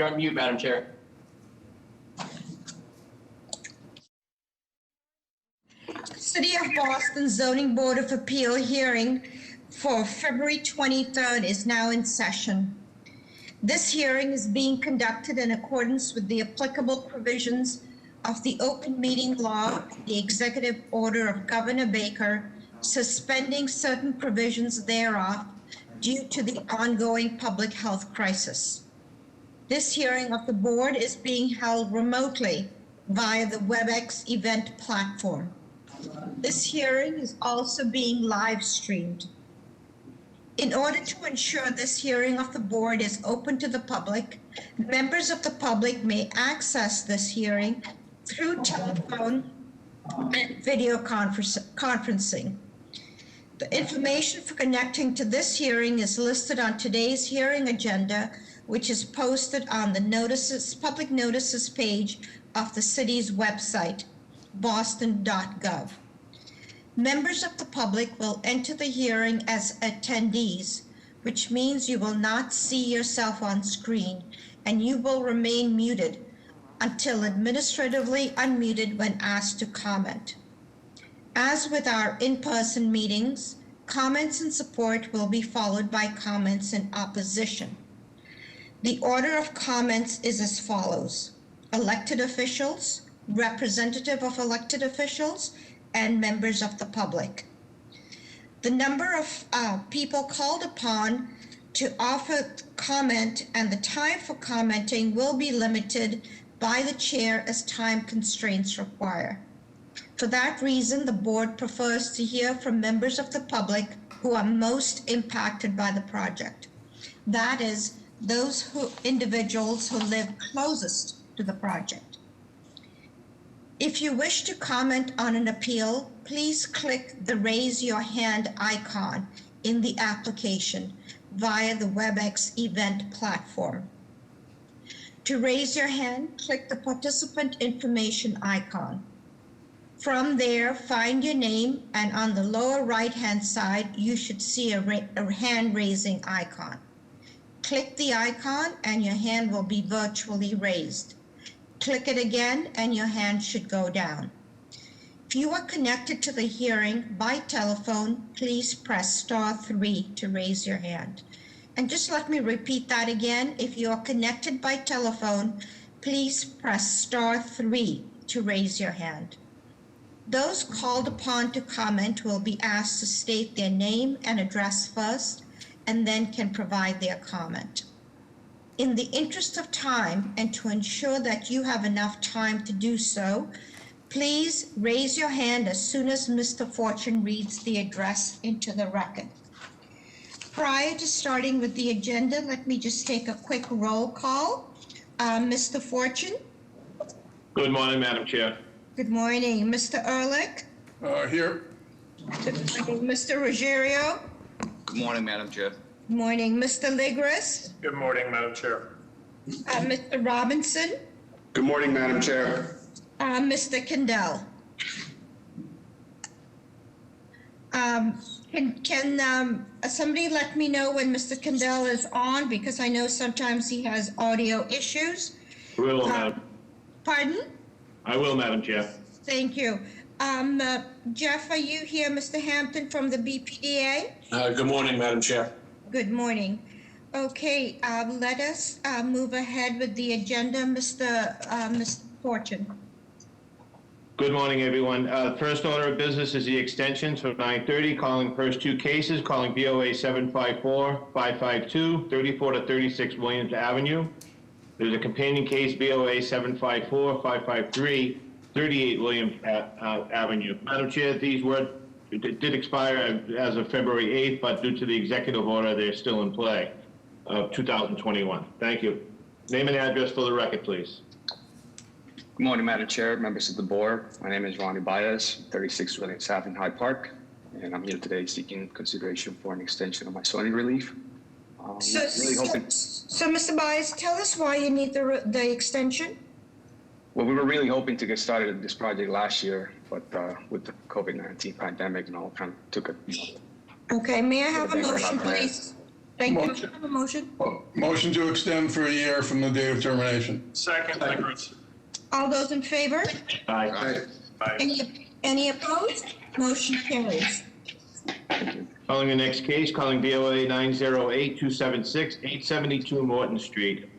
You're on mute, Madam Chair. City of Boston Zoning Board of Appeal hearing for February 23rd is now in session. This hearing is being conducted in accordance with the applicable provisions of the open meeting law, the executive order of Governor Baker, suspending certain provisions thereof due to the ongoing public health crisis. This hearing of the board is being held remotely via the WebEx event platform. This hearing is also being live streamed. In order to ensure this hearing of the board is open to the public, members of the public may access this hearing through telephone and video conferencing. The information for connecting to this hearing is listed on today's hearing agenda, which is posted on the public notices page of the city's website, boston.gov. Members of the public will enter the hearing as attendees, which means you will not see yourself on screen and you will remain muted until administratively unmuted when asked to comment. As with our in-person meetings, comments in support will be followed by comments in opposition. The order of comments is as follows: elected officials, representative of elected officials, and members of the public. The number of people called upon to offer comment and the time for commenting will be limited by the chair as time constraints require. For that reason, the board prefers to hear from members of the public who are most impacted by the project. That is, those individuals who live closest to the project. If you wish to comment on an appeal, please click the raise your hand icon in the application via the WebEx event platform. To raise your hand, click the participant information icon. From there, find your name, and on the lower right-hand side, you should see a hand-raising icon. Click the icon and your hand will be virtually raised. Click it again and your hand should go down. If you are connected to the hearing by telephone, please press *3 to raise your hand. And just let me repeat that again. If you are connected by telephone, please press *3 to raise your hand. Those called upon to comment will be asked to state their name and address first, and then can provide their comment. In the interest of time and to ensure that you have enough time to do so, please raise your hand as soon as Mr. Fortune reads the address into the record. Prior to starting with the agenda, let me just take a quick roll call. Mr. Fortune? Good morning, Madam Chair. Good morning. Mr. Ehrlich? Here. Good morning. Mr. Ruggiero? Good morning, Madam Chair. Good morning. Mr. Ligris? Good morning, Madam Chair. Mr. Robinson? Good morning, Madam Chair. Mr. Kendall? Can somebody let me know when Mr. Kendall is on, because I know sometimes he has audio issues. I will, Madam. Pardon? I will, Madam Chair. Thank you. Jeff, are you here, Mr. Hampton from the BPDA? Good morning, Madam Chair. Good morning. Okay, let us move ahead with the agenda, Mr. Fortune. Good morning, everyone. First order of business is the extensions for 9:30, calling first two cases, calling BOA 754-552, 34 to 36 Williams Avenue. There's a companion case, BOA 754-553, 38 Williams Avenue. Madam Chair, these did expire as of February 8th, but due to the executive order, they're still in play of 2021. Thank you. Name and address for the record, please. Good morning, Madam Chair, members of the board. My name is Ronnie Baez, 36 Williams Avenue, Hyde Park, and I'm here today seeking consideration for an extension of my zoning relief. So, Mr. Baez, tell us why you need the extension. Well, we were really hoping to get started on this project last year, but with the COVID-19 pandemic and all, kind of took a. Okay, may I have a motion, please? Thank you. Motion. Have a motion? Motion to extend for a year from the date of termination. Second, Lickers. All those in favor? Aye. Any opposed? Motion carries. Calling the next case, calling BOA 908-276, 872 Morton Street.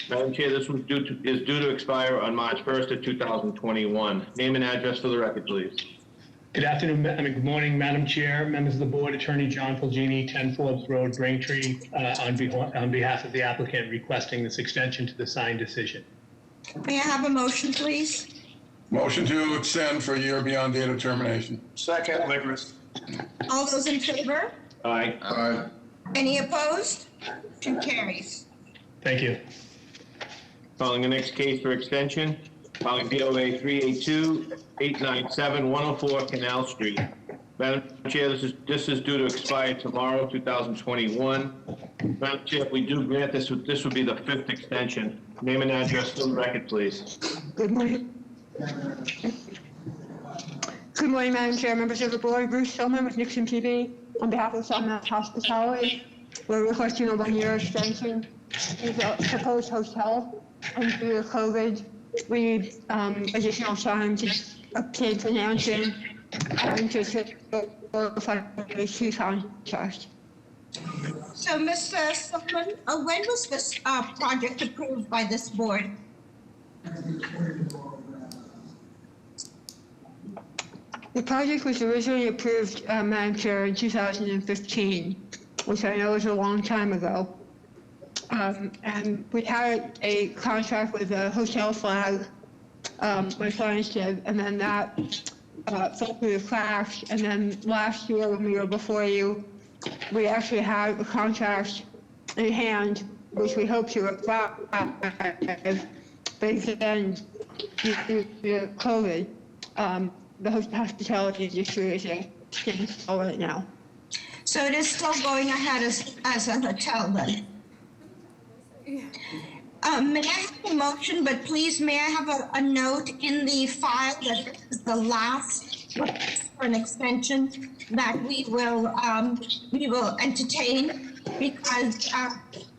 Madam Chair, this was due to expire on March 1st of 2021. Name and address for the record, please. Good afternoon, good morning, Madam Chair, members of the board, Attorney John Fulgini, 10 Forbes Road, Braintree, on behalf of the applicant requesting this extension to the signed decision. May I have a motion, please? Motion to extend for a year beyond date of termination. Second, Lickers. All those in favor? Aye. Aye. Any opposed? Motion carries. Thank you. Calling the next case for extension, calling BOA 382-897-104 Canal Street. Madam Chair, this is due to expire tomorrow, 2021. Madam Chair, if we do grant this would be the 5th extension. Name and address for the record, please. Good morning. Good morning, Madam Chair, members of the board. Bruce Stillman with Nixon TV. On behalf of Sawmill Hospitality, we're requesting a 1-year extension of the proposed hotel. And due to COVID, we need additional time to obtain financing and to certify the two contracts. So, Mr. Stillman, when was this project approved by this board? The project was originally approved, Madam Chair, in 2015, which I know is a long time ago. And we had a contract with the Hotel Flag, my clients did, and then that fell through the cracks. And then last year, when we were before you, we actually had a contract in hand, which we hope to revive, but again, due to COVID, the hospitality industry is a standstill right now. So it is still going ahead as a hotel then? May I have a motion, but please may I have a note in the file that this is the last request for an extension that we will entertain, because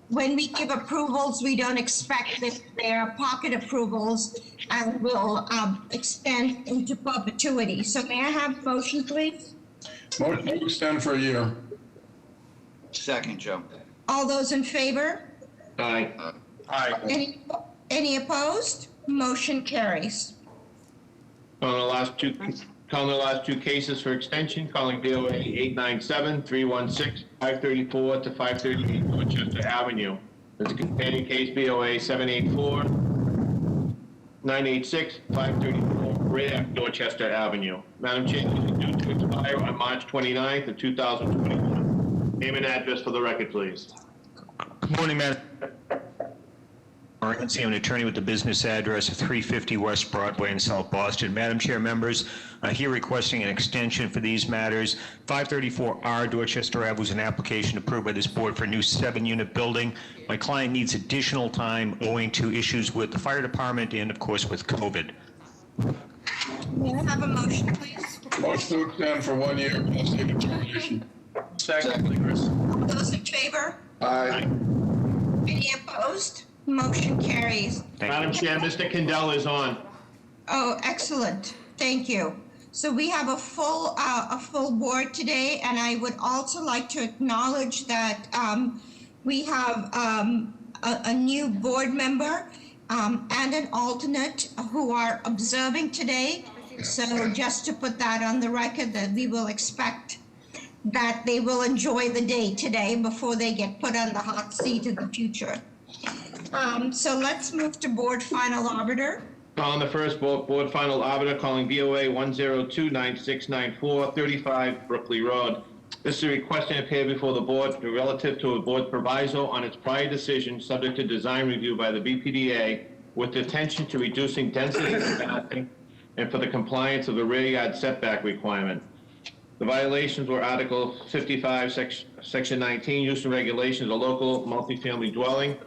when we give approvals, we don't expect that they're pocket approvals and will extend into perpetuity. So may I have a motion, please? Motion to extend for a year. Second, Joe. All those in favor? Aye. Aye. Any opposed? Motion carries. Calling the last two cases for extension, calling BOA 897-316, 534 to 538 Dorchester Avenue. There's a companion case, BOA 784-986, 534 Rare Dorchester Avenue. Madam Chair, this is due to expire on March 29th of 2021. Name and address for the record, please. Good morning, Madam. I'm an attorney with the business address of 350 West Broadway in South Boston. Madam Chair, members, here requesting an extension for these matters. 534R Dorchester Ave was an application approved by this board for a new 7-unit building. My client needs additional time owing to issues with the fire department and, of course, with COVID. May I have a motion, please? Motion to extend for 1 year beyond date of termination. Second, Lickers. All those in favor? Aye. Any opposed? Motion carries. Madam Chair, Mr. Kendall is on. Oh, excellent. Thank you. So we have a full board today, and I would also like to acknowledge that we have a new board member and an alternate who are observing today. So just to put that on the record, that we will expect that they will enjoy the day today before they get put on the hot seat in the future. So let's move to board final arbiter. Calling the first board final arbiter, calling BOA 102-9694, 35 Brookley Road. This is a request to appear before the board relative to a board proviso on its prior decision subject to design review by the BPDA with attention to reducing density and massing and for the compliance of the rear yard setback requirement. The violations were Article 55, Section 19, use and regulations of local multifamily dwelling.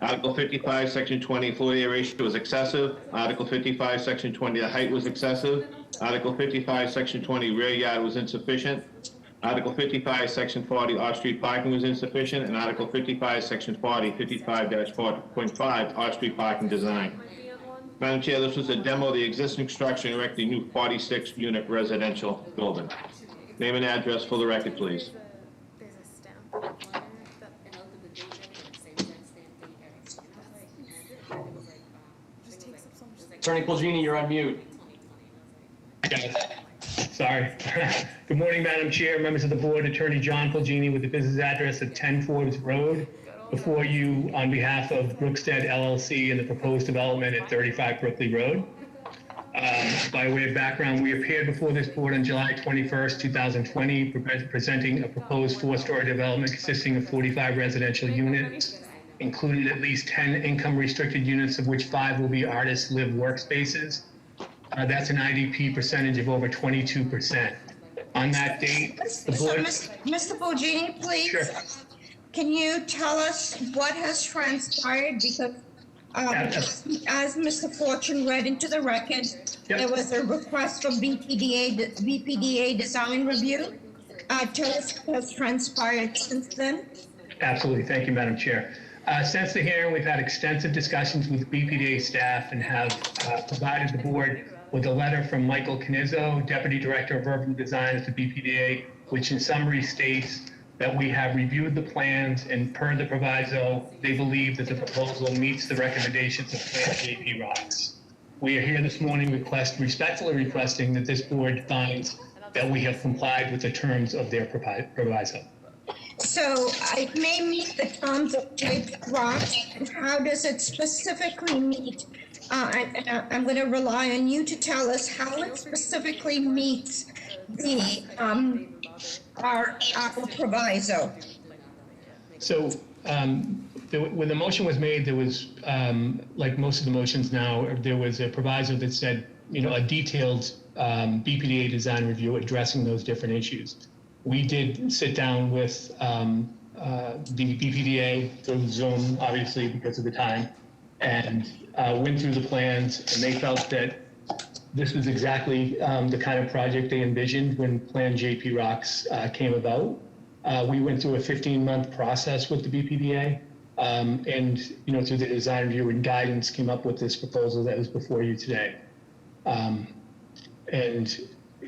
Article 55, Section 20, floor area ratio was excessive. Article 55, Section 20, the height was excessive. Article 55, Section 20, rear yard was insufficient. Article 55, Section 40, off-street parking was insufficient, and Article 55, Section 40, 55-4.5, off-street parking design. Madam Chair, this was a demo of the existing structure and erect a new 46-unit residential building. Name and address for the record, please. Attorney Pulgini, you're on mute. Sorry. Good morning, Madam Chair, members of the board, Attorney John Pulgini with the business address of 10 Forbes Road. Before you on behalf of Brookstead LLC and the proposed development at 35 Brookley Road. By way of background, we appeared before this board on July 21st, 2020, presenting a proposed 4-story development consisting of 45 residential units, including at least 10 income-restricted units, of which 5 will be artist live workspaces. That's an IDP percentage of over 22%. On that date, the board... Mr. Bulgini, please. Sure. Can you tell us what has transpired? Because as Mr. Fortune read into the record, there was a request for BPDA design review. Tell us what has transpired since then. Absolutely. Thank you, Madam Chair. Since the hearing, we've had extensive discussions with BPDA staff and have provided the board with a letter from Michael Canizzo, Deputy Director of Urban Design at the BPDA, which in summary states that we have reviewed the plans and per the proviso, they believe that the proposal meets the recommendations of Plan JP Rocks. We are here this morning respectfully requesting that this board finds that we have complied with the terms of their proviso. So it may meet the terms of JP Rocks, and how does it specifically meet? I'm going to rely on you to tell us how it specifically meets the our proviso. So when the motion was made, there was, like most of the motions now, there was a proviso that said, a detailed BPDA design review addressing those different issues. We did sit down with the BPDA through Zoom, obviously because of the time, and went through the plans, and they felt that this was exactly the kind of project they envisioned when Plan JP Rocks came about. We went through a 15-month process with the BPDA, and through the design review and guidance, came up with this proposal that was before you today. And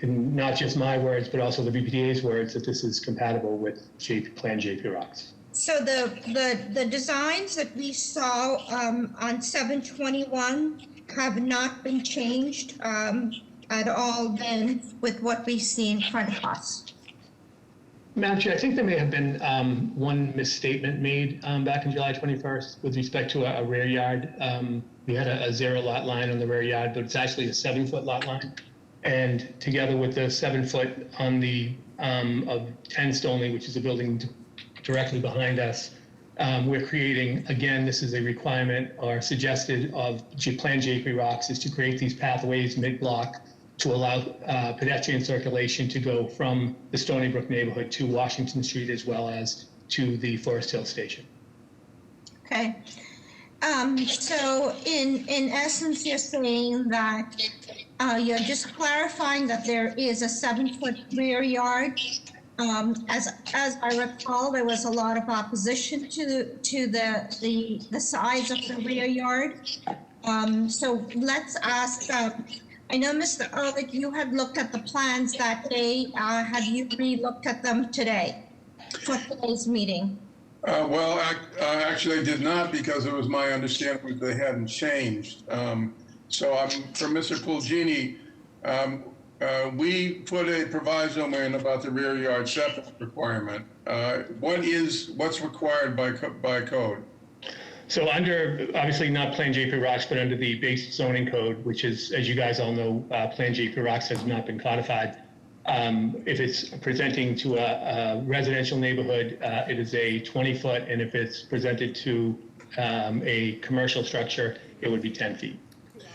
in not just my words, but also the BPDA's words, that this is compatible with Plan JP Rocks. So the designs that we saw on 721 have not been changed at all then with what we see in front of us. Madam Chair, I think there may have been one misstatement made back on July 21st with respect to a rear yard. We had a 0 lot line on the rear yard, but it's actually a 7-foot lot line. And together with the 7-foot on the of 10 Stoneleigh, which is a building directly behind us, we're creating, again, this is a requirement or suggested of Plan JP Rocks, is to create these pathways mid-block to allow pedestrian circulation to go from the Stony Brook neighborhood to Washington Street as well as to the Forest Hill Station. Okay. So in essence, you're saying that you're just clarifying that there is a 7-foot rear yard. As I recall, there was a lot of opposition to the size of the rear yard. So let's ask. I know, Mr. Ehrlich, you had looked at the plans that day. Have you re-looked at them today for today's meeting? Well, I actually did not, because it was my understanding that they hadn't changed. So for Mr. Pulgini, we put a proviso in about the rear yard setback requirement. What's required by code? So under, obviously not Plan JP Rocks, but under the base zoning code, which is, as you guys all know, Plan JP Rocks has not been codified. If it's presenting to a residential neighborhood, it is a 20-foot, and if it's presented to a commercial structure, it would be 10 feet.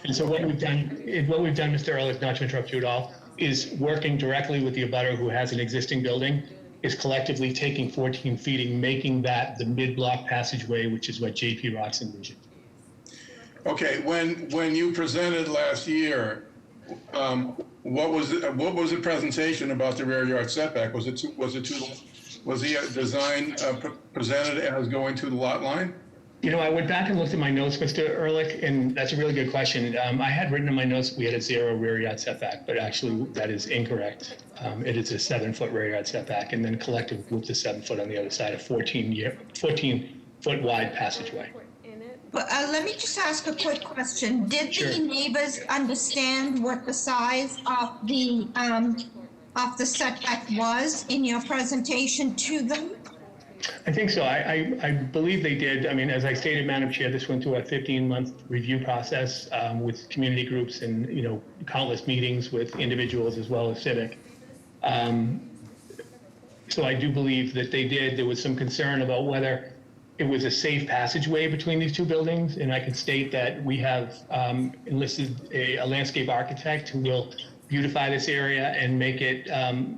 And so what we've done, Mr. Ehrlich, not to interrupt you at all, is working directly with the abutter who has an existing building, is collectively taking 14 feet and making that the mid-block passageway, which is what JP Rocks envisioned. Okay, when you presented last year, what was the presentation about the rear yard setback? Was the design presented as going to the lot line? You know, I went back and looked at my notes, Mr. Ehrlich, and that's a really good question. I had written in my notes that we had a 0 rear yard setback, but actually that is incorrect. It is a 7-foot rear yard setback, and then collective with the 7 foot on the other side, a 14-foot wide passageway. But let me just ask a quick question. Did Sure. the neighbors understand what the size of the setback was in your presentation to them? I think so. I believe they did. I mean, as I stated, Madam Chair, this went through a 15-month review process with community groups and, you know, countless meetings with individuals as well as civic. So I do believe that they did. There was some concern about whether it was a safe passageway between these two buildings. And I can state that we have enlisted a landscape architect who will beautify this area and make it,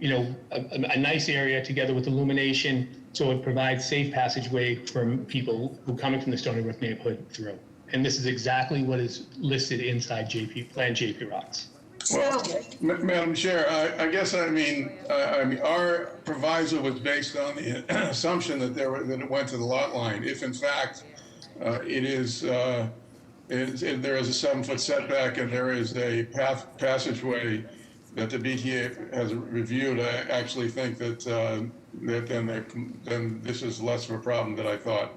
you know, a nice area together with illumination, so it provides safe passageway for people who are coming from the Stony Brook neighborhood through. And this is exactly what is listed inside Plan JP Rocks. Well, Madam Chair, I guess, I mean, our proviso was based on the assumption that it went to the lot line. If in fact there is a 7-foot setback and there is a passageway that the BTA has reviewed, I actually think that then this is less of a problem than I thought.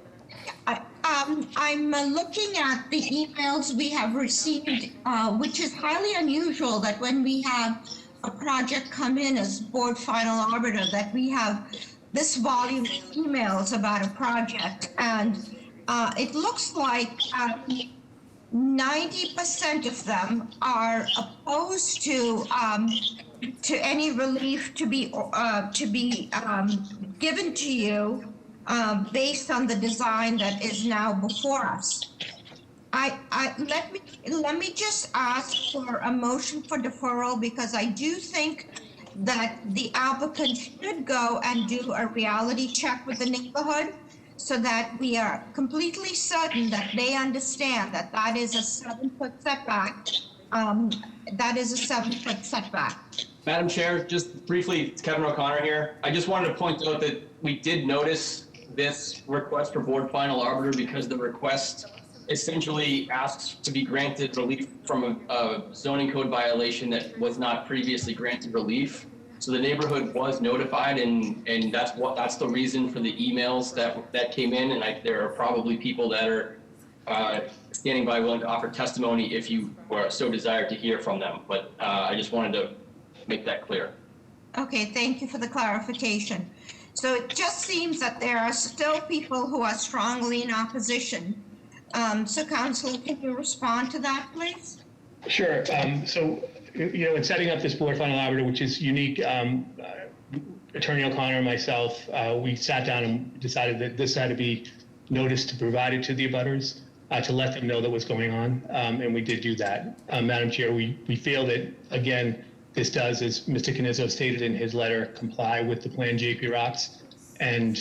I'm looking at the emails we have received, which is highly unusual that when we have a project come in as board final arbiter, that we have this volume of emails about a project. And it looks like 90% of them are opposed to any relief to be given to you based on the design that is now before us. Let me just ask for a motion for deferral, because I do think that the applicant should go and do a reality check with the neighborhood so that we are completely certain that they understand that that is a 7-foot setback. That is a 7-foot setback. Madam Chair, just briefly, it's Kevin O'Connor here. I just wanted to point out that we did notice this request for board final arbiter because the request essentially asks to be granted relief from a zoning code violation that was not previously granted relief. So the neighborhood was notified, and that's the reason for the emails that came in. And there are probably people that are standing by willing to offer testimony if you were so desired to hear from them. But I just wanted to make that clear. Okay, thank you for the clarification. So it just seems that there are still people who are strongly in opposition. So Councilor, can you respond to that, please? Sure. So, you know, in setting up this board final arbiter, which is unique, Attorney O'Connor and myself, we sat down and decided that this had to be noticed to provide it to the abutters to let them know that what's going on, and we did do that. Madam Chair, we feel that, again, this does, as Mr. Canizzo stated in his letter, comply with the Plan JP Rocks. And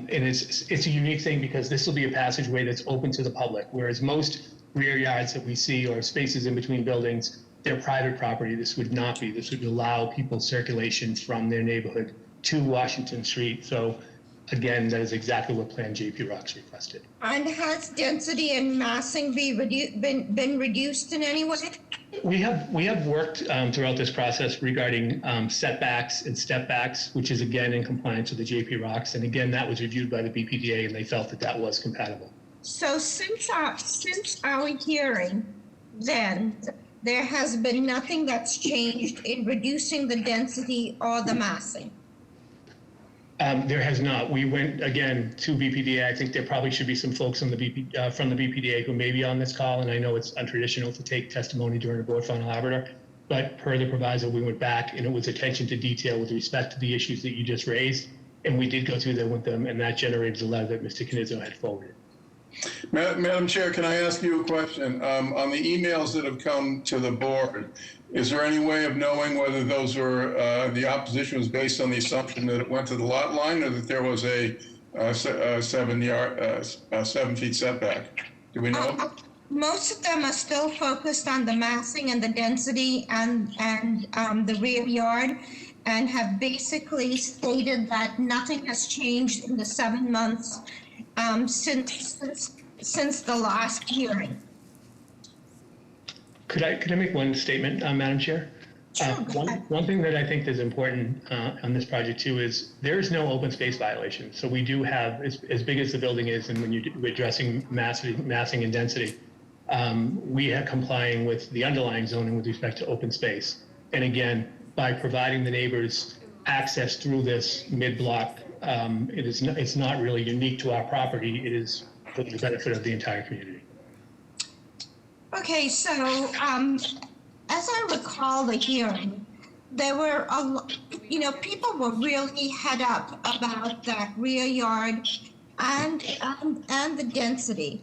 it's a unique thing because this will be a passageway that's open to the public, whereas most rear yards that we see or spaces in between buildings, they're private property. This would not be. This would allow people circulation from their neighborhood to Washington Street. So again, that is exactly what Plan JP Rocks requested. And has density and massing been reduced in any way? We have worked throughout this process regarding setbacks and step backs, which is again in compliance with the JP Rocks. And again, that was reviewed by the BPDA and they felt that that was compatible. So since our hearing, then there has been nothing that's changed in reducing the density or the massing. There has not. We went again to BPDA. I think there probably should be some folks from the BPDA who may be on this call, and I know it's untraditional to take testimony during a board final arbiter, but per the proviso, we went back and it was attention to detail with respect to the issues that you just raised, and we did go through them with them, and that generated the letter that Mr. Canizzo had forwarded. Madam Chair, can I ask you a question? On the emails that have come to the board, is there any way of knowing whether those were, the opposition was based on the assumption that it went to the lot line or that there was a 7 feet setback? Do we know? most of them are still focused on the massing and the density and the rear yard, and have basically stated that nothing has changed in the 7 months since the last hearing. Could I make one statement, Madam Chair? Sure. One thing that I think is important on this project too is there is no open space violation. So we do have, as big as the building is, and when you're addressing massing and density, we are complying with the underlying zoning with respect to open space. And again, by providing the neighbors access through this mid-block, it's not really unique to our property. It is for the benefit of the entire community. Okay, so as I recall the hearing, there were people were really head up about that rear yard and the density.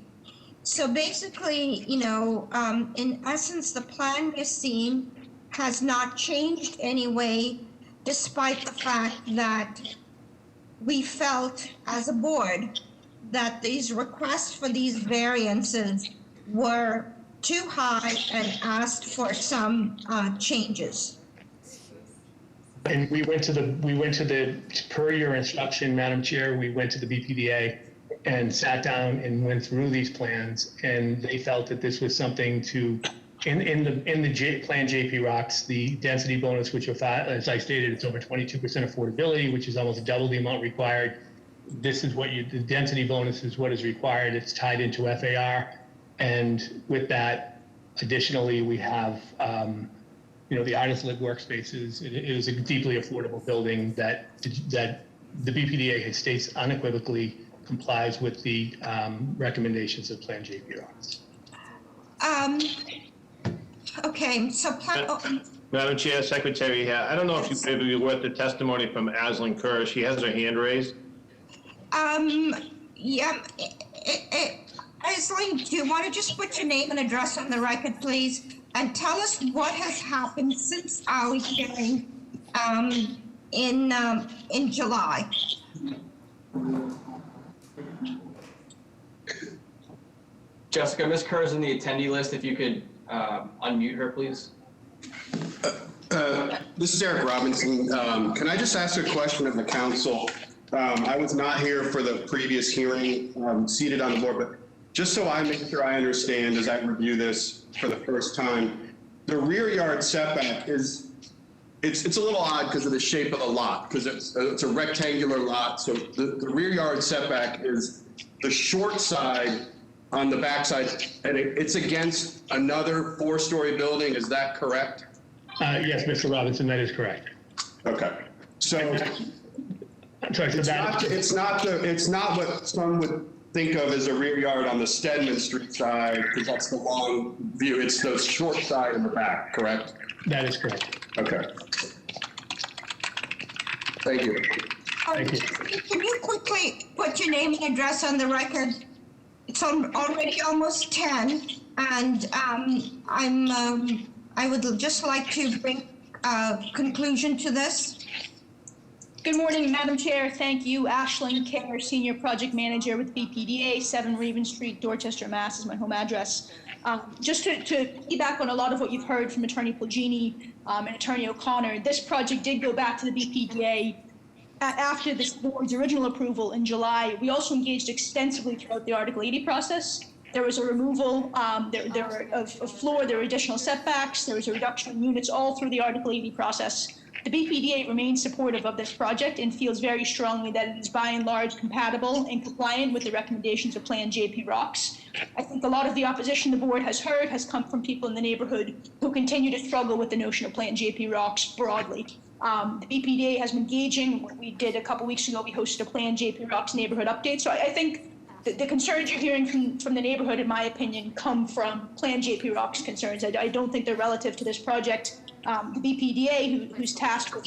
So basically, in essence, the plan we're seeing has not changed anyway, despite the fact that we felt as a board that these requests for these variances were too high and asked for some changes. And we went to the, per your instruction, Madam Chair, we went to the BPDA and sat down and went through these plans, and they felt that this was something to, in the plan JP Rocks, the density bonus, which as I stated, it's over 22% affordability, which is almost double the amount required. This is the density bonus is what is required. It's tied into FAR. And with that, additionally, we have, the artist lit workspaces. It is a deeply affordable building that the BPDA states unequivocally complies with the recommendations of Plan JP Rocks. Okay, so Madam Chair, Secretary, I don't know if you maybe be worth the testimony from Aslan Kerr. She has her hand raised. yeah, Aslan, do you want to just put your name and address on the record, please, and tell us what has happened since our hearing in July? Jessica, Ms. Kerr is in the attendee list. If you could unmute her, please. This is Eric Robinson. Can I just ask a question of the council? I was not here for the previous hearing, seated on the board, but just so I make sure I understand as I review this for the first time, the rear yard setback it's a little odd because of the shape of the lot, because it's a rectangular lot. So the rear yard setback is the short side on the backside, and it's against another 4-story building. Is that correct? Yes, Mr. Robinson, that is correct. Okay. So I'm sorry, it's not what some would think of as a rear yard on the Stedman Street side, because that's the long view. It's the short side in the back, correct? That is correct. Okay. Thank you. Thank you. Can you quickly put your name and address on the record? It's already almost 10, and I would just like to bring a conclusion to this. Good morning, Madam Chair. Thank you. Ashlyn Kerr, Senior Project Manager with BPDA, 7 Raven Street, Dorchester, Mass. is my home address. Just to piggyback on a lot of what you've heard from Attorney Pulgini and Attorney O'Connor, this project did go back to the BPDA after this board's original approval in July. We also engaged extensively throughout the Article 80 process. There was a removal of floor, there were additional setbacks, there was a reduction in units all through the Article 80 process. The BPDA remains supportive of this project and feels very strongly that it is by and large compatible and compliant with the recommendations of Plan JP Rocks. I think a lot of the opposition the board has heard has come from people in the neighborhood who continue to struggle with the notion of Plan JP Rocks broadly. The BPDA has been engaging. We did a couple weeks ago, we hosted a Plan JP Rocks neighborhood update. So I think the concerns you're hearing from the neighborhood, in my opinion, come from Plan JP Rocks concerns. I don't think they're relative to this project. The BPDA, who's tasked with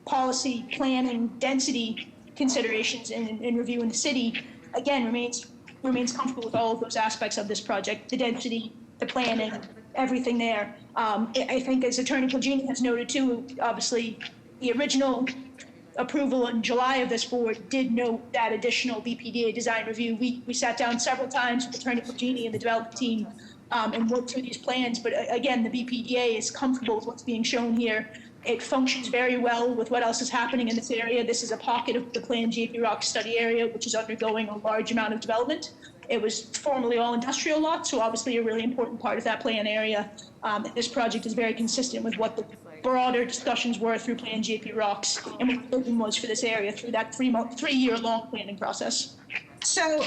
policy, planning, density considerations in reviewing the city, again, remains comfortable with all of those aspects of this project, the density, the planning, everything there. I think, as Attorney Pulgini has noted too, obviously the original approval in July of this board did note that additional BPDA design review. We sat down several times with Attorney Pulgini and the development team and work through these plans. But again, the BPDA is comfortable with what's being shown here. It functions very well with what else is happening in this area. This is a pocket of the planned JP Rock study area, which is undergoing a large amount of development. It was formerly all industrial lots, so obviously a really important part of that plan area. This project is very consistent with what the broader discussions were through Plan JP Rocks and what the vision was for this area through that three-year-long planning process. So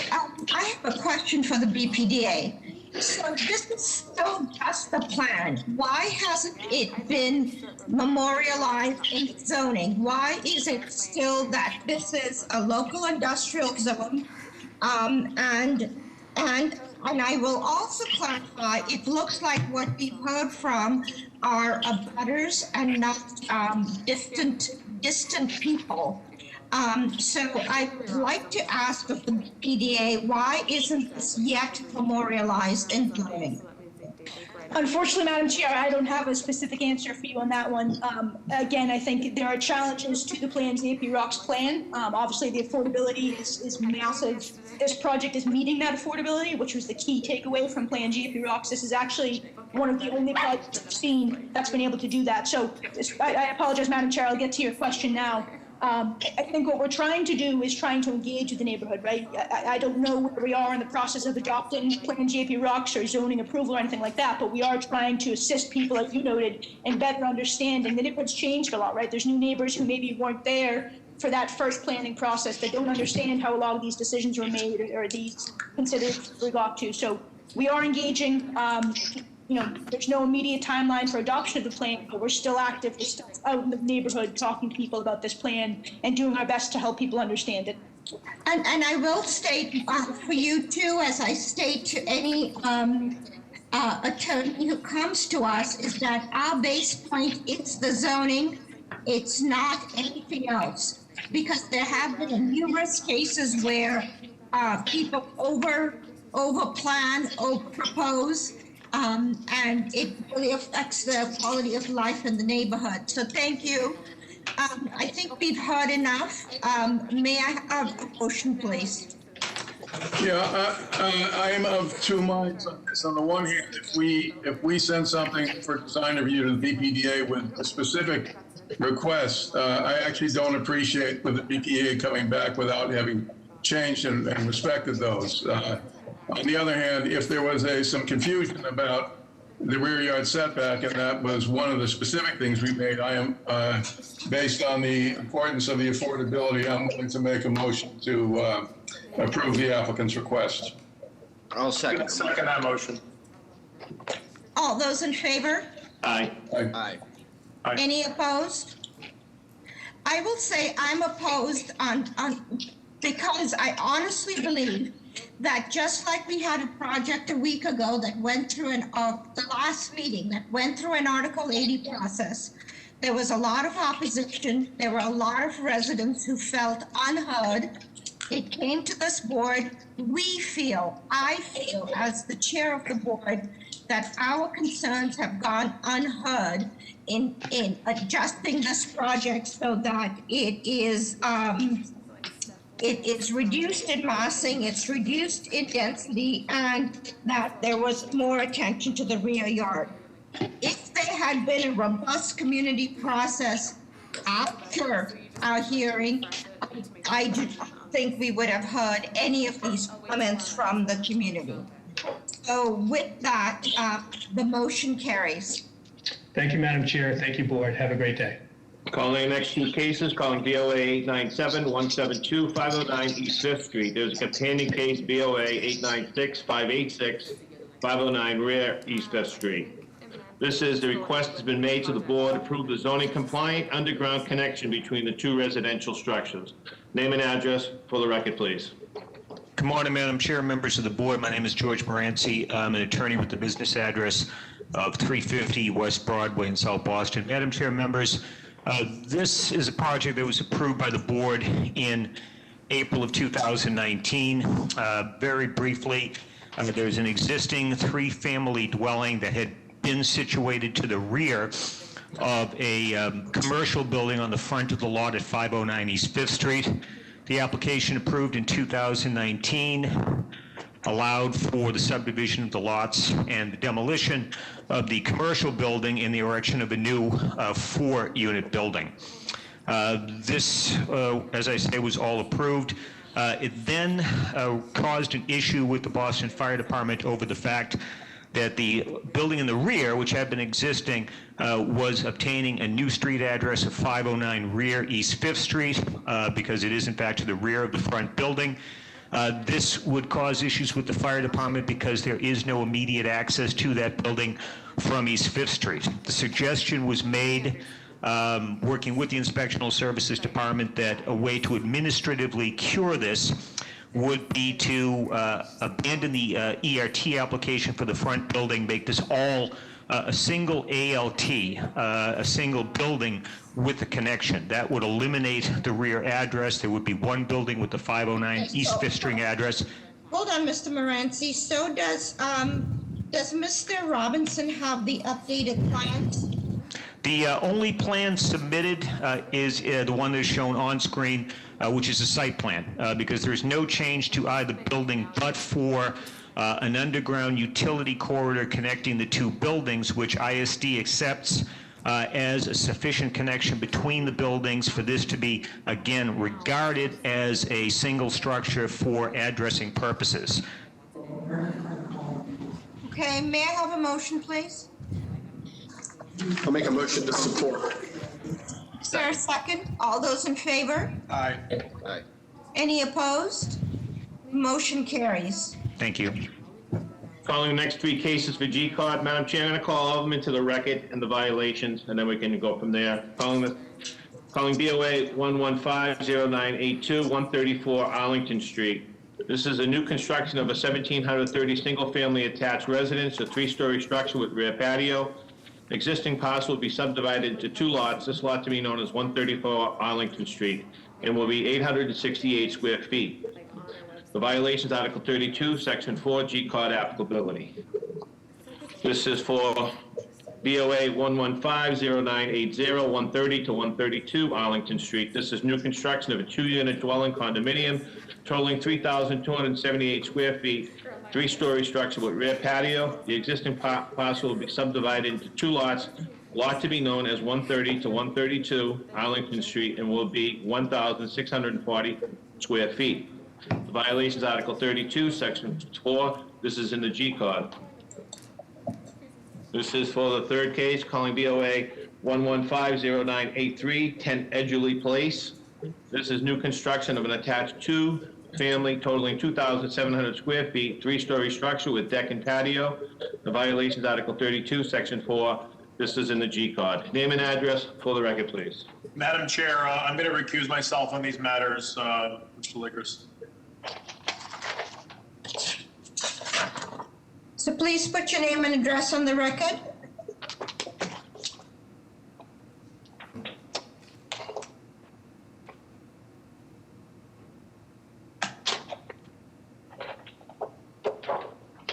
I have a question for the BPDA. So this is still just the plan. Why hasn't it been memorialized in zoning? Why is it still that this is a local industrial zone? And I will also clarify, it looks like what we've heard from are abutters and not distant people. So I would like to ask of the PDA, why isn't this yet memorialized in zoning? Unfortunately, Madam Chair, I don't have a specific answer for you on that one. Again, I think there are challenges to the Plan JP Rocks plan. Obviously, the affordability is massive. This project is meeting that affordability, which was the key takeaway from Plan JP Rocks. This is actually one of the only projects I've seen that's been able to do that. So I apologize, Madam Chair, I'll get to your question now. I think what we're trying to do is trying to engage with the neighborhood, right? I don't know where we are in the process of adopting Plan JP Rocks or zoning approval or anything like that, but we are trying to assist people, as you noted, in better understanding. The neighborhood's changed a lot, right? There's new neighbors who maybe weren't there for that first planning process that don't understand how a lot of these decisions were made or these considerations were got to. So we are engaging. There's no immediate timeline for adoption of the plan, but we're still active. We're still out in the neighborhood talking to people about this plan and doing our best to help people understand it. And I will state for you too, as I state to any attorney who comes to us, is that our base point is the zoning. It's not anything else, because there have been numerous cases where people over plan, over propose. And it really affects the quality of life in the neighborhood. So thank you. I think we've heard enough. May I have a motion, please? Yeah, I am of two minds on this. On the one hand, if we send something for design review to the BPDA with a specific request, I actually don't appreciate with the BPDA coming back without having changed and respected those. On the other hand, if there was some confusion about the rear yard setback, and that was one of the specific things we made, I am, based on the importance of the affordability, I'm willing to make a motion to approve the applicant's request. I'll second. Second that motion. All those in favor? Aye. Aye. Any opposed? I will say I'm opposed on because I honestly believe that just like we had a project a week ago that went through the last meeting that went through an Article 80 process, there was a lot of opposition. There were a lot of residents who felt unheard. It came to this board. I feel as the chair of the board, that our concerns have gone unheard in adjusting this project so that it is reduced in massing, it's reduced in density, and that there was more attention to the rear yard. If there had been a robust community process after our hearing, I do not think we would have heard any of these comments from the community. So with that, the motion carries. Thank you, Madam Chair. Thank you, Board. Have a great day. Calling the next two cases, calling BOA 897-172-509 East 5th Street. There's a companion case, BOA 896-586-509 Rear East 5th Street. This is the request has been made to the board to approve the zoning compliant underground connection between the two residential structures. Name and address for the record, please. Good morning, Madam Chair, members of the board. My name is George Moranci. I'm an attorney with the business address of 350 West Broadway in South Boston. Madam Chair, members, this is a project that was approved by the board in April of 2019. Very briefly, there's an existing three-family dwelling that had been situated to the rear of a commercial building on the front of the lot at 509 East 5th Street. The application approved in 2019 allowed for the subdivision of the lots and the demolition of the commercial building and the erection of a new 4-unit building. This, as I say, was all approved. It then caused an issue with the Boston Fire Department over the fact that the building in the rear, which had been existing, was obtaining a new street address of 509 Rear East 5th Street, because it is in fact to the rear of the front building. This would cause issues with the fire department because there is no immediate access to that building from East 5th Street. The suggestion was made, working with the Inspectional Services Department, that a way to administratively cure this would be to abandon the ERT application for the front building, make this all a single ALT, a single building with the connection. That would eliminate the rear address. There would be one building with the 509 East 5th Street address. Hold on, Mr. Moranci. So does Mr. Robinson have the updated plans? The only plan submitted is the one that is shown on screen, which is a site plan, because there's no change to either building but for an underground utility corridor connecting the two buildings, which ISD accepts as a sufficient connection between the buildings for this to be, again, regarded as a single structure for addressing purposes. Okay, may I have a motion, please? I'll make a motion to support. Is there a second? All those in favor? Aye. Aye. Any opposed? Motion carries. Thank you. Calling the next 3 cases for G-Card. Madam Chair, I'm going to call all of them into the record and the violations, and then we can go from there. Calling BOA 1150982, 134 Arlington Street. This is a new construction of a 1,730 single-family attached residence, a 3-story structure with rear patio. Existing parcel will be subdivided into 2 lots. This lot to be known as 134 Arlington Street, and will be 868 square feet. The violations, Article 32, Section 4, G-Card applicability. This is for BOA 1150980, 130 to 132 Arlington Street. This is new construction of a 2-unit dwelling condominium totaling 3,278 square feet, 3-story structure with rear patio. The existing parcel will be subdivided into 2 lots, lot to be known as 130 to 132 Arlington Street, and will be 1,640 square feet. The violations, Article 32, Section 4. This is in the G-Card. This is for the 3rd case, calling BOA 1150983, 10 Edgerly Place. This is new construction of an attached 2-family totaling 2,700 square feet, 3-story structure with deck and patio. The violations, Article 32, Section 4. This is in the G-Card. Name and address for the record, please. Madam Chair, I'm going to recuse myself on these matters, Mr. Ligris. So please put your name and address on the record.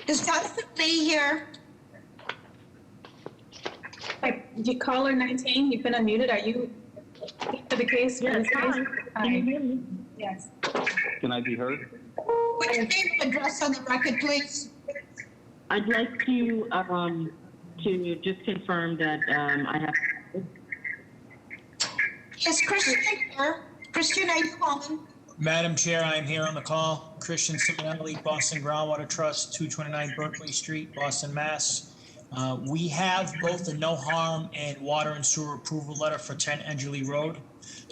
Is Jonathan Lee here? Caller 19, you've been unmuted. Are you for the case? Yes, hi. Hi. Can you hear me? Yes. Can I be heard? Put your name and address on the record, please. I'd like to just confirm that I have. Is Christian here? Christian, are you calling? Madam Chair, I am here on the call. Christian Simonelli, Boston Groundwater Trust, 229 Berkeley Street, Boston, Mass. We have both the no harm and water and sewer approval letter for 10 Edgerly Road.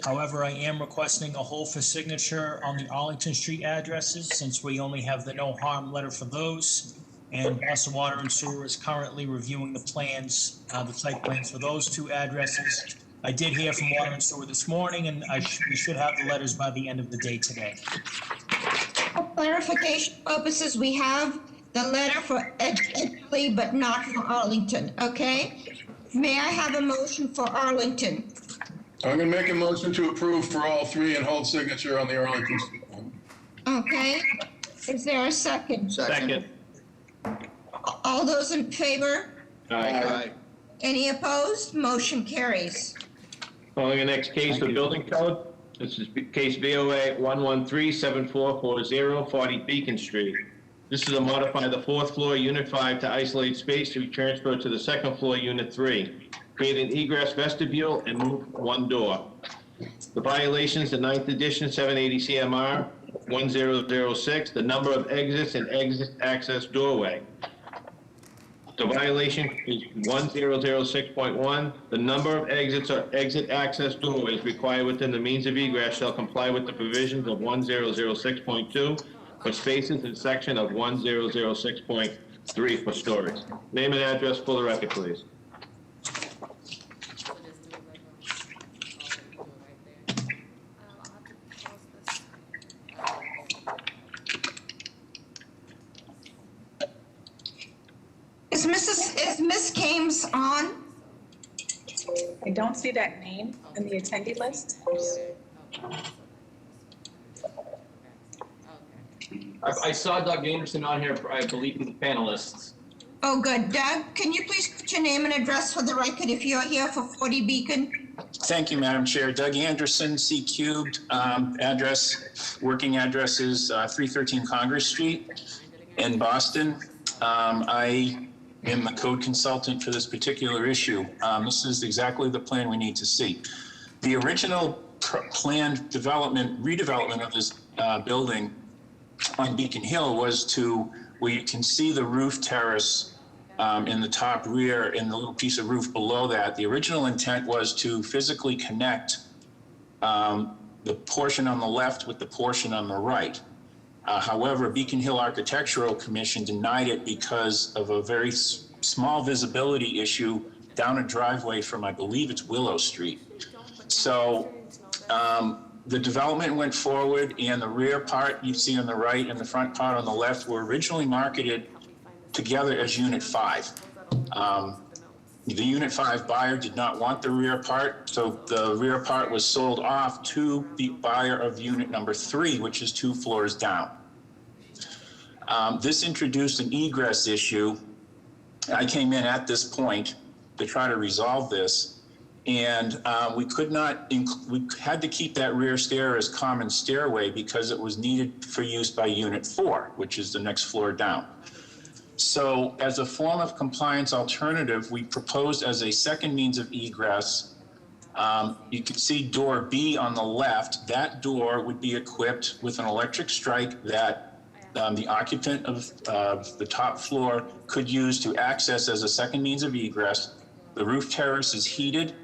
However, I am requesting a hold for signature on the Arlington Street addresses, since we only have the no harm letter for those. And Boston Water and Sewer is currently reviewing the plans, the site plans for those 2 addresses. I did hear from Water and Sewer this morning, and we should have the letters by the end of the day today. For clarification purposes, we have the letter for Edgerly, but not for Arlington, okay? May I have a motion for Arlington? I'm going to make a motion to approve for all 3 and hold signature on the Arlington Street one. Okay. Is there a second? Second. All those in favor? Aye. Any opposed? Motion carries. Calling the next case for building code. This is case BOA 1137440, 40 Beacon Street. This is to modify the fourth floor, Unit 5, to isolate space to be transferred to the second floor, Unit 3. Create an egress vestibule and move one door. The violations, the 9th edition, 780 CMR 1006, the number of exits and exit access doorway. The violation is 1006.1. The number of exits or exit access doorways required within the means of egress shall comply with the provisions of 1006.2 for spaces in section of 1006.3 for stories. Name and address for the record, please. Is Miss Kames on? I don't see that name in the attendee list. I saw Doug Anderson on here, I believe, in the panelists. Oh, good. Doug, can you please put your name and address for the record if you're here for 40 Beacon? Thank you, Madam Chair. Doug Anderson, C Cubed, address, working address is 313 Congress Street in Boston. I am the code consultant for this particular issue. This is exactly the plan we need to see. The original planned redevelopment of this building on Beacon Hill was to, where you can see the roof terrace in the top rear and the little piece of roof below that. The original intent was to physically connect the portion on the left with the portion on the right. However, Beacon Hill Architectural Commission denied it because of a very small visibility issue down a driveway from, I believe it's Willow Street. So the development went forward, and the rear part you see on the right and the front part on the left were originally marketed together as Unit 5. The Unit 5 buyer did not want the rear part, so the rear part was sold off to the buyer of Unit number 3, which is 2 floors down. This introduced an egress issue. I came in at this point to try to resolve this, and we had to keep that rear stair as common stairway because it was needed for use by Unit 4, which is the next floor down. So as a form of compliance alternative, we proposed as a second means of egress, you can see door B on the left. That door would be equipped with an electric strike that the occupant of the top floor could use to access as a second means of egress. The roof terrace is heated,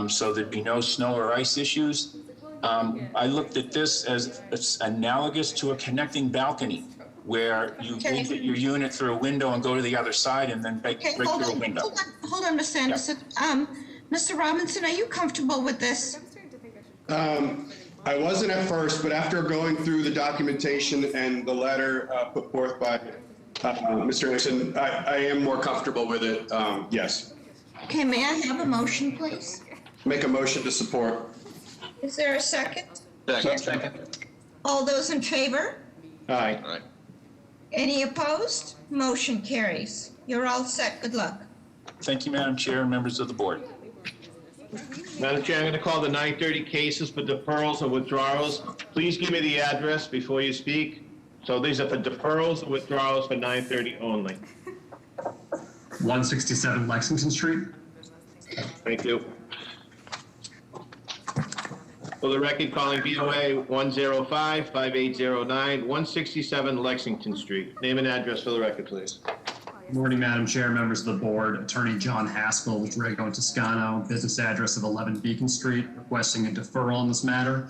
so there'd be no snow or ice issues. I looked at this as it's analogous to a connecting balcony, where you exit your unit through a window and go to the other side and then break through a window. Hold on, Mr. Anderson. Mr. Robinson, are you comfortable with this? I wasn't at first, but after going through the documentation and the letter put forth by Mr. Anderson, I am more comfortable with it, yes. Okay, may I have a motion, please? Make a motion to support. Is there a second? Second. All those in favor? Aye. Any opposed? Motion carries. You're all set. Good luck. Thank you, Madam Chair and members of the board. Madam Chair, I'm going to call the 930 cases for deferrals or withdrawals. Please give me the address before you speak. So these are for deferrals or withdrawals for 930 only. 167 Lexington Street. Thank you. For the record, calling BOA 105-5809, 167 Lexington Street. Name and address for the record, please. Good morning, Madam Chair, members of the board. Attorney John Haskell with Drago and Toscano, business address of 11 Beacon Street, requesting a deferral on this matter.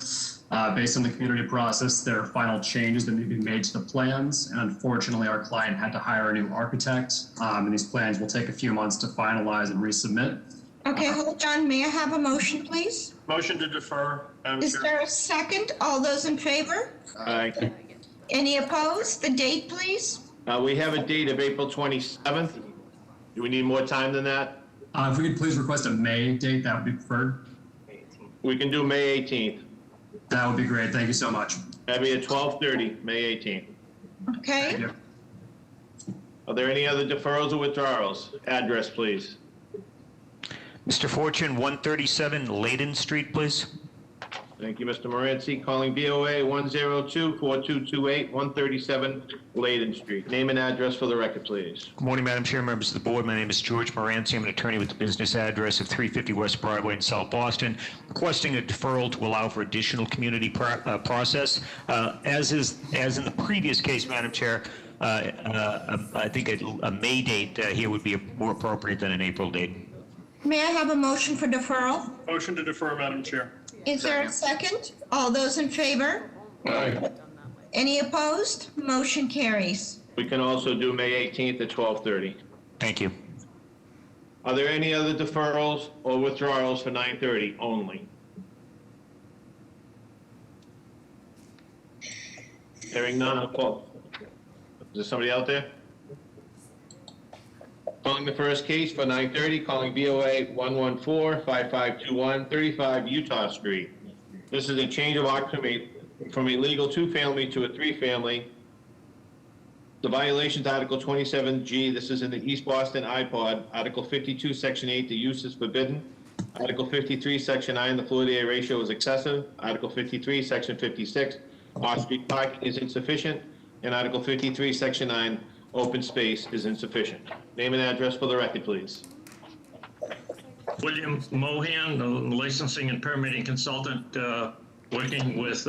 Based on the community process, there are final changes that need to be made to the plans, and unfortunately, our client had to hire a new architect, and these plans will take a few months to finalize and resubmit. Okay, hold on. May I have a motion, please? Motion to defer, Madam Is Chair. there a second? All those in favor? Aye. Any opposed? The date, please? We have a date of April 27th. Do we need more time than that? If we could please request a May date, that would be preferred. We can do May 18th. That would be great. Thank you so much. That'd be at 12:30, May 18th. Okay. Thank you. Are there any other deferrals or withdrawals? Address, please. Mr. Fortune, 137 Layden Street, please. Thank you, Mr. Moranci. Calling BOA 102-4228, 137 Layden Street. Name and address for the record, please. Good morning, Madam Chair, members of the board. My name is George Moranci. I'm an attorney with the business address of 350 West Broadway in South Boston, requesting a deferral to allow for additional community process. As in the previous case, Madam Chair, I think a May date here would be more appropriate than an April date. May I have a motion for deferral? Motion to defer, Madam Chair. Is there a second? All those in favor? Aye. Any opposed? Motion carries. We can also do May 18th at 12:30. Thank you. Are there any other deferrals or withdrawals for 9:30 only? Hearing none, I'll call. Is there somebody out there? Calling the first case for 9:30, calling BOA 114-5521, 35 Utah Street. This is a change of occupancy from a legal two-family to a three-family. The violations, Article 27G, this is in the East Boston iPod. Article 52, Section 8, the use is forbidden. Article 53, Section 9, the floor-to-area ratio is excessive. Article 53, Section 56, off-street parking is insufficient. And Article 53, Section 9, open space is insufficient. Name and address for the record, please. William Mohan, the licensing and permitting consultant, working with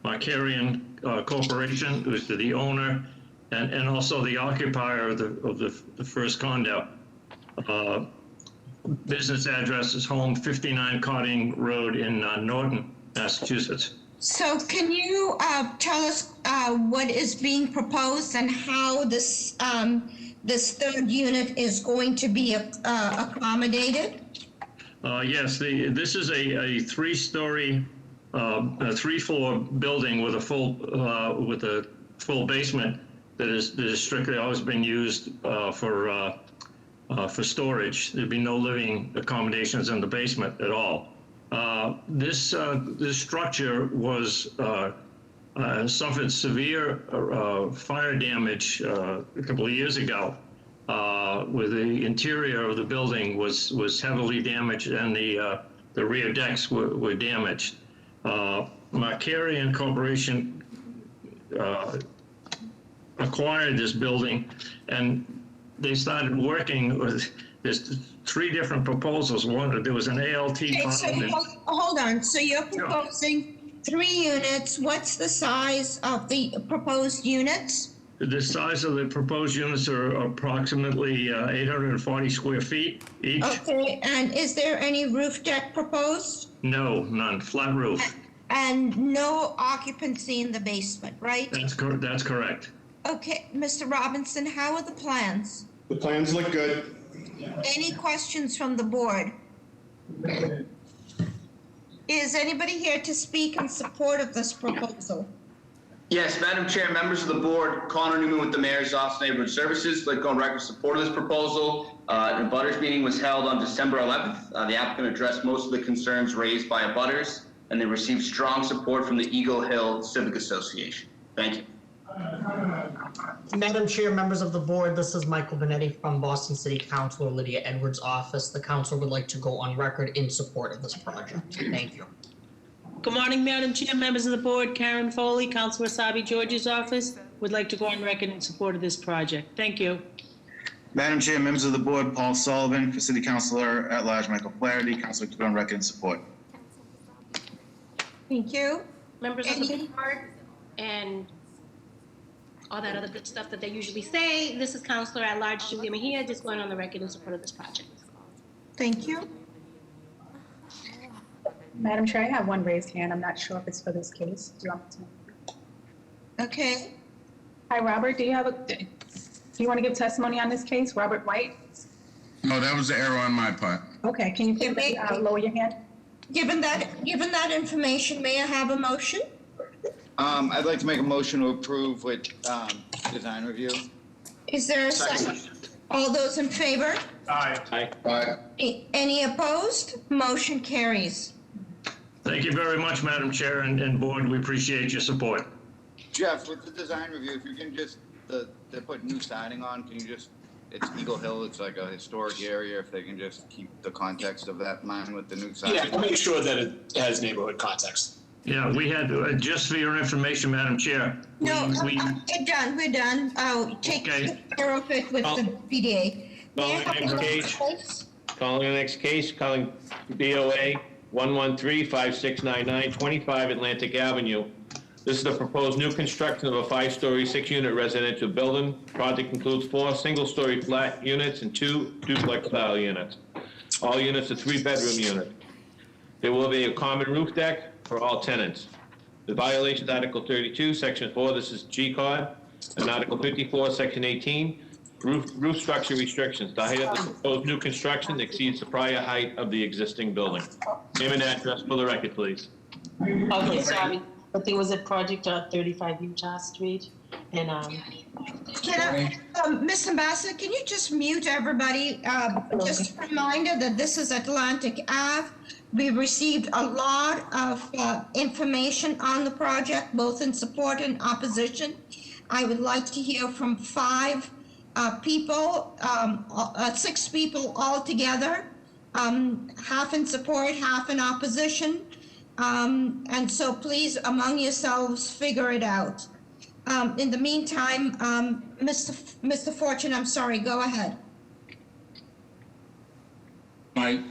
Markarian Corporation, who's the owner and also the occupier of the first condo. Business address is home 59 Cotting Road in Norton, Massachusetts. So can you tell us what is being proposed and how this this third unit is going to be accommodated? Yes, this is a three-story, a three-floor building with a full basement that is strictly always been used for storage. There'd be no living accommodations in the basement at all. This structure was suffered severe fire damage a couple of years ago, where the interior of the building was heavily damaged and the rear decks were damaged. Markarian Corporation acquired this building, and they started working with. There's three different proposals. One, there was an ALT. Okay, so hold on. So you're proposing 3 units. What's the size of the proposed units? The size of the proposed units are approximately 840 square feet each. Okay, and is there any roof deck proposed? No, none. Flat roof. And no occupancy in the basement, right? That's correct. Okay, Mr. Robinson, how are the plans? The plans look good. Any questions from the board? Is anybody here to speak in support of this proposal? Yes, Madam Chair, members of the board, Connor Newman with the Mayor's Office of Neighborhood Services. I'd like to go on record support of this proposal. The abutters meeting was held on December 11th. The applicant addressed most of the concerns raised by abutters, and they received strong support from the Eagle Hill Civic Association. Thank you. Madam Chair, members of the board, this is Michael Benetti from Boston City Councilor Lydia Edwards' office. The council would like to go on record in support of this project. Thank you. Good morning, Madam Chair, members of the board. Karen Foley, Councilor Wasabi George's office, would like to go on record in support of this project. Thank you. Madam Chair, members of the board, Paul Sullivan, for City Councilor at Large Michael Flaherty, Councilor to go on record in support. Thank you. Members of the board and all that other good stuff that they usually say. This is Councilor at Large Julia Mejia, just going on the record in support of this project. Thank you. Madam Chair, I have one raised hand. I'm not sure if it's for this case. Do you want me to? Okay. Hi, Robert. Do you want to give testimony on this case? Robert White? No, that was the error on my part. Okay. Can you please lower your hand? Given that information, may I have a motion? I'd like to make a motion to approve with design review. Is there a second? All those in favor? Aye. Aye. Any opposed? Motion carries. Thank you very much, Madam Chair and board. We appreciate your support. Jeff, with the design review, if you can just, they put new siding on, can you just, it's Eagle Hill, it's like a historic area, if they can just keep the context of that in mind with the new siding? Yeah, I'll make sure that it has neighborhood context. Yeah, we had, just for your information, Madam Chair. No, we- we're done. I'll take Okay. care of it with the PDA. Calling the next case. Calling the next case, calling BOA 113-5699, 25 Atlantic Avenue. This is the proposed new construction of a 5-story, 6-unit residential building. Project includes 4 single-story flat units and 2 duplex-style units. All units are 3-bedroom units. There will be a common roof deck for all tenants. The violation is Article 32, Section 4, this is G-Cod, and Article 54, Section 18, roof structure restrictions. The height of the proposed new construction exceeds the prior height of the existing building. Name and address for the record, please. Okay, sorry, but there was a project on 35 Utah Street, and, Can I, Ms. Ambassador, can you just mute everybody? Just a reminder that this is Atlantic Ave. We received a lot of information on the project, both in support and opposition. I would like to hear from 5 people, 6 people altogether, half in support, half in opposition. And so please, among yourselves, figure it out. In the meantime, Mr. Fortune, I'm sorry, go ahead. All right,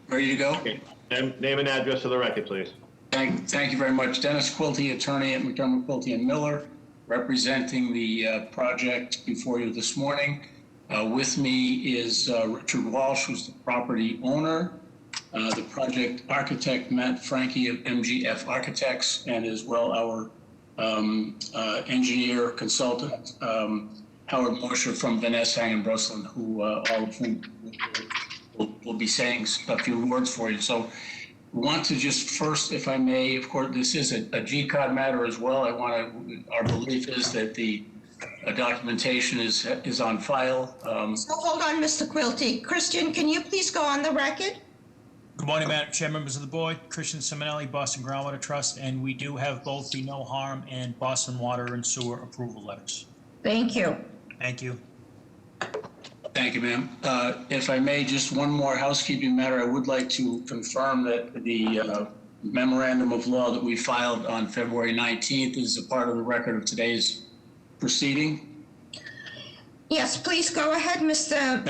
ready to go? Okay. Name and address for the record, please. Thank you very much. Dennis Quilty, attorney at McDermott, Quilty & Miller, representing the project before you this morning. With me is Richard Walsh, who's the property owner, the project architect, Matt Frankie of MGF Architects, and as well our engineer consultant, Howard Mosher from Van Essang and Brusselen, who all of whom will be saying a few words for you. So we want to just first, if I may, of course, this is a G-Cod matter as well. Our belief is that the documentation is on file. So hold on, Mr. Quilty. Christian, can you please go on the record? Good morning, Madam Chair, members of the board. Christian Simonelli, Boston Groundwater Trust, and we do have both the no harm and Boston Water and Sewer approval letters. Thank you. Thank you. Thank you, ma'am. If I may, just one more housekeeping matter. I would like to confirm that the memorandum of law that we filed on February 19th is a part of the record of today's proceeding. Yes, please go ahead, Mr.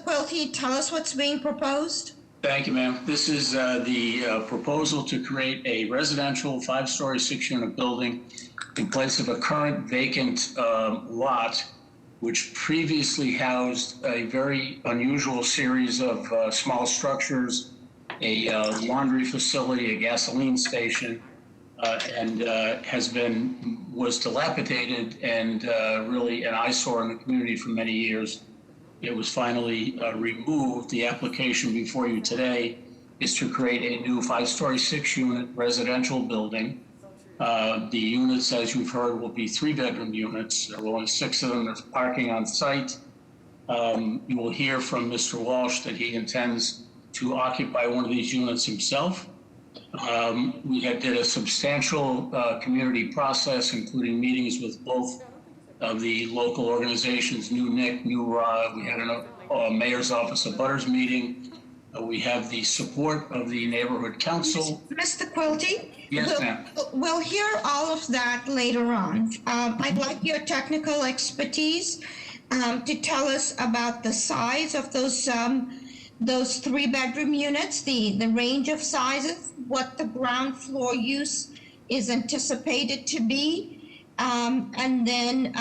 Quilty. Tell us what's being proposed. Thank you, ma'am. This is the proposal to create a residential 5-story, 6-unit building in place of a current vacant lot, which previously housed a very unusual series of small structures, a laundry facility, a gasoline station, and was dilapidated and really an eyesore in the community for many years. It was finally removed. The application before you today is to create a new 5-story, 6-unit residential building. The units, as you've heard, will be 3-bedroom units. There will only 6 of them. There's parking on site. You will hear from Mr. Walsh that he intends to occupy one of these units himself. We did a substantial community process, including meetings with both of the local organizations, New Nick, New Ra. We had a mayor's office of Butters meeting. We have the support of the neighborhood council. Mr. Quilty? Yes, ma'am. We'll hear all of that later on. I'd like your technical expertise to tell us about the size of those 3-bedroom units, the range of sizes, what the ground floor use is anticipated to be, and then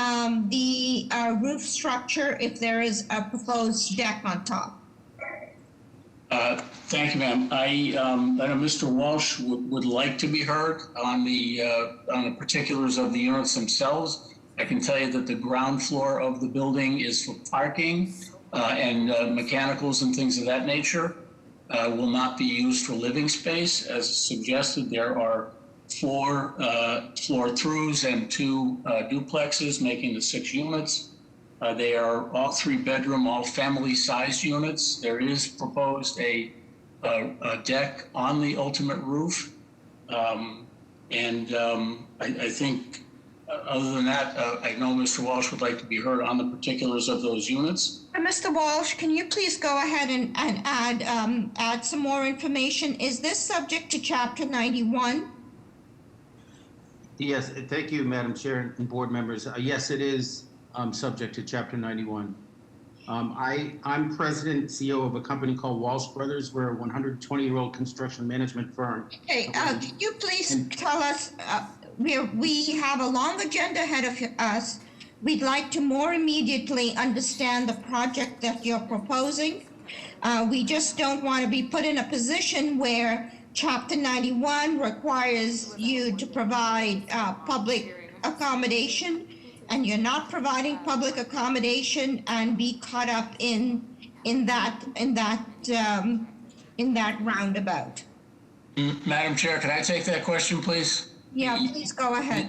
the roof structure if there is a proposed deck on top. Thank you, ma'am. I know Mr. Walsh would like to be heard on the particulars of the units themselves. I can tell you that the ground floor of the building is for parking and mechanicals and things of that nature. Will not be used for living space. As suggested, there are 4 floor-throughs and 2 duplexes, making the 6 units. They are all 3-bedroom, all family-sized units. There is proposed a deck on the ultimate roof. I think, other than that, I know Mr. Walsh would like to be heard on the particulars of those units. Mr. Walsh, can you please go ahead and add some more information? Is this subject to Chapter 91? Yes, thank you, Madam Chair and board members. Yes, it is subject to Chapter 91. I'm president and CEO of a company called Walsh Brothers. We're a 120-year-old construction management firm. Okay, can you please tell us, we have a long agenda ahead of us. We'd like to more immediately understand the project that you're proposing. We just don't want to be put in a position where Chapter 91 requires you to provide public accommodation, and you're not providing public accommodation and be caught up in that roundabout. Madam Chair, can I take that question, please? Yeah, please go ahead.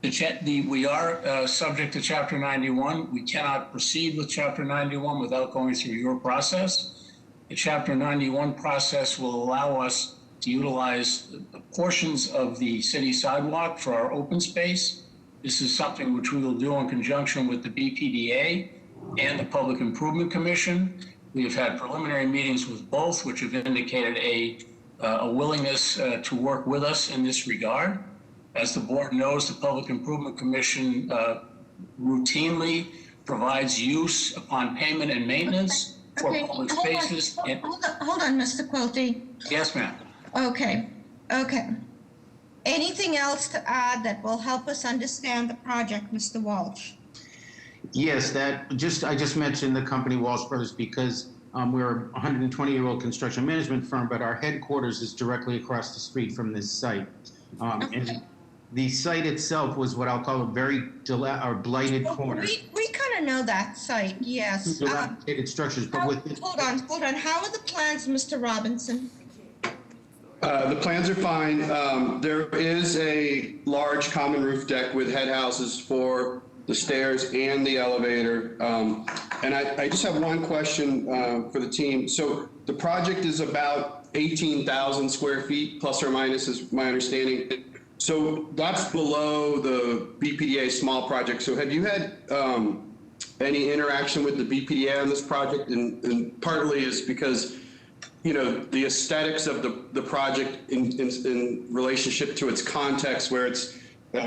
We are subject to Chapter 91. We cannot proceed with Chapter 91 without going through your process. The Chapter 91 process will allow us to utilize portions of the city sidewalk for our open space. This is something which we will do in conjunction with the BPDA and the Public Improvement Commission. We have had preliminary meetings with both, which have indicated a willingness to work with us in this regard. As the board knows, the Public Improvement Commission routinely provides use upon payment and maintenance for public spaces. Hold on, Mr. Quilty. Yes, ma'am. Okay. Anything else to add that will help us understand the project, Mr. Walsh? Yes, I just mentioned the company Walsh Brothers because we're a 120-year-old construction management firm, but our headquarters is directly across the street from this site. And the site itself was what I'll call a very blighted corner. We kind of know that site, yes. Dilapidated structures, but with hold on. How are the plans, Mr. Robinson? The plans are fine. There is a large common roof deck with head houses for the stairs and the elevator. And I just have one question for the team. So the project is about 18,000 square feet, plus or minus, is my understanding. So that's below the BPDA small project. So have you had any interaction with the BPDA on this project? And partly is because, you know, the aesthetics of the project in relationship to its context, where it's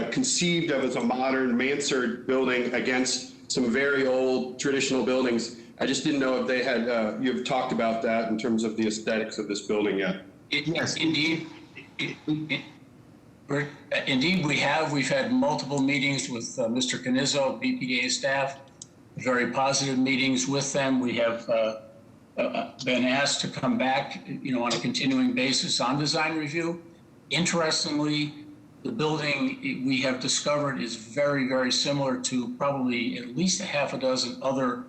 conceived of as a modern mansard building against some very old traditional buildings. I just didn't know if they had, you've talked about that in terms of the aesthetics of this building yet. Yes, indeed. Indeed, we have. We've had multiple meetings with Mr. Canizzo, BPDA staff, very positive meetings with them. We have been asked to come back, on a continuing basis on design review. Interestingly, the building we have discovered is very, very similar to probably at least a half a dozen other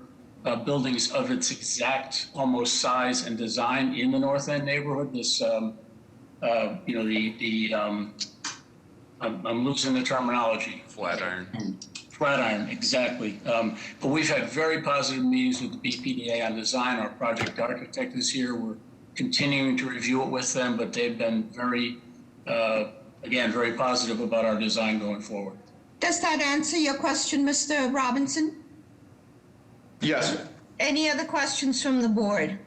buildings of its exact almost size and design in the North End neighborhood. This, I'm losing the terminology. Flatiron, exactly. But we've had very positive meetings with the BPDA on design. Our project architect is here. We're continuing to review it with them, but they've been very, again, very positive about our design going forward. Does that answer your question, Mr. Robinson? Yes. Any other questions from the board?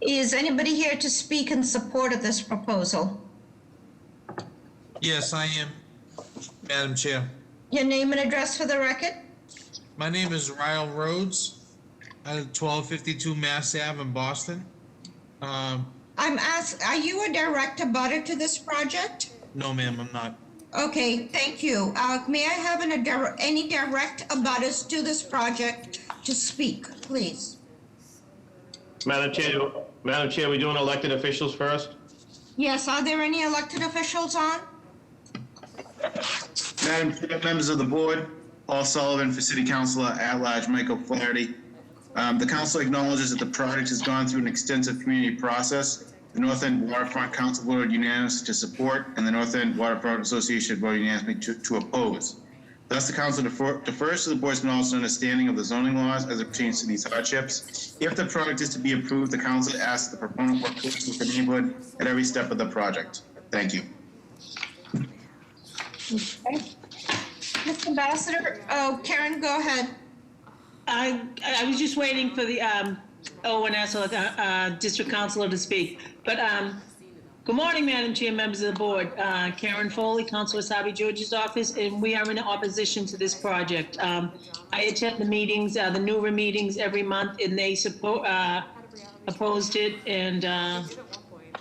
Is anybody here to speak in support of this proposal? Yes, I am, Madam Chair. Your name and address for the record? My name is Ryle Rhodes. I live 1252 Mass Ave in Boston. I'm asked, are you a direct abutter to this project? No, ma'am, I'm not. Okay, thank you. May I have any direct abutters to this project to speak, please? Madam Chair, we doing elected officials first? Yes, are there any elected officials on? Madam Chair, members of the board, Paul Sullivan for City Councilor at Large Michael Flaherty. The council acknowledges that the project has gone through an extensive community process. The North End Waterfront Council voted unanimously to support, and the North End Waterfront Association voted unanimously to oppose. Thus, the council defers to the board's knowledge and understanding of the zoning laws as it pertains to these hardships. If the project is to be approved, the council asks the proponent work closely with the neighborhood at every step of the project. Thank you. Okay. Mr. Ambassador, Karen, go ahead. I was just waiting for the ONS or the district councilor to speak, but Good morning, Madam Chair, members of the board. Karen Foley, Councilor Wasabi George's office, and we are in opposition to this project. I attend the meetings, the NURA meetings every month, and they opposed it, and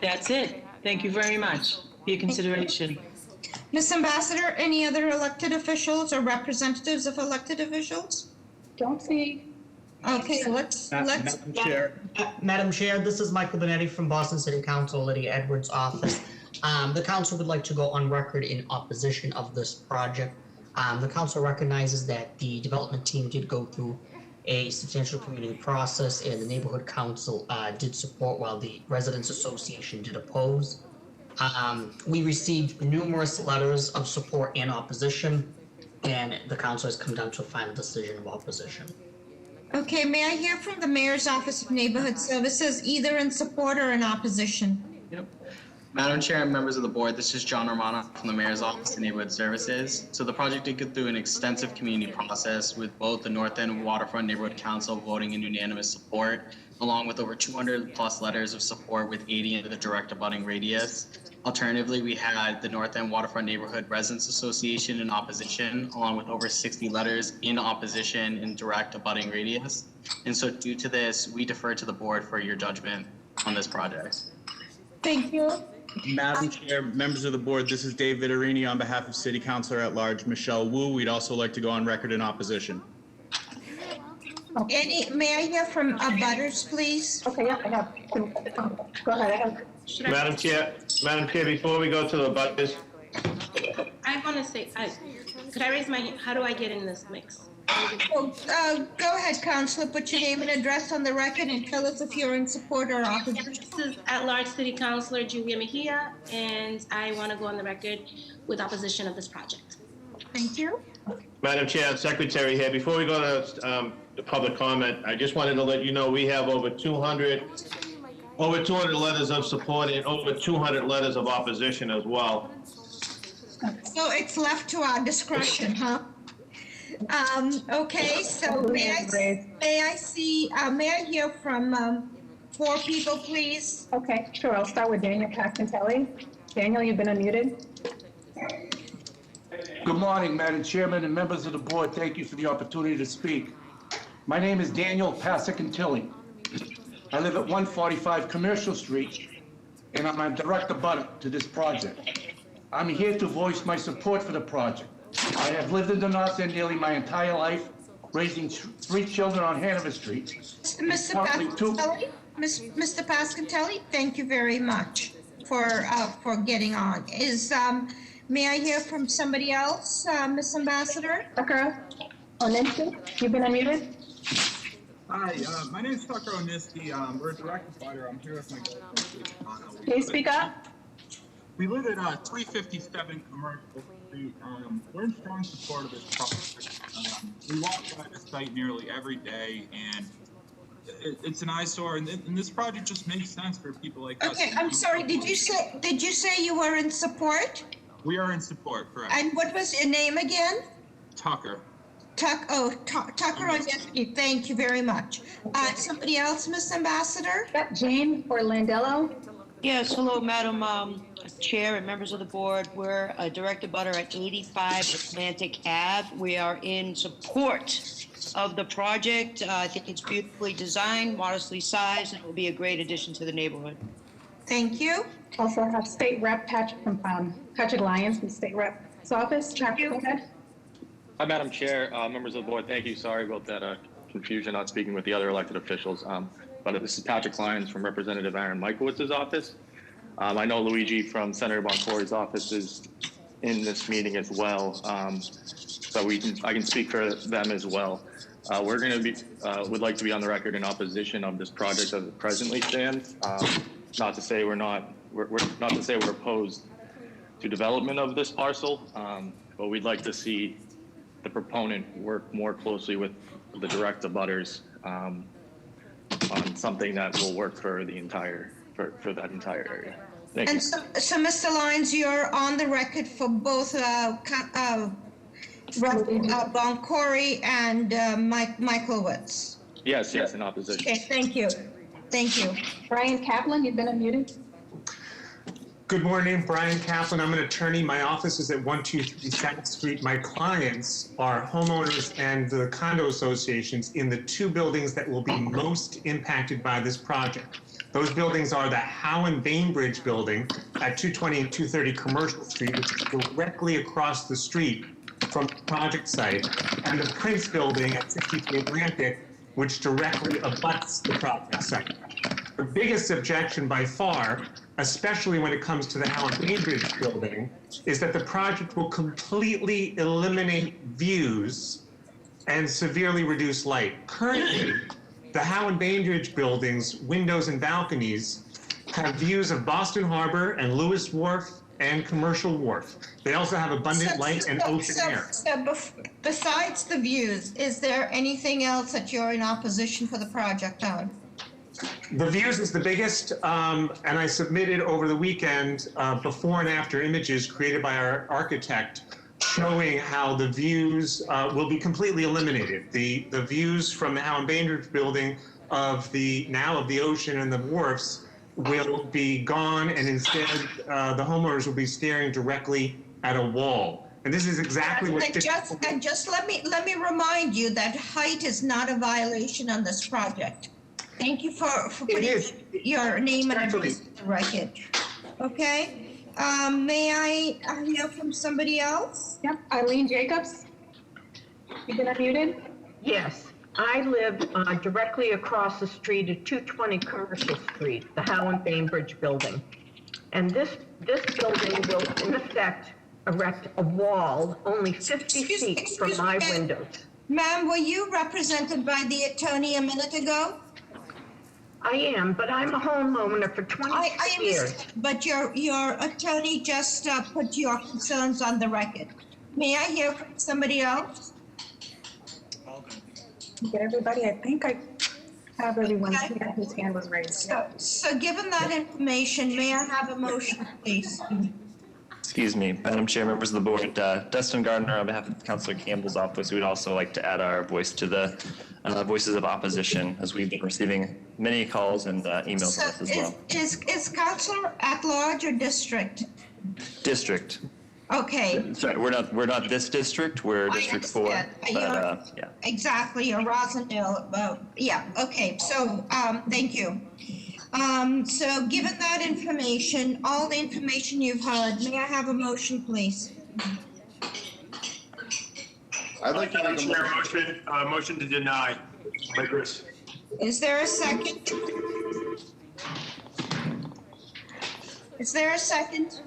that's it. Thank you very much for your consideration. Ms. Ambassador, any other elected officials or representatives of elected officials? Don't see. Okay, let's. Madam Chair. Madam Chair, this is Michael Benetti from Boston City Council, Lydia Edwards' office. The council would like to go on record in opposition of this project. The council recognizes that the development team did go through a substantial community process, and the neighborhood council did support while the residents association did oppose. We received numerous letters of support and opposition, and the council has come down to a final decision of opposition. Okay, may I hear from the Mayor's Office of Neighborhood Services, either in support or in opposition? Yep. Madam Chair and members of the board, this is John Romano from the Mayor's Office of Neighborhood Services. So the project did go through an extensive community process with both the North End Waterfront Neighborhood Council voting in unanimous support, along with over 200 plus letters of support with 80 into the direct abutting radius. Alternatively, we had the North End Waterfront Neighborhood Residents Association in opposition, along with over 60 letters in opposition in direct abutting radius. And so due to this, we defer to the board for your judgment on this project. Thank you. Madam Chair, members of the board, this is Dave Vittorini on behalf of City Councilor at Large Michelle Wu. We'd also like to go on record in opposition. May I hear from abutters, please? Okay, yeah, I have. Go ahead, I have. Madam Chair, before we go to the butters, I want to say, could I raise my hand? How do I get in this mix? Go ahead, Councilor, put your name and address on the record and tell us if you're in support or opposition. This is at-large City Councilor Julia Mejia, and I want to go on the record with opposition of this project. Thank you. Madam Chair, Secretary here, before we go to the public comment, I just wanted to let you know we have over 200 letters of support and over 200 letters of opposition as well. So it's left to our discretion, huh? Okay, so may I hear from 4 people, please? Okay, sure. I'll start with Daniel Pascantelli. Daniel, you've been unmuted. Good morning, Madam Chairman and members of the board. Thank you for the opportunity to speak. My name is Daniel Pascantelli. I live at 145 Commercial Street, and I'm a direct abutter to this project. I'm here to voice my support for the project. I have lived in the North End nearly my entire life, raising 3 children on Hanover Street. Mr. Pascantelli, thank you very much for getting on. May I hear from somebody else, Ms. Ambassador? Tucker Oninsky, you've been unmuted. Hi, my name is Tucker Oninsky. We're a direct abutter. I'm here with my girlfriend. Can you speak up? We live at 357 Commercial Street. We're in strong support of this project. We walk by the site nearly every day, and it's an eyesore. And this project just makes sense for people like us. Okay, I'm sorry. Did you say you were in support? We are in support, correct? And what was your name again? Tucker. Tucker Oninsky. Thank you very much. Somebody else, Ms. Ambassador? Jane Orlandello. Yes, hello, Madam Chair and members of the board. We're a direct abutter at 85 Atlantic Ave. We are in support of the project. I think it's beautifully designed, modestly sized, and it will be a great addition to the neighborhood. Thank you. Also have State Rep Patrick from Patrick Lyons from State Rep's office. Patrick, go ahead. Hi, Madam Chair, members of the board. Thank you. Sorry about that confusion, not speaking with the other elected officials. But this is Patrick Lyons from Representative Aaron Michaewicz's office. I know Luigi from Senator Boncore's office is in this meeting as well, so I can speak for them as well. We're going to be would like to be on the record in opposition of this project as it presently stands. Not to say we're not to say we're opposed to development of this parcel, but we'd like to see the proponent work more closely with the direct abutters on something that will work for the entire for that entire area. Thank you. So Mr. Lyons, you're on the record for both Boncore and Michaelwitz. Yes, in opposition. Okay, thank you. Thank you. Brian Kaplan, you've been unmuted. Good morning, Brian Kaplan. I'm an attorney. My office is at 123 2nd Street. My clients are homeowners and the condo associations in the two buildings that will be most impacted by this project. Those buildings are the Howe and Bainbridge building at 220 and 230 Commercial Street, which is directly across the street from the project site, and the Prince building at 63 Atlantic, which directly abuts the project site. The biggest objection by far, especially when it comes to the Howe and Bainbridge building, is that the project will completely eliminate views and severely reduce light. Currently, the Howe and Bainbridge buildings, windows and balconies, have views of Boston Harbor and Lewis Wharf and Commercial Wharf. They also have abundant light and open air. Besides the views, is there anything else that you're in opposition for the project on? The views is the biggest, and I submitted over the weekend before and after images created by our architect showing how the views will be completely eliminated. The views from the Howe and Bainbridge building of the ocean and the wharfs will be gone, and instead the homeowners will be staring directly at a wall. And this is exactly what. And just let me remind you that height is not a violation on this project. Thank you for putting your name and address in the record. Okay. May I hear from somebody else? Yep, Eileen Jacobs. You been unmuted? Yes, I live directly across the street at 220 Commercial Street, the Howe and Bainbridge building. And this building will, in effect, erect a wall only 50 feet from my windows. Ma'am, were you represented by the attorney a minute ago? I am, but I'm a homeowner for 26 years. But your attorney just put your concerns on the record. May I hear from somebody else? Get everybody, I think I have everyone here whose hand was raised. So given that information, may I have a motion, please? Excuse me, Madam Chair, members of the board, Dustin Gardner on behalf of Councilor Campbell's office, we'd also like to add our voice to the voices of opposition, as we've been receiving many calls and emails on this as well. Is Councilor at large or district? District. Okay. Sorry, we're not this district, we're District 4, but yeah. Exactly, or Rosendale, yeah, okay, so, thank you. So given that information, all the information you've heard, may I have a motion, please? I'd like to make a motion to deny. Is there a second? Is there a second?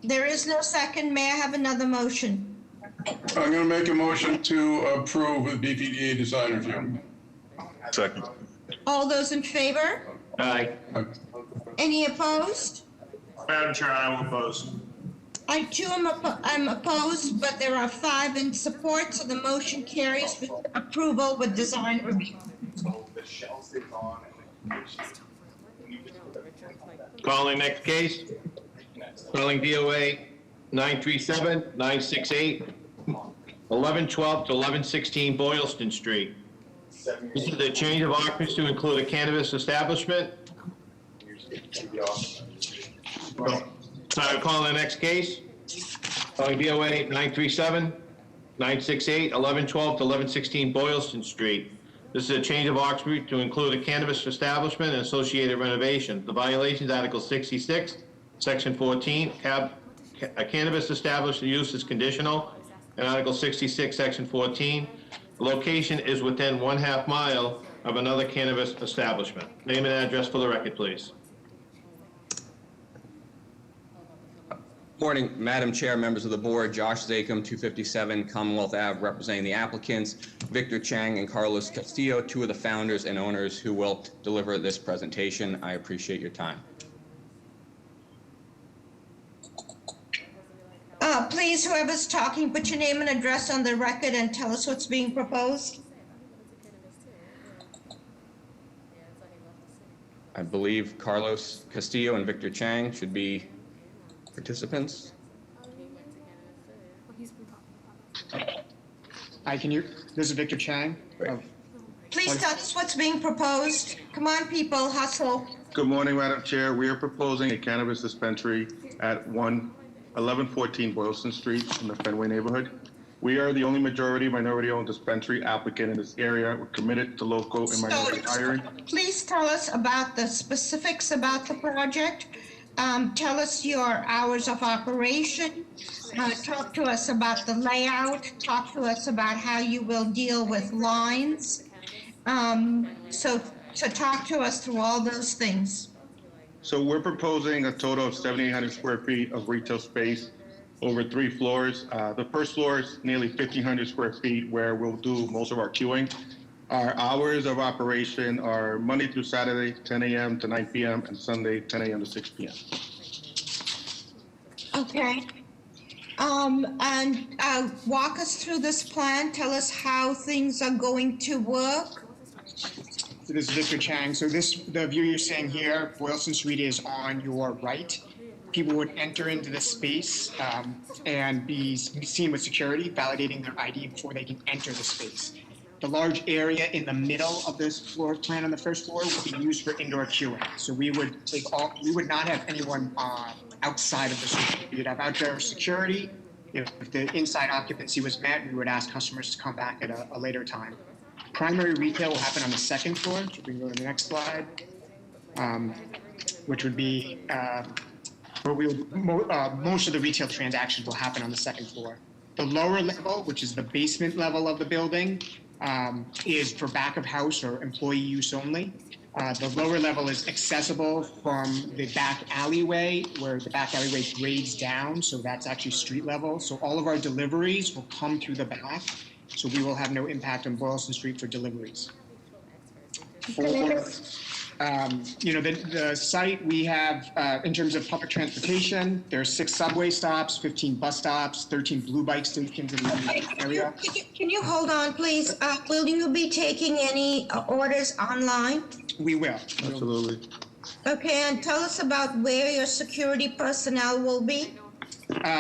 There is no second. May I have another motion? I'm going to make a motion to approve the BPDA design review. Second. All those in favor? Aye. Any opposed? Madam Chair, I will oppose. I too am opposed, but there are 5 in support, so the motion carries with approval with design review. Calling next case. Calling DOA 937-968, 1112 to 1116 Boylston Street. This is the change of occupancy to include a cannabis establishment. So calling the next case. Calling DOA 937-968, 1112 to 1116 Boylston Street. This is a change of occupancy to include a cannabis establishment and associated renovation. The violations, Article 66, Section 14, a cannabis establishment use is conditional, and Article 66, Section 14, the location is within 1/2 mile of another cannabis establishment. Name and address for the record, please. Morning, Madam Chair, members of the board. Josh Zakum, 257 Commonwealth Ave, representing the applicants, Victor Chang and Carlos Castillo, 2 of the founders and owners who will deliver this presentation. I appreciate your time. Please, whoever's talking, put your name and address on the record and tell us what's being proposed. I believe Carlos Castillo and Victor Chang should be participants. Hi, this is Victor Chang. Please tell us what's being proposed. Come on, people, hustle. Good morning, Madam Chair. We are proposing a cannabis dispensary at 1114 Boylston Street in the Fenway neighborhood. We are the only minority-owned dispensary applicant in this area. We're committed to local and minority hiring. Please tell us about the specifics about the project. Tell us your hours of operation. Talk to us about the layout. Talk to us about how you will deal with lines. So talk to us through all those things. So we're proposing a total of 7,800 square feet of retail space over 3 floors. The first floor is nearly 1,500 square feet where we'll do most of our queuing. Our hours of operation are Monday through Saturday, 10 a.m. to 9 p.m., and Sunday, 10 a.m. to 6 p.m. Okay. And walk us through this plan. Tell us how things are going to work. So this is Victor Chang. So the view you're seeing here, Boylston Street is on your right. People would enter into this space and be seen with security, validating their ID before they can enter the space. The large area in the middle of this floor plan on the first floor would be used for indoor queuing. So we would not have anyone outside of the store. We would have outdoor security. If the inside occupancy was met, we would ask customers to come back at a later time. Primary retail will happen on the second floor. So we can go to the next slide, which would be where most of the retail transactions will happen on the second floor. The lower level, which is the basement level of the building, is for back of house or employee use only. The lower level is accessible from the back alleyway, where the back alleyway grades down, so that's actually street level. So all of our deliveries will come through the back, so we will have no impact on Boylston Street for deliveries. The site we have, in terms of public transportation, there are 6 subway stops, 15 bus stops, 13 blue bike stations in the area. Can you hold on, please? Will you be taking any orders online? We will. Absolutely. Okay, and tell us about where your security personnel will be.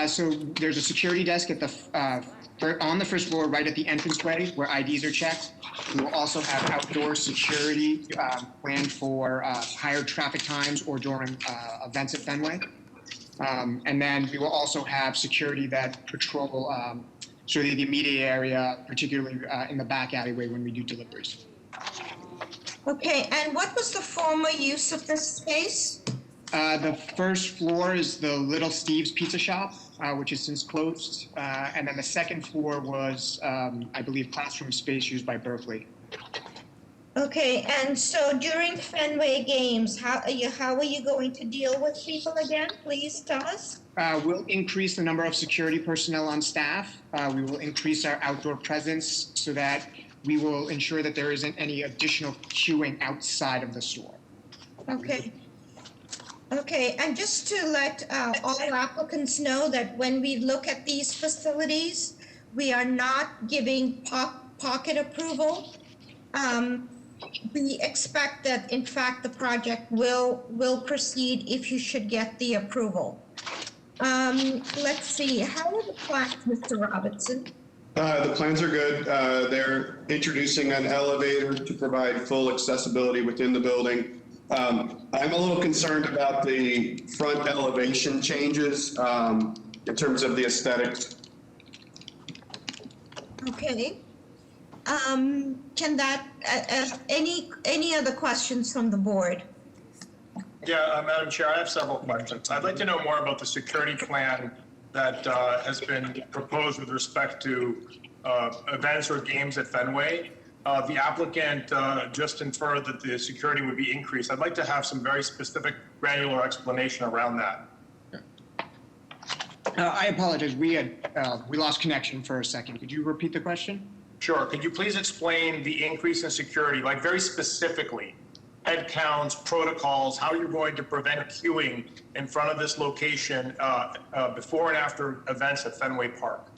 So there's a security desk at on the first floor, right at the entranceway, where IDs are checked. We will also have outdoor security planned for higher traffic times or during events at Fenway. And then we will also have security that patrol sort of the immediate area, particularly in the back alleyway when we do deliveries. Okay, and what was the former use of this space? The first floor is the Little Steve's Pizza Shop, which is since closed. And then the second floor was, I believe, classroom space used by Berkeley. Okay, and so during Fenway games, how are you going to deal with people again? Please tell us. We'll increase the number of security personnel on staff. We will increase our outdoor presence so that we will ensure that there isn't any additional queuing outside of the store. Okay. Okay, and just to let all applicants know that when we look at these facilities, we are not giving pocket approval. We expect that, in fact, the project will proceed if you should get the approval. Let's see, how are the plans, Mr. Robinson? The plans are good. They're introducing an elevator to provide full accessibility within the building. I'm a little concerned about the front elevation changes in terms of the aesthetics. Okay. Can that, any other questions from the board? Yeah, Madam Chair, I have several questions. I'd like to know more about the security plan that has been proposed with respect to events or games at Fenway. The applicant just inferred that the security would be increased. I'd like to have some very specific granular explanation around that. I apologize. We lost connection for a second. Could you repeat the question? Sure. Could you please explain the increase in security, like very specifically, head counts, protocols, how you're going to prevent queuing in front of this location before and after events at Fenway Park?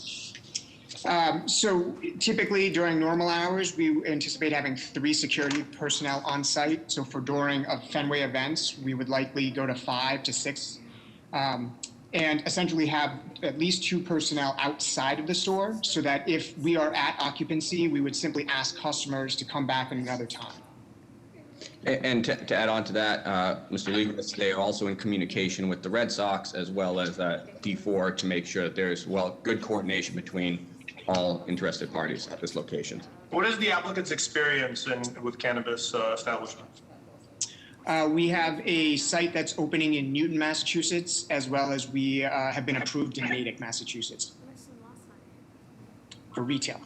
So typically during normal hours, we anticipate having 3 security personnel on site. So for during Fenway events, we would likely go to 5 to 6, and essentially have at least 2 personnel outside of the store, so that if we are at occupancy, we would simply ask customers to come back at another time. And to add on to that, Mr. Legris, they are also in communication with the Red Sox as well as D4 to make sure that there's, good coordination between all interested parties at this location. What is the applicant's experience with cannabis establishments? We have a site that's opening in Newton, Massachusetts, as well as we have been approved in Natick, Massachusetts for retail.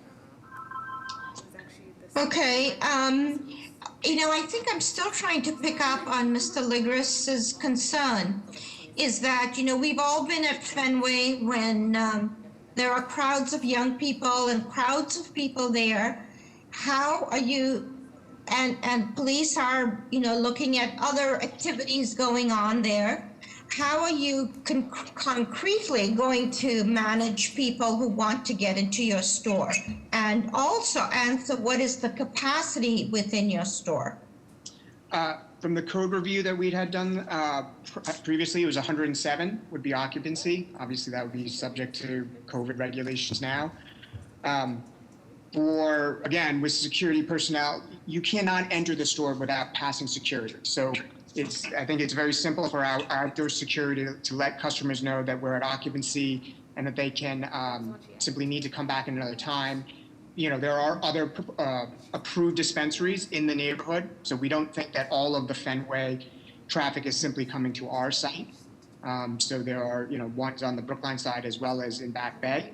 Okay, I think I'm still trying to pick up on Mr. Ligris's concern, is that, we've all been at Fenway when there are crowds of young people and crowds of people there. How are you, and police are, looking at other activities going on there. How are you concretely going to manage people who want to get into your store? And also answer, what is the capacity within your store? From the code review that we'd had done previously, it was 107 would be occupancy. Obviously, that would be subject to COVID regulations now. Again, with security personnel, you cannot enter the store without passing security. So I think it's very simple for our outdoor security to let customers know that we're at occupancy and that they can simply need to come back another time. There are other approved dispensaries in the neighborhood, so we don't think that all of the Fenway traffic is simply coming to our site. So there are, ones on the Brookline side as well as in Back Bay.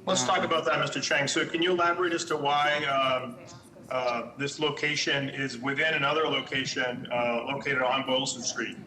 Let's talk about that, Mr. Chang. So can you elaborate as to why this location is within another location located on Boylston Street?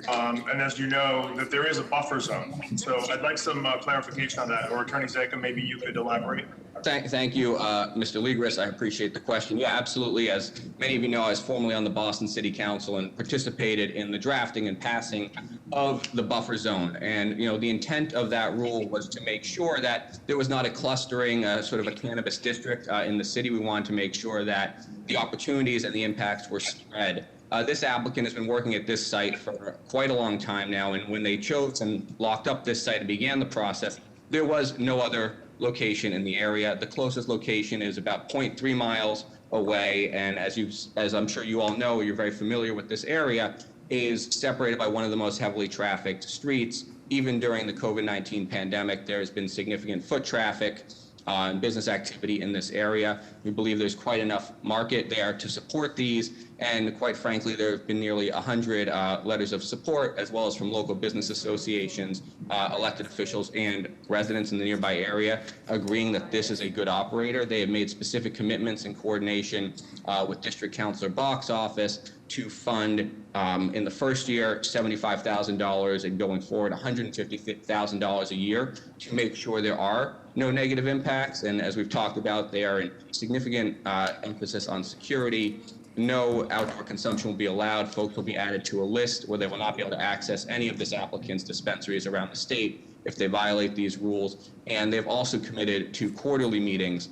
And as you know, that there is a buffer zone. So I'd like some clarification on that, or Attorney Zachem, maybe you could elaborate. Thank you, Mr. Legris. I appreciate the question. Yeah, absolutely. As many of you know, I was formerly on the Boston City Council and participated in the drafting and passing of the buffer zone. And, the intent of that rule was to make sure that there was not a clustering, sort of a cannabis district in the city. We wanted to make sure that the opportunities and the impacts were spread. This applicant has been working at this site for quite a long time now, and when they chose and locked up this site and began the process, there was no other location in the area. The closest location is about 0.3 miles away, and as I'm sure you all know, you're very familiar with this area, is separated by one of the most heavily trafficked streets. Even during the COVID-19 pandemic, there has been significant foot traffic and business activity in this area. We believe there's quite enough market there to support these, and quite frankly, there have been nearly 100 letters of support, as well as from local business associations, elected officials, and residents in the nearby area, agreeing that this is a good operator. They have made specific commitments in coordination with District Councilor Bach's office to fund, in the first year, $75,000, and going forward, $150,000 a year to make sure there are no negative impacts. And as we've talked about, they are in significant emphasis on security. No outdoor consumption will be allowed. Folks will be added to a list where they will not be able to access any of this applicant's dispensaries around the state if they violate these rules. And they've also committed to quarterly meetings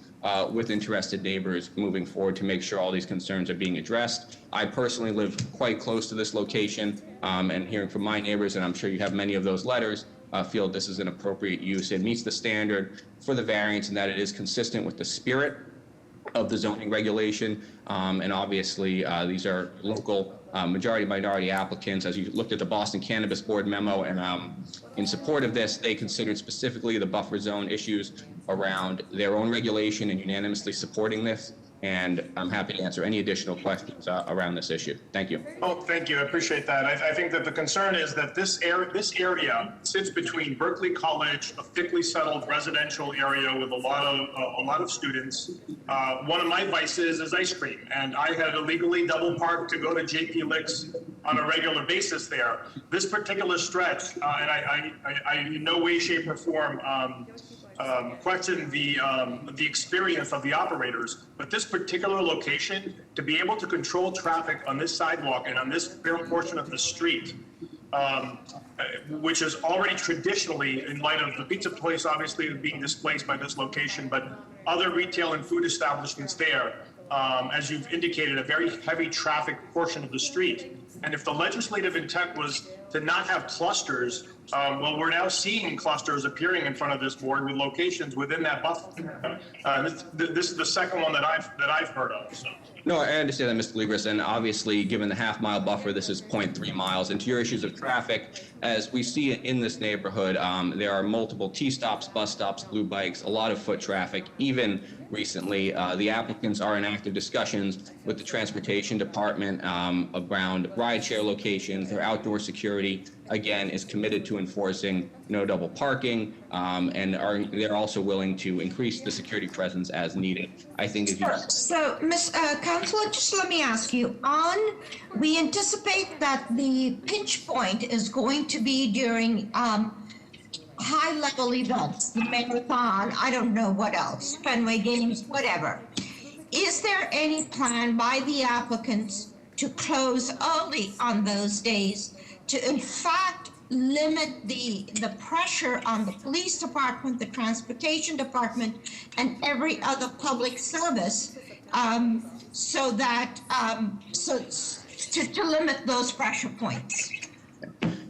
with interested neighbors moving forward to make sure all these concerns are being addressed. I personally live quite close to this location, and hearing from my neighbors, and I'm sure you have many of those letters, feel this is an appropriate use. It meets the standard for the variance in that it is consistent with the spirit of the zoning regulation. And obviously, these are local majority minority applicants. As you looked at the Boston Cannabis Board memo, and in support of this, they considered specifically the buffer zone issues around their own regulation and unanimously supporting this. And I'm happy to answer any additional questions around this issue. Thank you. Oh, thank you. I appreciate that. I think that the concern is that this area sits between Berkeley College, a thickly settled residential area with a lot of students. One of my vices is ice cream, and I had illegally double parked to go to JP Licks on a regular basis there. This particular stretch, and I in no way, shape, or form question the experience of the operators, but this particular location, to be able to control traffic on this sidewalk and on this fair portion of the street, which is already traditionally, in light of the pizza place obviously being displaced by this location, but other retail and food establishments there, as you've indicated, a very heavy traffic portion of the street. And if the legislative intent was to not have clusters, Well, we're now seeing clusters appearing in front of this board with locations within that buffer. This is the second one that I've heard of. So. No, I understand that, Mr. Legris, and obviously, given the half-mile buffer, this is 0.3 miles. And to your issues of traffic, as we see in this neighborhood, there are multiple T-stops, bus stops, blue bikes, a lot of foot traffic. Even recently, the applicants are in active discussions with the Transportation Department around rideshare locations. Their outdoor security, again, is committed to enforcing no double parking, and they're also willing to increase the security presence as needed. I think if you... So, Ms. Councilor, just let me ask you, we anticipate that the pinch point is going to be during high-level events, the marathon, I don't know what else, Fenway Games, whatever. Is there any plan by the applicants to close early on those days to, in fact, limit the pressure on the police department, the transportation department, and every other public service, so that to limit those pressure points?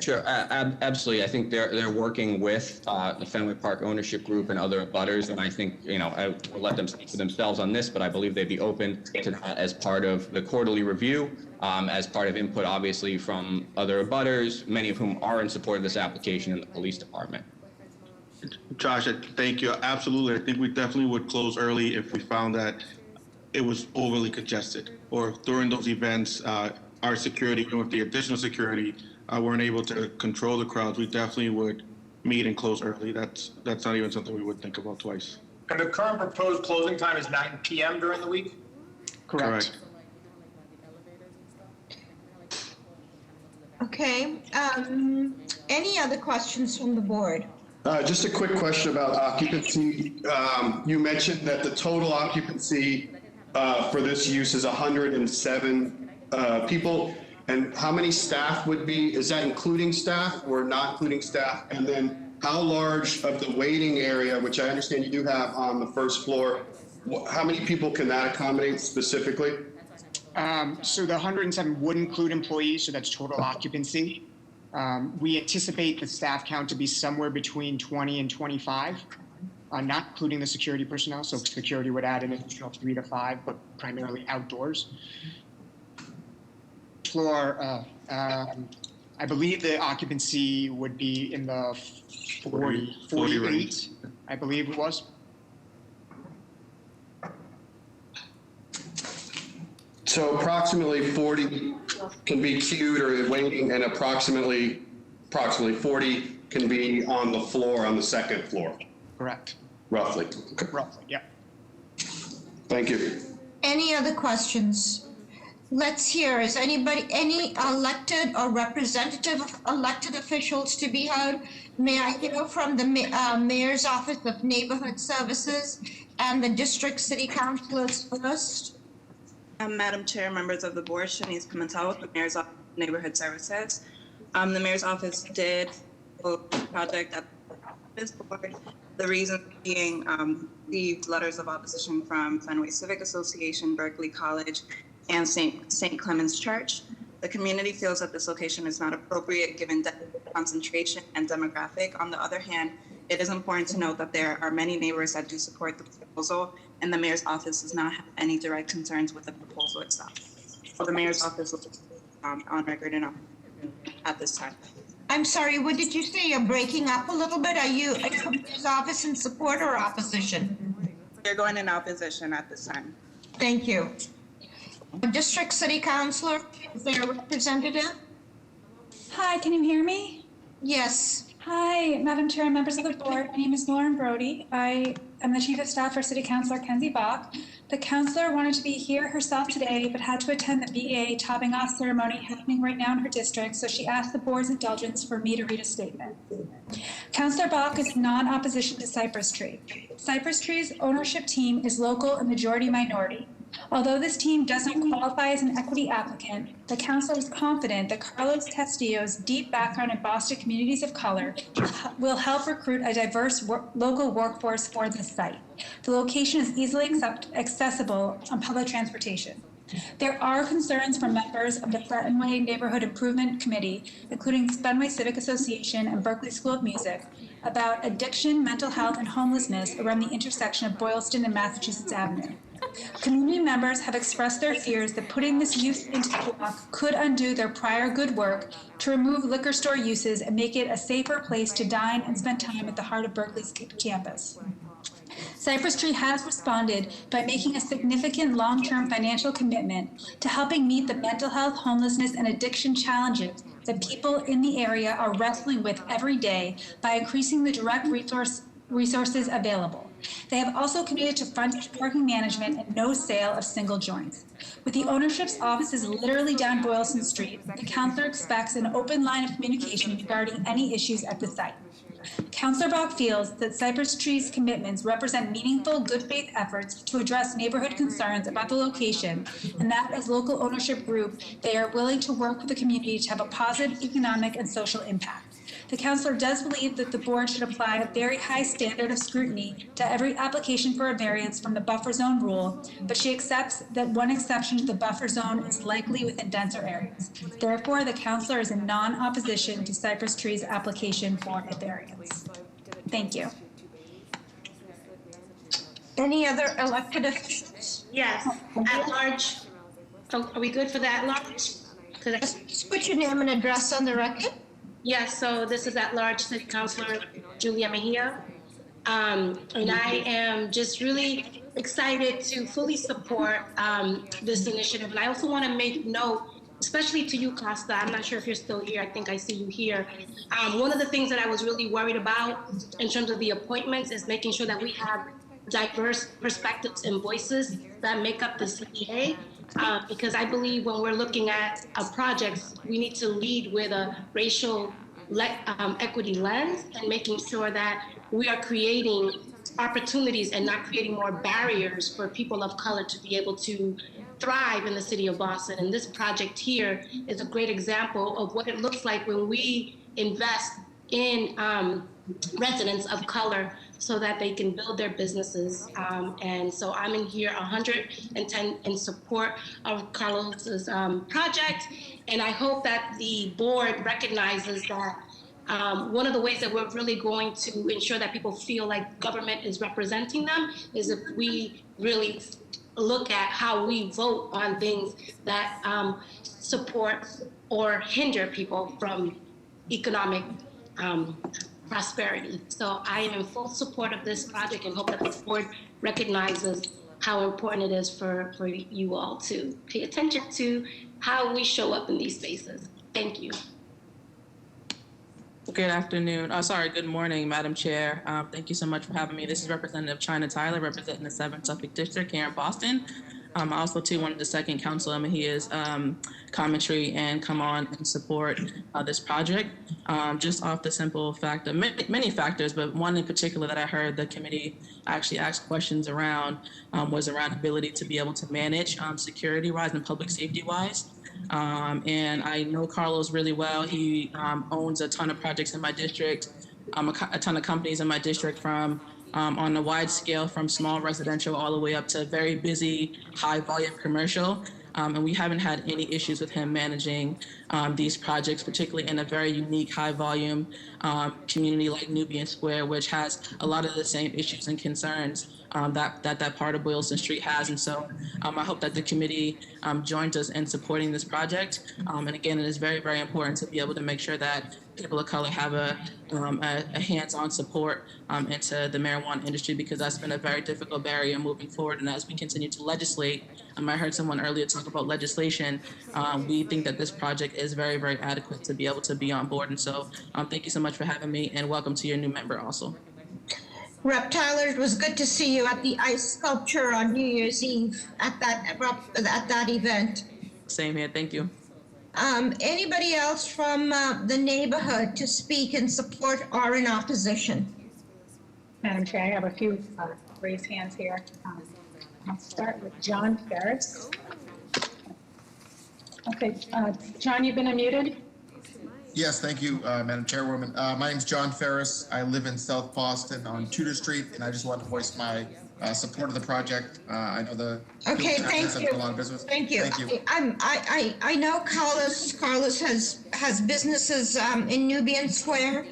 Sure, absolutely. I think they're working with the Fenway Park Ownership Group and other abutters, and I think, I will let them speak for themselves on this, but I believe they'd be open to that as part of the quarterly review, as part of input, obviously, from other abutters, many of whom are in support of this application in the police department. Josh, thank you. Absolutely. I think we definitely would close early if we found that it was overly congested, or during those events, our security, with the additional security, weren't able to control the crowds. We definitely would meet and close early. That's not even something we would think about twice. And the current proposed closing time is 9 p.m. during the week? Correct. Okay, any other questions from the board? Just a quick question about occupancy. You mentioned that the total occupancy for this use is 107 people. And how many staff would be, is that including staff or not including staff? And then how large of the waiting area, which I understand you do have on the first floor, how many people can that accommodate specifically? So the 107 would include employees, so that's total occupancy. We anticipate the staff count to be somewhere between 20 and 25, not including the security personnel. So security would add an additional 3 to 5, but primarily outdoors. Floor, I believe the occupancy would be in the 48, range. I believe it was. So approximately 40 can be queued or waiting, and approximately 40 can be on the floor, on the second floor. Correct. Roughly. Roughly, yeah. Thank you. Any other questions? Let's hear, is anybody, any elected or representative elected officials to be heard? May I hear from the Mayor's Office of Neighborhood Services and the District City Councilors first? Madam Chair, members of the board, Shanice Pimentel with the Mayor's Office of Neighborhood Services. The Mayor's Office did vote the project at this board. The reason being received letters of opposition from Fenway Civic Association, Berkeley College, and St. Clement's Church. The community feels that this location is not appropriate given concentration and demographic. On the other hand, it is important to note that there are many neighbors that do support the proposal, and the Mayor's Office does not have any direct concerns with the proposal itself. So the Mayor's Office will on record and at this time. I'm sorry, what did you say? You're breaking up a little bit. Are you at the Mayor's Office in support or opposition? We're going in opposition at this time. Thank you. District City Councilor, is there a representative? Hi, can you hear me? Yes. Hi, Madam Chair and members of the board. My name is Lauren Brody. I am the Chief of Staff for City Councilor Kenzie Bach. The councilor wanted to be here herself today, but had to attend the BEA topping off ceremony happening right now in her district, so she asked the board's indulgence for me to read a statement. Councilor Bach is non-opposition to Cypress Tree. Cypress Tree's ownership team is local and majority minority. Although this team doesn't qualify as an equity applicant, the council is confident that Carlos Castillo's deep background in Boston communities of color will help recruit a diverse local workforce for this site. The location is easily accessible on public transportation. There are concerns from members of the Fenway Neighborhood Improvement Committee, including Fenway Civic Association and Berkeley School of Music, about addiction, mental health, and homelessness around the intersection of Boylston and Massachusetts Avenue. Community members have expressed their fears that putting this use into the block could undo their prior good work to remove liquor store uses and make it a safer place to dine and spend time at the heart of Berkeley's campus. Cypress Tree has responded by making a significant long-term financial commitment to helping meet the mental health, homelessness, and addiction challenges that people in the area are wrestling with every day by increasing the direct resources available. They have also committed to frontage parking management and no sale of single joints. With the ownership's offices literally down Boylston Street, the councilor expects an open line of communication regarding any issues at the site. Councilor Bach feels that Cypress Tree's commitments represent meaningful, good faith efforts to address neighborhood concerns about the location, and that as local ownership group, they are willing to work with the community to have a positive economic and social impact. The councilor does believe that the board should apply a very high standard of scrutiny to every application for a variance from the buffer zone rule, but she accepts that one exception to the buffer zone is likely within denser areas. Therefore, the councilor is in non-opposition to Cypress Tree's application for a variance. Thank you. Any other elected officials? Yes, at large. So are we good for the at large? Just put your name and address on the record. Yes, so this is at-large City Councilor Julia Mejia. And I am just really excited to fully support this initiative. And I also want to make note, especially to you, Costa, I'm not sure if you're still here, I think I see you here. One of the things that I was really worried about in terms of the appointments is making sure that we have diverse perspectives and voices that make up the CDA. Because I believe when we're looking at projects, we need to lead with a racial equity lens and making sure that we are creating opportunities and not creating more barriers for people of color to be able to thrive in the city of Boston. And this project here is a great example of what it looks like when we invest in residents of color so that they can build their businesses. And so I'm in here 110 in support of Carlos's project. And I hope that the board recognizes that one of the ways that we're really going to ensure that people feel like government is representing them is if we really look at how we vote on things that support or hinder people from economic prosperity. So I am in full support of this project and hope that the board recognizes how important it is for you all to pay attention to how we show up in these spaces. Thank you. Good afternoon. Good morning, Madam Chair. Thank you so much for having me. This is Representative China Tyler, representing the 7th Suffolk District here in Boston. I also, too, wanted to second Councilor Mejia's commentary and come on and support this project. Just off the simple fact of many factors, but one in particular that I heard the committee actually ask questions around was around ability to be able to manage security-wise and public safety-wise. And I know Carlos really well. He owns a ton of projects in my district, a ton of companies in my district from on a wide scale from small residential all the way up to very busy, high volume commercial. And we haven't had any issues with him managing these projects, particularly in a very unique, high volume community like Nubian Square, which has a lot of the same issues and concerns that part of Boylston Street has. And so I hope that the committee joins us in supporting this project. And again, it is very, very important to be able to make sure that people of color have a hands-on support into the marijuana industry, because that's been a very difficult barrier moving forward. And as we continue to legislate, I heard someone earlier talk about legislation. We think that this project is very, very adequate to be able to be on board. And so thank you so much for having me, and welcome to your new member also. Rep. Tyler, it was good to see you at the ice sculpture on New Year's Eve at that event. Same here, thank you. Anybody else from the neighborhood to speak in support or in opposition? Madam Chair, I have a few raised hands here. I'll start with John Ferris. Okay, John, you've been unmuted. Yes, thank you, Madam Chairwoman. My name's John Ferris. I live in South Boston on Tudor Street, and I just wanted to voice my support of the project. I know the Okay, thank have you. done a lot of business. Thank you. Thank you. I know Carlos has businesses in Nubian Square.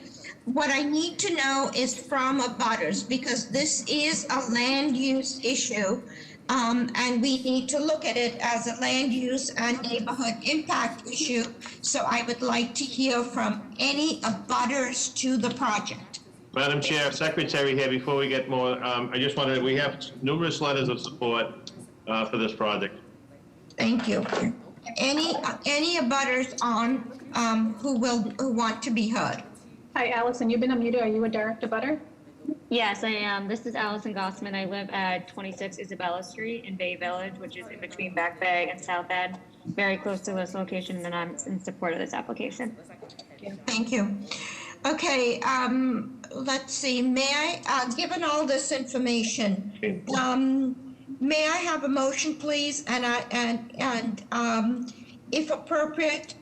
What I need to know is from abutters, because this is a land use issue. And we need to look at it as a land use and neighborhood impact issue. So I would like to hear from any abutters to the project. Madam Chair, Secretary here, before we get more, I just wanted, we have numerous letters of support for this project. Thank you. Any abutters on who want to be heard? Hi, Allison, you've been unmuted. Are you a direct abutter? Yes, I am. This is Allison Gossman. I live at 26 Isabella Street in Bay Village, which is in between Back Bay and South End, very close to this location, and I'm in support of this application. Thank you. Okay, let's see. May I, given all this information, may I have a motion, please? And if appropriate,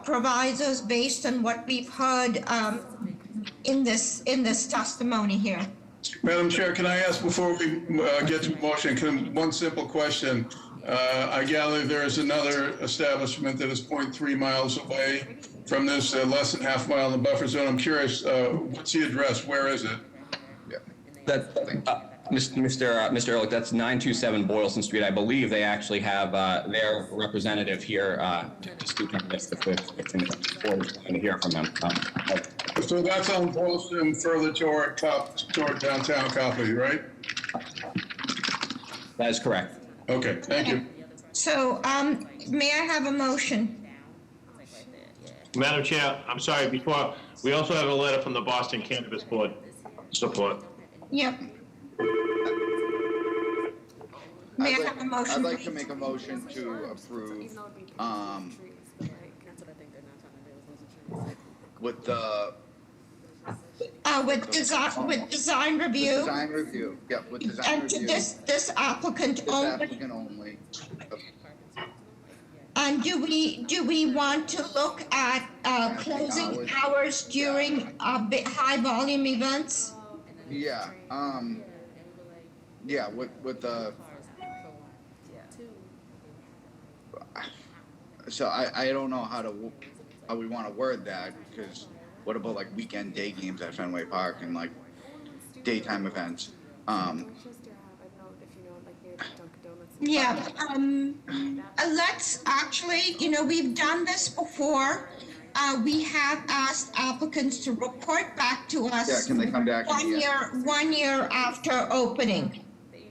provisos based on what we've heard in this testimony here. Madam Chair, can I ask before we get to motion, one simple question? I gather there is another establishment that is 0.3 miles away from this, less than half mile in the buffer zone. I'm curious, what's the address? Where is it? Mr. Ehrlich, that's 927 Boylston Street. I believe they actually have their representative here to speak on this if it's in to hear from them. So that's on Boylston, further toward downtown Copley, right? That is correct. Okay, thank you. So, may I have a motion? Madam Chair, I'm sorry, before, we also have a letter from the Boston Cannabis Board support. Yep. May I have a motion? I'd like to make a motion to approve, with the. With design review. Design review, yep, with design And review. to this applicant This only. applicant only. And do we want to look at closing hours during high volume events? Yeah, yeah, with the. So I don't know how we want to word that, because what about like weekend day games at Fenway Park and like daytime events? Yeah, let's actually, we've done this before. We have asked applicants to report back to us. Yeah, can they come back in a year? 1 year after opening.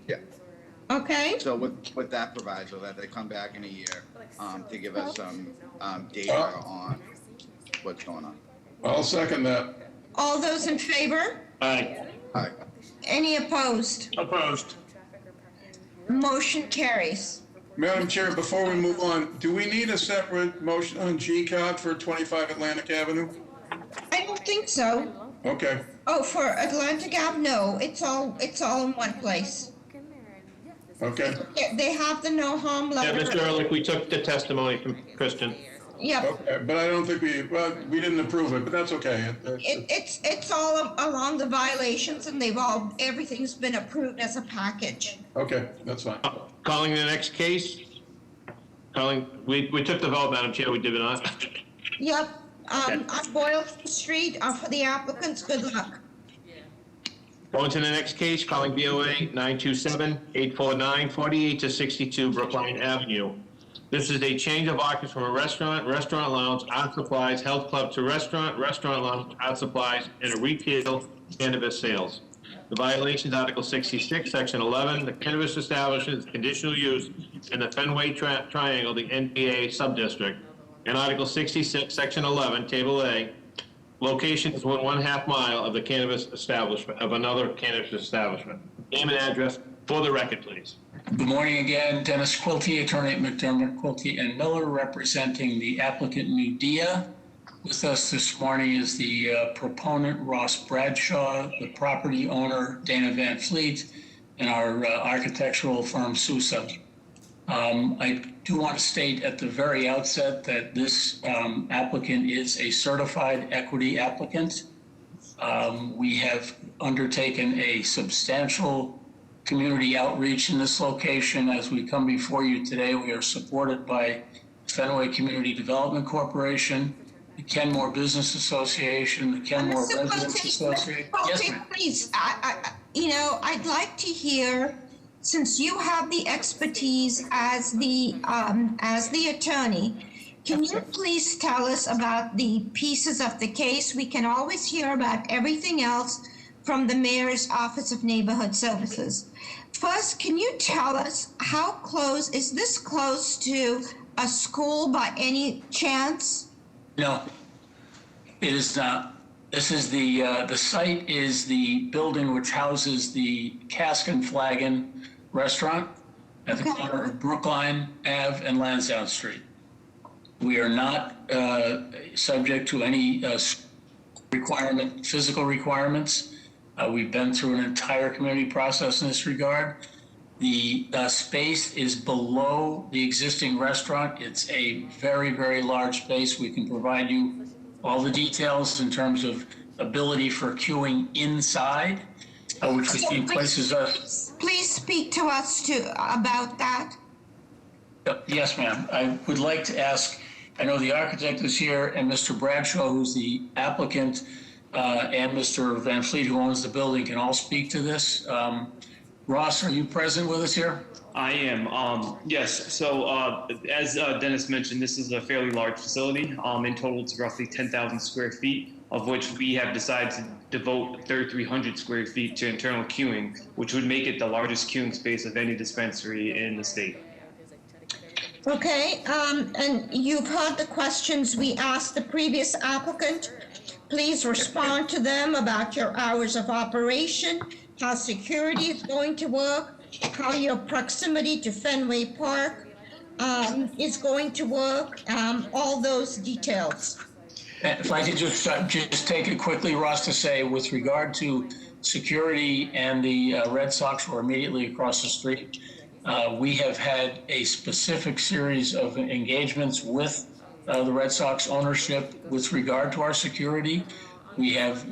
Yeah. Okay? So with that proviso, that they come back in a year, to give us some, data on what's going on. I'll second that. All those in favor? Aye. Aye. Any opposed? Opposed. Motion carries. Madam Chair, before we move on, do we need a separate motion on GCOT for 25 Atlantic Avenue? I don't think so. Okay. Oh, for Atlantic Ave, no, it's all in one place. Okay. Yeah, they have the no harm Yeah, letter. Mr. Ehrlich, we took the testimony from Kristen. Yep. Okay, but I don't think we didn't approve it, but that's okay. It's all along the violations, and everything's been approved as a package. Okay, that's fine. Calling the next case. We took the vote, Madam Chair, we did not. Yep, on Boylston Street, for the applicants, good luck. Going to the next case, calling BOA 927-849, 48 to 62 Brookline Avenue. This is a change of occupancy from a restaurant lounge, art supplies, health club to restaurant lounge, art supplies, and a retail cannabis sales. The violation is Article 66, Section 11. The cannabis establishment is conditional use in the Fenway Triangle, the NPA subdistrict. And Article 66, Section 11, Table A, location is within 1/2 mile of the cannabis establishment, of another cannabis establishment. Name and address for the record, please. Good morning again. Dennis Quilty, attorney at McDermott, Quilty and Miller, representing the applicant Nudea. With us this morning is the proponent, Ross Bradshaw, the property owner, Dana Van Fleet, and our architectural firm, Sousa. I do want to state at the very outset that this applicant is a certified equity applicant. We have undertaken a substantial community outreach in this location. As we come before you today, we are supported by Fenway Community Development Corporation, the Kenmore Business Association, the Kenmore Residents Association. Yes, ma'am. Please, I'd like to hear, since you have the expertise as the attorney, can you please tell us about the pieces of the case? We can always hear about everything else from the Mayor's Office of Neighborhood Services. First, can you tell us how close, is this close to a school by any chance? No, it is not. This is the site is the building which houses the Cask and Flagon restaurant at the corner of Brookline Ave and Lansdowne Street. We are not subject to any physical requirements. We've been through an entire community process in this regard. The space is below the existing restaurant. It's a very, very large space. We can provide you all the details in terms of ability for queuing inside, which we think places us. Please speak to us about that. Yes, ma'am. I would like to ask, I know the architect is here, and Mr. Bradshaw, who's the applicant, and Mr. Van Fleet, who owns the building, can all speak to this. Ross, are you present with us here? I am. Yes. So as Dennis mentioned, this is a fairly large facility. In total, it's roughly 10,000 square feet, of which we have decided to devote 3,300 square feet to internal queuing, which would make it the largest queuing space of any dispensary in the state. Okay, and you've heard the questions we asked the previous applicant. Please respond to them about your hours of operation, how security is going to work, how your proximity to Fenway Park is going to work, all those details. If I could just take it quickly, Ross, to say with regard to security and the Red Sox who are immediately across the street, we have had a specific series of engagements with the Red Sox ownership with regard to our security. We have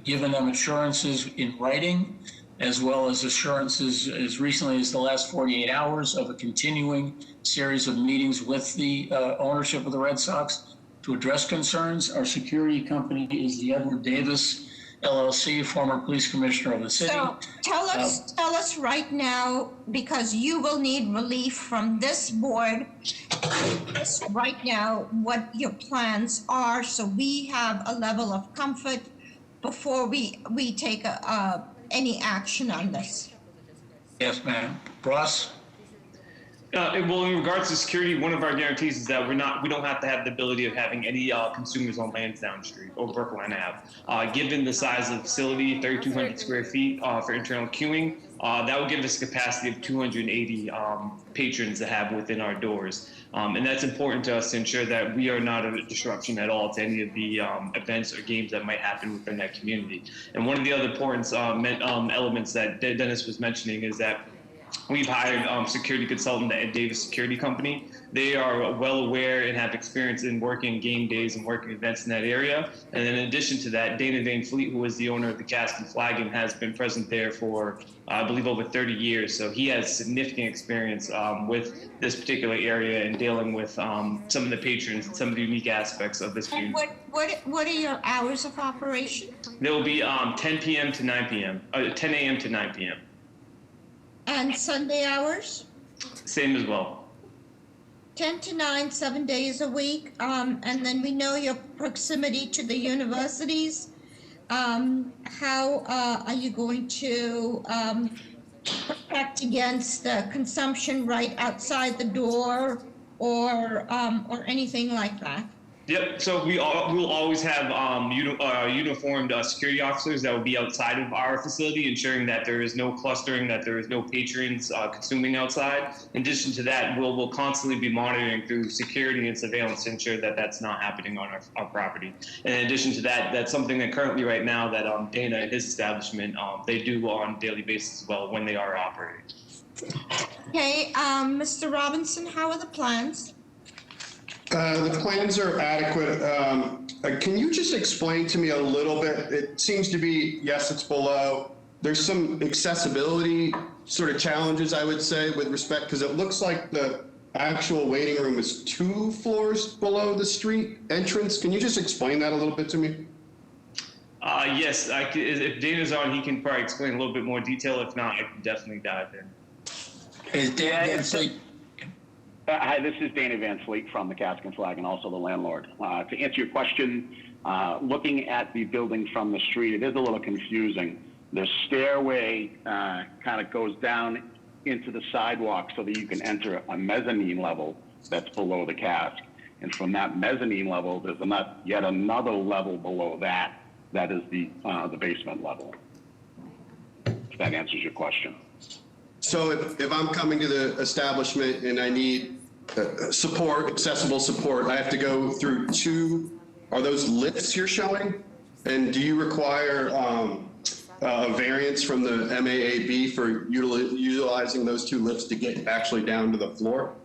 given them assurances in writing, as well as assurances as recently as the last 48 hours of a continuing series of meetings with the ownership of the Red Sox to address concerns. Our security company is the Edward Davis LLC, former police commissioner of the city. So tell us right now, because you will need relief from this board, right now what your plans are, so we have a level of comfort before we take any action on this. Yes, ma'am. Ross? Well, in regards to security, one of our guarantees is that we don't have to have the ability of having any consumers on Lansdowne Street or Brookline Ave. Given the size of the facility, 3,200 square feet for internal queuing, that would give us a capacity of 280 patrons to have within our doors. And that's important to us to ensure that we are not a disruption at all to any of the events or games that might happen within that community. And one of the other important elements that Dennis was mentioning is that we've hired security consultant at Davis Security Company. They are well aware and have experience in working game days and working events in that area. And in addition to that, Dana Van Fleet, who is the owner of the Cask and Flagon, has been present there for, I believe, over 30 years. So he has significant experience with this particular area and dealing with some of the patrons and some of the unique aspects of this community. And what are your hours of operation? There will be 10 p.m. to 9 p.m., 10 a.m. to 9 p.m. And Sunday hours? Same as well. 10 to 9, 7 days a week. And then we know your proximity to the universities. How are you going to protect against consumption right outside the door or anything like that? Yep. So we will always have uniformed security officers that will be outside of our facility, ensuring that there is no clustering, that there is no patrons consuming outside. In addition to that, we'll constantly be monitoring through security and surveillance to ensure that that's not happening on our property. And in addition to that, that's something that currently right now that Dana and his establishment, they do on a daily basis as well when they are operating. Okay, Mr. Robinson, how are the plans? The plans are adequate. Can you just explain to me a little bit? It seems to be, yes, it's below. There's some accessibility sort of challenges, I would say, with respect, because it looks like the actual waiting room is 2 floors below the street entrance. Can you just explain that a little bit to me? Yes, if Dana's on, he can probably explain a little bit more detail. If not, I can definitely dive in. Is Dan Van Fleet? Hi, this is Danny Van Fleet from the Cask and Flag and also the landlord. To answer your question, looking at the building from the street, it is a little confusing. The stairway kind of goes down into the sidewalk so that you can enter a mezzanine level that's below the cask. And from that mezzanine level, there's yet another level below that. That is the basement level. If that answers your question. So if I'm coming to the establishment and I need support, accessible support, I have to go through 2, are those lifts you're showing? And do you require a variance from the MAAB for utilizing those 2 lifts to get actually down to the floor?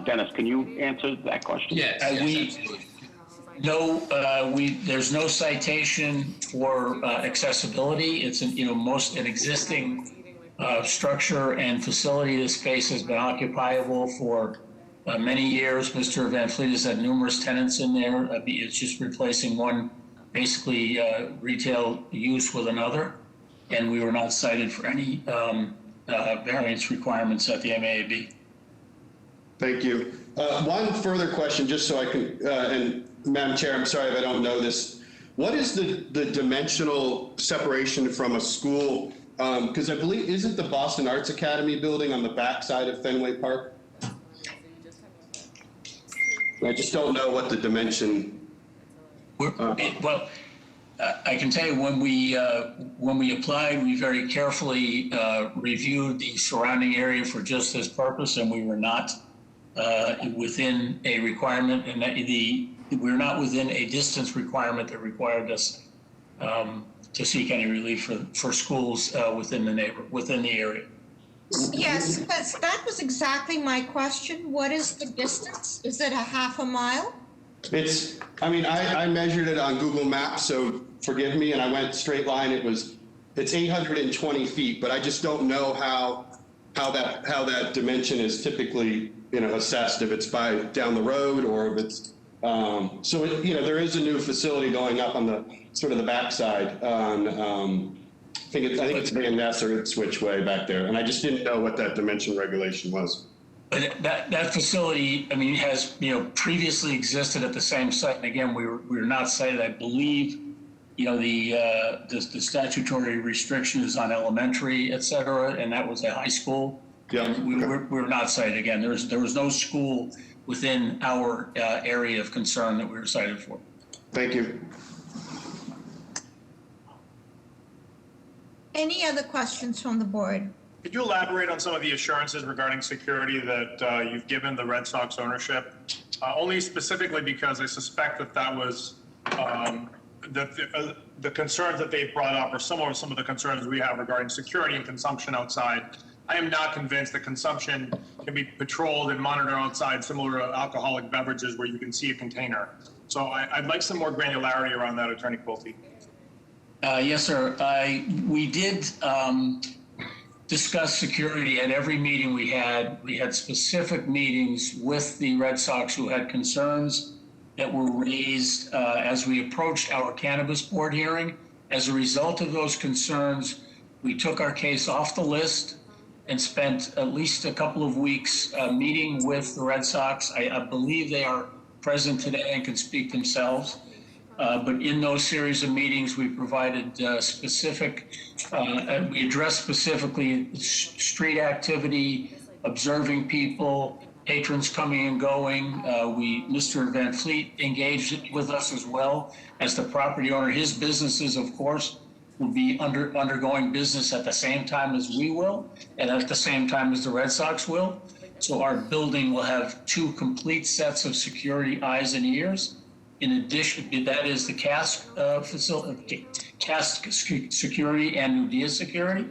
Dennis, can you answer that question? There's no citation for accessibility. It's an existing structure and facility. This space has been occupiable for many years. Mr. Van Fleet has had numerous tenants in there. It's just replacing one basically retail use with another, and we were not cited for any variance requirements at the MAAB. Thank you. One further question, just so I can, and Madam Chair, I'm sorry if I don't know this. What is the dimensional separation from a school? Because I believe, isn't the Boston Arts Academy building on the backside of Fenway Park? I just don't know what the dimension. Well, I can tell you when we applied, we very carefully reviewed the surrounding area for just this purpose, and we were not within a requirement, and we're not within a distance requirement that required us to seek any relief for schools within the area. Yes, that was exactly my question. What is the distance? Is it a half a mile? I measured it on Google Maps, so forgive me, and I went straight line. It's 820 feet, but I just don't know how that dimension is typically, assessed, if it's by down the road or if it's, there is a new facility going up on the sort of the backside on, I think it's Van Ness or Switchway back there, and I just didn't know what that dimension regulation was. But that facility, has previously existed at the same site, and again, we were not cited. I believe, the statutory restriction is on elementary, et cetera, and that was a high school. Yeah. We were not cited again. There was no school within our area of concern that we were cited for. Thank you. Any other questions from the board? Could you elaborate on some of the assurances regarding security that you've given the Red Sox ownership? Only specifically because I suspect that was the concerns that they brought up are similar to some of the concerns we have regarding security and consumption outside. I am not convinced that consumption can be patrolled and monitored outside, similar to alcoholic beverages where you can see a container. So I'd like some more granularity around that, Attorney Quilty. Yes, sir. We did discuss security at every meeting we had. We had specific meetings with the Red Sox who had concerns that were raised as we approached our cannabis board hearing. As a result of those concerns, we took our case off the list and spent at least a couple of weeks meeting with the Red Sox. I believe they are present today and can speak themselves. But in those series of meetings, we provided we addressed specifically street activity, observing people, patrons coming and going. Mr. Van Fleet engaged with us as well as the property owner. His businesses, of course, will be undergoing business at the same time as we will, and at the same time as the Red Sox will. So our building will have 2 complete sets of security eyes and ears. In addition, that is the CASC facility, CASC security and Nudia security.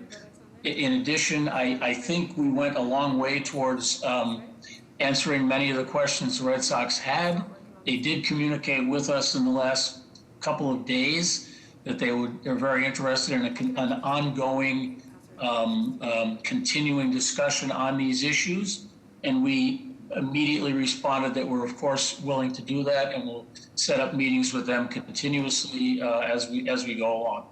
In addition, I think we went a long way towards answering many of the questions the Red Sox had. They did communicate with us in the last couple of days that they're very interested in an ongoing, continuing discussion on these issues, and we immediately responded that we're of course willing to do that, and we'll set up meetings with them continuously as we go along.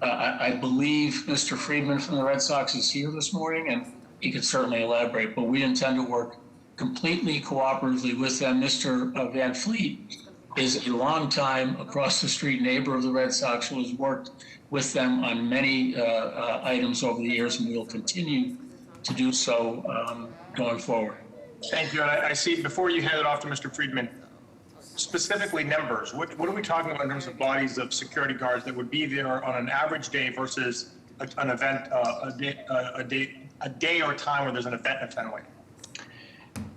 I believe Mr. Friedman from the Red Sox is here this morning, and he could certainly elaborate, but we intend to work completely cooperatively with them. Mr. Van Fleet is a longtime across the street neighbor of the Red Sox who has worked with them on many items over the years, and we will continue to do so going forward. Thank you. And I see, before you hand it off to Mr. Friedman, specifically numbers, what are we talking about in terms of bodies of security guards that would be there on an average day versus an event, a day or time where there's an event at Fenway?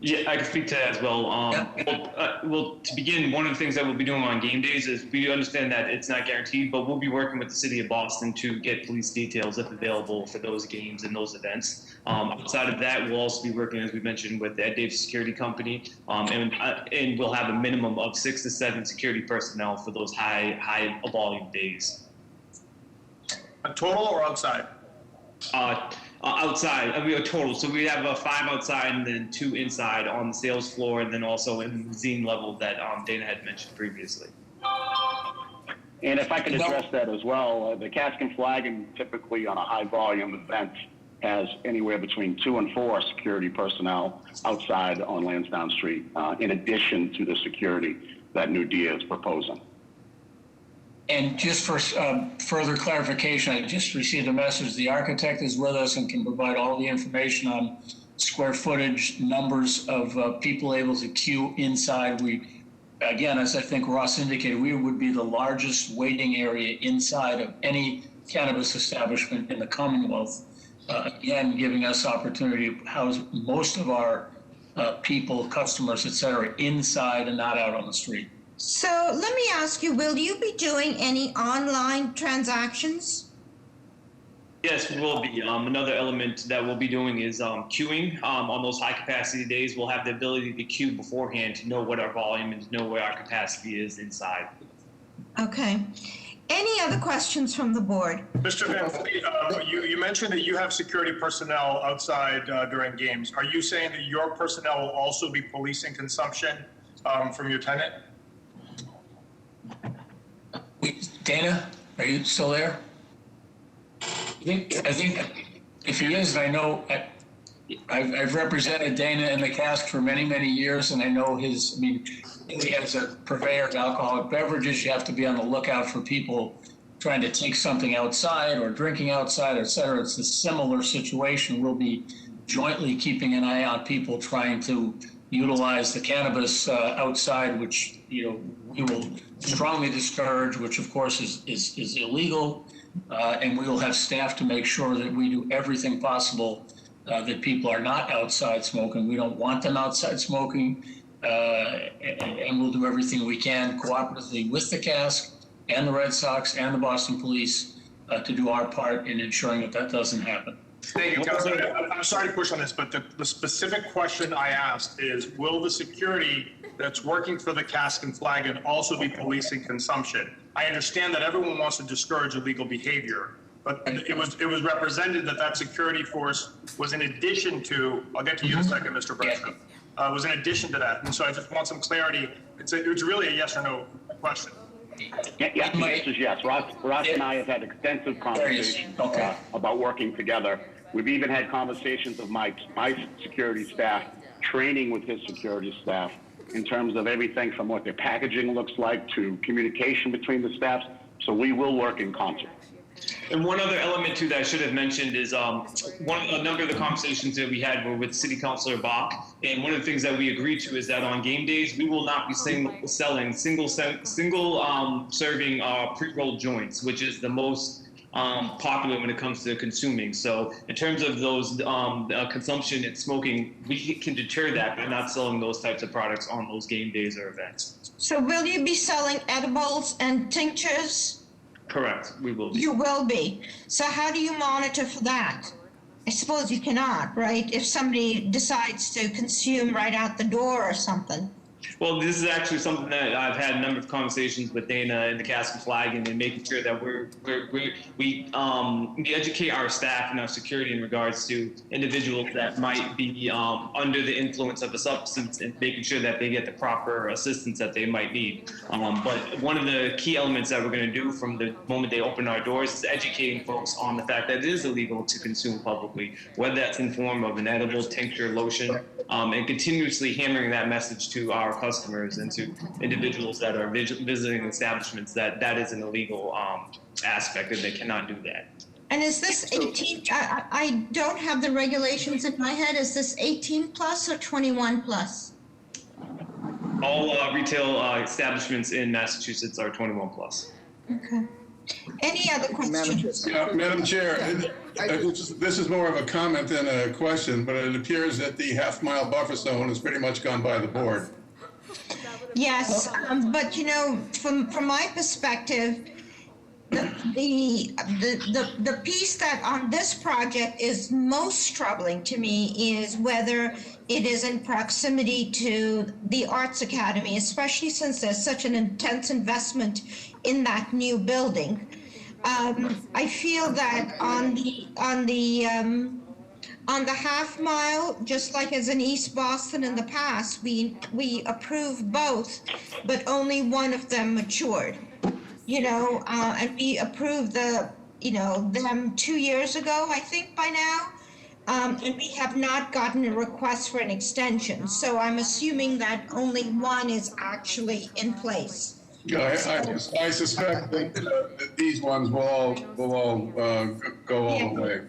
Yeah, I can speak to that as well. Well, to begin, one of the things that we'll be doing on game days is we understand that it's not guaranteed, but we'll be working with the city of Boston to get police details if available for those games and those events. Outside of that, we'll also be working, as we mentioned, with the Ed Davis Security Company, and we'll have a minimum of 6 to 7 security personnel for those high volume days. A total or outside? Outside, we are total. So we have 5 outside and then 2 inside on the sales floor, and then also in the zine level that Dana had mentioned previously. And if I could address that as well, the Cask and Flagon typically on a high volume event has anywhere between 2 and 4 security personnel outside on Lansdowne Street, in addition to the security that New Dia is proposing. And just for further clarification, I just received a message. The architect is with us and can provide all the information on square footage, numbers of people able to queue inside. We, again, as I think Ross indicated, we would be the largest waiting area inside of any cannabis establishment in the Commonwealth. Again, giving us opportunity to house most of our people, customers, et cetera, inside and not out on the street. So let me ask you, will you be doing any online transactions? Yes, we will be. Another element that we'll be doing is queuing. On those high capacity days, we'll have the ability to queue beforehand to know what our volume and to know where our capacity is inside. Okay. Any other questions from the board? Mr. Van Fleet, you mentioned that you have security personnel outside during games. Are you saying that your personnel will also be policing consumption from your tenant? Dana, are you still there? I think if he is, I know I've represented Dana in the Cask for many, many years, and I know he as a purveyor of alcoholic beverages, you have to be on the lookout for people trying to take something outside or drinking outside, et cetera. It's a similar situation. We'll be jointly keeping an eye on people trying to utilize the cannabis outside, which we will strongly discourage, which of course is illegal, and we will have staff to make sure that we do everything possible that people are not outside smoking. We don't want them outside smoking, and we'll do everything we can cooperatively with the Cask and the Red Sox and the Boston Police to do our part in ensuring that doesn't happen. Thank you, Councilor. I'm sorry to push on this, but the specific question I asked is, will the security that's working for the Cask and Flagon also be policing consumption? I understand that everyone wants to discourage illegal behavior, but it was represented that security force was in addition to, I'll get to you in a second, Mr. Bresham, was in addition to that. And so I just want some clarity. It's really a yes or no question. Yeah, the answer is yes. Ross and I have had extensive conversations about working together. We've even had conversations of my security staff training with his security staff in terms of everything from what their packaging looks like to communication between the staffs. So we will work in concert. And one other element too that I should have mentioned is a number of the conversations that we had were with City Councilor Bach, and one of the things that we agreed to is that on game days we will not be selling single serving pre-rolled joints, which is the most popular when it comes to consuming. So in terms of those consumption and smoking, we can deter that by not selling those types of products on those game days or events. So will you be selling edibles and tinctures? Correct, we will be. You will be. So how do you monitor for that? suppose you cannot, right? If somebody decides to consume right out the door or something. Well, this is actually something that I've had a number of conversations with Dana and the Cask and Flagon, and making sure that we educate our staff and our security in regards to individuals that might be under the influence of a substance, and making sure that they get the proper assistance that they might need. But one of the key elements that we're going to do from the moment they open our doors is educating folks on the fact that it is illegal to consume publicly, whether that's in form of an edible, tincture, lotion, and continuously hammering that message to our customers and to individuals that are visiting establishments that that is an illegal aspect and they cannot do that. And is this 18, I don't have the regulations in my head, is this 18 plus or 21 plus? All retail establishments in Massachusetts are 21 plus. Okay. Any other questions? Madam Chair, this is more of a comment than a question, but it appears that the half-mile buffer zone has pretty much gone by the board. Yes, but you know, from my perspective, the piece that on this project is most troubling to me is whether it is in proximity to the Arts Academy, especially since there's such an intense investment in that new building. I feel that on the half mile, just like as in East Boston in the past, we approved both, but only one of them matured. You know, and we approved them 2 years ago, I think by now, and we have not gotten a request for an extension. So I'm assuming that only one is actually in place. Yeah, I suspect that these ones will all go all the way.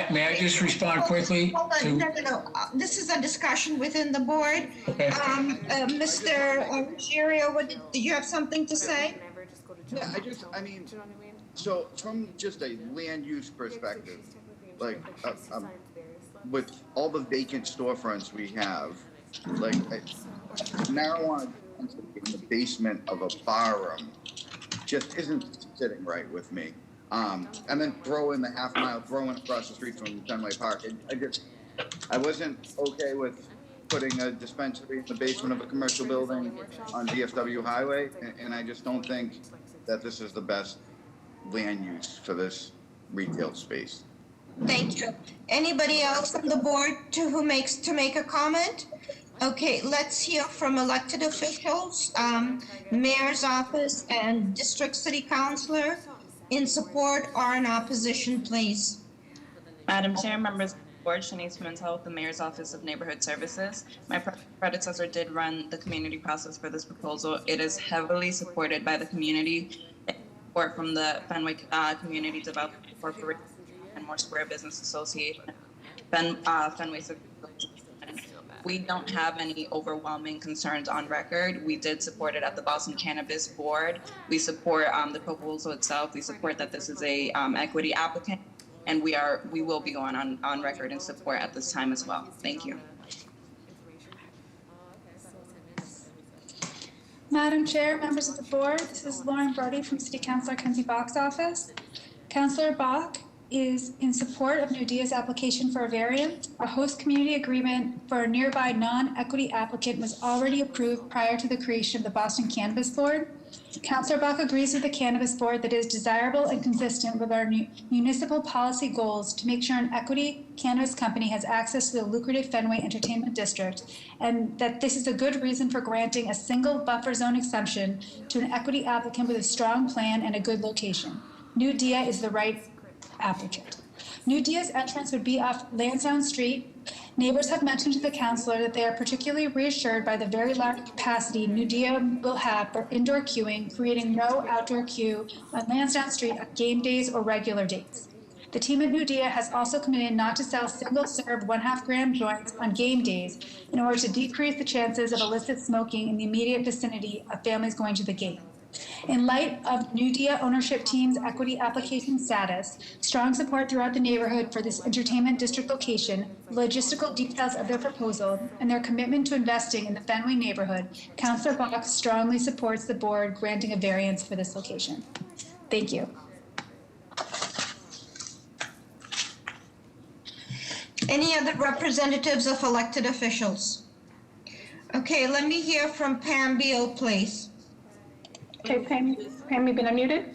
May I just respond quickly? Hold on, no. This is a discussion within the board. Okay. Mr. Ruggiero, do you have something to say? Yeah, so from just a land use perspective, like with all the vacant storefronts we have, like marijuana in the basement of a bar room just isn't sitting right with me. And then throw in the half mile, throw in across the street from Fenway Park. I wasn't okay with putting a dispensary in the basement of a commercial building on DFW Highway, and I just don't think that this is the best land use for this retail space. Thank you. Anybody else on the board to make a comment? Okay, let's hear from elected officials, mayor's office and district city councilor. In support or in opposition, please. Madam Chair, members of the board, Shanice Pimentel with the Mayor's Office of Neighborhood Services. My predecessor did run the community process for this proposal. It is heavily supported by the community, support from the Fenway Community Development Corporation and Moore Square Business Association, Fenway. We don't have any overwhelming concerns on record. We did support it at the Boston Cannabis Board. We support the proposal itself. We support that this is a equity applicant, and we will be going on record in support at this time as well. Thank you. Madam Chair, members of the board, this is Lauren Brody from City Councilor Kenzie Bach's office. Councilor Bach is in support of Nudia's application for a variance. A host community agreement for a nearby non-equity applicant was already approved prior to the creation of the Boston Cannabis Board. Councilor Bach agrees with the Cannabis Board that it is desirable and consistent with our municipal policy goals to make sure an equity cannabis company has access to the lucrative Fenway Entertainment District, and that this is a good reason for granting a single buffer zone exemption to an equity applicant with a strong plan and a good location. Nudia is the right applicant. Nudia's entrance would be off Lansdowne Street. Neighbors have mentioned to the councilor that they are particularly reassured by the very large capacity Nudia will have for indoor queuing, creating no outdoor queue on Lansdowne Street on game days or regular days. The team at Nudia has also committed not to sell single-serve 1/2 gram joints on game days in order to decrease the chances of illicit smoking in the immediate vicinity of families going to the game. In light of Nudia ownership team's equity application status, strong support throughout the neighborhood for this entertainment district location, logistical details of their proposal, and their commitment to investing in the Fenway neighborhood, Councilor Bach strongly supports the board granting a variance for this location. Thank you. Any other representatives of elected officials? Okay, let me hear from Pam Beal, please. Okay, Pam, you've been unmuted?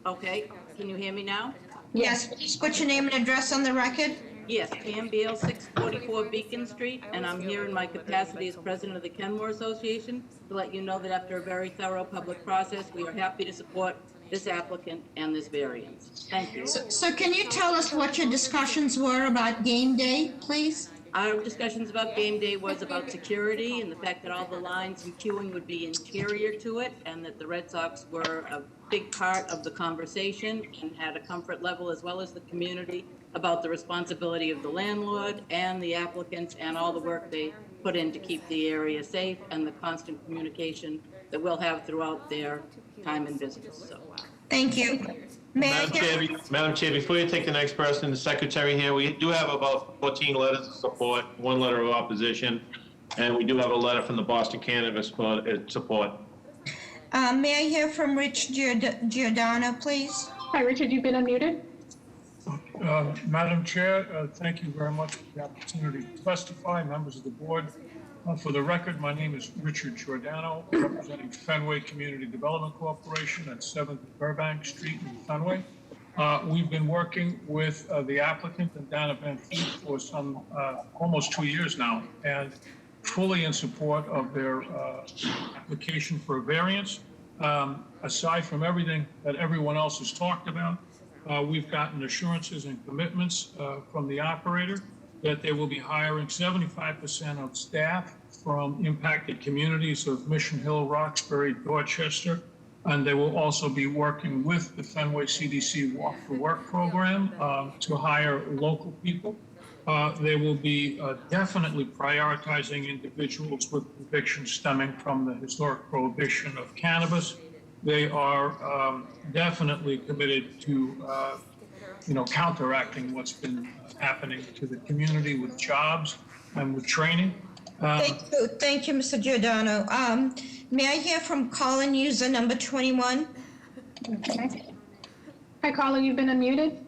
Okay, can you hear me now? Yes, please put your name and address on the record. Yes, Pam Beal, 644 Beacon Street, and I'm here in my capacity as president of the Kenmore Association to let you know that after a very thorough public process, we are happy to support this applicant and this variance. Thank you. So can you tell us what your discussions were about game day, please? Our discussions about game day was about security and the fact that all the lines and queuing would be interior to it, and that the Red Sox were a big part of the conversation and had a comfort level, as well as the community, about the responsibility of the landlord and the applicants and all the work they put in to keep the area safe, and the constant communication that we'll have throughout their time in business. So, thank you. Madam Chair, before you take the next person, the secretary here, we do have about 14 letters of support, 1 letter of opposition, and we do have a letter from the Boston Cannabis support. May I hear from Rich Giordano, please? Hi, Richard, you've been unmuted? Madam Chair, thank you very much for the opportunity to testify. Members of the board, for the record, my name is Richard Giordano, representing Fenway Community Development Corporation at 7th Burbank Street in Fenway. We've been working with the applicant and Dana Van Fleet for some almost 2 years now, and fully in support of their application for a variance. Aside from everything that everyone else has talked about, we've gotten assurances and commitments from the operator that they will be hiring 75% of staff from impacted communities of Mission Hill, Roxbury, Dorchester, and they will also be working with the Fenway CDC Walk to Work program to hire local people. They will be definitely prioritizing individuals with convictions stemming from the historic prohibition of cannabis. They are definitely committed to counteracting what's been happening to the community with jobs and with training. Thank you, Mr. Giordano. May I hear from Colin, user number 21? Okay. Hi, Colin, you've been unmuted?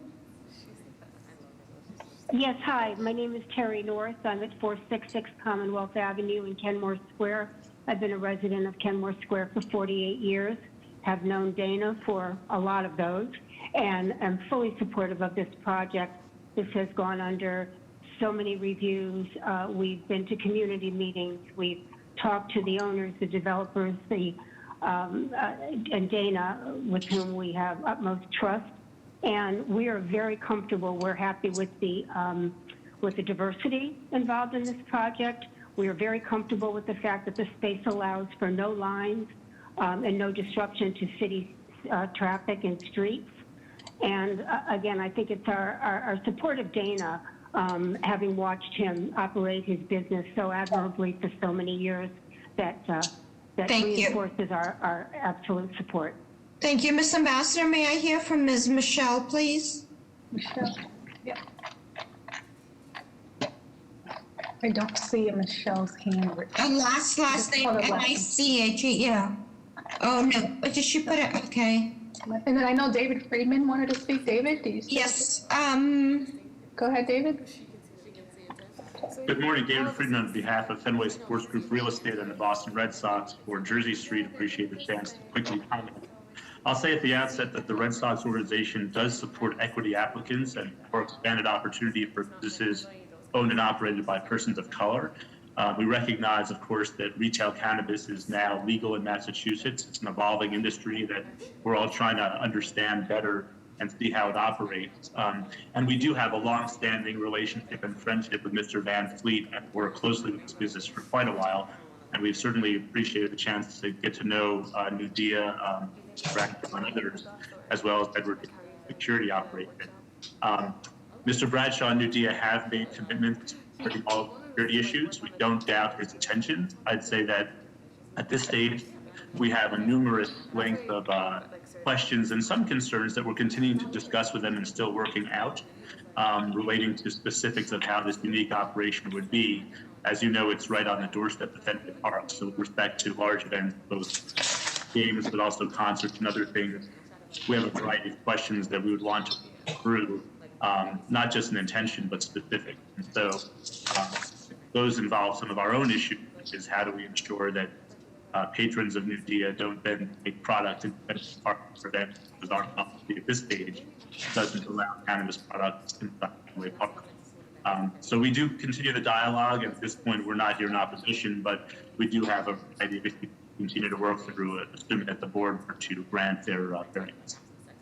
Yes, hi. My name is Terry North. I'm at 466 Commonwealth Avenue in Kenmore Square. I've been a resident of Kenmore Square for 48 years, have known Dana for a lot of those, and am fully supportive of this project. This has gone under so many reviews. We've been to community meetings. We've talked to the owners, the developers, and Dana, with whom we have utmost trust. And we are very comfortable. We're happy with the diversity involved in this project. We are very comfortable with the fact that the space allows for no lines and no disruption to city traffic and streets. And again, I think it's our support of Dana, having watched him operate his business so admirably for so many years, that reinforces our absolute support. Thank you, Ms. Ambassador. May I hear from Ms. Michelle, please? Michelle, yeah. I don't see a Michelle's hand. Last name, M-I-C-H-E, yeah. Oh, no, but did she put it, okay. And then I know David Friedman wanted to speak. David, do you speak? Yes, Go ahead, David. Good morning, David Friedman on behalf of Fenway Sports Group Real Estate and the Boston Red Sox for Jersey Street. Appreciate the chance to quickly comment. I'll say at the outset that the Red Sox organization does support equity applicants and for expanded opportunity for businesses owned and operated by persons of color. We recognize, of course, that retail cannabis is now legal in Massachusetts. It's an evolving industry that we're all trying to understand better and see how it operates. And we do have a long-standing relationship and friendship with Mr. Van Fleet, and worked closely with this business for quite a while. And we've certainly appreciated the chance to get to know Nudia, and others, as well as Edward Security Operation. Mr. Bradshaw and Nudia have made commitments for all security issues. We don't doubt his intentions. I'd say that at this stage, we have a numerous length of questions and some concerns that we're continuing to discuss with them and still working out, relating to specifics of how this unique operation would be. As you know, it's right on the doorstep of Fenway Park. So with respect to large events, both games, but also concerts and other things, we have a variety of questions that we would want to go through not just an intention, but specific. And so those involve some of our own issues, which is how do we ensure that patrons of New Dia don't then make product and for them, because our policy at this stage doesn't allow cannabis products inside Fenway Park. So we do continue the dialogue. At this point, we're not here in opposition, but we do have a variety of issues to continue to work through, assuming that the board were to grant their variance.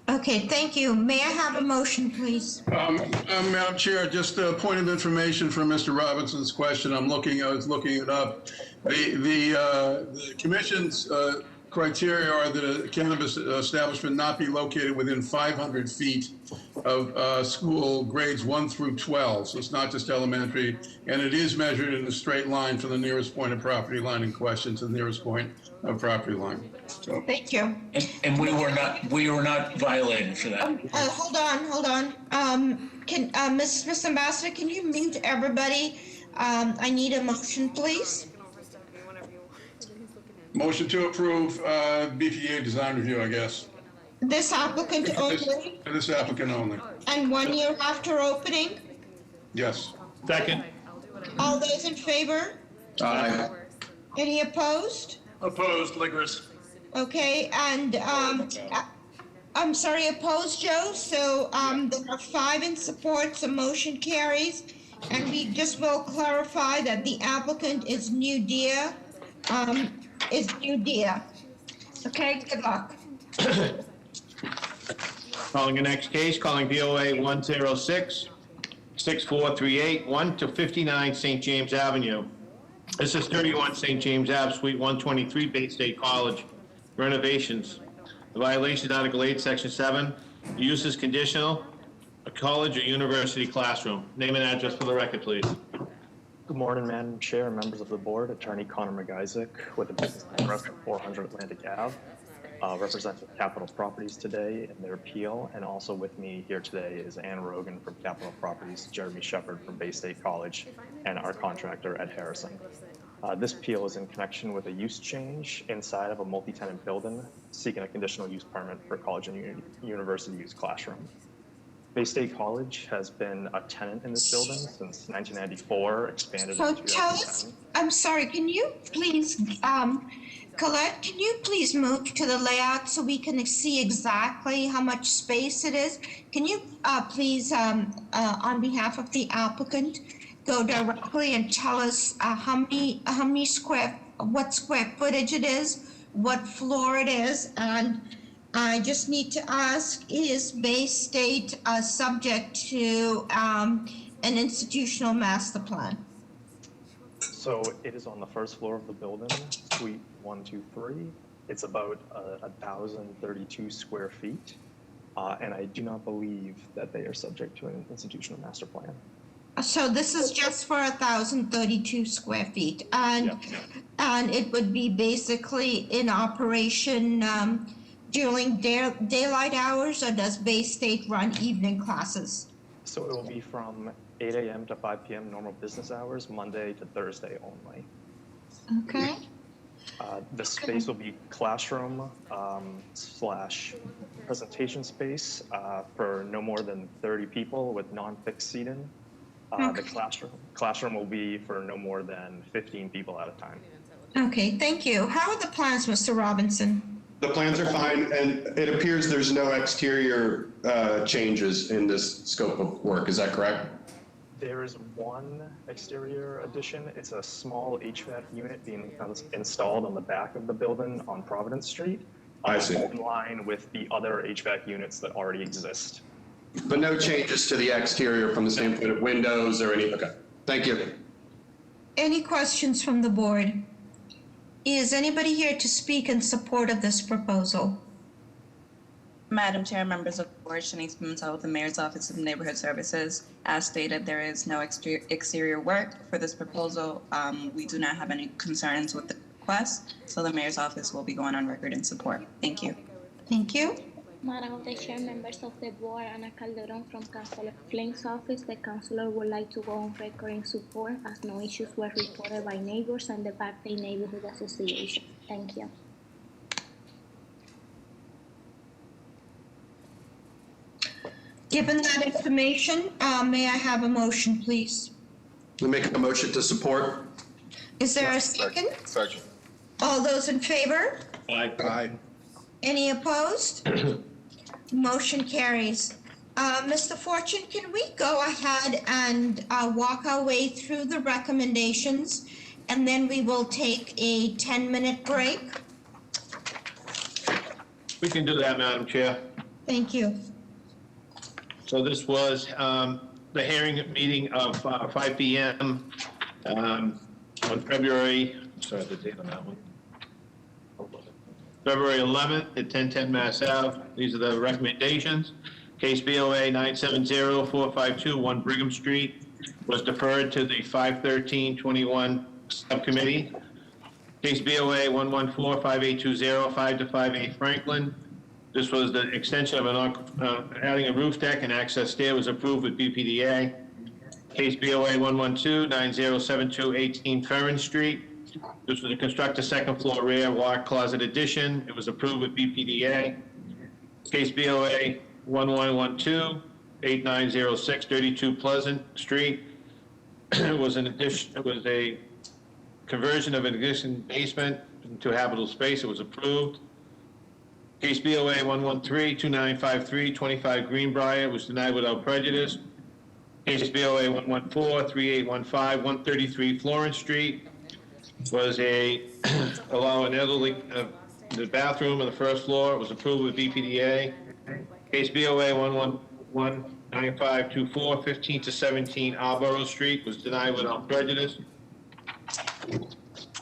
Okay, thank you. May I have a motion, please? Madam Chair, just a point of information for Mr. Robinson's question. I was looking it up. The commission's criteria are that a cannabis establishment not be located within 500 feet of school grades 1 through 12. So it's not just elementary, and it is measured in a straight line from the nearest point of property line in question to the nearest point of property line. So. Thank you. And we were not violated for that. Hold on. Mr. Ambassador, can you mute everybody? I need a motion, please. Motion to approve BPA design review, I guess. This applicant only? This applicant only. And 1 year after opening? Yes. Second. All those in favor? Aye. Any opposed? Opposed, Ligris. Okay, and I'm sorry, opposed, Joe? So there are 5 in support, so motion carries. And we just will clarify that the applicant is New Dia. Okay, good luck. Calling the next case, calling BOA 106-6438, 1 to 59 St. James Avenue. This is 31 St. James Ave, Suite 123, Bay State College. Renovations. The violation, Article 8, Section 7. Use is conditional. A college or university classroom. Name and address for the record, please. Good morning, Madam Chair, members of the board. Attorney Connor McIsaac with the business address of 400 Atlantic Ave, representing Capital Properties today in their appeal. And also with me here today is Ann Rogan from Capital Properties, Jeremy Shepard from Bay State College, and our contractor, Ed Harrison. This appeal is in connection with a use change inside of a multi-tenant building, seeking a conditional use permit for college and university use classroom. Bay State College has been a tenant in this building since 1994, expanded So in 2010. tell us, I'm sorry, can you please, Colette, can you please move to the layout so we can see exactly how much space it is? Can you please, on behalf of the applicant, go directly and tell us what square footage it is, what floor it is, and I just need to ask, is Bay State subject to an institutional master plan? So it is on the first floor of the building, Suite 123. It's about 1,032 square feet, and I do not believe that they are subject to an institutional master plan. So this is just for 1,032 square feet, and it would be basically in operation during daylight hours, or does Bay State run evening classes? So it will be from 8 a.m. to 5 p.m. normal business hours, Monday to Thursday only. Okay. The space will be classroom slash presentation space for no more than 30 people with non-fixed seating. The classroom will be for no more than 15 people at a time. Okay, thank you. How are the plans, Mr. Robinson? The plans are fine, and it appears there's no exterior changes in this scope of work. Is that correct? There is one exterior addition. It's a small HVAC unit being installed on the back of the building on Providence Street. I see. In line with the other HVAC units that already exist. But no changes to the exterior from the standpoint of windows or anything? Okay, thank you. Any questions from the board? Is anybody here to speak in support of this proposal? Madam Chair, members of the board, Shanice Pimentel with the Mayor's Office of Neighborhood Services. As stated, there is no exterior work for this proposal. We do not have any concerns with the request, so the Mayor's Office will be going on record in support. Thank you. Thank you. Madam Chair, members of the board, Ana Calderon from Councilor Flynn's office. The councilor would like to go on record in support as no issues were reported by neighbors and the Back Bay Neighborhood Association. Thank you. Given that information, may I have a motion, please? We make a motion to support. Is there a second? Second. All those in favor? Aye. Any opposed? Motion carries. Mr. Fortune, can we go ahead and walk our way through the recommendations, and then we will take a 10-minute break? We can do that, Madam Chair. Thank you. So this was the hearing meeting of 5 p.m. On February, sorry, the date on that one. February 11th at 1010 Mass Ave. These are the recommendations. Case BOA 970-452, 1 Brigham Street, was deferred to the 5/13/21 subcommittee. Case BOA 114-5820, 5-5A Franklin. This was the extension of adding a roof deck and access stair was approved with BPDA. Case BOA 112-9072, 18 Ferrin Street. This was to construct a second floor rear walk closet addition. It was approved with BPDA. Case BOA 1112-8906, 32 Pleasant Street. It was a conversion of an existing basement into habitable space. It was approved. Case BOA 113-2953, 25 Greenbrier was denied without prejudice. Case BOA 114-3815, 133 Florence Street was allow an elderly, the bathroom on the first floor. It was approved with BPDA. Case BOA 111-9524, 15-17 Alborough Street was denied without prejudice.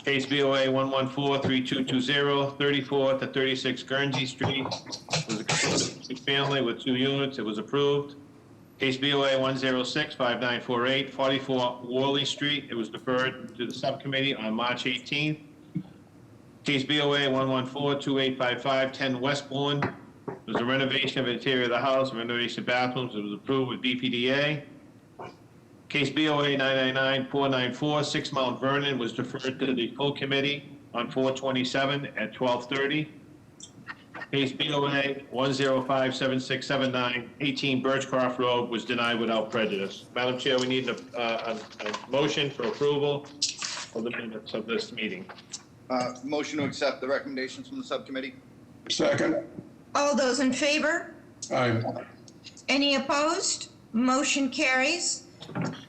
Case BOA 114-3220, 34-36 Guernsey Street was a family with 2 units. It was approved. Case BOA 106-5948, 44 Worley Street. It was deferred to the subcommittee on March 18th. Case BOA 114-2855, 10 Westbourne. It was a renovation of the interior of the house, renovation of bathrooms. It was approved with BPDA. Case BOA 999-494, 6 Mount Vernon was deferred to the full committee on 4/27 at 12:30. Case BOA 105-7679, 18 Birchcroft Road was denied without prejudice. Madam Chair, we need a motion for approval of the minutes of this meeting. Motion to accept the recommendations from the subcommittee. Second. All those in favor? Aye. Any opposed? Motion carries.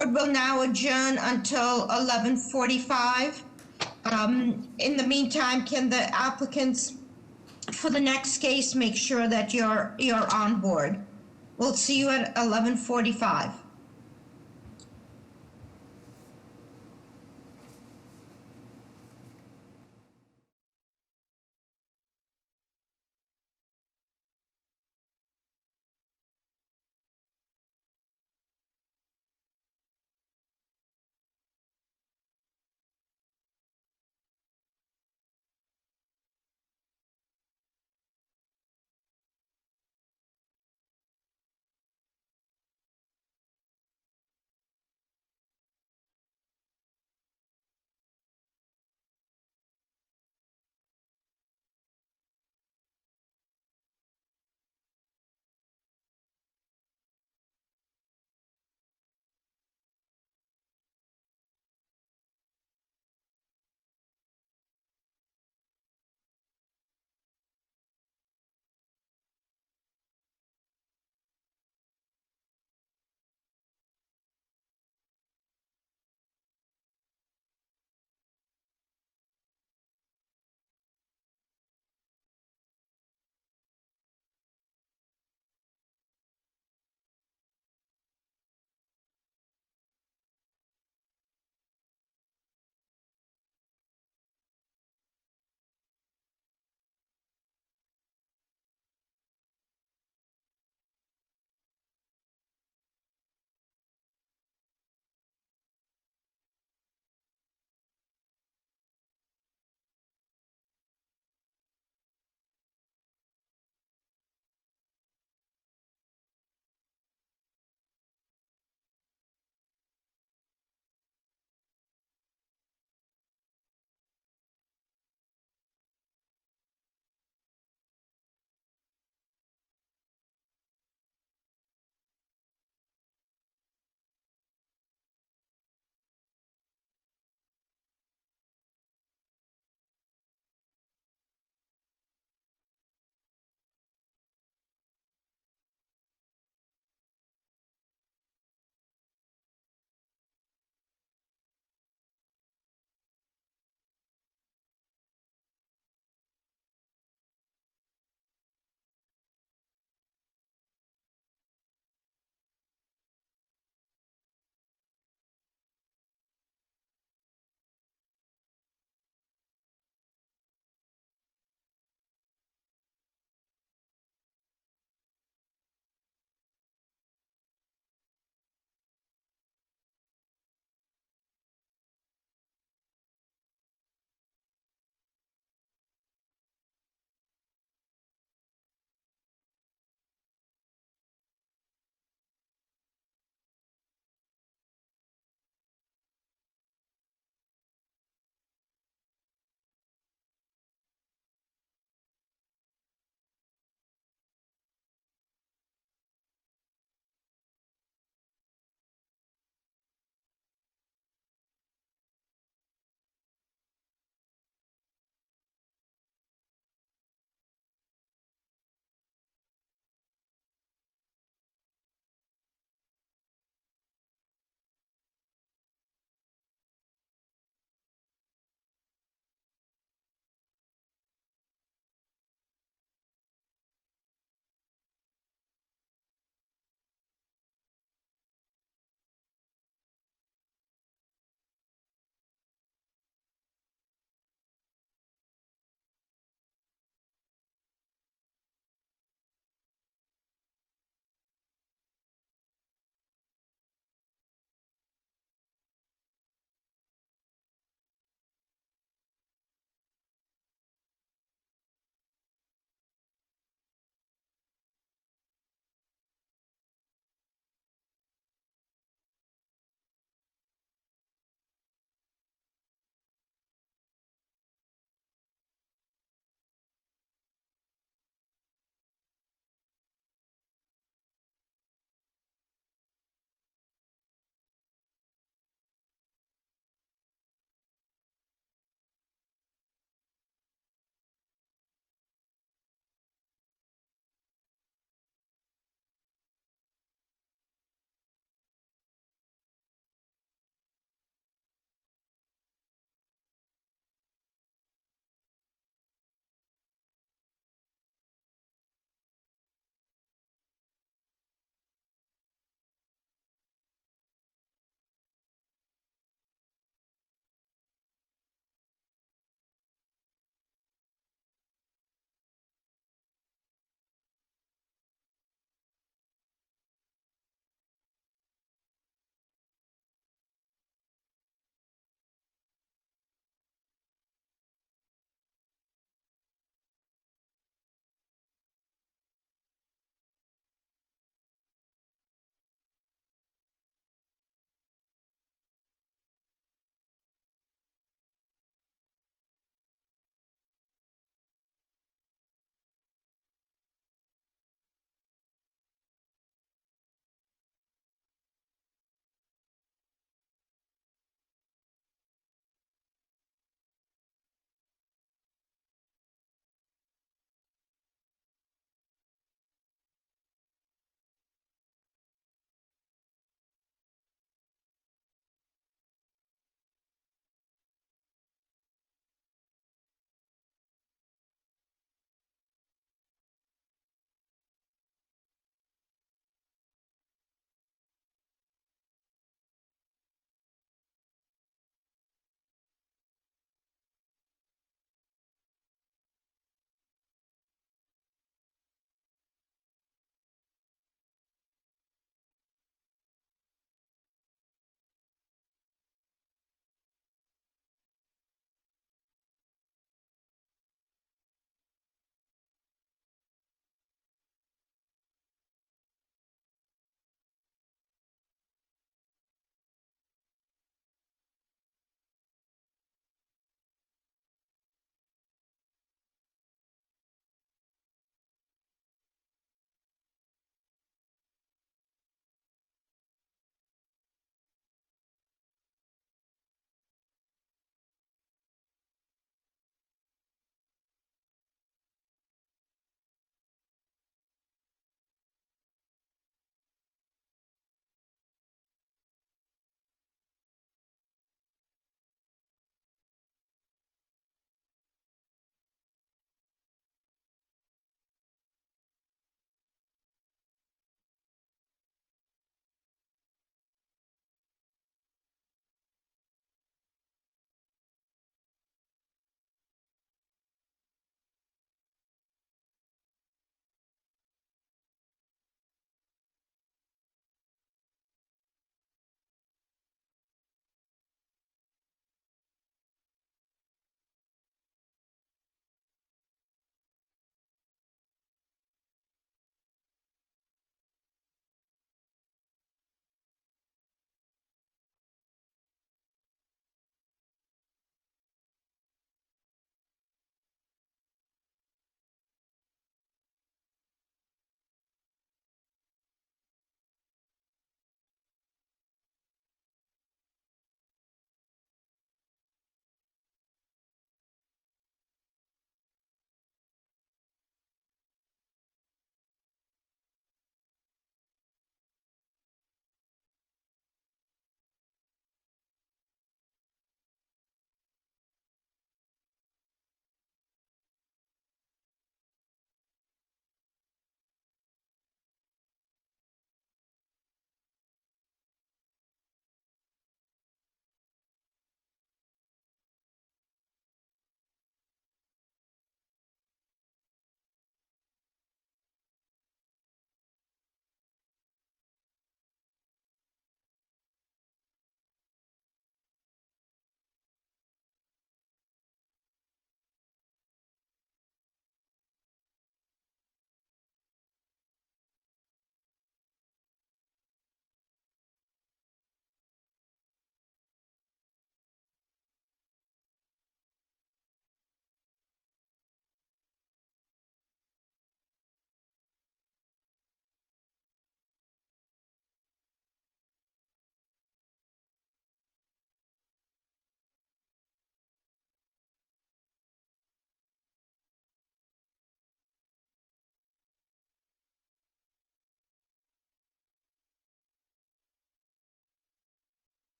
Board will now adjourn until 11:45. In the meantime, can the applicants for the next case make sure that you're on board? We'll see you at 11:45.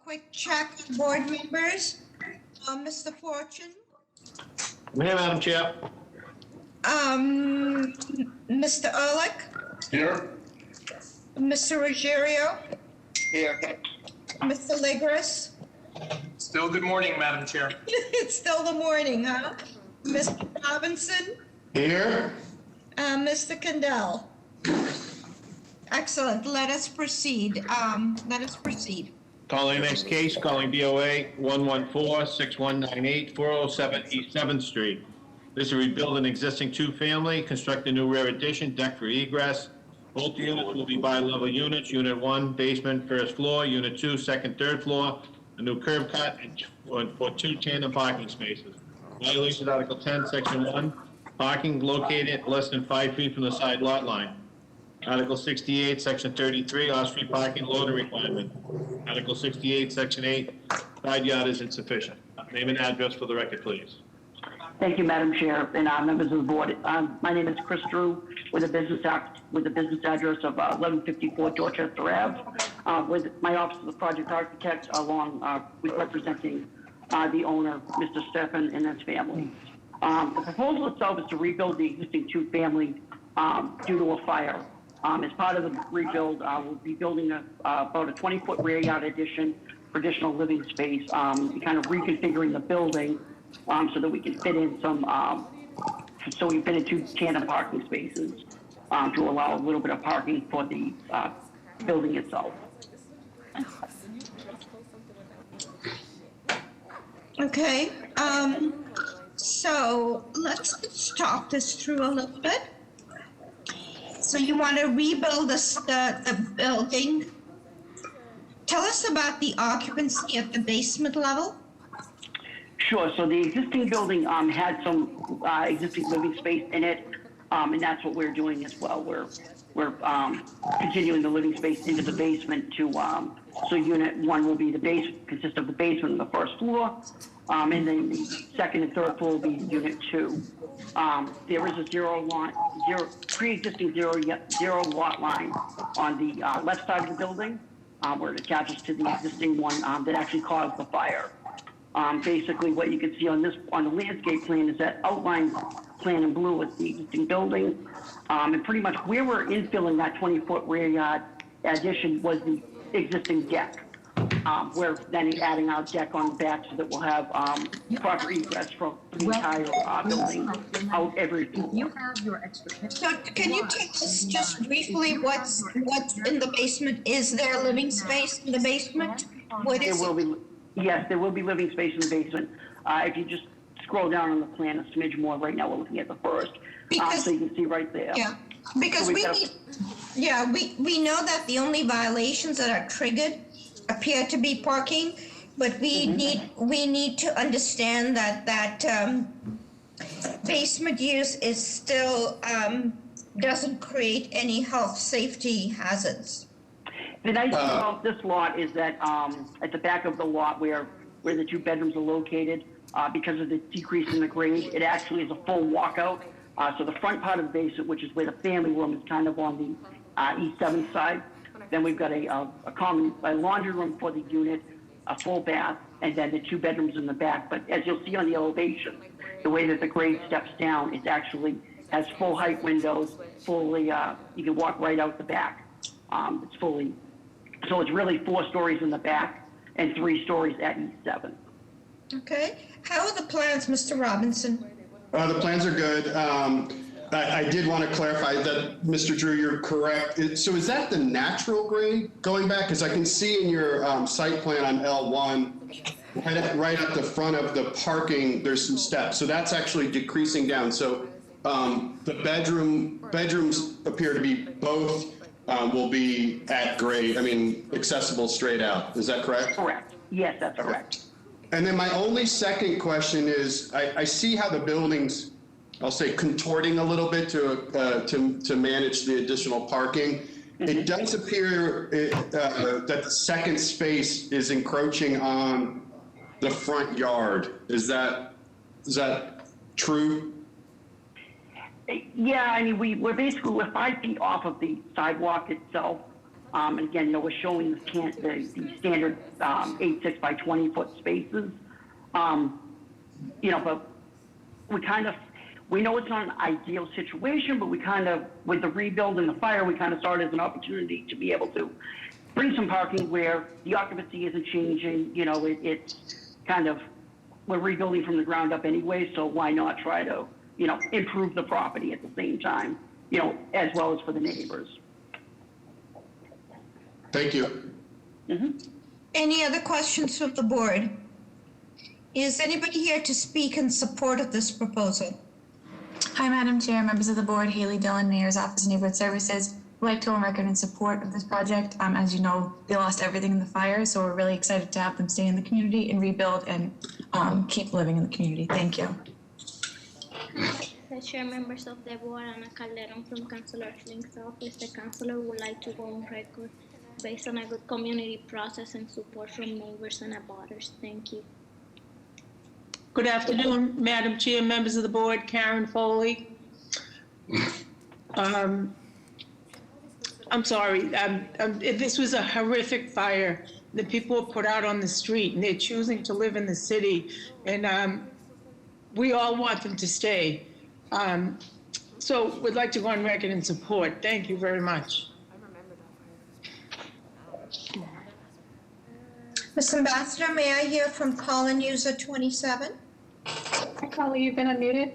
quick check, board members. Mr. Fortune, I'm here, Madam Chair. Mr. Ehrlich, Here. Mr. Ruggiero, Here. Mr. Legris. Still good morning, Madam Chair. It's still the morning, huh? Mr. Robinson, Here. Mr. Kendall. Excellent. Let us proceed. Calling the next case, calling BOA 114-6198, 407 East 7th Street. This is to rebuild an existing two-family, construct a new rear addition, deck for egress. Both units will be bi-level units, Unit 1, basement, first floor, Unit 2, second, third floor, a new curb cut, and for 2 tandem parking spaces. Violation Article 10, Section 1, parking located less than 5 feet from the side lot line. Article 68, Section 33, off-street parking loading requirement. Article 68, Section 8, side yard is insufficient. Name and address for the record, please. Thank you, Madam Chair, and members of the board. My name is Chris Drew with a business address of 1154 Dorchester Ave. With my office of the project architect, along with representing the owner, Mr. Stefan, and his family. The proposal itself is to rebuild the existing two-family due to a fire. As part of the rebuild, we'll be building about a 20-foot rear yard addition for additional living space, kind of reconfiguring the building so that we can fit in some, so we fit in 2 tandem parking spaces to allow a little bit of parking for the building itself. Okay. So let's talk this through a little bit. So you want to rebuild the building. Tell us about the occupancy at the basement level. Sure. So the existing building had some existing living space in it, and that's what we're doing as well. We're continuing the living space into the basement to so Unit 1 will be consist of the basement and the first floor, and then the second and third floor will be Unit 2. There is a pre-existing zero lot line on the left side of the building, where it attaches to the existing one that actually caused the fire. Basically, what you can see on the landscape plan is that outline plan in blue is the existing building, and pretty much where we're infilling that 20-foot rear yard addition was the existing deck. We're then adding our deck on the back so that we'll have proper egress from the entire building out every floor. You have your expertise. So can you tell us just briefly what's in the basement? Is there living space in the basement? What is it? Yes, there will be living space in the basement. If you just scroll down on the plan a smidge more, right now we're looking at the first. So you can see right there. Yeah, because we know that the only violations that are triggered appear to be parking, but we need to understand that basement use is still doesn't create any health safety hazards. The nice thing about this lot is that at the back of the lot where the 2 bedrooms are located, because of the decrease in the grade, it actually is a full walkout. So the front part of the basement, which is where the family room is kind of on the East 7th side. Then we've got a laundry room for the unit, a full bath, and then the 2 bedrooms in the back. But as you'll see on the elevation, the way that the grade steps down, it actually has full height windows, fully, you can walk right out the back. It's fully, so it's really 4 stories in the back and 3 stories at East 7. Okay. How are the plans, Mr. Robinson? The plans are good. I did want to clarify that, Mr. Drew, you're correct. So is that the natural grade going back? Because I can see in your site plan on L1, right at the front of the parking, there's some steps. So that's actually decreasing down. So the bedrooms appear to be both will be at grade, accessible straight out. Is that correct? Correct. Yes, that's correct. And then my only second question is, I see how the building's, I'll say, contorting a little bit to manage the additional parking. It does appear that the second space is encroaching on the front yard. Is that true? Yeah, we're 5 feet off of the sidewalk itself. And again, we're showing the standard 8 by 20 foot spaces. But we know it's not an ideal situation, but with the rebuild and the fire, we kind of saw it as an opportunity to be able to bring some parking where the occupancy isn't changing. It's kind of, we're rebuilding from the ground up anyway, so why not try to, improve the property at the same time, as well as for the neighbors. Thank you. Any other questions from the board? Is anybody here to speak in support of this proposal? Hi, Madam Chair, members of the board, Haley Dillon, Mayor's Office of Neighborhood Services. I'd like to on record in support of this project. As you know, they lost everything in the fire, so we're really excited to have them stay in the community and rebuild and keep living in the community. Thank you. The chair, members of the board, Ana Calderon from Councilor Flink's office. The councilor would like to go on record based on a good community process and support from neighbors and abutters. Thank you. Good afternoon, Madam Chair, members of the board, Karen Foley. I'm sorry, this was a horrific fire. The people were put out on the street and they're choosing to live in the city, and we all want them to stay. So we'd like to go on record in support. Thank you very much. Ms. Ambassador, may I hear from Colin user 27? Hi, Colin, you've been unmuted.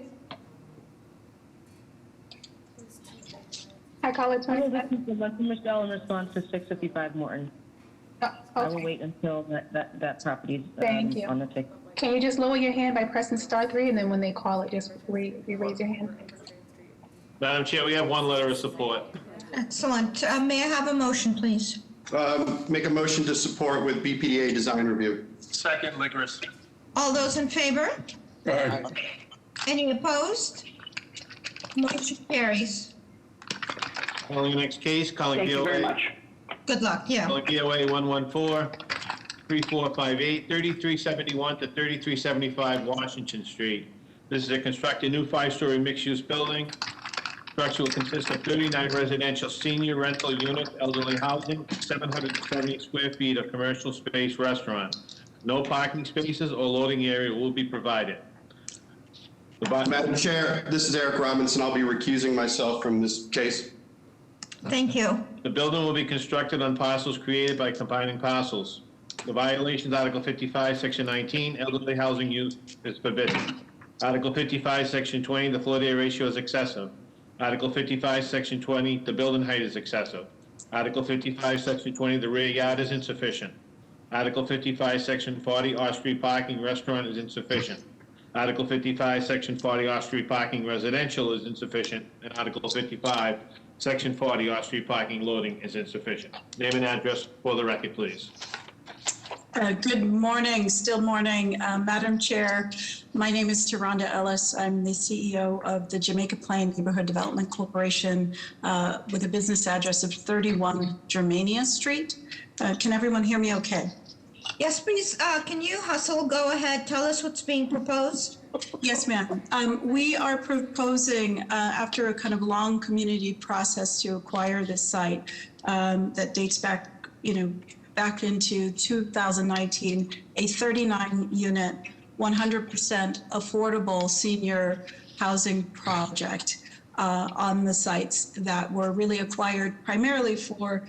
Hi, Colin, 27. Michelle in response to 655 Morton. Okay. I will wait until that property's Thank you. on the ticket. Can you just lower your hand by pressing *3, and then when they call it, just you raise your hand? Madam Chair, we have one letter of support. Excellent. May I have a motion, please? Make a motion to support with BPDA design review. Second, Ligris. All those in favor? Aye. Any opposed? Motion carries. Calling the next case, calling Thank you BOA. very much. Good luck, yeah. Calling BOA 114-3458, 3371 to 3375 Washington Street. This is to construct a new 5-story mixed-use building. Structure will consist of 39 residential senior rental units, elderly housing, 770 square feet of commercial space restaurant. No parking spaces or loading area will be provided. Madam Chair, this is Eric Robinson. I'll be recusing myself from this case. Thank you. The building will be constructed on parcels created by combining parcels. The violations, Article 55, Section 19, elderly housing use is forbidden. Article 55, Section 20, the floor area ratio is excessive. Article 55, Section 20, the building height is excessive. Article 55, Section 20, the rear yard is insufficient. Article 55, Section 40, off-street parking restaurant is insufficient. Article 55, Section 40, off-street parking residential is insufficient. And Article 55, Section 40, off-street parking loading is insufficient. Name and address for the record, please. Good morning, still morning. Madam Chair, my name is Taronda Ellis. I'm the CEO of the Jamaica Plain Neighborhood Development Corporation with a business address of 31 Germania Street. Can everyone hear me okay? Yes, please. Can you go ahead, tell us what's being proposed? Yes, ma'am. We are proposing, after a kind of long community process to acquire this site that dates back, back into 2019, a 39-unit, 100% affordable senior housing project on the sites that were really acquired primarily for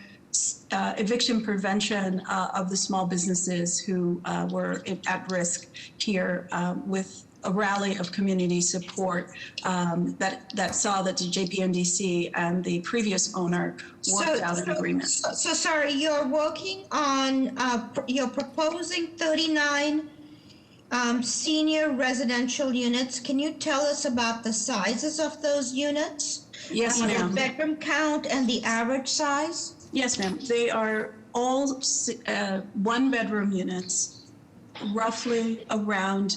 eviction prevention of the small businesses who were at risk here with a rally of community support that saw that the JPMDC and the previous owner worked out an agreement. So sorry, you're working on, you're proposing 39 senior residential units. Can you tell us about the sizes of those units? Yes, ma'am. The bedroom count and the average size? Yes, ma'am. They are all one-bedroom units, roughly around,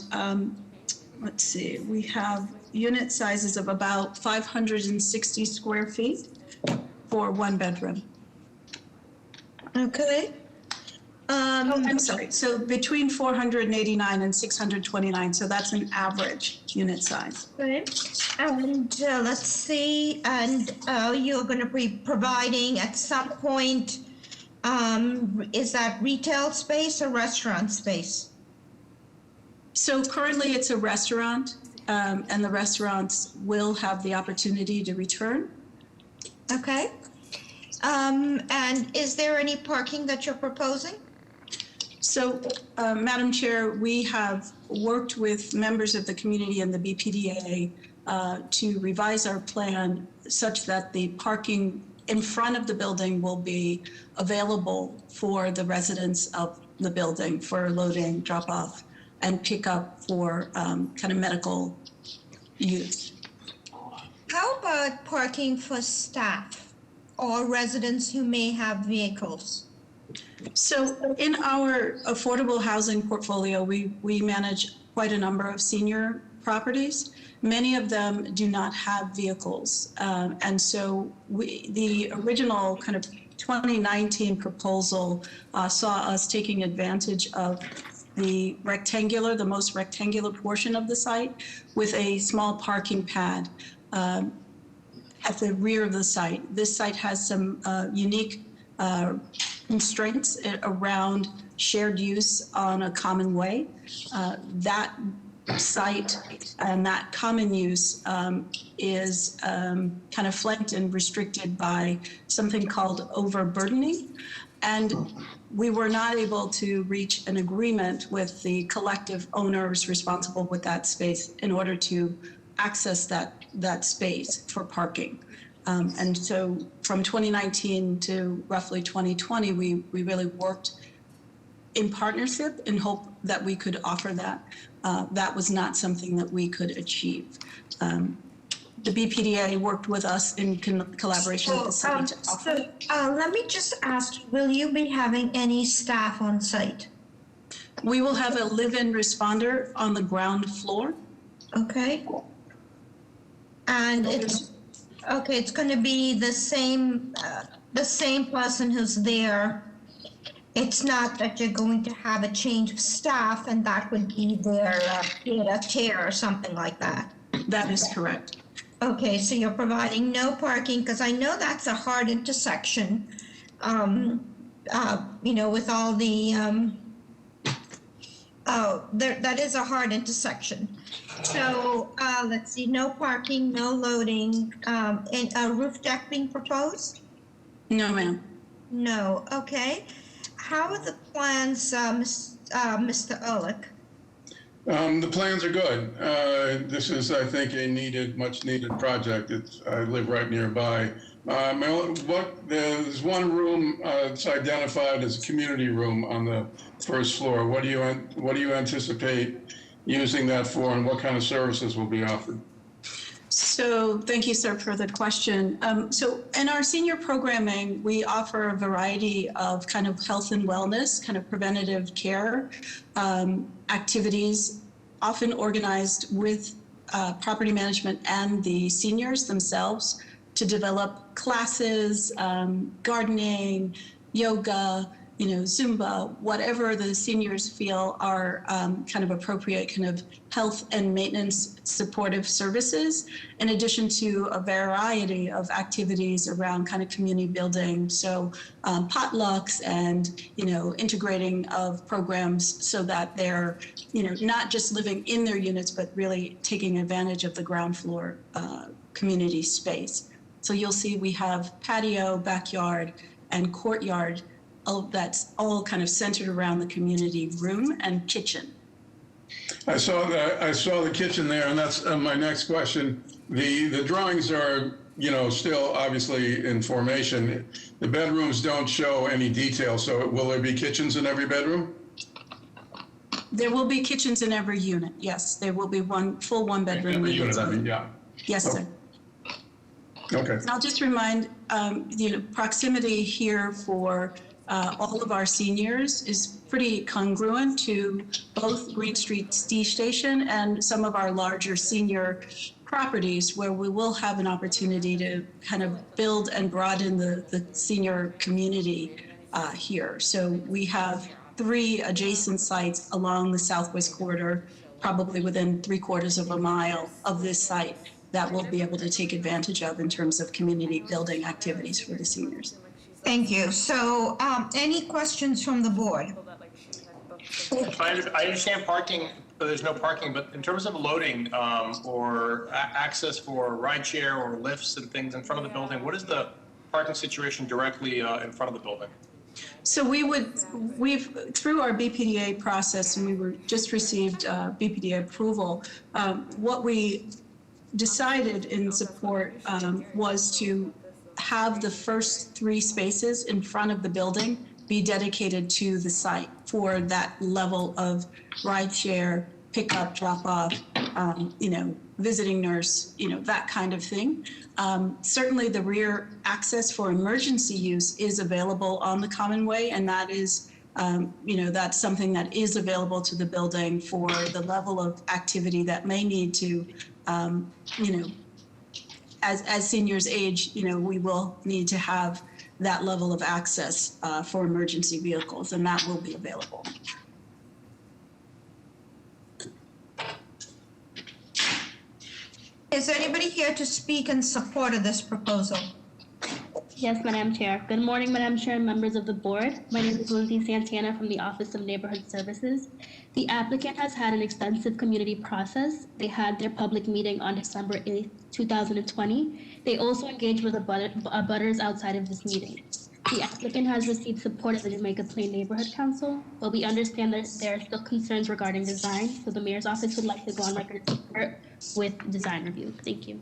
let's see, we have unit sizes of about 560 square feet for one bedroom. Okay. I'm sorry, so between 489 and 629, so that's an average unit size. Okay. And let's see, and you're going to be providing at some point Is that retail space or restaurant space? So currently it's a restaurant, and the restaurants will have the opportunity to return. Okay. And is there any parking that you're proposing? So, Madam Chair, we have worked with members of the community and the BPDA to revise our plan such that the parking in front of the building will be available for the residents of the building for loading, drop off, and pick up for kind of medical use. How about parking for staff or residents who may have vehicles? So in our affordable housing portfolio, we manage quite a number of senior properties. Many of them do not have vehicles. And so the original kind of 2019 proposal saw us taking advantage of the most rectangular portion of the site with a small parking pad at the rear of the site. This site has some unique constraints around shared use on a common way. That site and that common use is kind of flanked and restricted by something called overburdening. And we were not able to reach an agreement with the collective owners responsible with that space in order to access that space for parking. And so from 2019 to roughly 2020, we really worked in partnership in hope that we could offer that. That was not something that we could achieve. The BPDA worked with us in collaboration with the city to offer. Let me just ask, will you be having any staff on site? We will have a live-in responder on the ground floor. Okay. And it's going to be the same person who's there. It's not that you're going to have a change of staff and that would be their chair or something like that. That is correct. Okay, so you're providing no parking, because I know that's a hard intersection, with all the, that is a hard intersection. So let's see, no parking, no loading, and a roof deck being proposed? No, ma'am. No, okay. How are the plans, Mr. Ehrlich? The plans are good. This is, I think, a much needed project. I live right nearby. There's one room that's identified as a community room on the first floor. What do you anticipate using that for, and what kind of services will be offered? So thank you, sir, for the question. So in our senior programming, we offer a variety of kind of health and wellness, kind of preventative care activities, often organized with property management and the seniors themselves to develop classes, gardening, yoga, Zumba, whatever the seniors feel are kind of appropriate kind of health and maintenance supportive services, in addition to a variety of activities around kind of community building. So potlucks and, integrating of programs so that they're, not just living in their units, but really taking advantage of the ground floor community space. So you'll see we have patio, backyard, and courtyard. That's all kind of centered around the community room and kitchen. I saw the kitchen there, and that's my next question. The drawings are, still obviously in formation. The bedrooms don't show any detail, so will there be kitchens in every bedroom? There will be kitchens in every unit, yes. There will be one bedroom. Every unit, yeah. Yes, sir. Okay. And I'll just remind, proximity here for all of our seniors is pretty congruent to both Green Street Ski Station and some of our larger senior properties where we will have an opportunity to kind of build and broaden the senior community here. So we have 3 adjacent sites along the Southwest Corridor, probably within 3/4 of a mile of this site that we'll be able to take advantage of in terms of community building activities for the seniors. Thank you. So, any questions from the board? I understand parking, there's no parking, but in terms of loading or access for rideshare or lifts and things in front of the building, what is the parking situation directly in front of the building? So we've, through our BPDA process, and we were just received BPDA approval, what we decided in support was to have the first 3 spaces in front of the building be dedicated to the site for that level of rideshare, pickup, drop off, visiting nurse, that kind of thing. Certainly the rear access for emergency use is available on the Common Way, and that is, that's something that is available to the building for the level of activity that may need to, as seniors age, we will need to have that level of access for emergency vehicles, and that will be available. Is anybody here to speak in support of this proposal? Yes, Madam Chair. Good morning, Madam Chair and members of the board. My name is Lindsay Santana from the Office of Neighborhood Services. The applicant has had an extensive community process. They had their public meeting on December 8th, 2020. They also engaged with abutters outside of this meeting. The applicant has received support of the Jamaica Plain Neighborhood Council, but we understand that there are still concerns regarding design, so the mayor's office would like to go on record in support with design review. Thank you.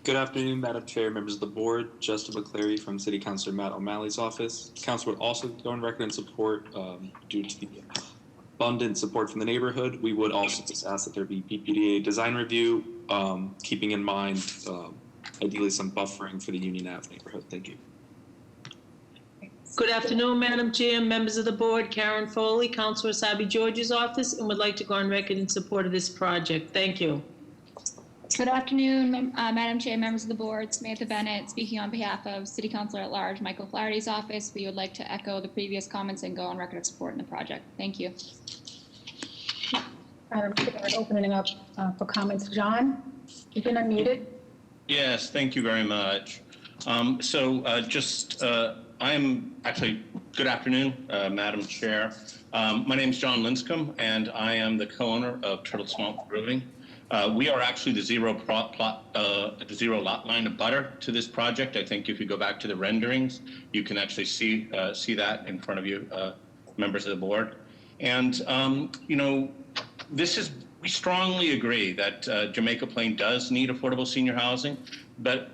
Good afternoon, Madam Chair, members of the board. Justin McCleary from City Councilor Matt O'Malley's office. Council would also go on record in support due to the abundant support from the neighborhood. We would also just ask that there be BPDA design review, keeping in mind ideally some buffering for the Union Ave neighborhood. Thank you. Good afternoon, Madam Chair, members of the board. Karen Foley, Councilor Sabi George's office, and would like to go on record in support of this project. Thank you. Good afternoon, Madam Chair, members of the board. Samantha Bennett speaking on behalf of City Councilor at Large Michael Flaherty's office. We would like to echo the previous comments and go on record of support in the project. Thank you. Madam Chair, opening up for comments. John, you've been unmuted. Yes, thank you very much. I'm actually, good afternoon, Madam Chair. My name is John Linscomb, and I am the co-owner of Turtle Swamp Brewing. We are actually the zero lot line abutter to this project. I think if you go back to the renderings, you can actually see that in front of you, members of the board. And, we strongly agree that Jamaica Plain does need affordable senior housing, but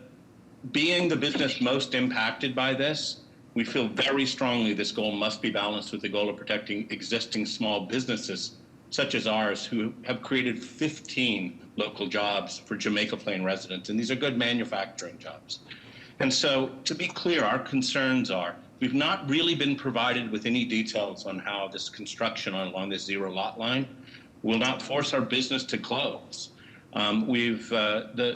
being the business most impacted by this, we feel very strongly this goal must be balanced with the goal of protecting existing small businesses such as ours, who have created 15 local jobs for Jamaica Plain residents, and these are good manufacturing jobs. And so, to be clear, our concerns are, we've not really been provided with any details on how this construction along this zero lot line will not force our business to close. To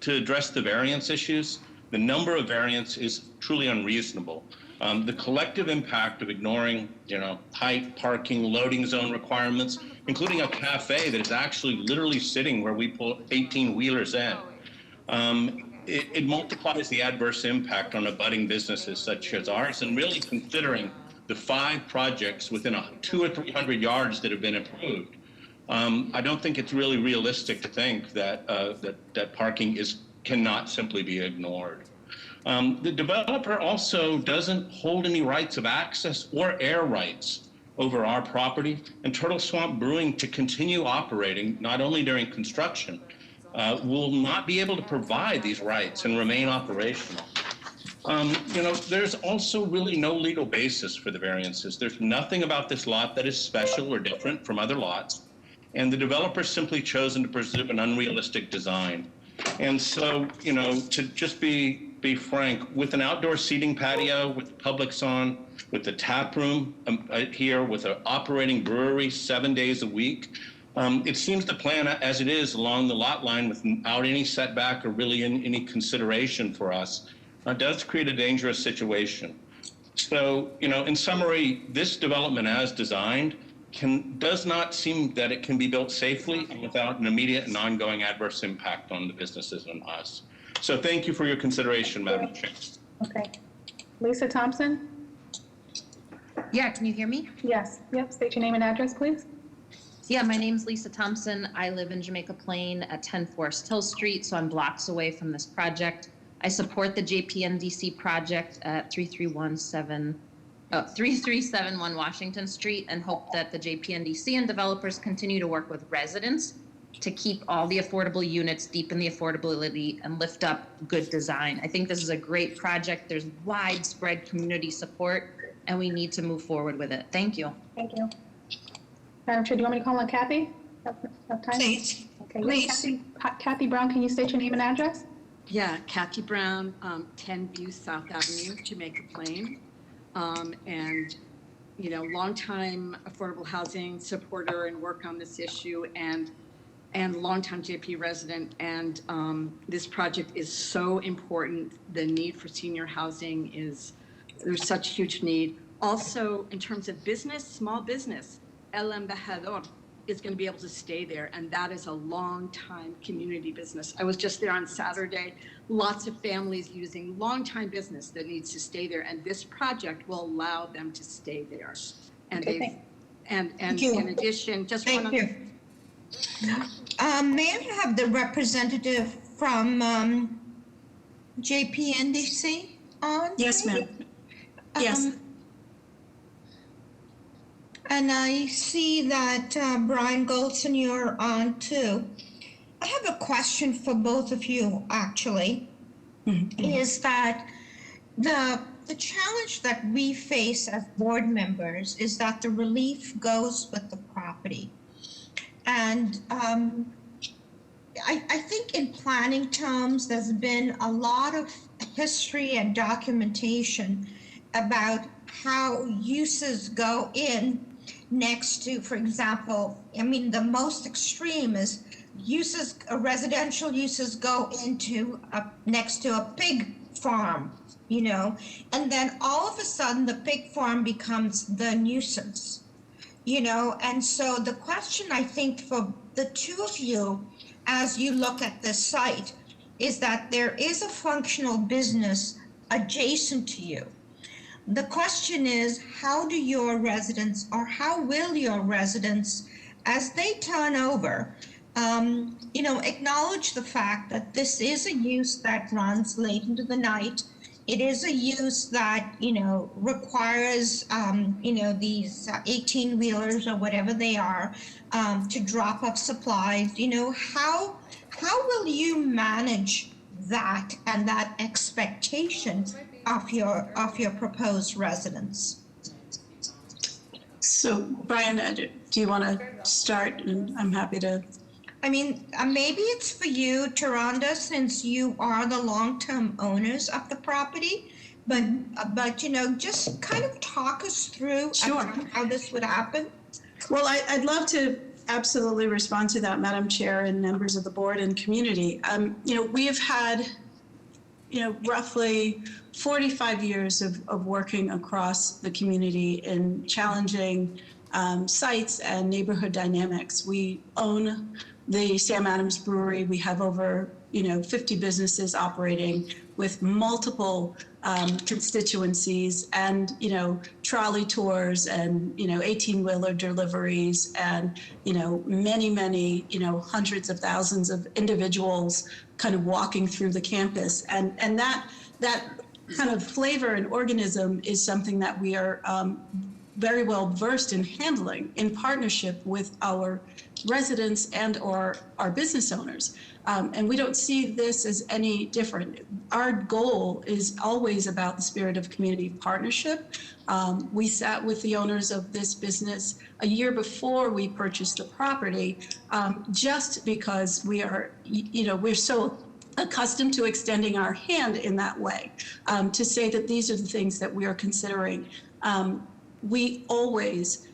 address the variance issues, the number of variants is truly unreasonable. The collective impact of ignoring, height, parking, loading zone requirements, including a cafe that is actually literally sitting where we pull 18-wheelers in. It multiplies the adverse impact on abutting businesses such as ours, and really considering the 5 projects within 200 or 300 yards that have been approved. I don't think it's really realistic to think that that parking cannot simply be ignored. The developer also doesn't hold any rights of access or air rights over our property, and Turtle Swamp Brewing, to continue operating, not only during construction, will not be able to provide these rights and remain operational. There's also really no legal basis for the variances. There's nothing about this lot that is special or different from other lots, and the developer's simply chosen to pursue an unrealistic design. And so, to just be frank, with an outdoor seating patio, with Publix on, with the tap room here, with an operating brewery 7 days a week, it seems the plan as it is along the lot line without any setback or really any consideration for us does create a dangerous situation. So, in summary, this development as designed does not seem that it can be built safely and without an immediate and ongoing adverse impact on the businesses and us. So thank you for your consideration, Madam Chair. Okay. Lisa Thompson? Yeah, can you hear me? Yes. Yep, state your name and address, please. Yeah, my name's Lisa Thompson. I live in Jamaica Plain at 10 Forest Hill Street, so I'm blocks away from this project. I support the JPNDC project at 3371 Washington Street and hope that the JPNDC and developers continue to work with residents to keep all the affordable units deep in the affordability and lift up good design. I think this is a great project. There's widespread community support, and we need to move forward with it. Thank you. Thank you. Madam Chair, do you want me to call on Kathy? Have time? Please. Okay. Please. Kathy Brown, can you state your name and address? Yeah, Kathy Brown, 10 View South Avenue, Jamaica Plain. And, you know, longtime affordable housing supporter and work on this issue and longtime JP resident. And this project is so important. The need for senior housing there's such huge need. Also, in terms of business, small business, El Embajador is going to be able to stay there, and that is a long-time community business. I was just there on Saturday. Lots of families using long-time business that needs to stay there, and this project will allow them to stay there. And Okay, and Thank you. in addition, just Thank one you. May I have the representative from JPNDC on? Yes, please? ma'am. Yes. And I see that Brian Goldson, you're on too. I have a question for both of you, actually. Is that the challenge that we face as board members is that the relief goes with the property. And I think in planning terms, there's been a lot of history and documentation about how uses go in next to, for example, I mean, the most extreme is residential uses go into next to a pig farm, you know, and then all of a sudden the pig farm becomes the nuisance, you know. And so the question, I think, for the two of you as you look at this site is that there is a functional business adjacent to you. The question is, how do your residents, or how will your residents, as they turn over, you know, acknowledge the fact that this is a use that runs late into the night. It is a use that, you know, requires, you know, these 18-wheelers or whatever they are to drop off supplies. You know, how will you manage that and that expectation of your proposed residents? So, Brian, do you want to start? And I'm happy to. I mean, maybe it's for you, Taronda, since you are the long-term owners of the property, but you know, just kind of talk us through how this would happen. Well, I'd love to absolutely respond to that, Madam Chair and members of the board and community. You know, we have had, you know, roughly 45 years of working across the community in challenging sites and neighborhood dynamics. We own the Sam Adams Brewery. We have over, you know, 50 businesses operating with multiple constituencies and, you know, trolley tours and, you know, 18-wheeler deliveries and, you know, many, you know, hundreds of thousands of individuals kind of walking through the campus. And that kind of flavor and organism is something that we are very well versed in handling in partnership with our residents and or our business owners. And we don't see this as any different. Our goal is always about the spirit of community partnership. We sat with the owners of this business a year before we purchased the property, just because we are, you know, we're so accustomed to extending our hand in that way, to say that these are the things that we are considering. We always,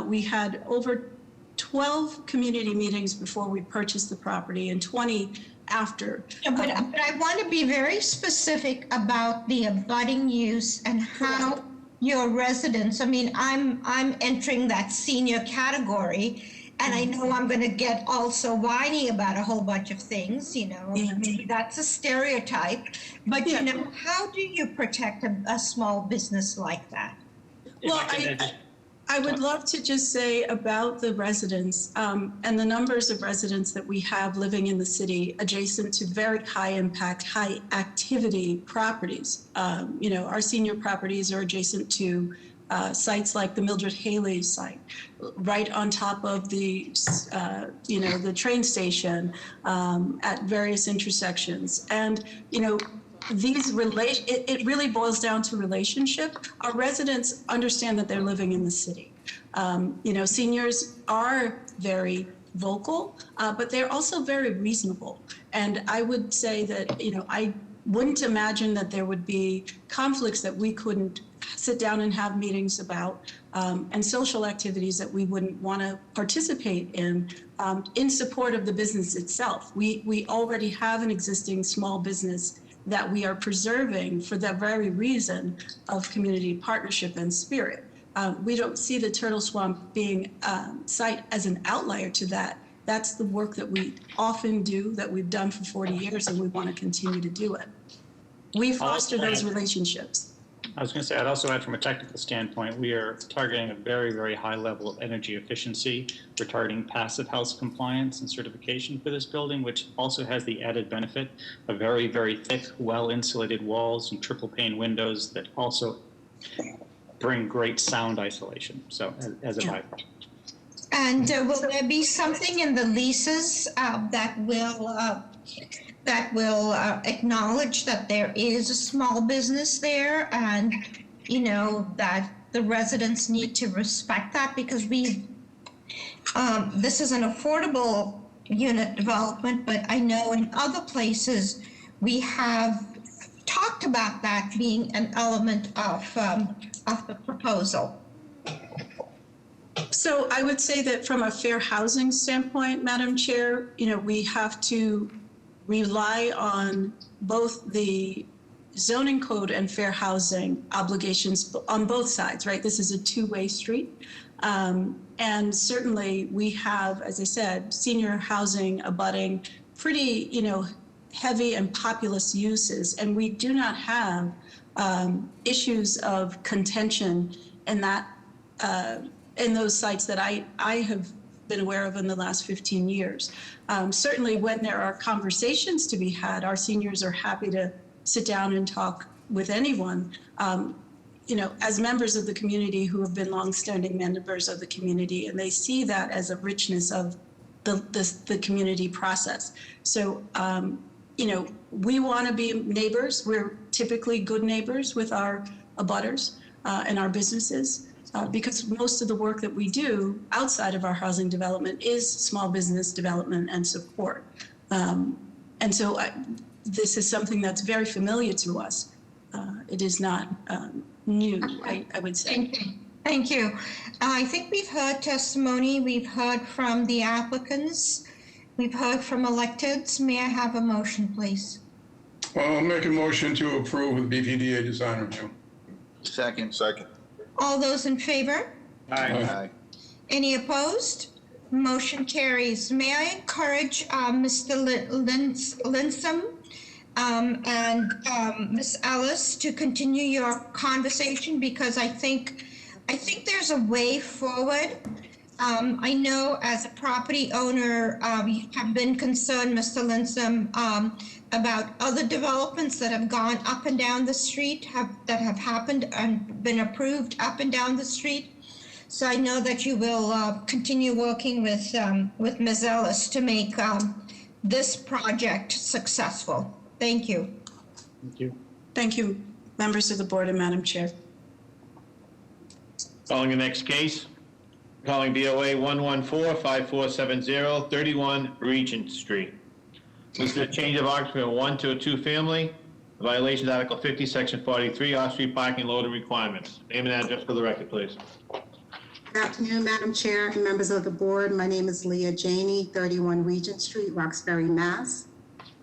we had over 12 community meetings before we purchased the property and 20 after. But I want to be very specific about the abutting use and how your residents, I mean, I'm entering that senior category, And I know I'm going to get also whiny about a whole bunch of things, you know, maybe that's a stereotype, but you know, how do you protect a small business like that? Well, I would love to just say about the residents and the numbers of residents that we have living in the city adjacent to very high impact, high activity properties. You know, our senior properties are adjacent to sites like the Mildred Haley site, right on top of the, you know, the train station at various intersections. And, you know, it really boils down to relationship. Our residents understand that they're living in the city. You know, seniors are very vocal, but they're also very reasonable. And I would say that, you know, I wouldn't imagine that there would be conflicts that we couldn't sit down and have meetings about, and social activities that we wouldn't want to participate in support of the business itself. We already have an existing small business that we are preserving for the very reason of community partnership and spirit. We don't see the Turtle Swamp being site as an outlier to that. That's the work that we often do, that we've done for 40 years, and we want to continue to do it. We foster those relationships. I was going to say, I'd also add from a technical standpoint, we are targeting a very, very high level of energy efficiency. We're targeting passive house compliance and certification for this building, which also has the added benefit of very, very thick, well-insulated walls and triple pane windows that also bring great sound isolation. So as a byproduct. And will there be something in the leases that will acknowledge that there is a small business there, and you know that the residents need to respect that, because this is an affordable unit development, but I know in other places we have talked about that being an element of the proposal. So I would say that from a fair housing standpoint, Madam Chair, you know, we have to rely on both the zoning code and fair housing obligations on both sides, right? This is a two-way street. And certainly we have, as I said, senior housing abutting pretty, you know, heavy and populous uses. And we do not have issues of contention in that, in those sites that I have been aware of in the last 15 years. Certainly when there are conversations to be had, our seniors are happy to sit down and talk with anyone, you know, as members of the community who have been longstanding members of the community, and they see that as a richness of the community process. So, you know, we want to be neighbors. We're typically good neighbors with our abutters and our businesses. Because most of the work that we do outside of our housing development is small business development and support. And so this is something that's very familiar to us. It is not new, I would say. Thank you. I think we've heard testimony. We've heard from the applicants. We've heard from electeds. May I have a motion, please? Well, I'll make a motion to approve the BPDA design review. Second. All those in favor? Aye. Any opposed? Motion carries. May I encourage Mr. Linsom and Ms. Ellis to continue your conversation, because I think there's a way forward. I know as a property owner, you have been concerned, Mr. Linsom, about other developments that have gone up and down the street, that have happened and been approved up and down the street. So I know that you will continue working with Ms. Ellis to make this project successful. Thank you. Thank you. Thank you, members of the board and Madam Chair. Calling the next case. Calling BOA 114-5470, 31 Regent Street. This is a change of occupancy from 1 to a 2-family. Violation of Article 50, Section 43, off-street parking loading requirements. Name and address for the record, please. Good afternoon, Madam Chair and members of the board. My name is Leah Janey, 31 Regent Street, Roxbury, Mass.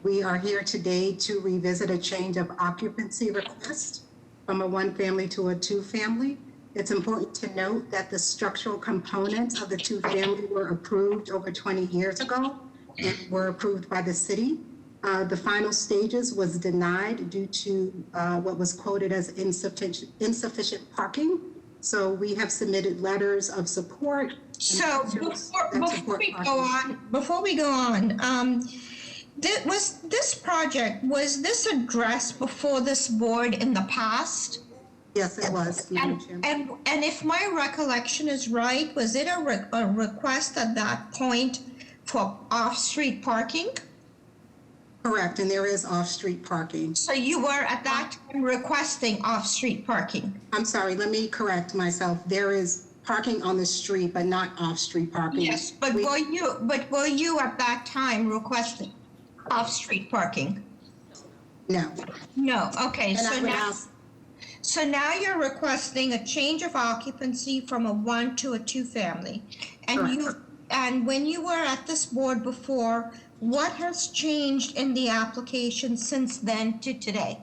We are here today to revisit a change of occupancy request from a 1-family to a 2-family. It's important to note that the structural components of the two-family were approved over 20 years ago and were approved by the city. The final stages was denied due to what was quoted as insufficient parking. So we have submitted letters of support. So before we go on, this project, was this addressed before this board in the past? Yes, it was, Madam Chair. And if my recollection is right, was it a request at that point for off-street parking? Correct, and there is off-street parking. So you were at that time requesting off-street parking? I'm sorry, let me correct myself. There is parking on the street, but not off-street parking. Yes, but were you at that time requesting off-street parking? No. No, okay, And I so would now, ask- so now you're requesting a change of occupancy from a 1 to a 2-family. And when you were at this board before, what has changed in the application since then to today?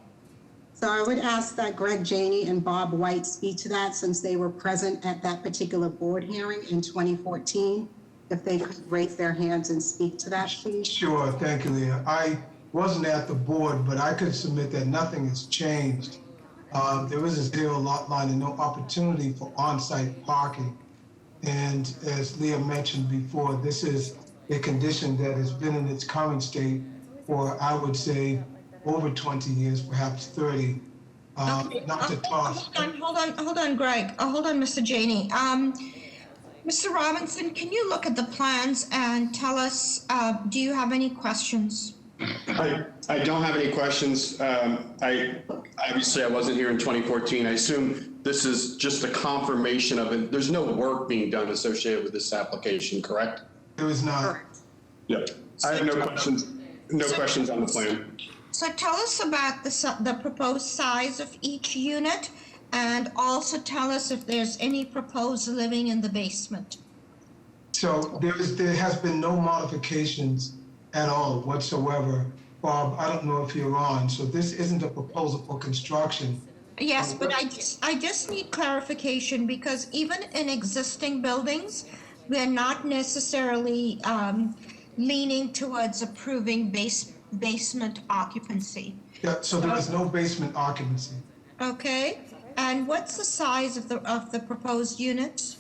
So I would ask that Greg Janey and Bob White speak to that, since they were present at that particular board hearing in 2014. If they could raise their hands and speak to that, please. Sure, thank you, Leah. I wasn't at the board, but I could submit that nothing has changed. There is a 0 lot line and no opportunity for on-site parking. And as Leah mentioned before, this is a condition that has been in its current state for, I would say, over 20 years, perhaps 30. Not to toss. Hold on, Greg. Hold on, Mr. Janey. Mr. Robinson, can you look at the plans and tell us, do you have any questions? I don't have any questions. Obviously I wasn't here in 2014. I assume this is just a confirmation of it. There's no work being done associated with this application, correct? There is not. Yep. I have no questions. No questions on the plan. So tell us about the proposed size of each unit, and also tell us if there's any proposed living in the basement. So there has been no modifications at all whatsoever. Bob, I don't know if you're on, so this isn't a proposal for construction. Yes, but I just need clarification, because even in existing buildings, we're not necessarily leaning towards approving basement occupancy. Yeah, so there is no basement occupancy. Okay, and what's the size of the proposed units?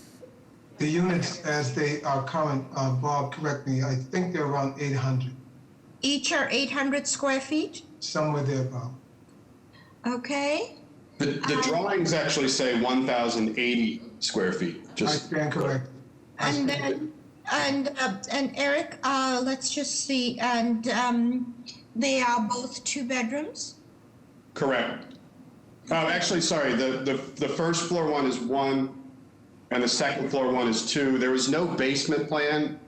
The units as they are current, Bob, correct me, I think they're around 800, Each are 800 square feet? somewhere there, Bob. Okay. The drawings actually say 1,080 square feet. I Just stand correct. And then, and Eric, let's just see, and they are both 2 bedrooms? correct. Oh, actually, sorry. The first floor one is 1, and the second floor one is 2. There was no basement plan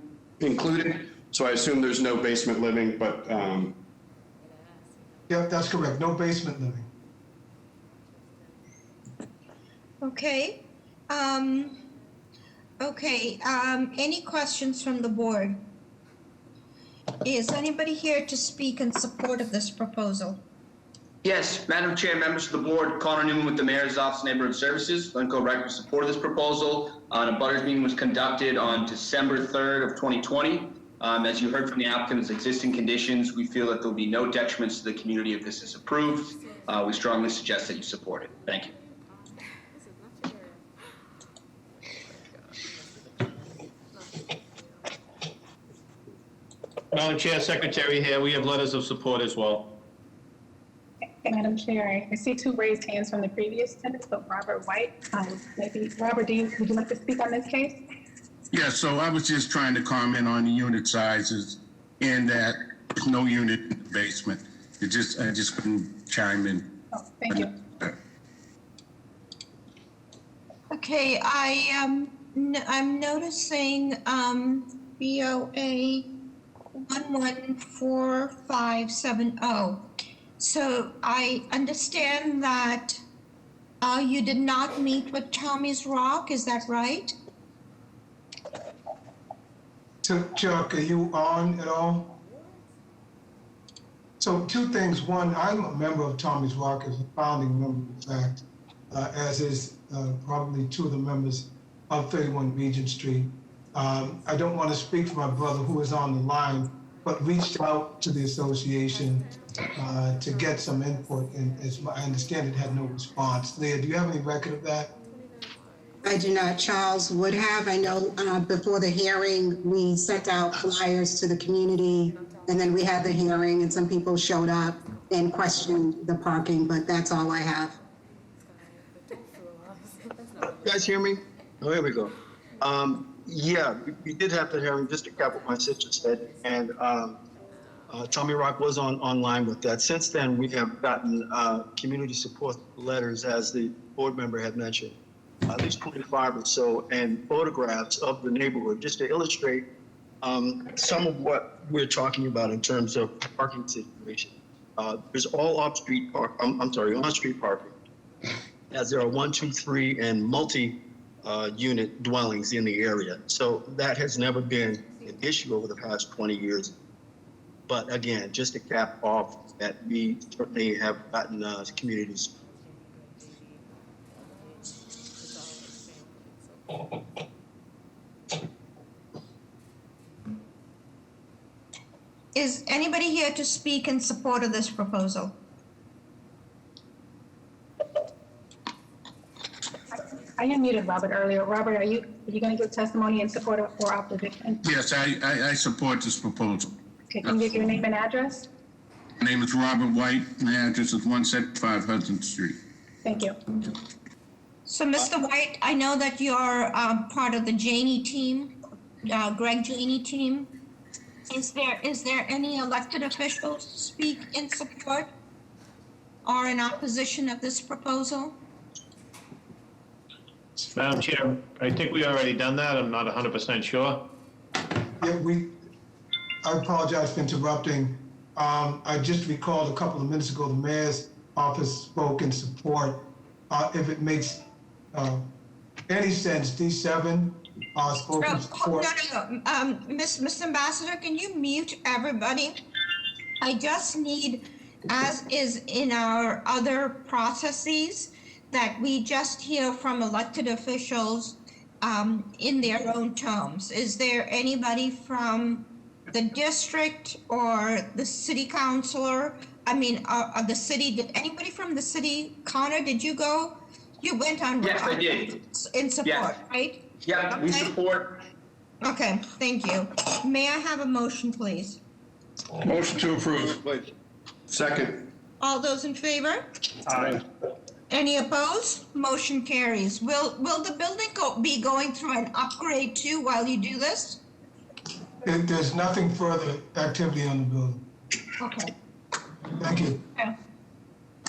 included, so I assume there's no basement living. But Yep, that's correct. No basement living. Okay. Any questions from the board? Is anybody here to speak in support of this proposal? Yes, Madam Chair, members of the board, Connor Newman with the Mayor's Office of Neighborhood Services. Glencoe Rec support this proposal. A butters meeting was conducted on December 3rd of 2020. As you heard from the applicant's existing conditions, we feel that there will be no detriments to the community if this is approved. We strongly suggest that you support it. Thank you. Madam Chair, Secretary here. We have letters of support as well. Madam Chair, I see 2 raised hands from the previous tenants, but Robert White, maybe, Robert, would you like to speak on this case? Yeah, so I was just trying to comment on the unit sizes and that there's no unit in the basement. I just couldn't chime in. Oh, thank you. Okay, I'm noticing BOA 114570. So I understand that you did not meet with Tommy's Rock, is that right? So Chuck, are you on at all? So 2 things. One, I'm a member of Tommy's Rock, as a founding member, in fact. as is probably two of the members of 31 Regent Street. I don't want to speak for my brother who is on the line, but reached out to the association to get some input, and as I understand it, had no response. Leah, do you have any record of that? I do not. Charles would have. I know before the hearing, we sent out flyers to the community, and then we had the hearing, and some people showed up and questioned the parking, but that's all I have. You guys hear me? Oh, here we go. Yeah, we did have the hearing, just to cap what my sister said, and Tommy Rock was online with that. Since then, we have gotten community support letters, as the board member had mentioned, at least 25 or so, and photographs of the neighborhood, just to illustrate some of what we're talking about in terms of parking situation. There's all on-street parking, as there are 1, 2, 3, and multi-unit dwellings in the area. So that has never been an issue over the past 20 years. But again, just to cap off that, we certainly have gotten communities. Is anybody here to speak in support of this proposal? I unmuted Robert earlier. Robert, are you going to give testimony in support or opposition? Yes, I support this proposal. Okay, can you give your name and address? My name is Robert White. My address is 175 Hudson Street. Thank you. So, Mr. White, I know that you're part of the Janey team, Greg Janey team. Is there any elected officials to speak in support or in opposition of this proposal? Madam Chair, I think we already done that. I'm not 100% sure. Yeah, I apologize for interrupting. I just recalled a couple of minutes ago, the mayor's office spoke in support. If it makes any sense, D7 spoke in support. No. Mr. Ambassador, can you mute everybody? I just need, as is in our other processes, that we just hear from elected officials in their own terms. Is there anybody from the district or the city councilor? I mean, the city, did anybody from the city? Connor, did you go? You went on. Yes, I did. In support, right? Yeah, we support. Okay, thank you. May I have a motion, please? Motion to approve. Second. All those in favor? Aye. Any opposed? Motion carries. Will the building be going through an upgrade too while you do this? There's nothing further activity on the building. Okay. Thank you.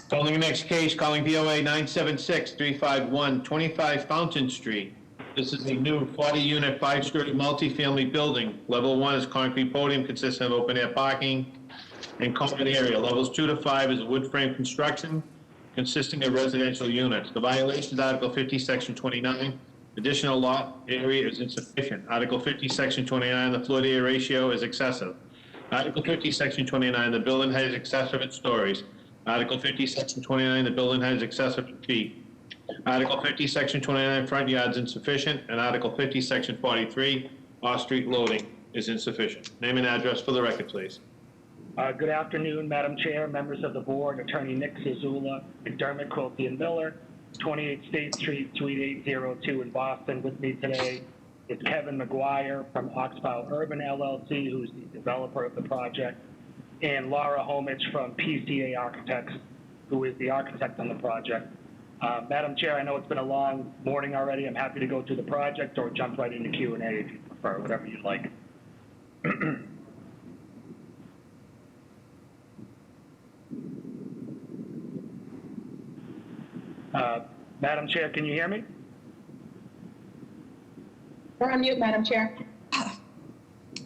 Calling the next case, calling BOA 976-351, 25 Fountain Street. This is a new 40-unit, 5-story multifamily building. Level 1 is concrete podium consisting of open-air parking and common area. Levels 2 to 5 is wood frame construction consisting of residential units. The violation is Article 50, Section 29. Additional lot area is insufficient. Article 50, Section 29, the floor to area ratio is excessive. Article 50, Section 29, the building height is excessive in stories. Article 50, Section 29, the building height is excessive in feet. Article 50, Section 29, front yard is insufficient. And Article 50, Section 43, off-street loading is insufficient. Name and address for the record, please. Good afternoon, Madam Chair, members of the board, Attorney Nick Zazula, McDermott, Quilty, and Miller, 28 State Street, Suite 802 in Boston. With me today is Kevin McGuire from Oxbow Urban LLC, who's the developer of the project, and Laura Homich from PCA Architects, who is the architect on the project. Madam Chair, I know it's been a long morning already. I'm happy to go to the project or jump right into Q&A if you prefer, whatever you'd like. Madam Chair, can you hear me? We're on mute, Madam Chair.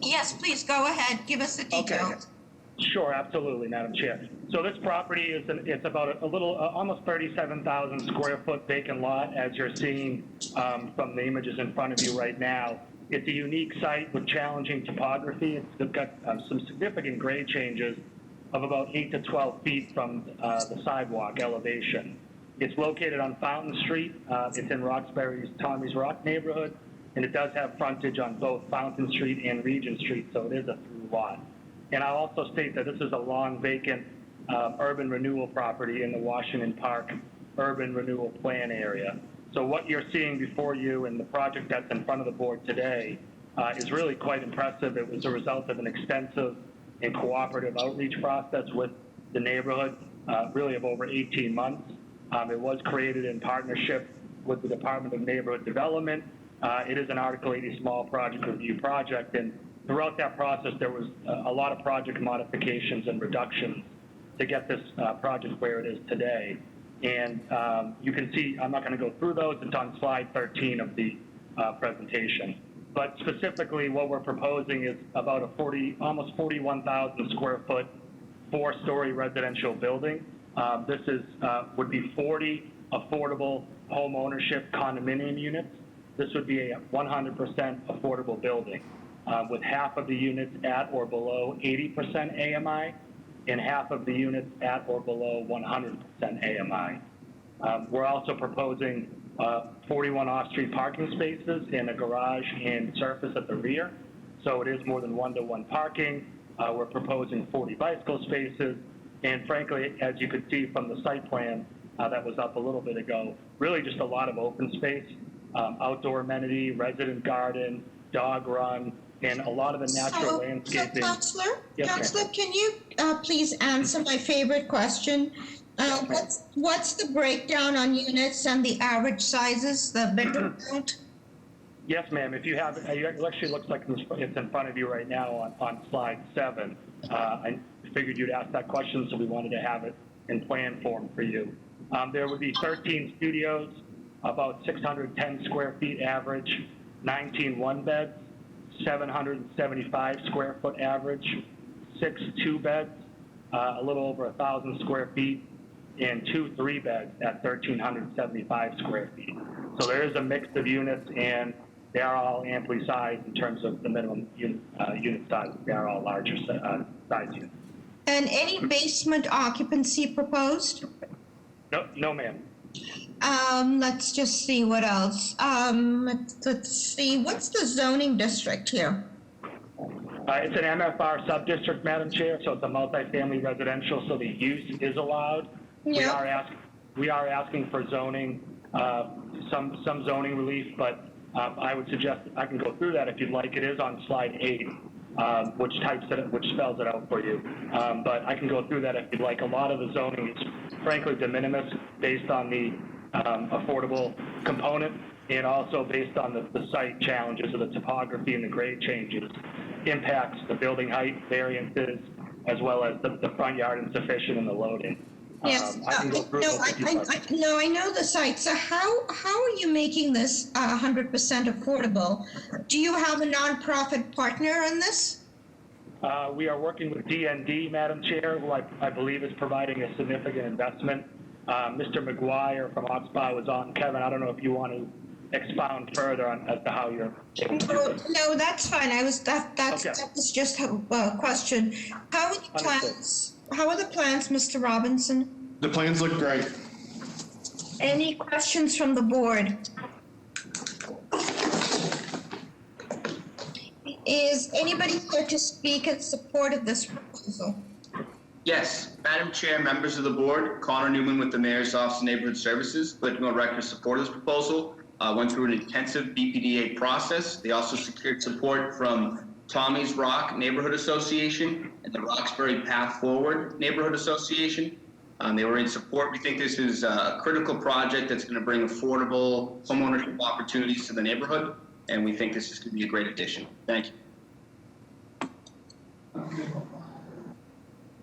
Yes, please go ahead. Give us the details. Okay. Sure, absolutely, Madam Chair. So this property is it's about a little almost 37,000 square foot vacant lot, as you're seeing from the images in front of you right now. It's a unique site with challenging topography. It's got some significant grade changes of about 8 to 12 feet from the sidewalk elevation. It's located on Fountain Street. It's in Roxbury's Tommy's Rock neighborhood, and it does have frontage on both Fountain Street and Regent Street, so it is a through lot. And I'll also state that this is a long vacant urban renewal property in the Washington Park urban renewal plan area. So what you're seeing before you and the project that's in front of the board today is really quite impressive. It was a result of an extensive and cooperative outreach process with the neighborhood, really of over 18 months. It was created in partnership with the Department of Neighborhood Development. It is an Article 80 small project review project, and throughout that process, there was a lot of project modifications and reductions to get this project where it is today. And you can see, I'm not going to go through those. It's on slide 13 of the presentation. But specifically, what we're proposing is about a almost 41,000 square foot, 4-story residential building. This would be 40 affordable home ownership condominium units. This would be a 100% affordable building with half of the units at or below 80% AMI and half of the units at or below 100% AMI. We're also proposing 41 off-street parking spaces and a garage and surface at the rear. So it is more than one-to-one parking. We're proposing 40 bicycle spaces. And frankly, as you could see from the site plan that was up a little bit ago, really just a lot of open space, outdoor amenity, resident garden, dog run, and a lot of the natural landscaping. So Yes, Counselor, ma'am. can you please answer my favorite question? What's the breakdown on units and the average sizes, the bedroom count? Yes, ma'am. If you have, it actually looks like it's in front of you right now on slide 7. I figured you'd ask that question, so we wanted to have it in plan form for you. There would be 13 studios, about 610 square feet average, 19 one-beds, 775 square foot average, 6 two-beds, a little over 1,000 square feet, and 2 3-beds at 1,375 square feet. So there is a mix of units, and they are all amply sized in terms of the minimum unit size. They are all larger size units. And any basement occupancy proposed? No, ma'am. Let's just see what else. Let's see, what's the zoning district here? It's an MFR subdistrict, Madam Chair, so it's a multifamily residential, so the use is allowed. Yeah. We are asking for zoning, some zoning relief, but I would suggest, I can go through that if you'd like. It is on slide 8, which spells it out for you. But I can go through that if you'd like. A lot of the zoning is frankly de minimis based on the affordable component, and also based on the site challenges of the topography and the grade changes, impacts the building height variances, as well as the front yard insufficient and the loading. Yes, I can go through those if you'd like. I know the site. So how are you making this 100% affordable? Do you have a nonprofit partner in this? We are working with DND, Madam Chair, who I believe is providing a significant investment. Mr. McGuire from Oxbow was on. Kevin, I don't know if you want to expound further as to how you're able to do this. No, that's fine. That was just a question. How are the plans? How are the plans, Mr. Robinson? The plans look great. Any questions from the board? Is anybody here to speak in support of this proposal? Yes, Madam Chair, members of the board, Connor Newman with the Mayor's Office of Neighborhood Services, would like to go on record support of this proposal. Went through an intensive BPDA process. They also secured support from Tommy's Rock Neighborhood Association and the Roxbury Path Forward Neighborhood Association. They were in support. We think this is a critical project that's going to bring affordable homeownership opportunities to the neighborhood, and we think this is going to be a great addition. Thank you.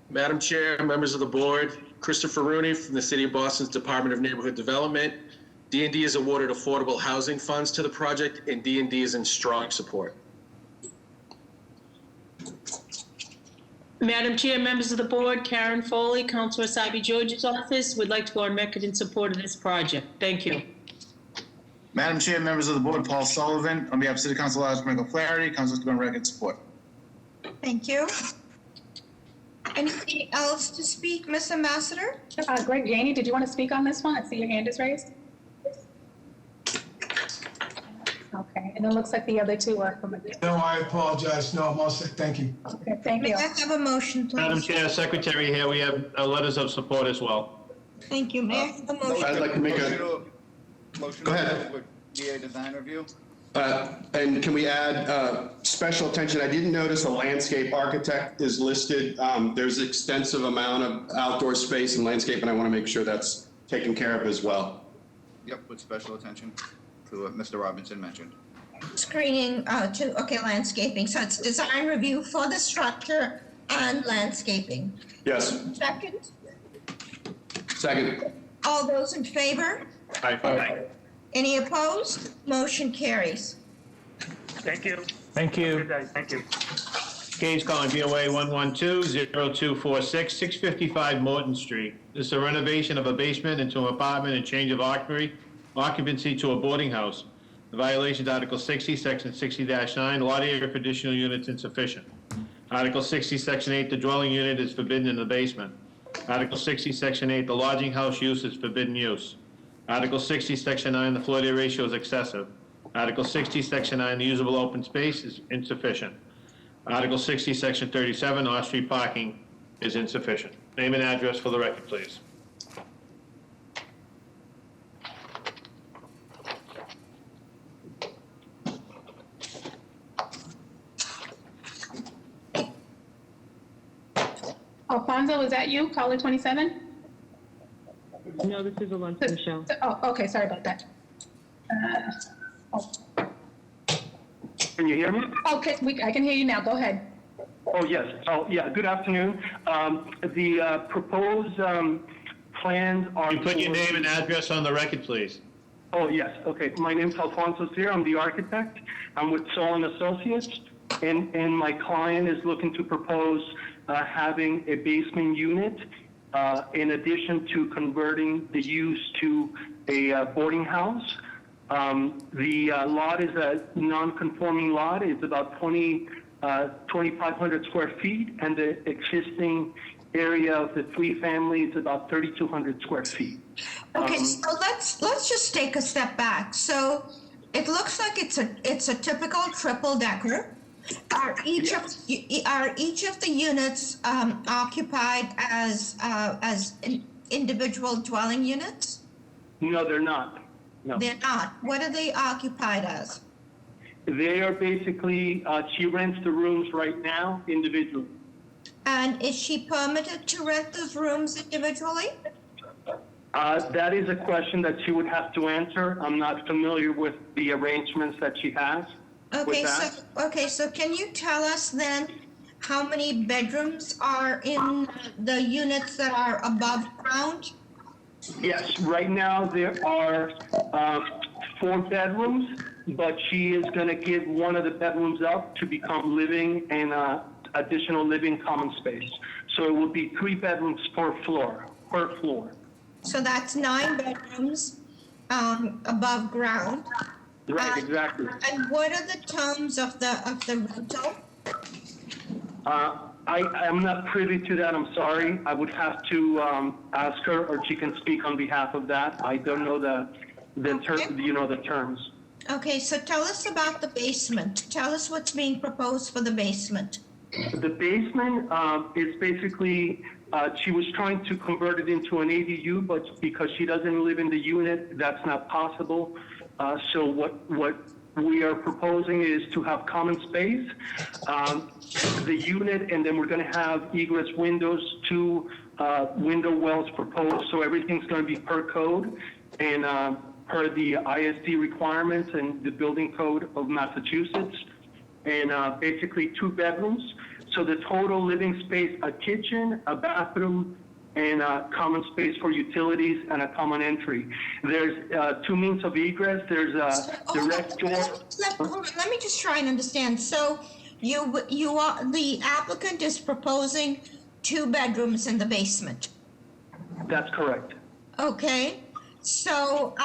Madam Chair, members of the board, Christopher Rooney from the City of Boston's Department of Neighborhood Development. D&D has awarded affordable housing funds to the project, and D&D is in strong support. Madam Chair, members of the board, Karen Foley, Councilor Sabi George's office, would like to go on record in support of this project. Thank you. Madam Chair, members of the board, Paul Sullivan, on behalf of City Council Michael Flaherty, councilors to go on record support. Thank you. Anything else to speak, Ms. Ambassador? Greg Janey, did you want to speak on this one? I see your hand is raised. Okay, and it looks like the other two are from a different. No, I apologize. No, I'm all set. Thank you. Okay, thank you. Let's have a motion, please. Madam Chair, Secretary here, we have letters of support as well. Thank you. May I have a motion? I'd like to make Motion Go ahead. to approve with DA design review? And can we add special attention? I didn't notice a landscape architect is listed. There's extensive amount of outdoor space and landscape, and I want to make sure that's taken care of as well. Yep, with special attention to what Mr. Robinson mentioned. Screening, landscaping. So it's design review for the structure and landscaping. Yes. Second, Second. all those in favor? Aye. Any opposed? Motion carries. Thank you. Thank you. Good day. Thank you. Case calling BOA 112-0246, 655 Morton Street. This is a renovation of a basement into an apartment and change of occupancy to a boarding house. The violation is Article 60, Section 60-9, lot area for additional units insufficient. Article 60, Section 8, the dwelling unit is forbidden in the basement. Article 60, Section 8, the lodging house use is forbidden use. Article 60, Section 9, the floor area ratio is excessive. Article 60, Section 9, the usable open space is insufficient. Article 60, Section 37, off-street parking is insufficient. Name and address for the record, please. Alfonso, is that you? Caller 27? No, this is Alonso Michelle. Oh, okay, sorry about that. Can you hear me? Okay, I can hear you now. Go ahead. Oh, yes. Oh, yeah. Good afternoon. The proposed plans are. You put your name and address on the record, please. Oh, yes. Okay. My name's Alfonso Sear. I'm the architect. I'm with Solon Associates, and my client is looking to propose having a basement unit in addition to converting the use to a boarding house. The lot is a non-conforming lot. It's about 2,500 square feet, and the existing area of the three families is about 3,200 square feet. Okay, so let's just take a step back. So it looks like it's a typical triple decker. Are each of the units occupied as individual dwelling units? No, they're not. No. They're not. What are they occupied as? They are basically, she rents the rooms right now individually. And is she permitted to rent those rooms individually? That is a question that she would have to answer. I'm not familiar with the arrangements that she has with that. So can you tell us then how many bedrooms are in the units that are above ground? Yes, right now there are 4 bedrooms, but she is going to give one of the bedrooms up to become living and additional living common space. So it will be 3 bedrooms per floor. So that's 9 bedrooms above ground. Right, exactly. And what are the terms of the rental? I'm not privy to that. I'm sorry. I would have to ask her, or she can speak on behalf of that. I don't know the terms. Okay, so tell us about the basement. Tell us what's being proposed for the basement. The basement is basically, she was trying to convert it into an ADU, but because she doesn't live in the unit, that's not possible. So what we are proposing is to have common space, the unit, and then we're going to have egress windows, 2 window wells proposed. So everything's going to be per code and per the ISD requirements and the building code of Massachusetts. And basically 2 bedrooms. So the total living space, a kitchen, a bathroom, and a common space for utilities and a common entry. There's 2 means of egress. There's a direct door. Let me just try and understand. So the applicant is proposing 2 bedrooms in the basement. That's correct. Okay. So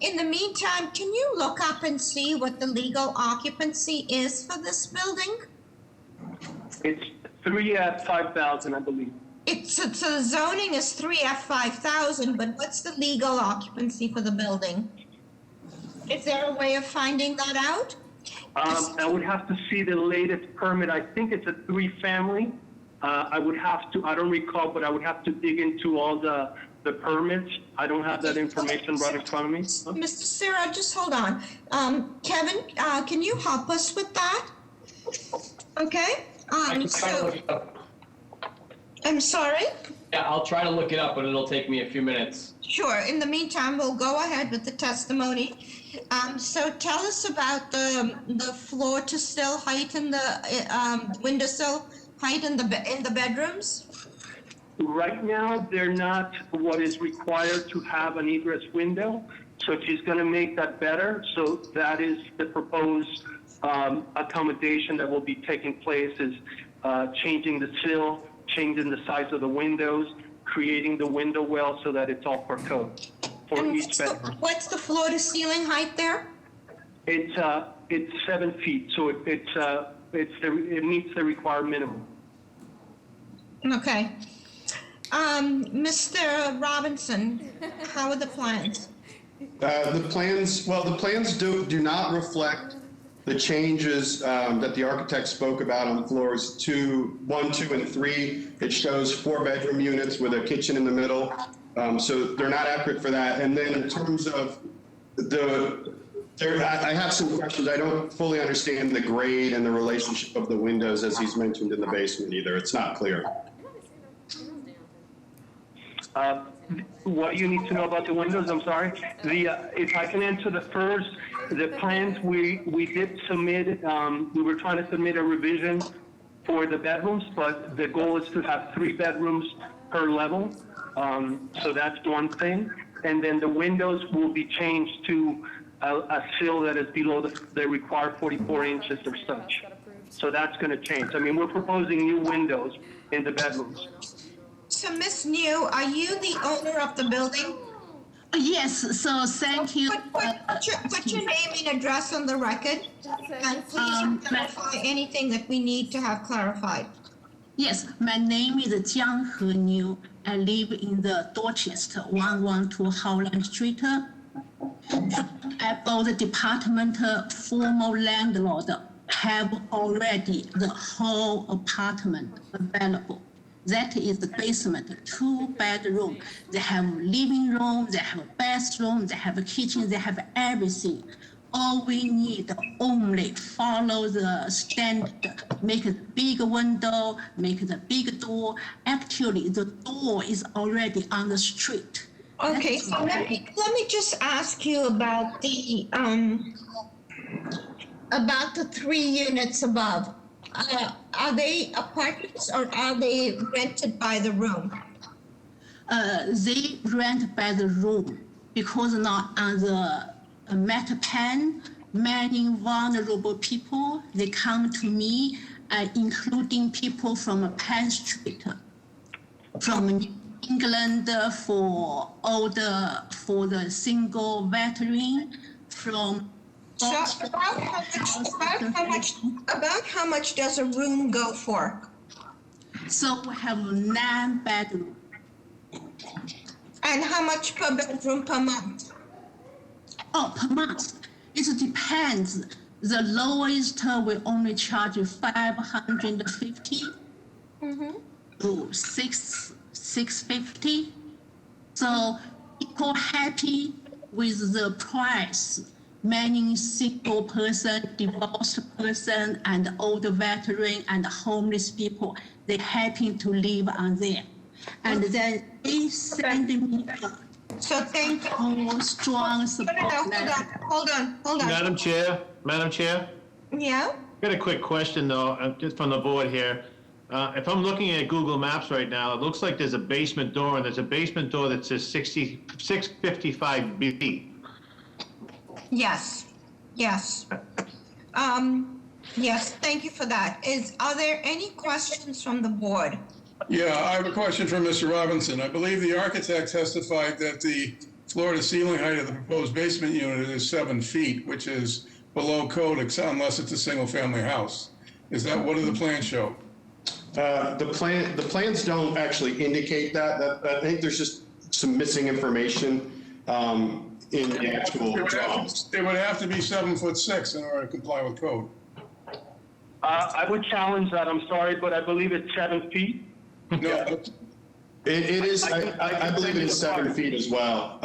in the meantime, can you look up and see what the legal occupancy is for this building? It's 3 at 5,000, I believe. So the zoning is 3F 5,000, but what's the legal occupancy for the building? Is there a way of finding that out? I would have to see the latest permit. I think it's a 3-family. I don't recall, but I would have to dig into all the permits. I don't have that information right in front of me. Mr. Sarah, just hold on. Kevin, can you help us with that? Okay? I'm sorry? Yeah, I'll try to look it up, but it'll take me a few minutes. Sure. In the meantime, we'll go ahead with the testimony. So tell us about the floor to sill height and the windowsill height in the bedrooms. Right now, they're not what is required to have an egress window. So she's going to make that better. So that is the proposed accommodation that will be taking place, is changing the sill, changing the size of the windows, creating the window well so that it's all for code for each bedroom. What's the floor to ceiling height there? It's 7 feet, so it meets the required minimum. Okay. Mr. Robinson, how are the plans? The plans do not reflect the changes that the architect spoke about on floors 1, 2, and 3. It shows 4-bedroom units with a kitchen in the middle. So they're not accurate for that. And then in terms of I have some questions. I don't fully understand the grade and the relationship of the windows as he's mentioned in the basement either. It's not clear. What you need to know about the windows, I'm sorry. If I can answer the plans we did submit, we were trying to submit a revision for the bedrooms, but the goal is to have 3 bedrooms per level. So that's one thing. And then the windows will be changed to a sill that is below the required 44 inches or such. So that's going to change. I mean, we're proposing new windows in the bedrooms. So Ms. New, are you the owner of the building? Yes, so thank you. Put your name and address on the record, and please clarify anything that we need to have clarified. Yes, my name is Jiang He Niu. I live in the Dorchester, 112 Howland Street. All the department formal landlord have already the whole apartment available. That is the basement, 2-bedroom. They have living room, they have a bathroom, they have a kitchen, they have everything. All we need only follow the standard, make a big window, make the big door. Actually, the door is already on the street. Okay, so let me just ask you about the 3 units above. Are they apartments or are they rented by the room? They rent by the room because now on the matter plan, many vulnerable people, they come to me, including people from Penn Street, from England for the single veteran, from So about how much does a room go for? So we have 9 bedrooms. And how much per bedroom per month? Oh, per month. It depends. The lowest will only charge 550 to 650. So people happy with the price. Many single person, divorced person, and old veteran and homeless people, they happy to live on there. And then they send me so thank you. Strong support. Hold on. Madam Chair? Yeah? Got a quick question though, just from the board here. If I'm looking at Google Maps right now, it looks like there's a basement door, and there's a basement door that says 655B. Yes. Yes, thank you for that. Are there any questions from the board? Yeah, I have a question for Mr. Robinson. I believe the architect testified that the floor to ceiling height of the proposed basement unit is 7 feet, which is below code unless it's a single family house. Is that, what do the plans show? The plans don't actually indicate that. I think there's just some missing information in the actual drawings. It would have to be 7'6" in order to comply with code. I would challenge that, I'm sorry, but I believe it's 7 feet. No, It is, I believe it is 7 feet as well,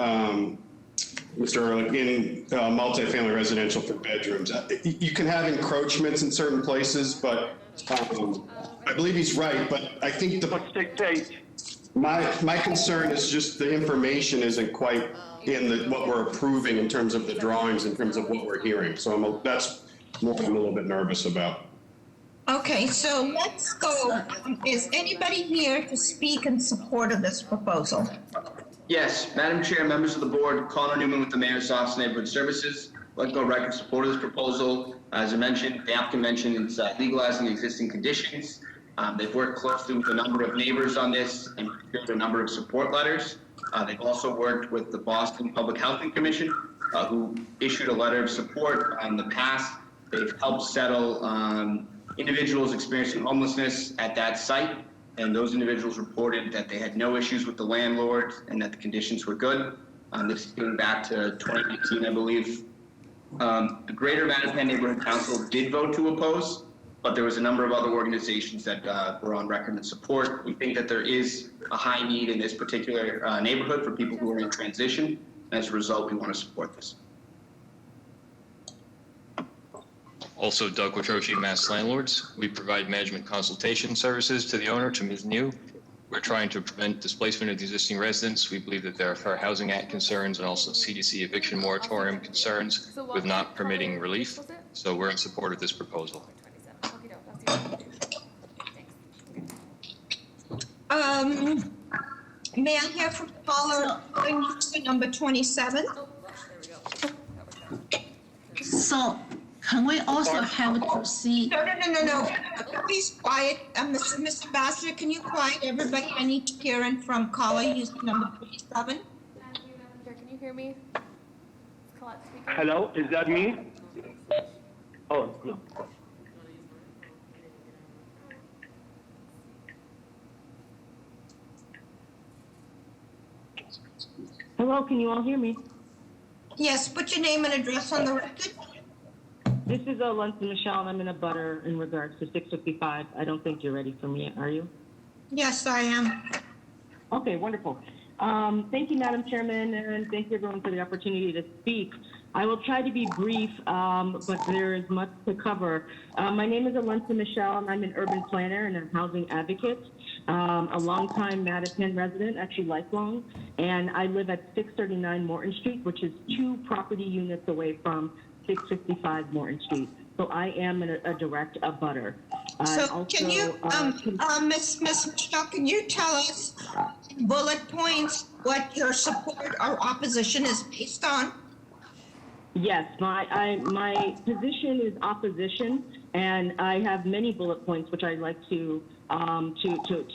Mr. Ehrlich, in multifamily residential for bedrooms. You can have encroachments in certain places, but I believe he's right, but I think my concern is just the information isn't quite in what we're approving in terms of the drawings, in terms of what we're hearing. So that's what I'm a little bit nervous about. Okay, so let's go. Is anybody here to speak in support of this proposal? Yes, Madam Chair, members of the board, Connor Newman with the Mayor's Office of Neighborhood Services. I'd like to go record support of this proposal. As I mentioned, the applicant mentioned it's legalizing existing conditions. They've worked closely with a number of neighbors on this and prepared a number of support letters. They've also worked with the Boston Public Housing Commission, who issued a letter of support in the past. They've helped settle individuals experiencing homelessness at that site, and those individuals reported that they had no issues with the landlord and that the conditions were good. This is going back to 2019, I believe. The Greater Mattapan Neighborhood Council did vote to oppose, but there was a number of other organizations that were on record in support. We think that there is a high need in this particular neighborhood for people who are in transition. As a result, we want to support this. Also, Doug Quattrochi, Mass Landlords. We provide management consultation services to the owner, to Ms. New. We're trying to prevent displacement of the existing residents. We believe that there are Fair Housing Act concerns and also CDC eviction moratorium concerns with not permitting relief. So we're in support of this proposal. May I hear from caller number 27? So can we also have to see? No. Please quiet. Mr. Ambassador, can you quiet everybody? I need to hear in from caller using number 27. Can you hear me? Hello, is that me? Oh, no. Hello, can you all hear me? Yes, put your name and address on the record. This is Alonso Michelle, and I'm in a butter in regards to 655. I don't think you're ready for me yet, are you? Yes, I am. Okay, wonderful. Thank you, Madam Chairman, and thank you everyone for the opportunity to speak. I will try to be brief, but there is much to cover. My name is Alonso Michelle, and I'm an urban planner and a housing advocate, a longtime Mattapan resident, actually lifelong, and I live at 639 Morton Street, which is 2 property units away from 655 Morton Street. So I am a direct abutter. So can you, Ms. Michelle, can you tell us bullet points what your support or opposition is based on? Yes, my position is opposition, and I have many bullet points which I'd like to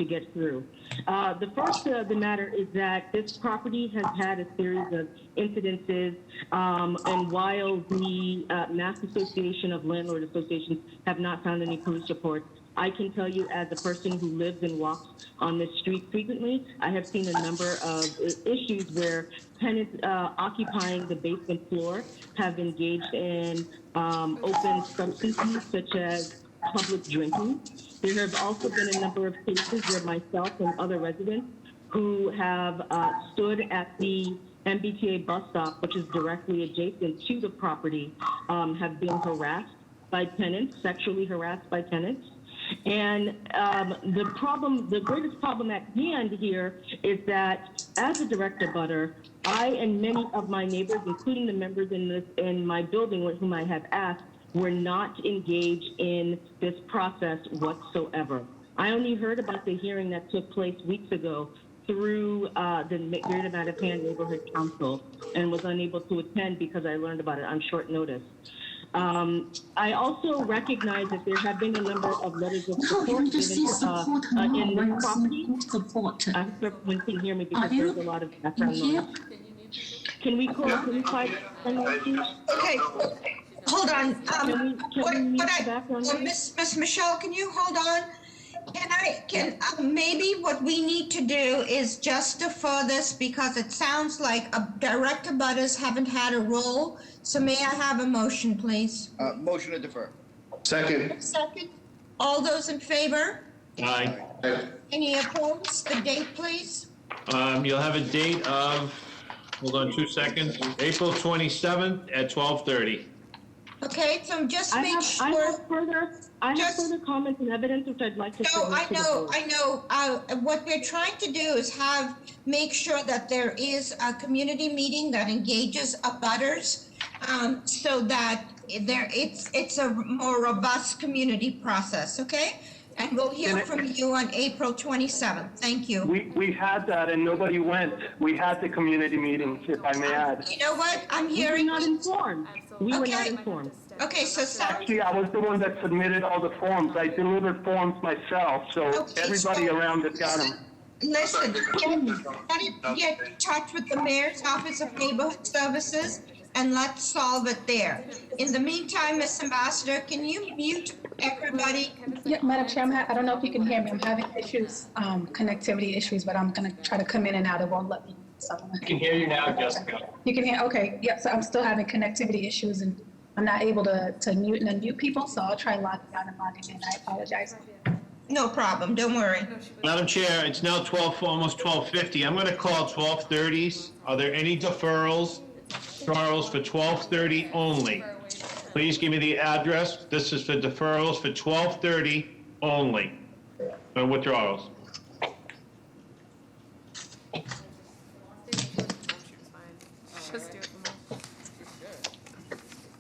get through. The first of the matter is that this property has had a series of incidences, and while the Mass Association of Landlord Associations have not found any police reports, I can tell you as a person who lives and walks on this street frequently, I have seen a number of issues where tenants occupying the basement floor have engaged in open substance use, such as public drinking. There have also been a number of cases where myself and other residents who have stood at the MBTA bus stop, which is directly adjacent to the property, have been harassed by tenants, sexually harassed by tenants. And the greatest problem at hand here is that as a direct abutter, I and many of my neighbors, including the members in my building with whom I have asked, were not engaged in this process whatsoever. I only heard about the hearing that took place weeks ago through the Greater Mattapan Neighborhood Council and was unable to attend because I learned about it on short notice. I also recognize that there have been a number of letters of support given in this property. I hope everyone can hear me because there's a lot of background noise. Can we quiet? Okay, hold on. Can we mute the background noise? Miss Michelle, can you hold on? Maybe what we need to do is just defer this because it sounds like direct abutters haven't had a role. So may I have a motion, please? Motion to defer. Second. Second. All those in favor? Aye. Any opposed? The date, please. You'll have a date of, hold on 2 seconds, April 27th at 12:30. Okay, so just I make have sure. I have further comments and evidence which I'd like to. No, submit to the board. I know. What we're trying to do is make sure that there is a community meeting that engages abutters, so that it's a more robust community process, okay? And we'll hear from you on April 27th. Thank you. We had that and nobody went. We had the community meetings, if I may add. You know what? I'm We hearing. were not informed. We were not Okay. informed. Okay, so Actually, I was the one that submitted all the forms. I delivered forms myself, so Okay, everybody so- around it got them. Listen, get in touch with the mayor's office of neighborhood services and let's solve it there. In the meantime, Ms. Ambassador, can you mute everybody? Yeah, Madam Chair, I don't know if you can hear me. I'm having issues, connectivity issues, but I'm gonna try to come in and out. It won't let me. So I can hear you now, Jessica. you can hear, okay, yeah, so I'm still having connectivity issues and I'm not able to mute and unmute people, so I'll try logging out and logging in. I apologize. No problem, don't worry. Madam Chair, it's now almost 12:50. I'm going to call 12:30s. Are there any deferrals, Charles, for 12:30 only? Please give me the address. This is for deferrals for 12:30 only. No withdrawals.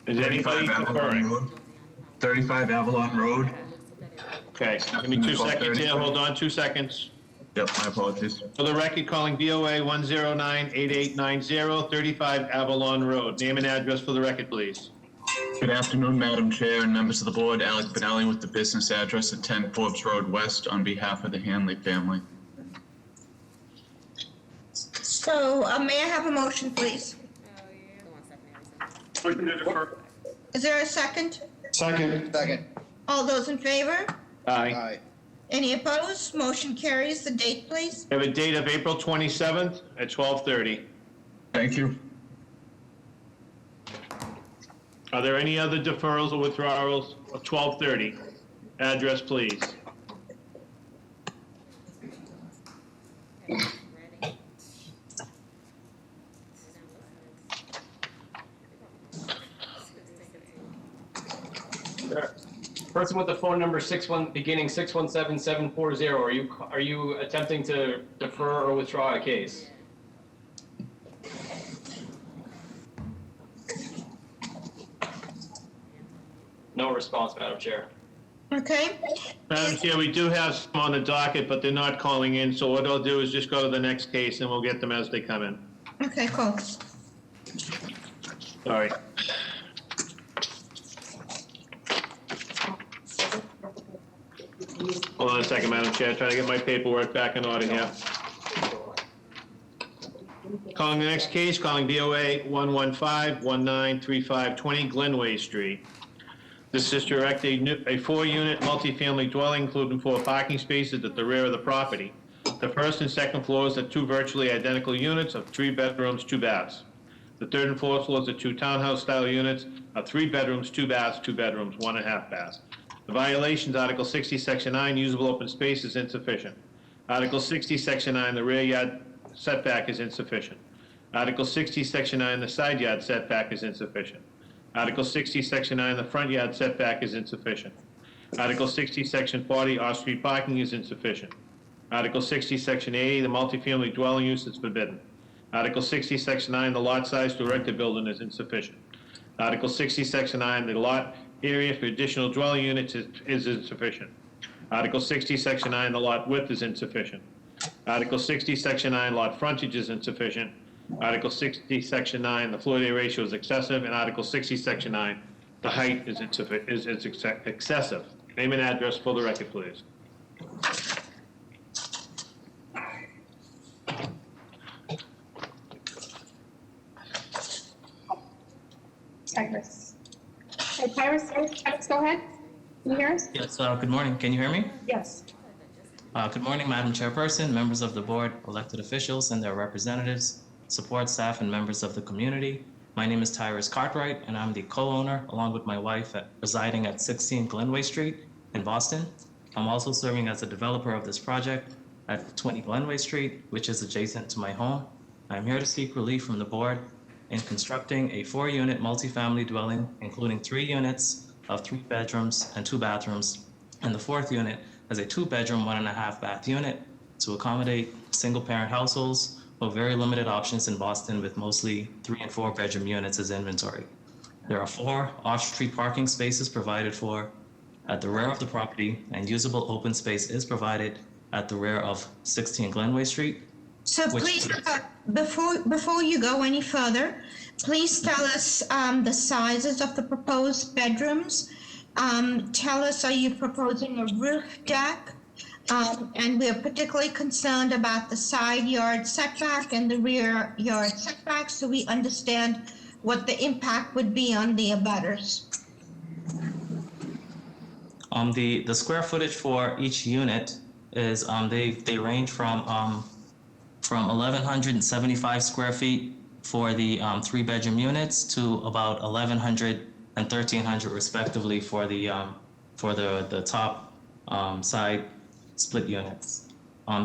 Is anybody deferring? 35 Avalon Road. Okay, give me 2 seconds here. Hold on 2 seconds. Yep, my apologies. For the record, calling BOA 109-8890, 35 Avalon Road. Name and address for the record, please. Good afternoon, Madam Chair and members of the board. Alec Benelli with the business address at 10 Forbes Road West on behalf of the Hanley family. So, may I have a motion, please? Motion to defer. Is there a second? Second. Second. All those in favor? Aye. Aye. Any opposed? Motion carries. The date, please. We have a date of April 27th at 12:30. Thank you. Are there any other deferrals or withdrawals of 12:30? Address, please. Person with the phone number beginning 617740. Are you attempting to defer or withdraw a case? No response, Madam Chair. Okay. Madam Chair, we do have some on the docket, but they're not calling in, so what I'll do is just go to the next case and we'll get them as they come in. Okay, cool. Sorry. Hold on a second, Madam Chair, trying to get my paperwork back in order here. Calling the next case, calling BOA 115-193520 Glenway Street. This is to erect a 4-unit multifamily dwelling, including 4 parking spaces at the rear of the property. The first and second floors are 2 virtually identical units of 3 bedrooms, 2 baths. The third and fourth floors are 2 townhouse-style units of 3 bedrooms, 2 baths, 2 bedrooms, 1.5 baths. The violations, Article 60, Section 9, usable open space is insufficient. Article 60, Section 9, the rear yard setback is insufficient. Article 60, Section 9, the side yard setback is insufficient. Article 60, Section 9, the front yard setback is insufficient. Article 60, Section 40, off-street parking is insufficient. Article 60, Section 80, the multifamily dwelling use is forbidden. Article 60, Section 9, the lot size to erect a building is insufficient. Article 60, Section 9, the lot area for additional dwelling units is insufficient. Article 60, Section 9, the lot width is insufficient. Article 60, Section 9, lot frontage is insufficient. Article 60, Section 9, the floor area ratio is excessive. And Article 60, Section 9, the height is excessive. Name and address for the record, please. Tyrus. Hey, Tyrus, go ahead. Can you hear us? Yes, good morning. Can you hear me? Yes. Good morning, Madam Chairperson, members of the board, elected officials and their representatives, support staff, and members of the community. My name is Tyrus Cartwright, and I'm the co-owner, along with my wife, residing at 16 Glenway Street in Boston. I'm also serving as a developer of this project at 20 Glenway Street, which is adjacent to my home. I'm here to seek relief from the board in constructing a 4-unit multifamily dwelling, including 3 units of 3 bedrooms and 2 bathrooms, and the 4th unit as a 2-bedroom, 1.5-bath unit to accommodate single-parent households with very limited options in Boston, with mostly 3- and 4-bedroom units as inventory. There are 4 off-street parking spaces provided for at the rear of the property, and usable open space is provided at the rear of 16 Glenway Street. So please, before you go any further, please tell us the sizes of the proposed bedrooms. Tell us, are you proposing a roof deck? And we're particularly concerned about the side yard setback and the rear yard setback, so we understand what the impact would be on the abutters. The square footage for each unit is they range from 1,175 square feet for the 3-bedroom units to about 1,100 and 1,300 respectively for the top side split units.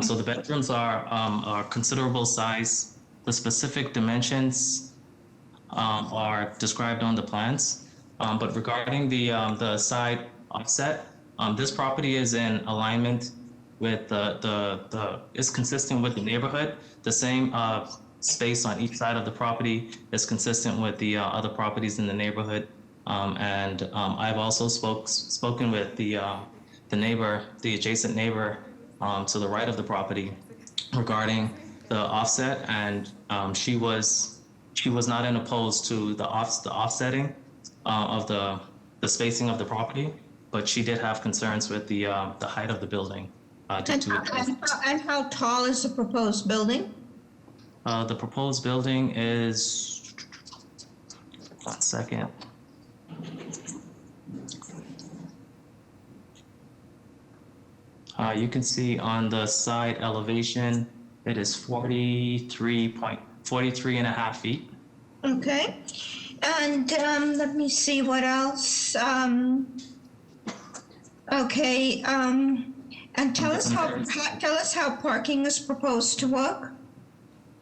So the bedrooms are considerable size. The specific dimensions are described on the plans. But regarding the side offset, this property is in alignment with is consistent with the neighborhood. The same space on each side of the property is consistent with the other properties in the neighborhood. And I've also spoken with the neighbor, the adjacent neighbor to the right of the property regarding the offset, and she was not opposed to the offsetting of the spacing of the property, but she did have concerns with the height of the building. And how tall is the proposed building? The proposed building is, 1 second. You can see on the side elevation, it is 43.5 feet. Okay, and let me see what else. Okay, and tell us how parking is proposed to work.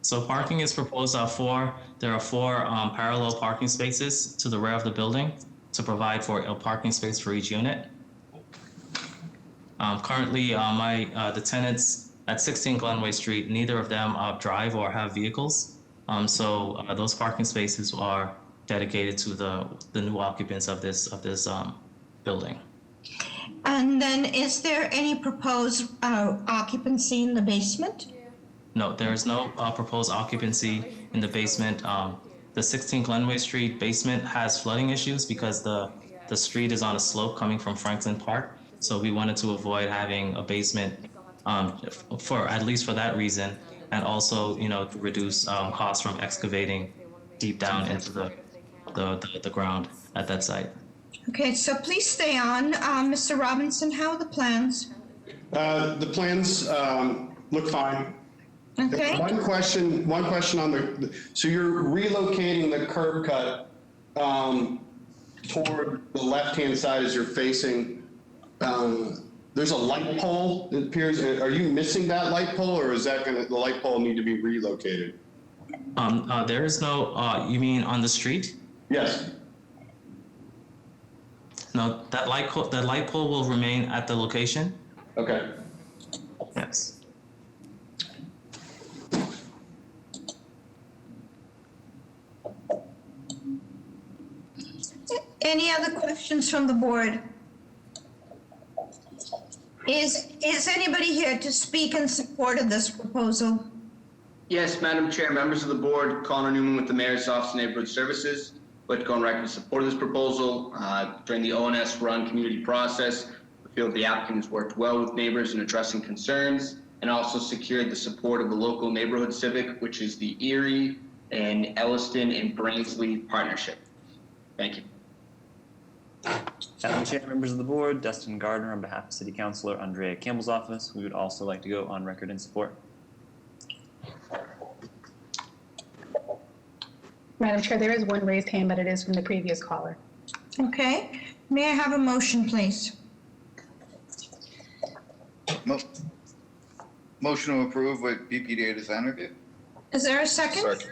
So parking is proposed there are 4 parallel parking spaces to the rear of the building to provide for a parking space for each unit. Currently, the tenants at 16 Glenway Street, neither of them drive or have vehicles. So those parking spaces are dedicated to the new occupants of this building. And then, is there any proposed occupancy in the basement? No, there is no proposed occupancy in the basement. The 16 Glenway Street basement has flooding issues because the street is on a slope coming from Franklin Park. So we wanted to avoid having a basement for at least for that reason, and also to reduce costs from excavating deep down into the ground at that site. Okay, so please stay on. Mr. Robinson, how are the plans? The plans look fine. Okay. One question on so you're relocating the curb cut toward the left-hand side as you're facing. There's a light pole that appears. Are you missing that light pole, or is the light pole need to be relocated? There is no. You mean on the street? Yes. No, that light pole will remain at the location. Okay. Yes. Any other questions from the board? Is anybody here to speak in support of this proposal? Yes, Madam Chair, members of the board, Connor Newman with the Mayor's Office of Neighborhood Services. I'd like to go on record in support of this proposal. During the ONS-run community process, we feel the applicant has worked well with neighbors in addressing concerns and also secured the support of the local neighborhood civic, which is the Erie and Elliston and Brainsley Partnership. Thank you. Madam Chair, members of the board, Dustin Gardner on behalf of City Councilor Andrea Campbell's office. We would also like to go on record in support. Madam Chair, there is one raised hand, but it is from the previous caller. Okay. May I have a motion, please? Motion to approve with BPDA design review? Is there a second?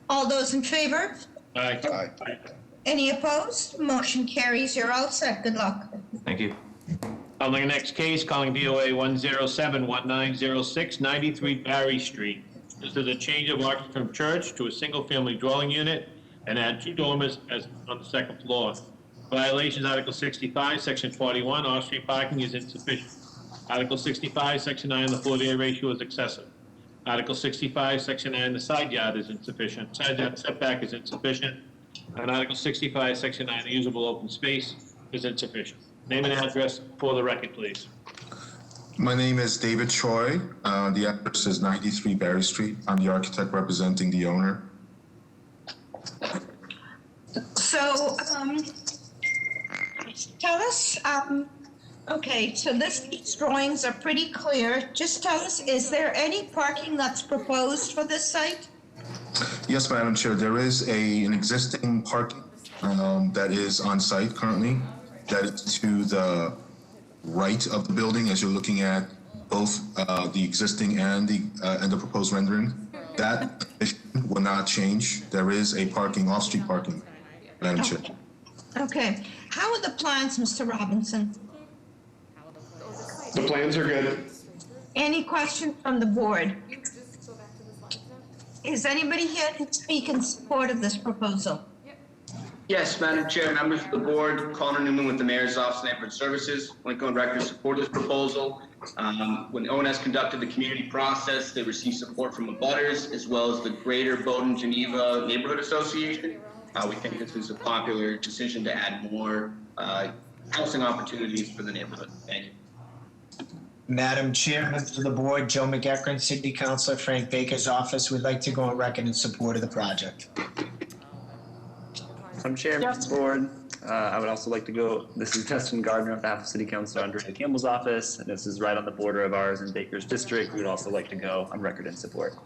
All those in favor? Aye. Aye. Any opposed? Motion carries. You're all set. Good luck. Thank you. Calling the next case, calling BOA 107-1906, 93 Barry Street. This is a change of occupancy from church to a single-family dwelling unit and add 2 dormers as on the second floor. Violations, Article 65, Section 41, off-street parking is insufficient. Article 65, Section 9, the floor-to-area ratio is excessive. Article 65, Section 9, the side yard is insufficient. Side yard setback is insufficient. And Article 65, Section 9, the usable open space is insufficient. Name and address for the record, please. My name is David Choi. The address is 93 Barry Street. I'm the architect representing the owner. So, tell us, okay, so these drawings are pretty clear. Just tell us, is there any parking that's proposed for this site? Yes, Madam Chair, there is an existing parking that is on site currently. That is to the right of the building as you're looking at both the existing and the proposed rendering. That will not change. There is a parking, off-street parking, Madam Chair. Okay. How are the plans, Mr. Robinson? The plans are good. Any questions from the board? Is anybody here to speak in support of this proposal? Yes, Madam Chair, members of the board, Connor Newman with the Mayor's Office of Neighborhood Services. Lincoln on record support this proposal. When ONS conducted the community process, they received support from abutters as well as the Greater Bowdoin Geneva Neighborhood Association. We think this is a popular decision to add more housing opportunities for the neighborhood. Thank you. Madam Chair, members of the board, Joe McEachran, City Councilor Frank Baker's office would like to go on record in support of the project. Madam Chair, members of the board, I would also like to go, this is Dustin Gardner on behalf of City Councilor Andrea Campbell's office, and this is right on the border of ours in Baker's district. We would also like to go on record in support.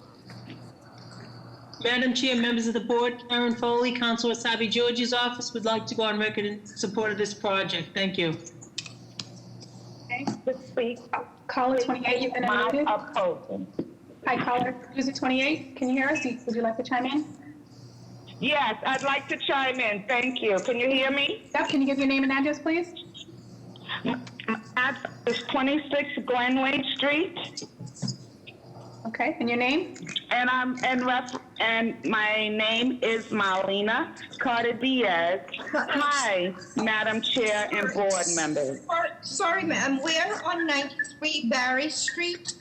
Madam Chair, members of the board, Karen Foley, Councilor Sabi George's office would like to go on record in support of this project. Thank you. Okay, let's speak. Caller 28, you've been unmuted. Hi, caller, user 28, can you hear us? Would you like to chime in? Yes, I'd like to chime in. Thank you. Can you hear me? Yep, can you give your name and address, please? Address is 26 Glenway Street. Okay, and your name? And my name is Marlena Carter Diaz. Hi, Madam Chair and board members. Sorry, ma'am, we're on 93 Barry Street.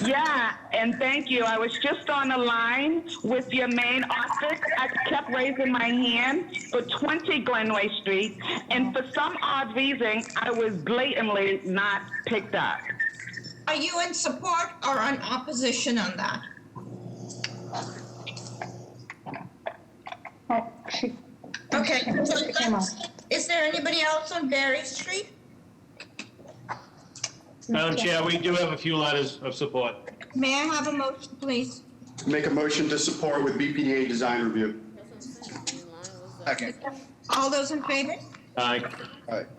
Yeah, and thank you. I was just on the line with your main office. I kept raising my hand for 20 Glenway Street, and for some odd reason, I was blatantly not picked up. Are you in support or in opposition on that? Okay. Is there anybody else on Barry Street? Madam Chair, we do have a few letters of support. May I have a motion, please? Make a motion to support with BPDA design review. Second. All those in favor? Aye.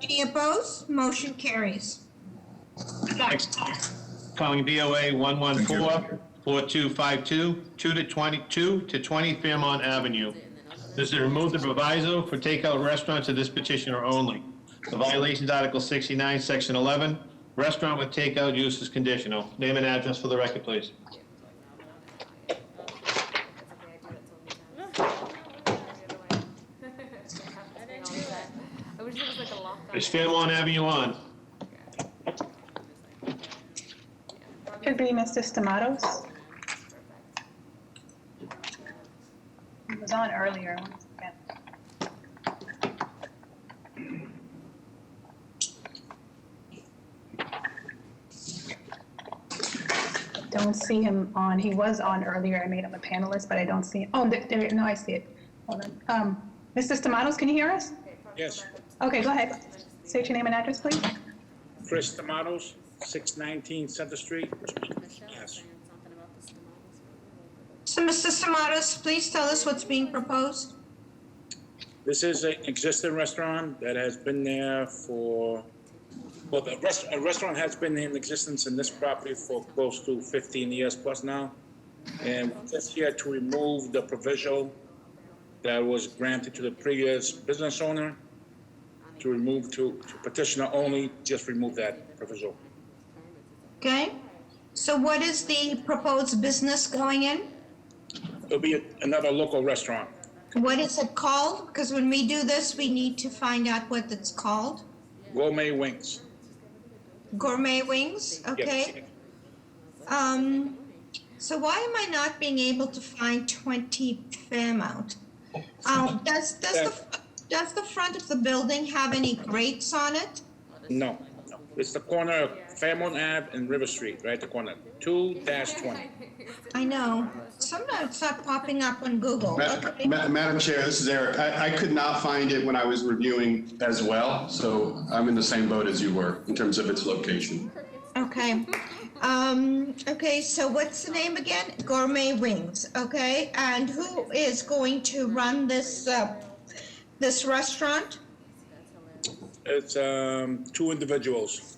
Any opposed? Motion carries. Next, calling BOA 114-4252, 2 to 20 Fairmont Avenue. This is to remove the proviso for takeout restaurants of this petitioner only. The violations, Article 69, Section 11. Restaurant with takeout use is conditional. Name and address for the record, please. Is Fairmont Avenue on? Could be Mr. Stamatos. He was on earlier. Don't see him on. He was on earlier. I made him a panelist, but I don't see him. Oh, there, no, I see it. Hold on. Mr. Stamatos, can you hear us? Yes. Okay, go ahead. State your name and address, please. Chris Tomatos, 619 Center Street. Yes. So, Mr. Samaras, please tell us what's being proposed. This is an existing restaurant that has been there for, well, a restaurant has been in existence in this property for close to 15 years plus now. And we're just here to remove the provisional that was granted to the previous business owner, to petitioner only, just remove that provisional. Okay? So what is the proposed business going in? It'll be another local restaurant. What is it called? Because when we do this, we need to find out what it's called. Gourmet Wings. Gourmet Wings, okay? So why am I not being able to find 20 Fairmount? Does the front of the building have any grates on it? No. It's the corner of Fairmont Ave and River Street, right at the corner, 2-20. I know. Sometimes it's not popping up on Google. Okay. Madam Chair, this is Eric. I could not find it when I was reviewing as well, so I'm in the same boat as you were in terms of its location. Okay. Okay, so what's the name again? Gourmet Wings, okay? And who is going to run this, this restaurant? It's 2 individuals.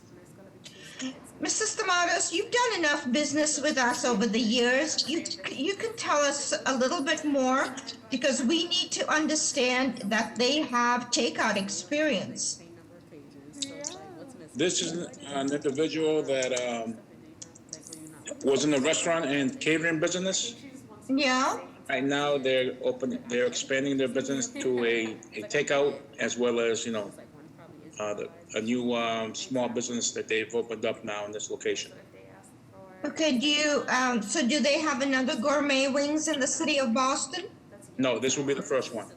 Mrs. Stamatos, you've done enough business with us over the years. You can tell us a little bit more because we need to understand that they have takeout experience. This is an individual that was in the restaurant and catering business. Yeah? Right now, they're expanding their business to a takeout as well as, a new small business that they've opened up now in this location. Okay, so do they have another Gourmet Wings in the city of Boston? No, this will be the first one.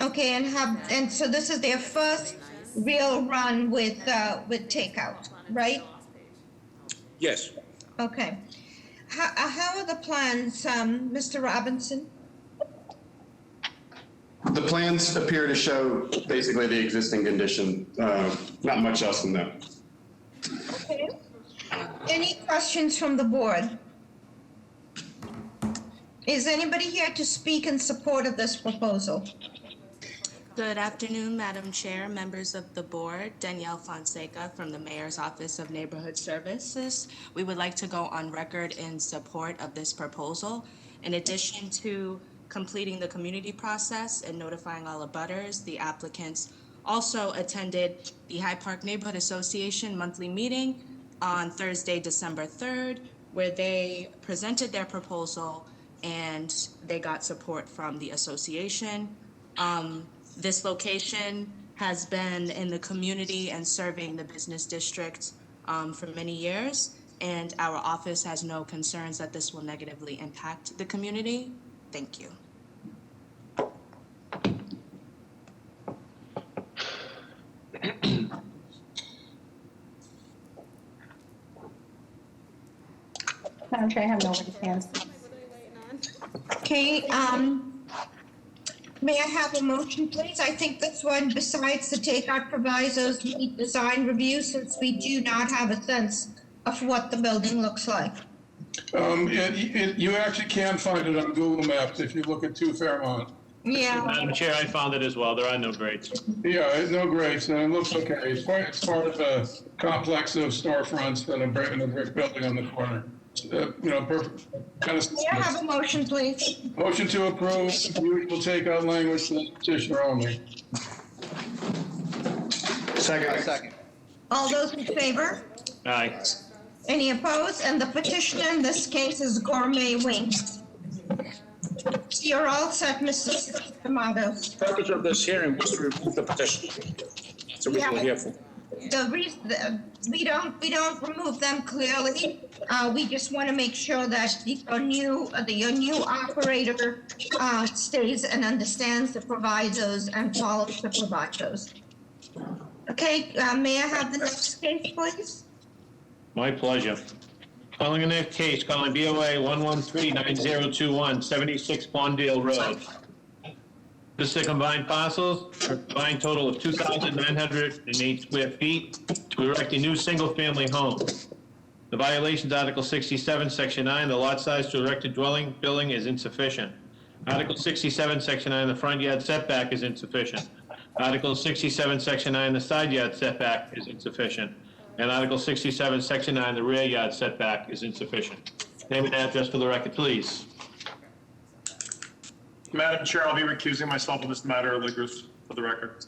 Okay, and so this is their first real run with takeout, right? Yes. Okay. How are the plans, Mr. Robinson? The plans appear to show basically the existing condition, not much else than that. Okay. Any questions from the board? Is anybody here to speak in support of this proposal? Good afternoon, Madam Chair, members of the board. Danielle Fonseca from the Mayor's Office of Neighborhood Services. We would like to go on record in support of this proposal. In addition to completing the community process and notifying all abutters, the applicants also attended the Hyde Park Neighborhood Association monthly meeting on Thursday, December 3rd, where they presented their proposal and they got support from the association. This location has been in the community and serving the business district for many years, and our office has no concerns that this will negatively impact the community. Thank you. Madam Chair, I have no raised hands. Okay, may I have a motion, please? I think this one, besides the takeout provisos, need design review since we do not have a sense of what the building looks like. You actually can find it on Google Maps if you look at 2 Fairmont. Yeah. Madam Chair, I found it as well. There are no grades. Yeah, no grades, and it looks okay. It's part of a complex of storefronts and a brick building on the corner. Perfect. Kind of. May I have a motion, please? Motion to approve, usual takeout language for the petitioner only. Second. All those in favor? Aye. Any opposed? And the petitioner in this case is Gourmet Wings. You're all set, Mrs. Tomatos. The purpose of this hearing was to remove the petition. So we're here for. The reason we don't remove them clearly. We just want to make sure that your new operator stays and understands the provisos and follows the provisos. Okay, may I have the next case, please? My pleasure. Calling the next case, calling BOA 113-9021, 76 Bondale Road. This is combined parcels, for a combined total of 2,908 square feet to erect a new single-family home. The violations, Article 67, Section 9, the lot size to erect a dwelling building is insufficient. Article 67, Section 9, the front yard setback is insufficient. Article 67, Section 9, the side yard setback is insufficient. And Article 67, Section 9, the rear yard setback is insufficient. Name and address for the record, please. Madam Chair, I'll be recusing myself on this matter, Ligurs, for the record.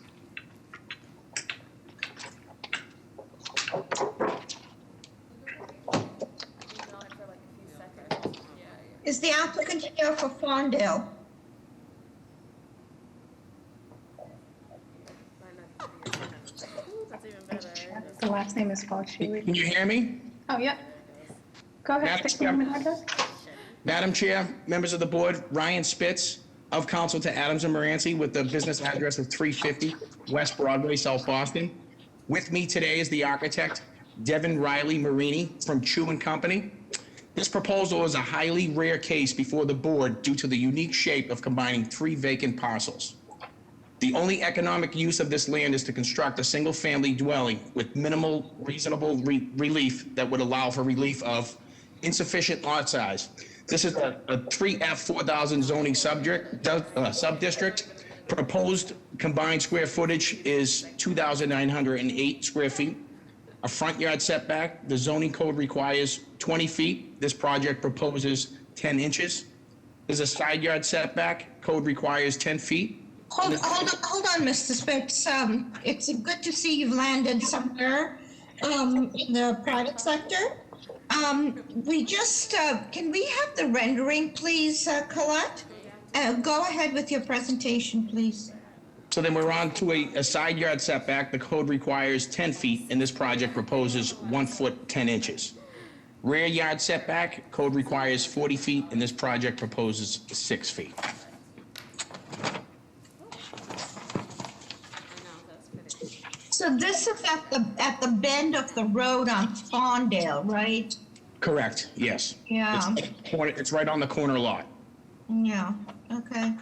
Is the applicant here for Fawndale? The last name is Falchi. Can you hear me? Oh, yeah. Go ahead. Madam State your name and address. Madam Chair, members of the board, Ryan Spitz of Council to Adams and Moranci with the business address of 350 West Broadway, South Boston. With me today is the architect, Devin Riley Marini from Chu and Company. This proposal is a highly rare case before the board due to the unique shape of combining 3 vacant parcels. The only economic use of this land is to construct a single-family dwelling with minimal reasonable relief that would allow for relief of insufficient lot size. This is a 3F 4,000 zoning sub-district. Proposed combined square footage is 2,908 square feet. A front yard setback, the zoning code requires 20 feet. This project proposes 10 inches. There's a side yard setback, code requires 10 feet. Hold on, Mr. Spitz. It's good to see you've landed somewhere in the private sector. We just, can we have the rendering, please, Colette? Go ahead with your presentation, please. So then we're on to a side yard setback. The code requires 10 feet, and this project proposes 1 foot 10 inches. Rear yard setback, code requires 40 feet, and this project proposes 6 feet. So this is at the bend of the road on Fawndale, right? Correct, yes. Yeah. It's right on the corner lot. Yeah, okay.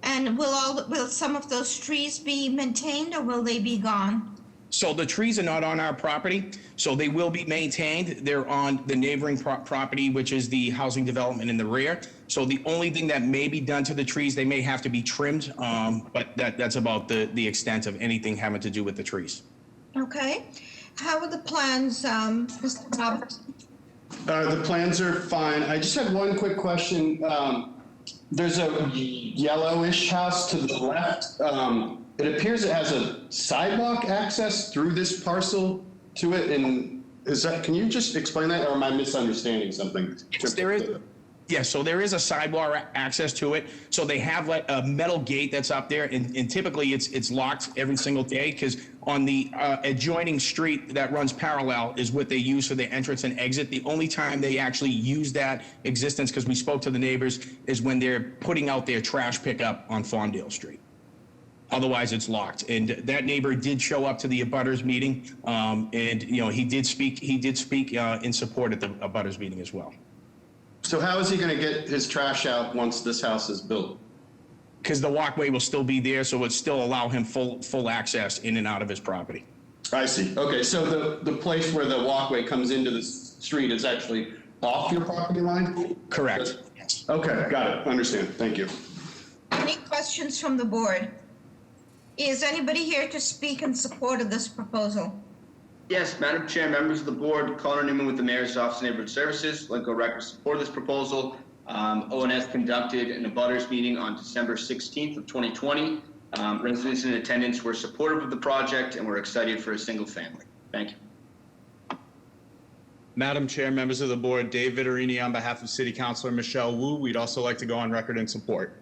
And will some of those trees be maintained or will they be gone? So the trees are not on our property, so they will be maintained. They're on the neighboring property, which is the housing development in the rear. So the only thing that may be done to the trees, they may have to be trimmed, but that's about the extent of anything having to do with the trees. Okay. How are the plans, Mr. Roberts? The plans are fine. I just had one quick question. There's a yellowish house to the left. It appears it has a sidewalk access through this parcel to it, and can you just explain that, or am I misunderstanding something? Yes, there is. Yes, so there is a sidewalk access to it. So they have like a metal gate that's up there, and typically it's locked every single day because on the adjoining street that runs parallel is what they use for their entrance and exit. The only time they actually use that existence, because we spoke to the neighbors, is when they're putting out their trash pickup on Fawndale Street. Otherwise, it's locked. And that neighbor did show up to the abutters meeting, and he did speak in support at the abutters meeting as well. So how is he going to get his trash out once this house is built? Because the walkway will still be there, so it would still allow him full access in and out of his property. I see. Okay, so the place where the walkway comes into the street is actually off your property line? Correct. Okay, got it. Understand. Thank you. Any questions from the board? Is anybody here to speak in support of this proposal? Yes, Madam Chair, members of the board, Connor Newman with the Mayor's Office of Neighborhood Services. Lincoln Records support this proposal. ONS conducted an abutters meeting on December 16th of 2020. Residents in attendance were supportive of the project and were excited for a single family. Thank you. Madam Chair, members of the board, Dave Vittorini on behalf of City Councilor Michelle Wu. We'd also like to go on record in support.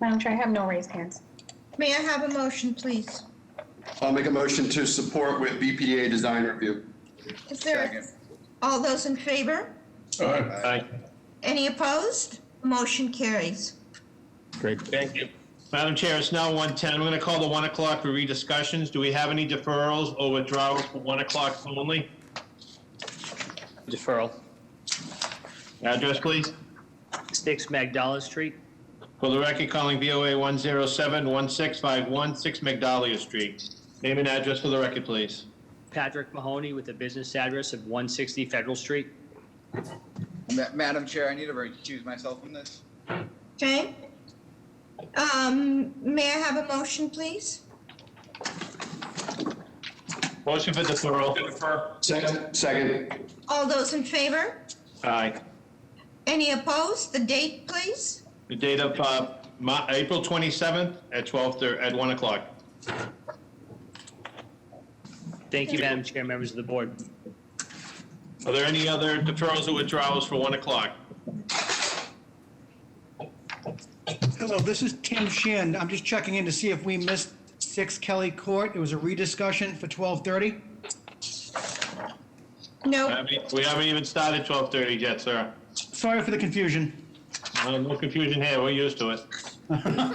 Madam Chair, I have no raised hands. May I have a motion, please? I'll make a motion to support with BPDA design review. Is there, all those in favor? Aye. Any opposed? Motion carries. Great. Thank you. Madam Chair, it's now 1:10. I'm going to call the 1 o'clock for rediscussions. Do we have any deferrals or withdrawals for 1 o'clock only? Deferral. Address, please. 6 Magdala Street. For the record, calling BOA 107-1651, 6 Magdala Street. Name and address for the record, please. Patrick Mahoney with a business address of 160 Federal Street. Madam Chair, I need to recuse myself from this. Okay. May I have a motion, please? Motion for deferral. Second. All those in favor? Aye. Any opposed? The date, please? The date of April 27th at 1 o'clock. Thank you, Madam Chair, members of the board. Are there any other deferrals or withdrawals for 1 o'clock? Hello, this is Tim Shin. I'm just checking in to see if we missed 6 Kelly Court. It was a rediscussion for 12:30. No. We haven't even started 12:30 yet, sir. Sorry for the confusion. No confusion here. We're used to it.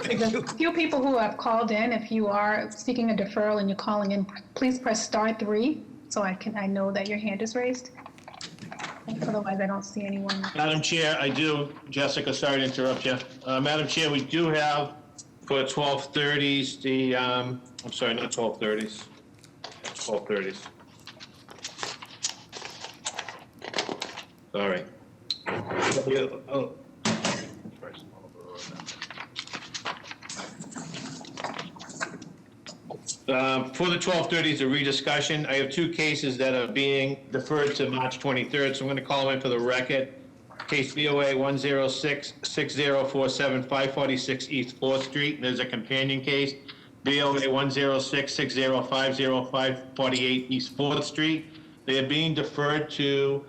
There's a few people who have called in. If you are seeking a deferral and you're calling in, please press *3 so I know that your hand is raised. Otherwise, I don't see anyone. Madam Chair, Jessica, sorry to interrupt you. Madam Chair, we do have for 12:30s I'm sorry, not 12:30s. 12:30s. Sorry. For the 12:30s, a rediscussion. I have 2 cases that are being deferred to March 23rd, so I'm going to call them in for the record. Case BOA 106-6047, 546 East 4th Street. There's a companion case, BOA 106-6050, 548 East 4th Street. They are being deferred to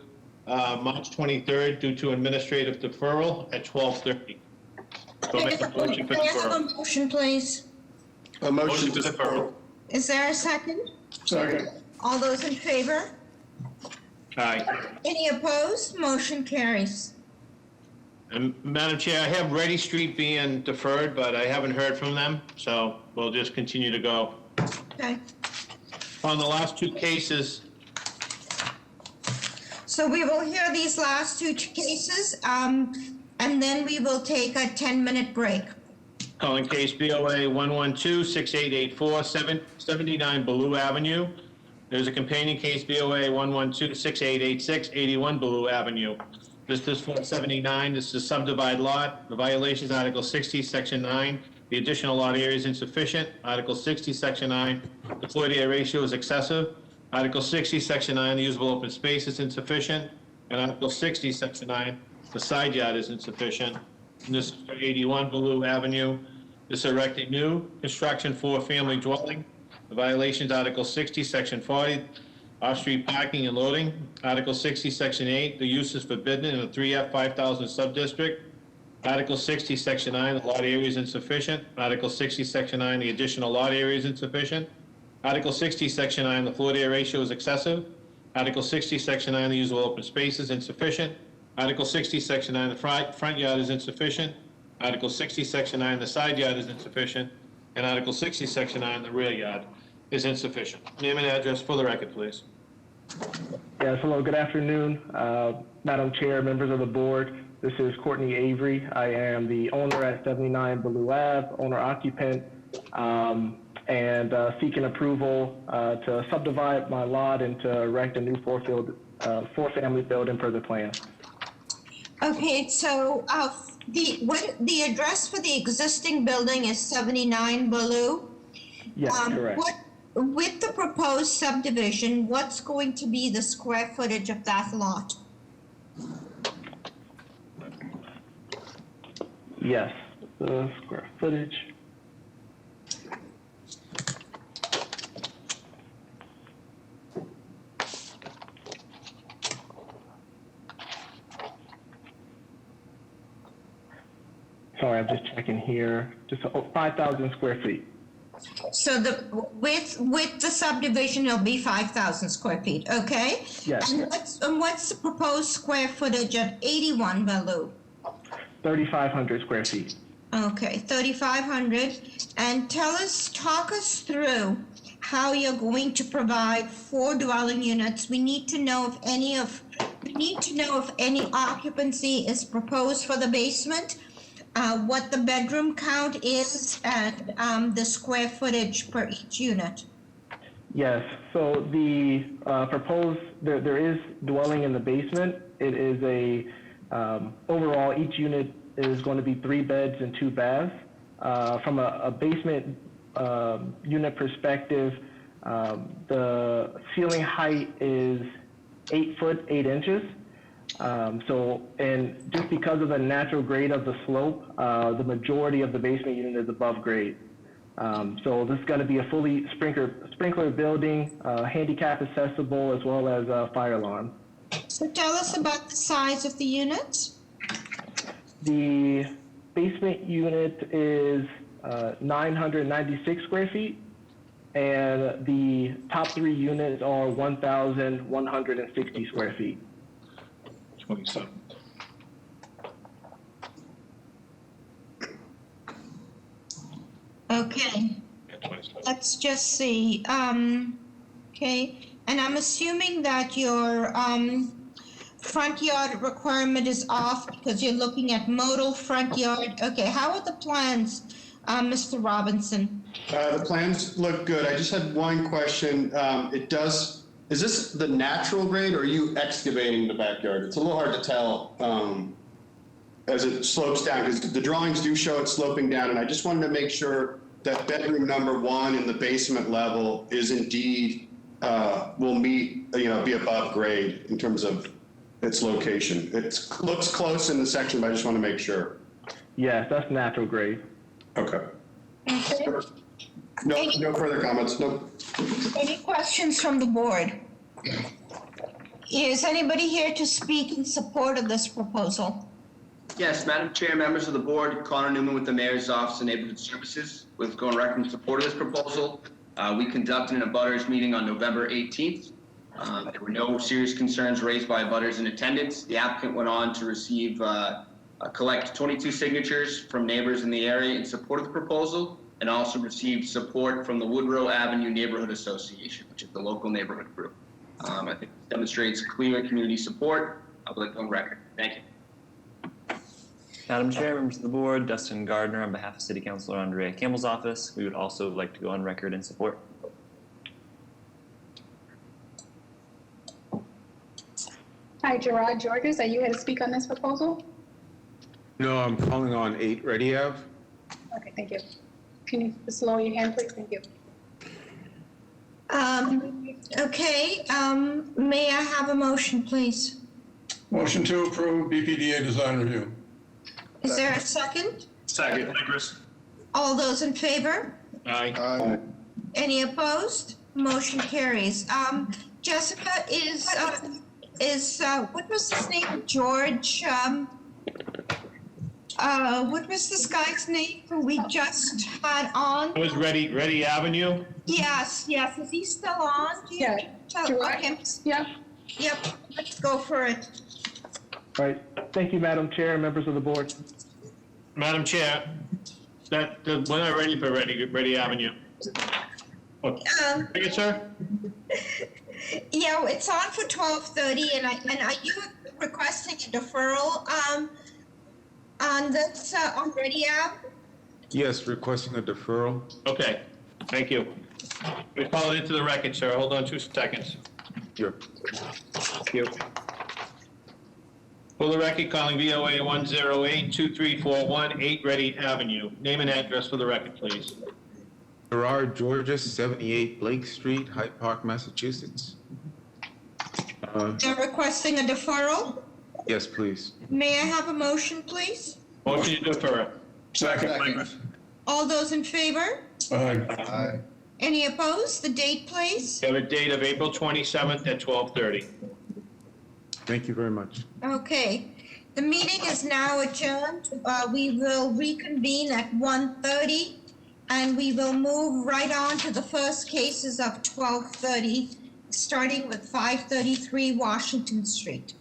March 23rd due to administrative deferral at 12:30. So make a motion for May I have a deferral. motion, please? A motion to deferral. Is there a second? Second. All those in favor? Aye. Any opposed? Motion carries. And Madam Chair, I have Ready Street being deferred, but I haven't heard from them, so we'll just continue to go. Okay. On the last 2 cases, So we will hear these last 2 cases, and then we will take a 10-minute break. calling case BOA 112-6884, 79 Ballou Avenue. There's a companion case BOA 112-6886, 81 Ballou Avenue. This is for 79. This is a subdivided lot. The violation is Article 60, Section 9. The additional lot area is insufficient. Article 60, Section 9. The floor area ratio is excessive. Article 60, Section 9. The usable open space is insufficient. And Article 60, Section 9. The side yard is insufficient. And this is for 81 Ballou Avenue. This is erecting new construction for a family dwelling. The violation is Article 60, Section 40, off-street parking and loading. Article 60, Section 8, the use is forbidden in the 3F 5,000 sub-district. Article 60, Section 9, the lot area is insufficient. Article 60, Section 9, the additional lot area is insufficient. Article 60, Section 9, the floor area ratio is excessive. Article 60, Section 9, the usable open space is insufficient. Article 60, Section 9, the front yard is insufficient. Article 60, Section 9, the side yard is insufficient. And Article 60, Section 9, the rear yard is insufficient. Name and address for the record, please. Yes, hello, good afternoon. Madam Chair, members of the board, this is Courtney Avery. I am the owner at 79 Ballou Ave, owner occupant, and seeking approval to subdivide my lot and to erect a new four-family building per the plan. Okay, so the address for the existing building is 79 Ballou? Yes, correct. With the proposed subdivision, what's going to be the square footage of that lot? Yes, the square footage. Sorry, I'm just checking here. Just 5,000 square feet. So with the subdivision, it'll be 5,000 square feet, okay? Yes. And what's the proposed square footage at 81 Ballou? 3,500 square feet. Okay, 3,500. And talk us through how you're going to provide 4 dwelling units. We need to know if any of the need to know if any occupancy is proposed for the basement, what the bedroom count is, and the square footage per each unit. Yes, so the proposed, there is dwelling in the basement. It is overall, each unit is going to be 3 beds and 2 baths. From a basement unit perspective, the ceiling height is 8 foot 8 inches. And just because of the natural grade of the slope, the majority of the basement unit is above grade. So this is going to be a fully sprinkler building, handicap accessible, as well as a fire alarm. So tell us about the size of the units. The basement unit is 996 square feet, and the top 3 units are 1,160 square feet. 27. Okay, let's just see. Okay, and I'm assuming that your front yard requirement is off because you're looking at modal front yard. Okay, how are the plans, Mr. Robinson? The plans look good. I just had one question. Is this the natural grade, or are you excavating the backyard? It's a little hard to tell as it slopes down, because the drawings do show it sloping down, and I just wanted to make sure that bedroom number 1 in the basement level is indeed, will meet, be above grade in terms of its location. It looks close in the section, but I just want to make sure. Yes, that's natural grade. Okay. Okay. No further comments. No. Any questions from the board? Is anybody here to speak in support of this proposal? Yes, Madam Chair, members of the board, Connor Newman with the Mayor's Office of Neighborhood Services, with going record in support of this proposal. We conducted an abutters meeting on November 18th. There were no serious concerns raised by abutters in attendance. The applicant went on to receive, collect 22 signatures from neighbors in the area in support of the proposal, and also received support from the Woodrow Avenue Neighborhood Association, which is the local neighborhood group. I think it demonstrates clear community support. I would like to go on record. Thank you. Madam Chair, members of the board, Dustin Gardner on behalf of City Councilor Andrea Campbell's office. We would also like to go on record in support. Hi, Gerard Georges, are you here to speak on this proposal? No, I'm calling on 8 Ready Ave. Okay, thank you. Can you just lower your hand, please? Thank you. Okay, may I have a motion, please? Motion to approve BPDA design review. Is there a second? Second, Legris. All those in favor? Aye. Any opposed? Motion carries. Jessica, what was his name? George, what was this guy's name who we just had on? It was Ready Avenue? Yes, is he still on? Do you Yeah, tell Gerard. him? Yeah. Yep, let's go for it. All right. Thank you, Madam Chair and members of the board. Madam Chair, we're not ready for Ready Avenue. Take it, sir? Yeah, it's on for 12:30, and are you requesting a deferral on this on Ready Ave? Yes, requesting a deferral. Okay, thank you. We call it into the record, sir. Hold on 2 seconds. Sure. Thank you. For the record, calling VOA 108-2341, 8 Ready Avenue. Name and address for the record, please. Gerard Georges, 78 Blake Street, Hyde Park, Massachusetts. They're requesting a deferral. Yes, please. May I have a motion, please? Motion to defer. Second, Legris. All those in favor? Aye. Any opposed? The date, please? We have a date of April 27th at 12:30. Thank you very much. Okay, the meeting is now adjourned. We will reconvene at 1:30, and we will move right on to the first cases of 12:30, starting with 533 Washington Street.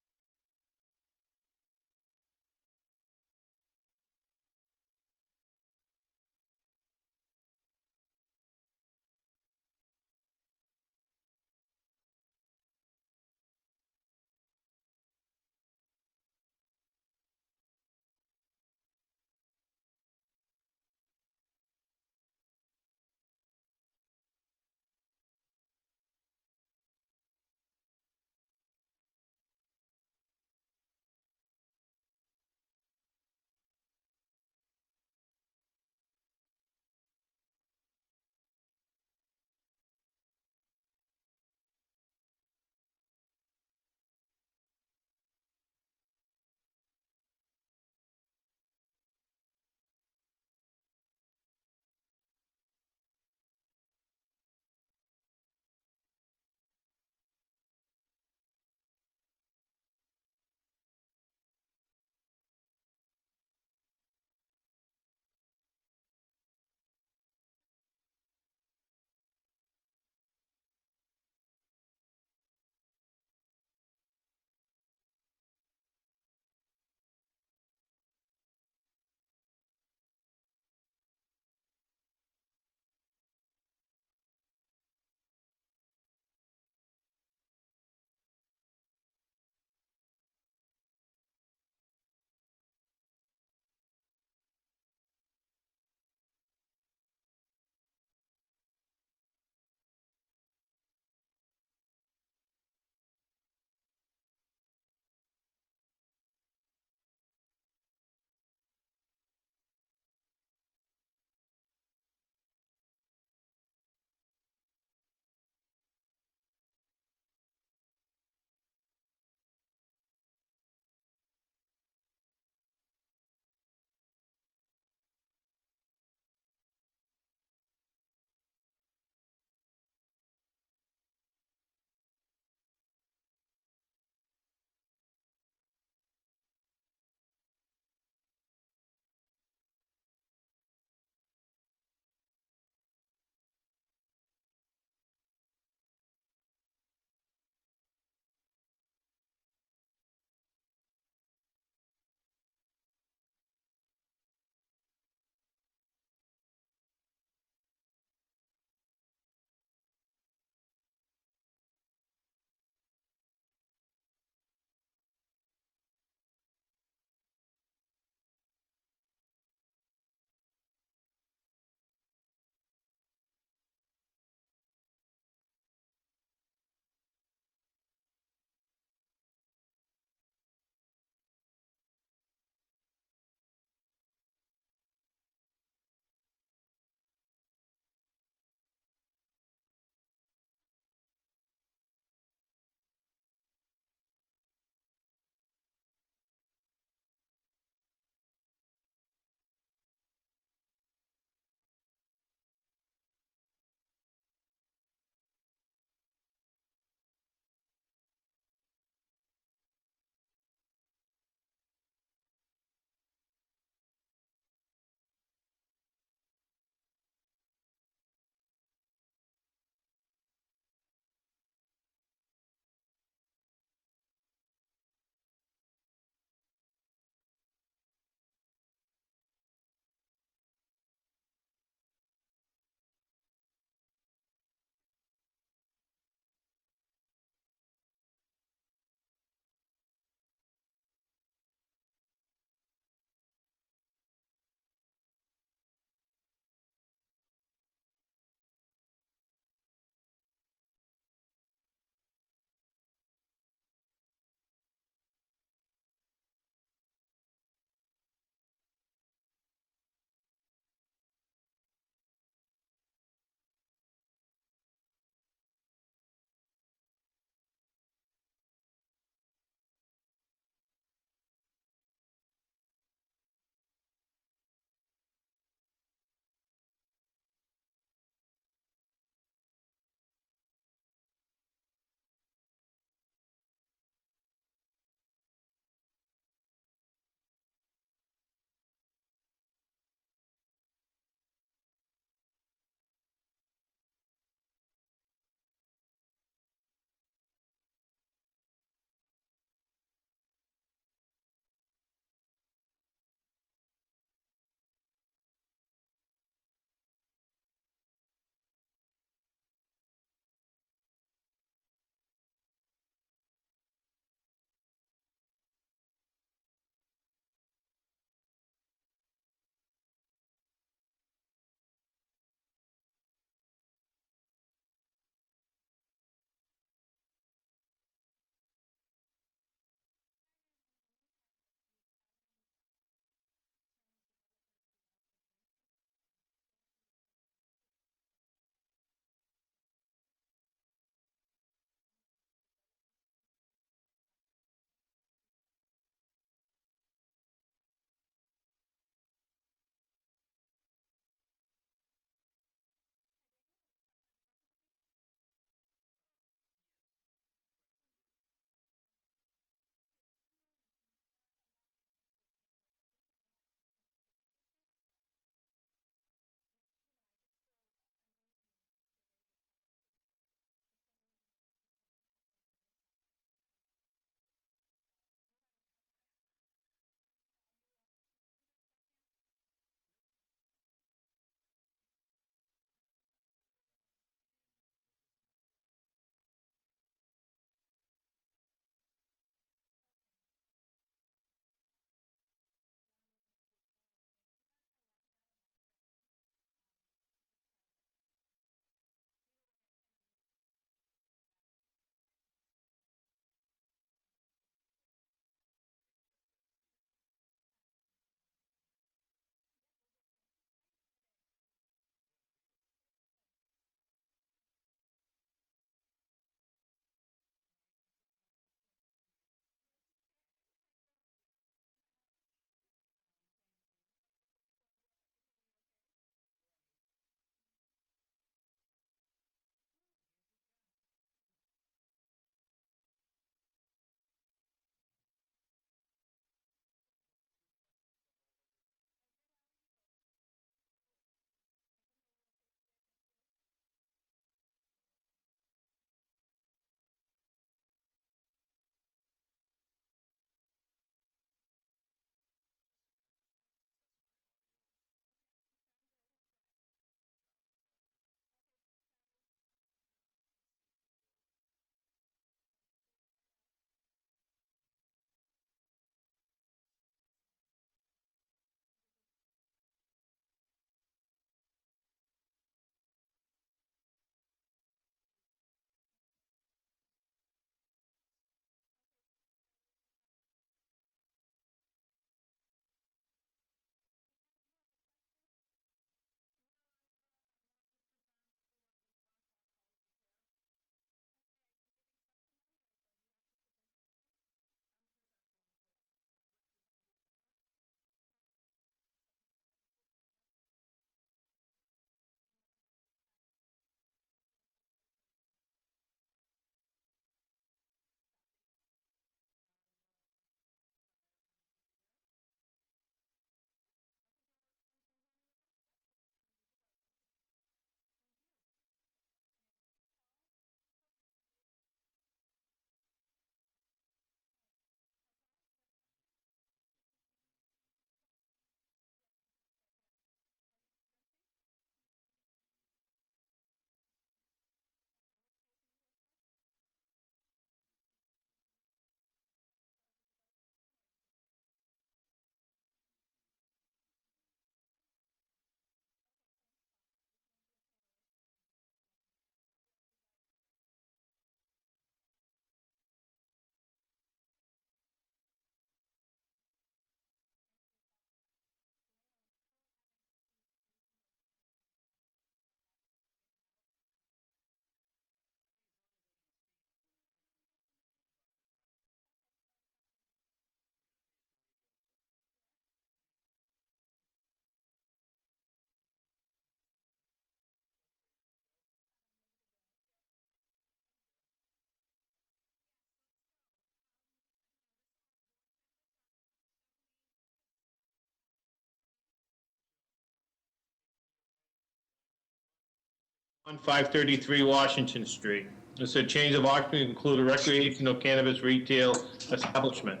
On 533 Washington Street. This is a change of occupancy to include a recreational cannabis retail establishment.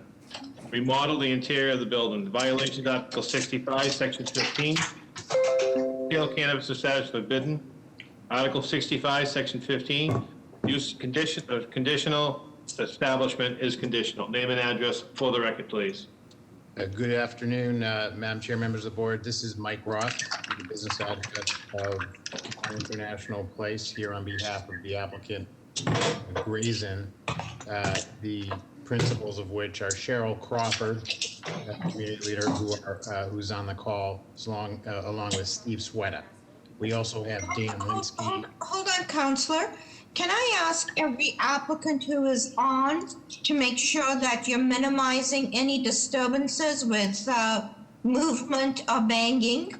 Remodel the interior of the building. Violation of Article 65, Section 15. Retail cannabis establishment forbidden. Article 65, Section 15. Use conditional establishment is conditional. Name and address for the record, please. Good afternoon, Madam Chair, members of the board. This is Mike Roth, the business address of International Place, here on behalf of the applicant, Grazen, the principals of which are Cheryl Crawford, community leader, who's on the call, along with Steve Sweta. We also have Dan Linsky. Hold on, Counselor. Can I ask every applicant who is on to make sure that you're minimizing any disturbances with movement or banging?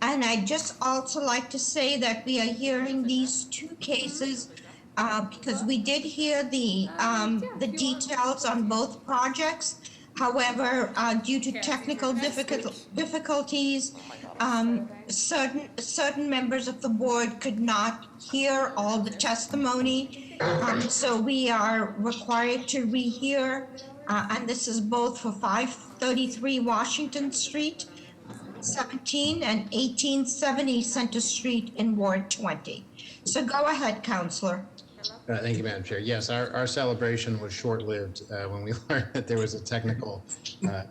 And I'd just also like to say that we are hearing these two cases because we did hear the details on both projects. However, due to technical difficulties, certain members of the board could not hear all the testimony. So we are required to rehear, and this is both for 533 Washington Street, 17 and 1870 Center Street in Ward 20. So go ahead, Counselor. Thank you, Madam Chair. Yes, our celebration was short-lived when we learned that there was a technical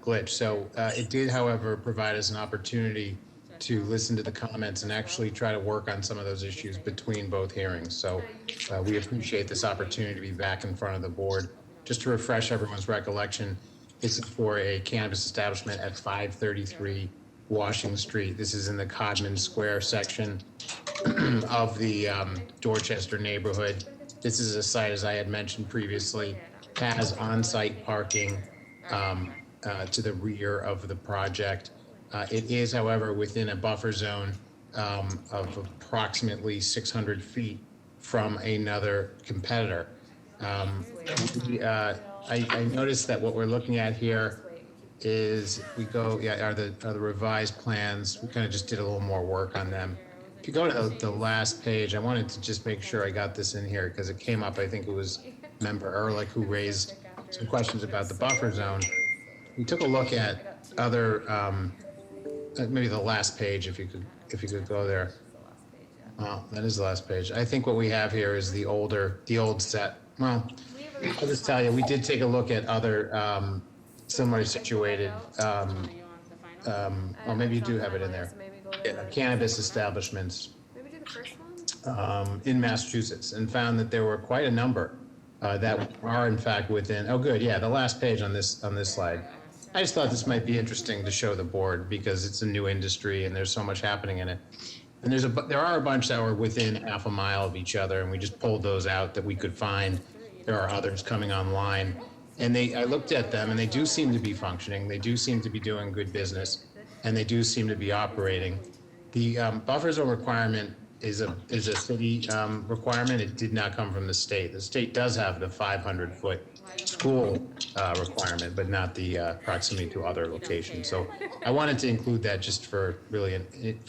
glitch. So it did, however, provide us an opportunity to listen to the comments and actually try to work on some of those issues between both hearings. So we appreciate this opportunity to be back in front of the board. Just to refresh everyone's recollection, this is for a cannabis establishment at 533 Washington Street. This is in the Codman Square section of the Dorchester neighborhood. This is a site, as I had mentioned previously, has on-site parking to the rear of the project. It is, however, within a buffer zone of approximately 600 feet from another competitor. I noticed that what we're looking at here is are the revised plans. We kind of just did a little more work on them. If you go to the last page, I wanted to just make sure I got this in here because it came up. I think it was Member Ehrlich who raised some questions about the buffer zone. We took a look at other, maybe the last page, if you could go there. That is the last page. I think what we have here is the old set. Well, I'll just tell you, we did take a look at other similarly situated. Well, maybe you do have it in there. Cannabis establishments in Massachusetts, and found that there were quite a number that are in fact within. Oh, good, yeah, the last page on this slide. I just thought this might be interesting to show the board because it's a new industry and there's so much happening in it. And there are a bunch that were within half a mile of each other, and we just pulled those out that we could find. There are others coming online, and I looked at them, and they do seem to be functioning. They do seem to be doing good business, and they do seem to be operating. The buffer zone requirement is a city requirement. It did not come from the state. The state does have the 500-foot school requirement, but not the proximity to other locations. So I wanted to include that just for your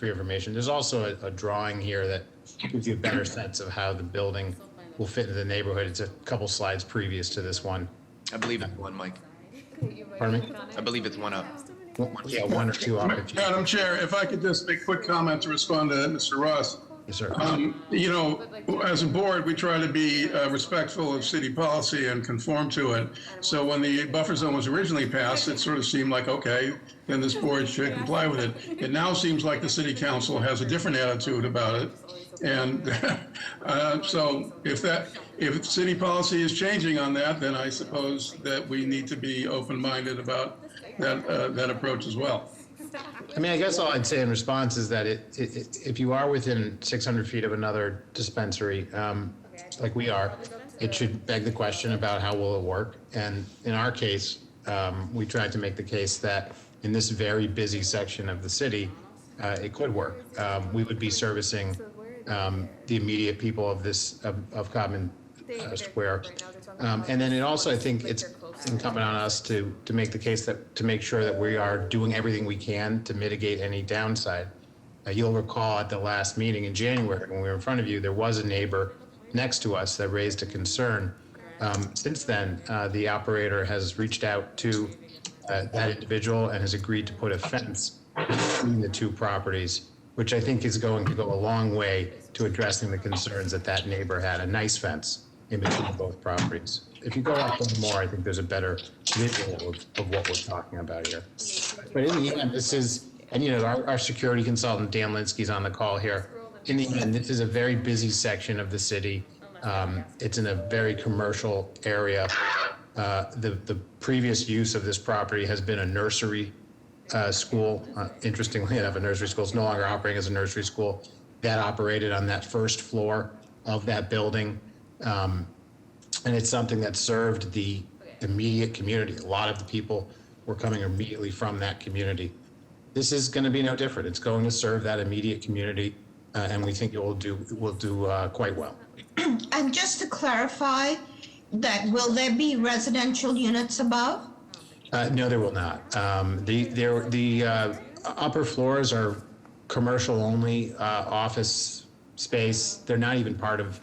information. There's also a drawing here that gives you a better sense of how the building will fit into the neighborhood. It's a couple slides previous to this one. I believe it's one, Mike. Pardon me? I believe it's one up. Yeah, one or two up. Madam Chair, if I could just make a quick comment to respond to Mr. Ross. Yes, sir. You know, as a board, we try to be respectful of city policy and conform to it. So when the buffer zone was originally passed, it sort of seemed like, okay, then this board should comply with it. It now seems like the city council has a different attitude about it. And so if city policy is changing on that, then I suppose that we need to be open-minded about that approach as well. I mean, I guess all I'd say in response is that if you are within 600 feet of another dispensary, like we are, it should beg the question about how will it work. And in our case, we tried to make the case that in this very busy section of the city, it could work. We would be servicing the immediate people of Codman Square. And then it also, I think it's incumbent on us to make the case to make sure that we are doing everything we can to mitigate any downside. You'll recall at the last meeting in January, when we were in front of you, there was a neighbor next to us that raised a concern. Since then, the operator has reached out to that individual and has agreed to put a fence between the two properties, which I think is going to go a long way to addressing the concerns that that neighbor had, a nice fence in between both properties. If you go up one more, I think there's a better visual of what we're talking about here. But in the end, this is, and you know, our security consultant, Dan Linsky's on the call here. In the end, this is a very busy section of the city. It's in a very commercial area. The previous use of this property has been a nursery school. Interestingly enough, a nursery school is no longer operating as a nursery school. That operated on that first floor of that building. And it's something that served the immediate community. A lot of the people were coming immediately from that community. This is going to be no different. It's going to serve that immediate community, and we think it will do quite well. And just to clarify, that will there be residential units above? No, there will not. The upper floors are commercial only, office space. They're not even part of,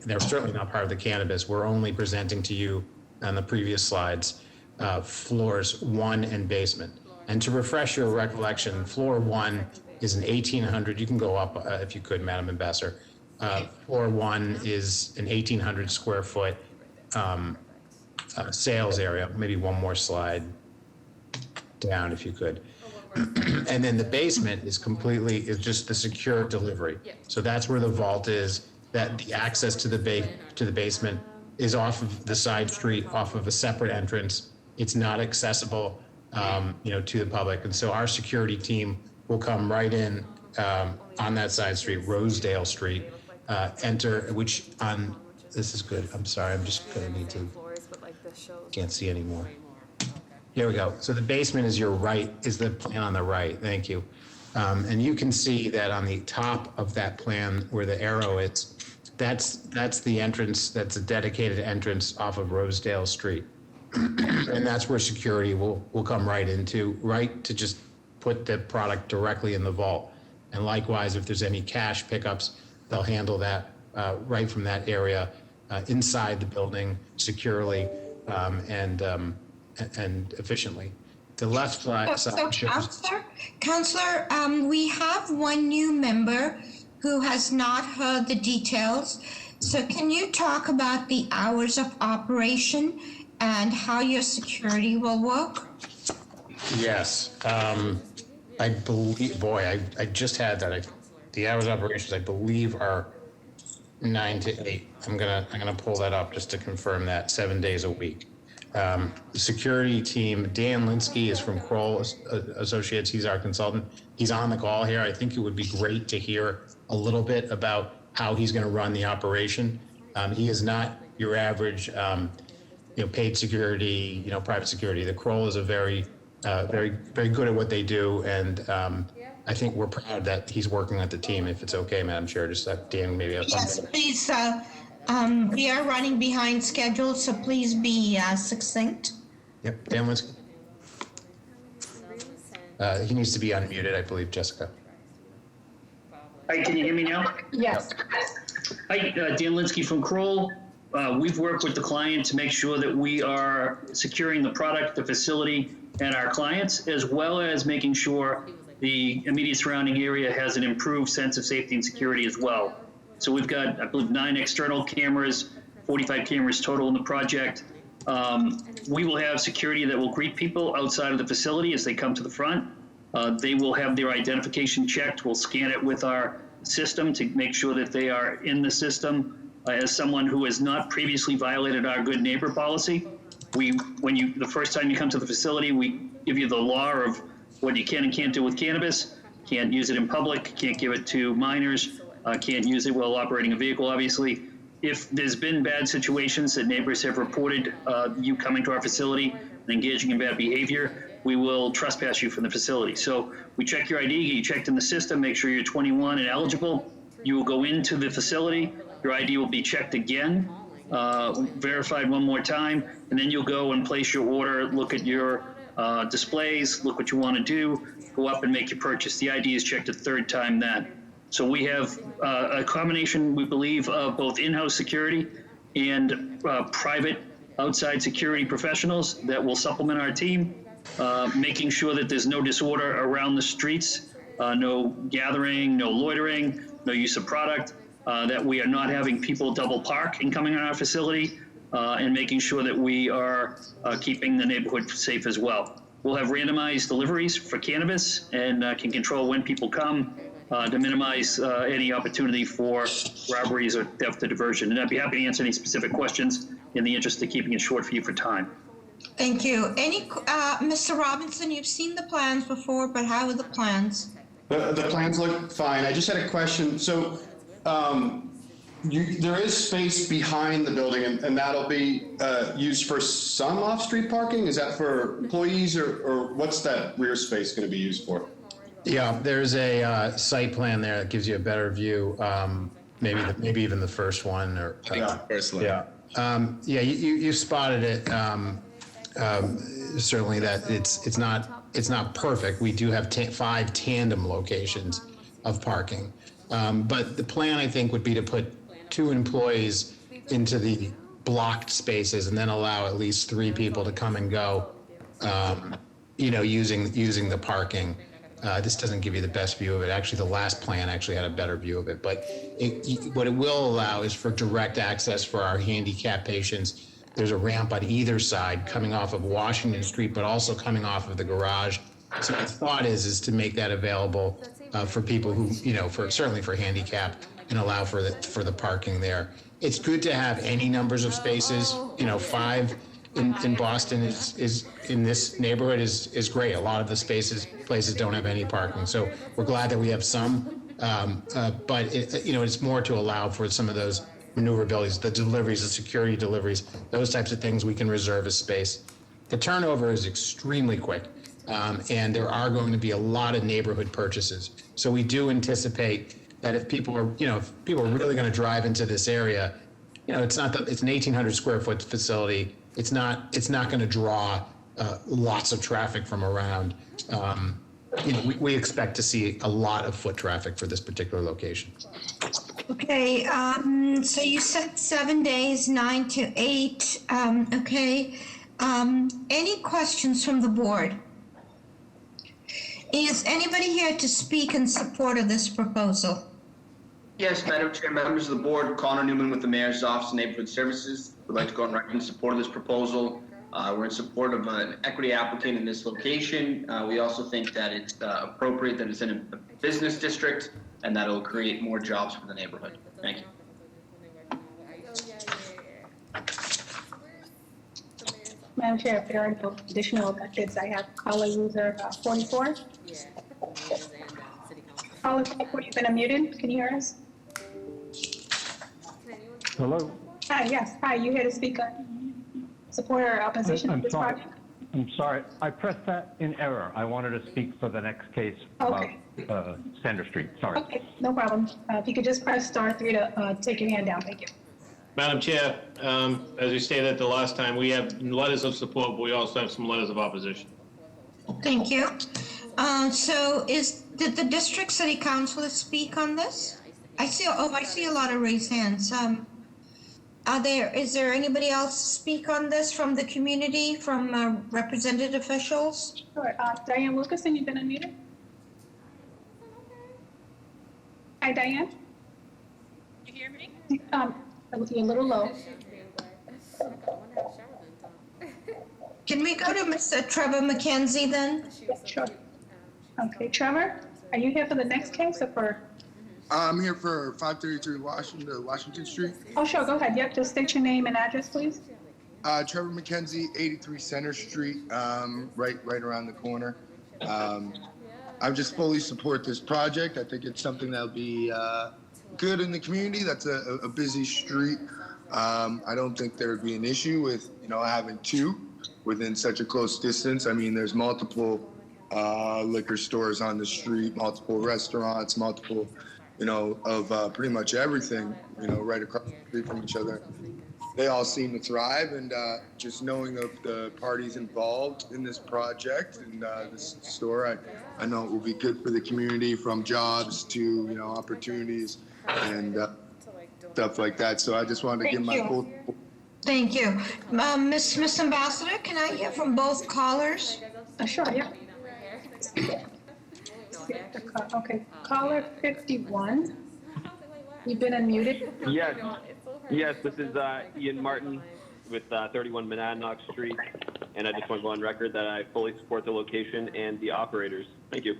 they're certainly not part of the cannabis. We're only presenting to you on the previous slides, floors 1 and basement. And to refresh your recollection, floor 1 is an 1,800, you can go up if you could, Madam Ambassador. Floor 1 is an 1,800 square foot sales area. Maybe one more slide down if you could. And then the basement is just the secure delivery. So that's where the vault is, that the access to the basement is off of the side street, off of a separate entrance. It's not accessible, to the public. And so our security team will come right in on that side street, Rosedale Street, this is good. I'm sorry, I'm just gonna need to, can't see anymore. Here we go. So the basement is the plan on the right. Thank you. And you can see that on the top of that plan where the arrow is, that's the entrance, that's a dedicated entrance off of Rosedale Street. And that's where security will come right to just put the product directly in the vault. And likewise, if there's any cash pickups, they'll handle that right from that area inside the building securely and efficiently. The left side shows. Counselor, we have one new member who has not heard the details. So can you talk about the hours of operation and how your security will work? Yes. I believe, I just had that. The hours of operations, I believe, are 9 to 8. I'm gonna pull that up just to confirm that, 7 days a week. The security team, Dan Linsky is from Kroll Associates. He's our consultant. He's on the call here. I think it would be great to hear a little bit about how he's going to run the operation. He is not your average, paid security, private security. The Kroll is a very good at what they do, and I think we're proud that he's working with the team. If it's okay, Madam Chair, just let Dan maybe. Yes, please. We are running behind schedule, so please be succinct. Yep, Dan Linsky. He needs to be unmuted, I believe, Jessica. Hi, can you hear me now? Yes. Hi, Dan Linsky from Kroll. We've worked with the client to make sure that we are securing the product, the facility, and our clients, as well as making sure the immediate surrounding area has an improved sense of safety and security as well. So we've got, I believe, 9 external cameras, 45 cameras total in the project. We will have security that will greet people outside of the facility as they come to the front. They will have their identification checked. We'll scan it with our system to make sure that they are in the system as someone who has not previously violated our good neighbor policy. The first time you come to the facility, we give you the law of what you can and can't do with cannabis. Can't use it in public, can't give it to minors, can't use it while operating a vehicle, obviously. If there's been bad situations that neighbors have reported you coming to our facility and engaging in bad behavior, we will trespass you from the facility. So we check your ID, get you checked in the system, make sure you're 21 and eligible. You will go into the facility, your ID will be checked again, verified one more time, and then you'll go and place your order, look at your displays, look what you want to do, go up and make your purchase. The ID is checked a third time then. So we have a combination, we believe, of both in-house security and private outside security professionals that will supplement our team, making sure that there's no disorder around the streets, no gathering, no loitering, no use of product, that we are not having people double park and coming on our facility, and making sure that we are keeping the neighborhood safe as well. We'll have randomized deliveries for cannabis and can control when people come to minimize any opportunity for robberies or theft or diversion. And I'd be happy to answer any specific questions in the interest of keeping it short for you for time. Thank you. Mr. Robinson, you've seen the plans before, but how are the plans? The plans look fine. I just had a question. So there is space behind the building, and that'll be used for some off-street parking? Is that for employees, or what's that rear space going to be used for? Yeah, there's a site plan there that gives you a better view, maybe even the first one. Or First line. Yeah, you spotted it. Certainly that it's not perfect. We do have 5 tandem locations of parking, but the plan, I think, would be to put 2 employees into the blocked spaces and then allow at least 3 people to come and go, using the parking. This doesn't give you the best view of it. Actually, the last plan actually had a better view of it. But what it will allow is for direct access for our handicap patients. There's a ramp on either side coming off of Washington Street, but also coming off of the garage. So the thought is to make that available for people who, certainly for handicap, and allow for the parking there. It's good to have any numbers of spaces. 5 in Boston is in this neighborhood is great. A lot of the places don't have any parking, so we're glad that we have some. But it's more to allow for some of those maneuverabilities, the deliveries, the security deliveries, those types of things we can reserve as space. The turnover is extremely quick, and there are going to be a lot of neighborhood purchases. So we do anticipate that if people are really going to drive into this area, it's an 1,800 square foot facility. It's not going to draw lots of traffic from around. We expect to see a lot of foot traffic for this particular location. Okay, so you said 7 days, 9 to 8. Okay. Any questions from the board? Is anybody here to speak in support of this proposal? Yes, Madam Chair, members of the board, Connor Newman with the Mayor's Office of Neighborhood Services. Would like to go on record in support of this proposal. We're in support of an equity applicant in this location. We also think that it's appropriate that it's in a business district and that it'll create more jobs for the neighborhood. Thank you. Madam Chair, if there are no additional methods, I have caller user 44. Caller 44, you've been unmuted. Can you hear us? Hello? Hi, yes. Hi, you here to speak on support or opposition to this project? I'm sorry. I pressed that in error. I wanted to speak for the next case about Center Street. Sorry. Okay, no problem. If you could just press *3 to take your hand down. Thank you. Madam Chair, as we stated the last time, we have letters of support, but we also have some letters of opposition. Thank you. So did the district city council speak on this? I see a lot of raised hands. Is there anybody else to speak on this from the community, from represented officials? Sure. Diane Wilkerson, you've been unmuted. Hi, Diane. You hear me? You're a little low. Can we go to Mr. Trevor McKenzie then? Sure. Okay, Trevor, are you here for the next case or for? I'm here for 533 Washington Street. Oh, sure, go ahead. Yep, just state your name and address, please. Trevor McKenzie, 83 Center Street, right around the corner. I just fully support this project. I think it's something that'll be good in the community. That's a busy street. I don't think there would be an issue with having 2 within such a close distance. I mean, there's multiple liquor stores on the street, multiple restaurants, multiple, of pretty much everything, right across the street from each other. they all seem to thrive, and just knowing of the parties involved in this project and this store, I know it will be good for the community, from jobs to opportunities and stuff like that. So I just wanted to give my full. Thank you. Miss Ambassador, can I hear from both callers? Sure, yeah. Okay, caller 51. You've been unmuted. Yes, this is Ian Martin with 31 Monadnock Street, and I just want to go on record that I fully support the location and the operators. Thank you.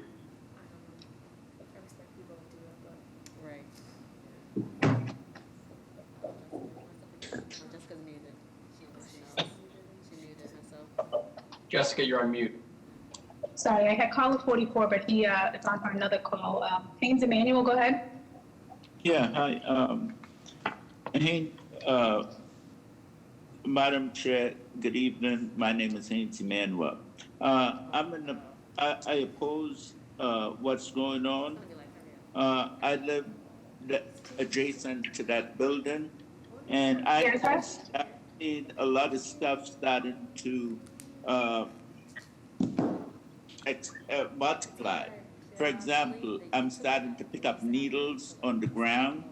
Jessica, you're on mute. Sorry, I had caller 44, but he is on for another call. Haynes Emmanuel, go ahead. Yeah, hi. Haynes, Madam Chair, good evening. My name is Haynes Emmanuel. I oppose what's going on. I live adjacent to that building, and I've seen a lot of stuff starting to multiply. For example, I'm starting to pick up needles on the ground.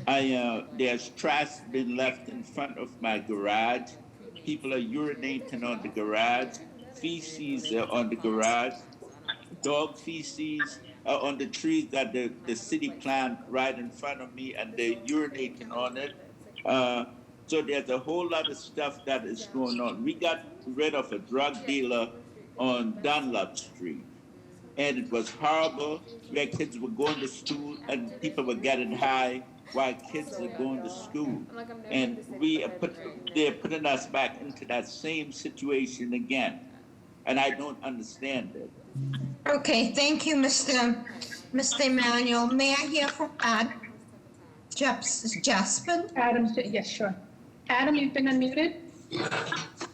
There's trash been left in front of my garage. People are urinating on the garage. Feces are on the garage. Dog feces are on the trees that the city planted right in front of me, and they're urinating on it. So there's a whole lot of stuff that is going on. We got rid of a drug dealer on Dunlop Street, and it was horrible, where kids were going to school and people were getting high while kids are going to school. And they're putting us back into that same situation again. And I don't understand it. Okay, thank you, Mr. Emmanuel. May I hear from Jaspin? Adam, yes, sure. Adam, you've been unmuted.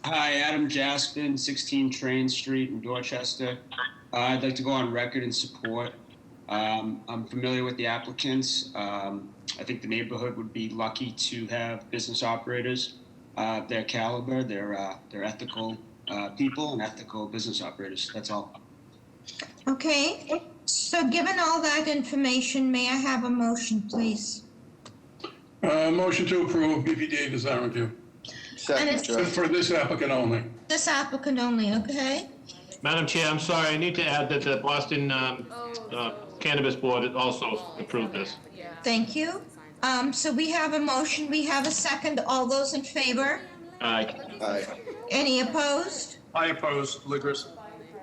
Hi, Adam Jaspin, 16 Train Street in Dorchester. I'd like to go on record in support. I'm familiar with the applicants. I think the neighborhood would be lucky to have business operators of their caliber. They're ethical people and ethical business operators. That's all. Okay, so given all that information, may I have a motion, please? Motion to approve BPDA design review. And For this applicant only. this applicant only, okay? Madam Chair, I'm sorry, I need to add that the Boston Cannabis Board also approved this. Thank you. So we have a motion, we have a second. All those in favor? Aye. Aye. Any opposed? I oppose, Ligris.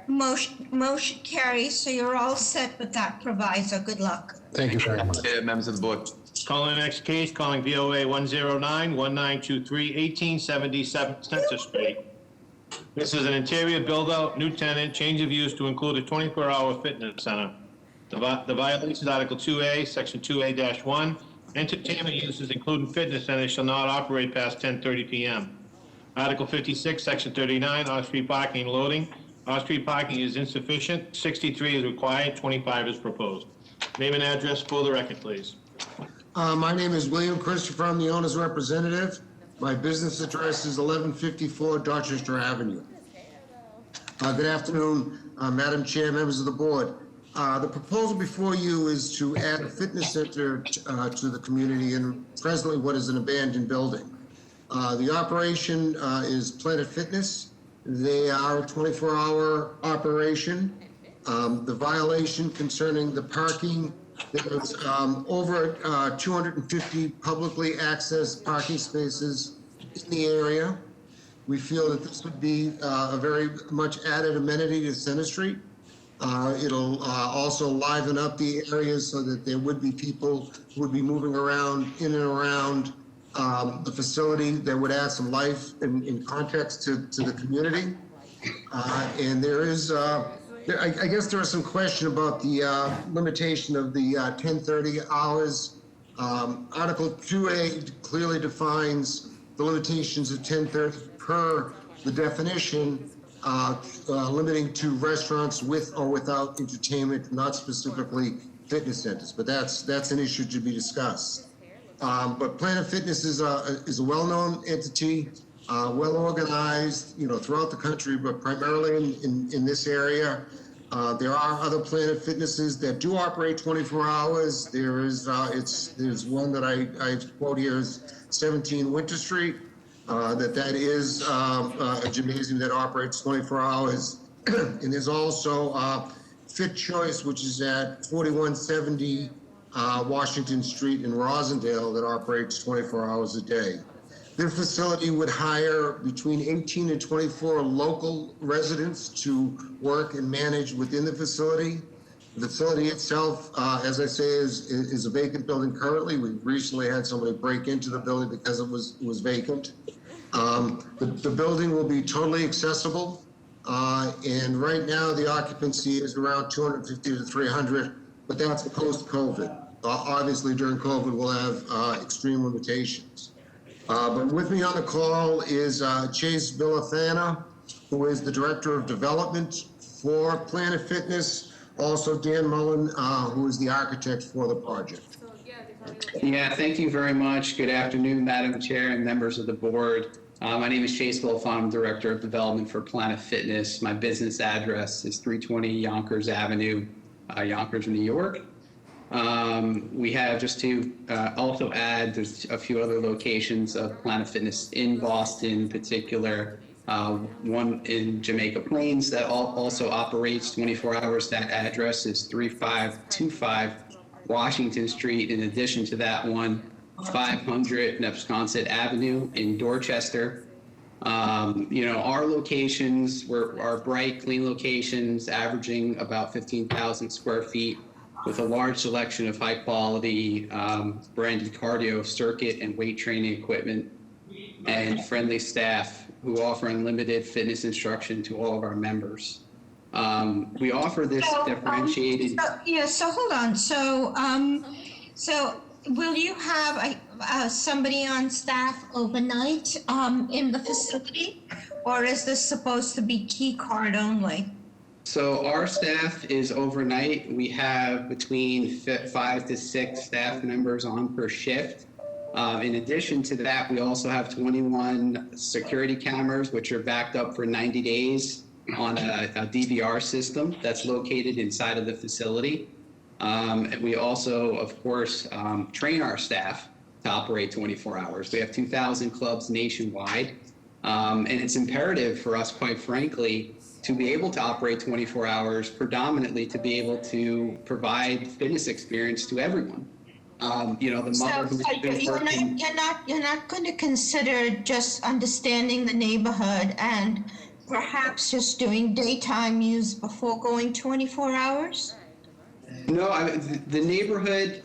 Motion carries, so you're all set with that proviso. Good luck. Thank you very much. Members of the board. Calling the next case, calling VOA 109-1923-1877 Center Street. This is an interior build-out, new tenant, change of use to include a 24-hour fitness center. The violation is Article 2A, Section 2A-1. Entertainment uses, including fitness centers, shall not operate past 10:30 p.m. Article 56, Section 39, off-street parking and loading. Off-street parking is insufficient. 63 is required. 25 is proposed. Name and address for the record, please. My name is William Christopher. I'm the owner's representative. My business address is 1154 Dorchester Avenue. Good afternoon, Madam Chair, members of the board. The proposal before you is to add a fitness center to the community in presently what is an abandoned building. The operation is Planet Fitness. They are a 24-hour operation. The violation concerning the parking, there's over 250 publicly accessed parking spaces in the area. We feel that this would be a very much added amenity to Center Street. It'll also liven up the areas so that there would be people who would be moving around in and around the facility that would add some life in context to the community. And there is, I guess there was some question about the limitation of the 10:30 hours. Article 2A clearly defines the limitations of 10:30 per the definition, limiting to restaurants with or without entertainment, not specifically fitness centers. But that's an issue to be discussed. But Planet Fitness is a well-known entity, well organized, throughout the country, but primarily in this area. There are other Planet Fitnesses that do operate 24 hours. There's one that I quote here is 17 Winter Street. That is a gymnasium that operates 24 hours. And there's also Fit Choice, which is at 4170 Washington Street in Rosendale, that operates 24 hours a day. Their facility would hire between 18 and 24 local residents to work and manage within the facility. The facility itself, as I say, is a vacant building currently. We recently had somebody break into the building because it was vacant. The building will be totally accessible. And right now the occupancy is around 250 to 300, but that's post-COVID. Obviously during COVID, we'll have extreme limitations. But with me on the call is Chase Villafana, who is the Director of Development for Planet Fitness. Also Dan Mullen, who is the architect for the project. Yeah, thank you very much. Good afternoon, Madam Chair and members of the board. My name is Chase Villafana. I'm Director of Development for Planet Fitness. My business address is 320 Yonkers Avenue, Yonkers, New York. We have, just to also add, there's a few other locations of Planet Fitness in Boston in particular, one in Jamaica Plains that also operates 24 hours. That address is 3525 Washington Street. In addition to that one, 500 Neponset Avenue in Dorchester. Our locations are bright, clean locations, averaging about 15,000 square feet, with a large selection of high-quality branded cardio, circuit, and weight training equipment, and friendly staff who offer unlimited fitness instruction to all of our members. We offer this differentiated... So hold on. So will you have somebody on staff overnight in the facility, or is this supposed to be key card only? So our staff is overnight. We have between 5 to 6 staff members on per shift. In addition to that, we also have 21 security cameras, which are backed up for 90 days on a DVR system that's located inside of the facility. And we also, of course, train our staff to operate 24 hours. We have 2,000 clubs nationwide. And it's imperative for us, quite frankly, to be able to operate 24 hours, predominantly to be able to provide fitness experience to everyone. The mother who's been working... You're not going to consider just understanding the neighborhood and perhaps just doing daytime use before going 24 hours? No, the neighborhood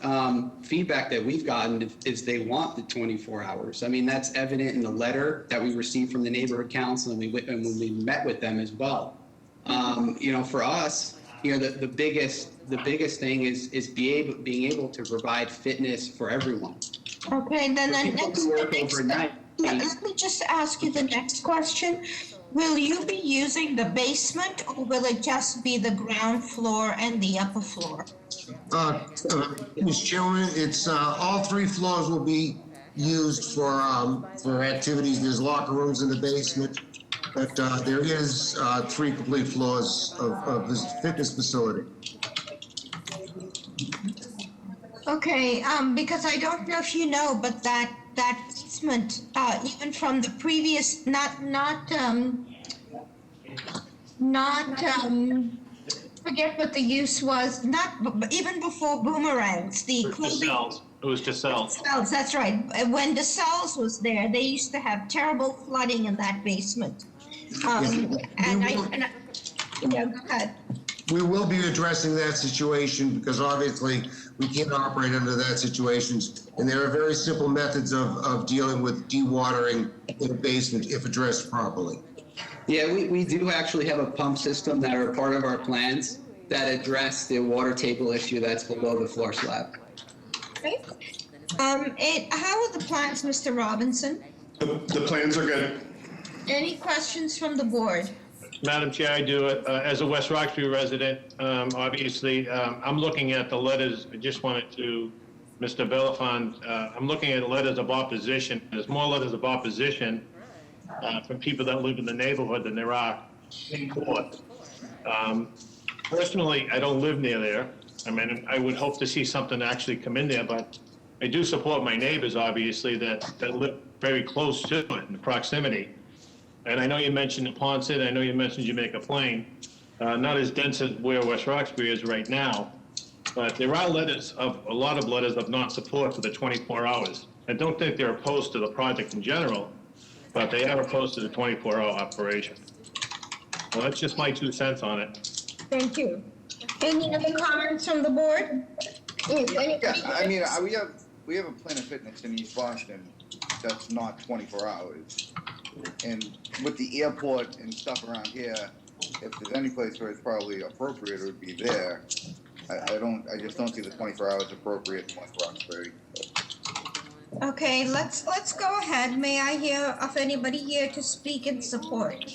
feedback that we've gotten is they want the 24 hours. I mean, that's evident in the letter that we received from the neighborhood council, and when we met with them as well. For us, the biggest thing is being able to provide fitness for everyone. Okay, then let me just ask you the next question. Will you be using the basement, or will it just be the ground floor and the upper floor? Mr. Chairman, it's all 3 floors will be used for activities. There's locker rooms in the basement, but there is 3 complete floors of this fitness facility. Okay, because I don't know if you know, but that basement, even from the previous, forget what the use was, even before Boomerangs, It was DeSalles. DeSalles, that's right. When DeSalles was there, they used to have terrible flooding in that basement. Go ahead. We will be addressing that situation because obviously we can't operate under that situation. And there are very simple methods of dealing with dewatering in a basement if addressed properly. Yeah, we do actually have a pump system that are part of our plans that address the water table issue that's below the floor slab. Okay. How are the plans, Mr. Robinson? The plans are good. Any questions from the board? Madam Chair, I do. As a West Roxbury resident, obviously, I'm looking at the letters. I just wanted to Mr. Belafont, I'm looking at letters of opposition. There's more letters of opposition from people that live in the neighborhood than there are in court. Personally, I don't live near there. I mean, I would hope to see something actually come in there, but I do support my neighbors, obviously, that live very close to it in proximity. And I know you mentioned Neponset, I know you mentioned Jamaica Plain, not as dense as where West Roxbury is right now, but there are a lot of letters of not support for the 24 hours. I don't think they're opposed to the project in general, but they are opposed to the 24-hour operation. Well, that's just my 2 cents on it. Thank you. Any other comments from the board? Yeah, I mean, we have a Planet Fitness in East Boston that's not 24 hours. And with the airport and stuff around here, if there's any place where it's probably appropriate, it would be there. I just don't see the 24 hours appropriate in West Roxbury. Okay, let's go ahead. May I hear of anybody here to speak in support?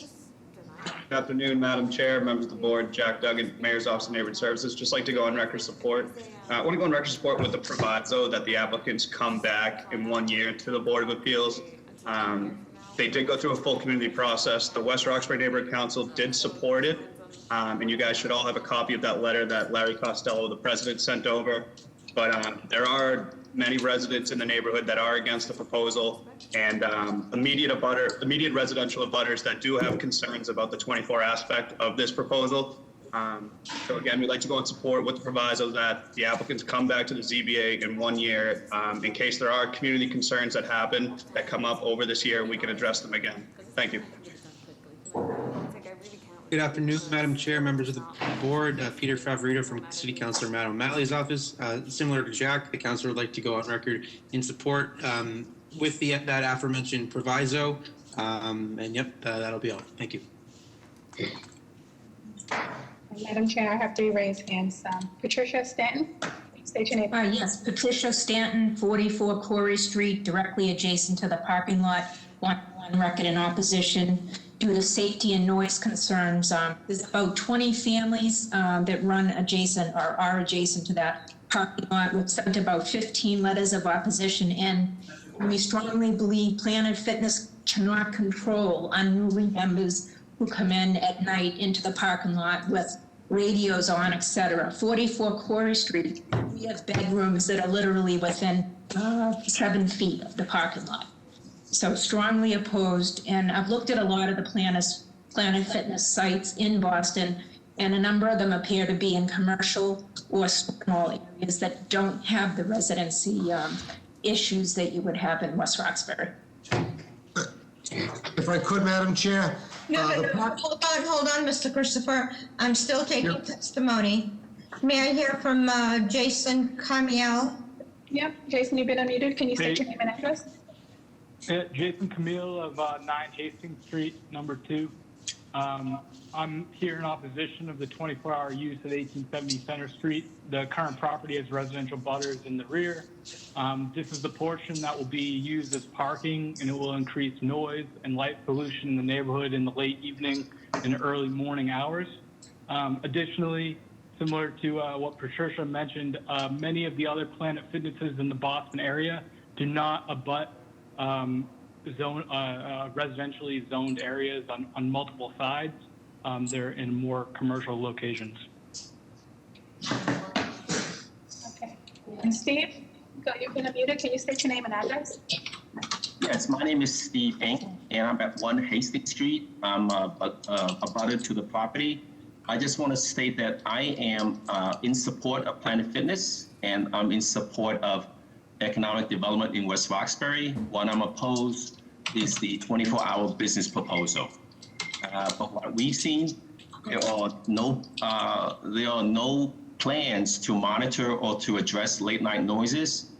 Good afternoon, Madam Chair, members of the board, Jack Duggan, Mayor's Office of Neighborhood Services. Just like to go on record support. I want to go on record support with the proviso that the applicants come back in 1 year to the Board of Appeals. They did go through a full community process. The West Roxbury Neighborhood Council did support it. And you guys should all have a copy of that letter that Larry Costello, the president, sent over. But there are many residents in the neighborhood that are against the proposal, and immediate residential abutters that do have concerns about the 24 aspect of this proposal. So again, we'd like to go in support with the proviso that the applicants come back to the ZBA in 1 year. In case there are community concerns that happen, that come up over this year, we can address them again. Thank you. Good afternoon, Madam Chair, members of the board. Peter Favorito from City Councilor Matt O'Malley's office. Similar to Jack, the councilor would like to go on record in support with that aforementioned proviso. And yep, that'll be all. Thank you. Madam Chair, I have 3 raised hands. Patricia Stanton, state your name. Yes, Patricia Stanton, 44 Corey Street, directly adjacent to the parking lot. On record in opposition due to safety and noise concerns. There's about 20 families that run adjacent or are adjacent to that parking lot. We've sent about 15 letters of opposition in. We strongly believe Planet Fitness cannot control unruly members who come in at night into the parking lot with radios on, etc. 44 Corey Street, we have bedrooms that are literally within 7 feet of the parking lot. So strongly opposed, and I've looked at a lot of the Planet Fitness sites in Boston, and a number of them appear to be in commercial or small areas that don't have the residency issues that you would have in West Roxbury. If I could, Madam Chair. No, hold on, Mr. Christopher. I'm still taking testimony. May I hear from Jason Carmiel? Yep, Jason, you've been unmuted. Can you state your name and address? Jason Camille of 9 Hastings Street, number 2. I'm here in opposition of the 24-hour use of 1870 Center Street. The current property has residential butters in the rear. This is the portion that will be used as parking, and it will increase noise and light pollution in the neighborhood in the late evening and early morning hours. Additionally, similar to what Patricia mentioned, many of the other Planet Fitnesses in the Boston area do not abut residentially zoned areas on multiple sides. They're in more commercial locations. Okay. And Steve, you've been unmuted. Can you state your name and address? Yes, my name is Steve Eng, and I'm at 1 Hastings Street. I'm abutted to the property. I just want to state that I am in support of Planet Fitness, and I'm in support of economic development in West Roxbury. What I'm opposed is the 24-hour business proposal. But what we've seen, there are no plans to monitor or to address late-night noises.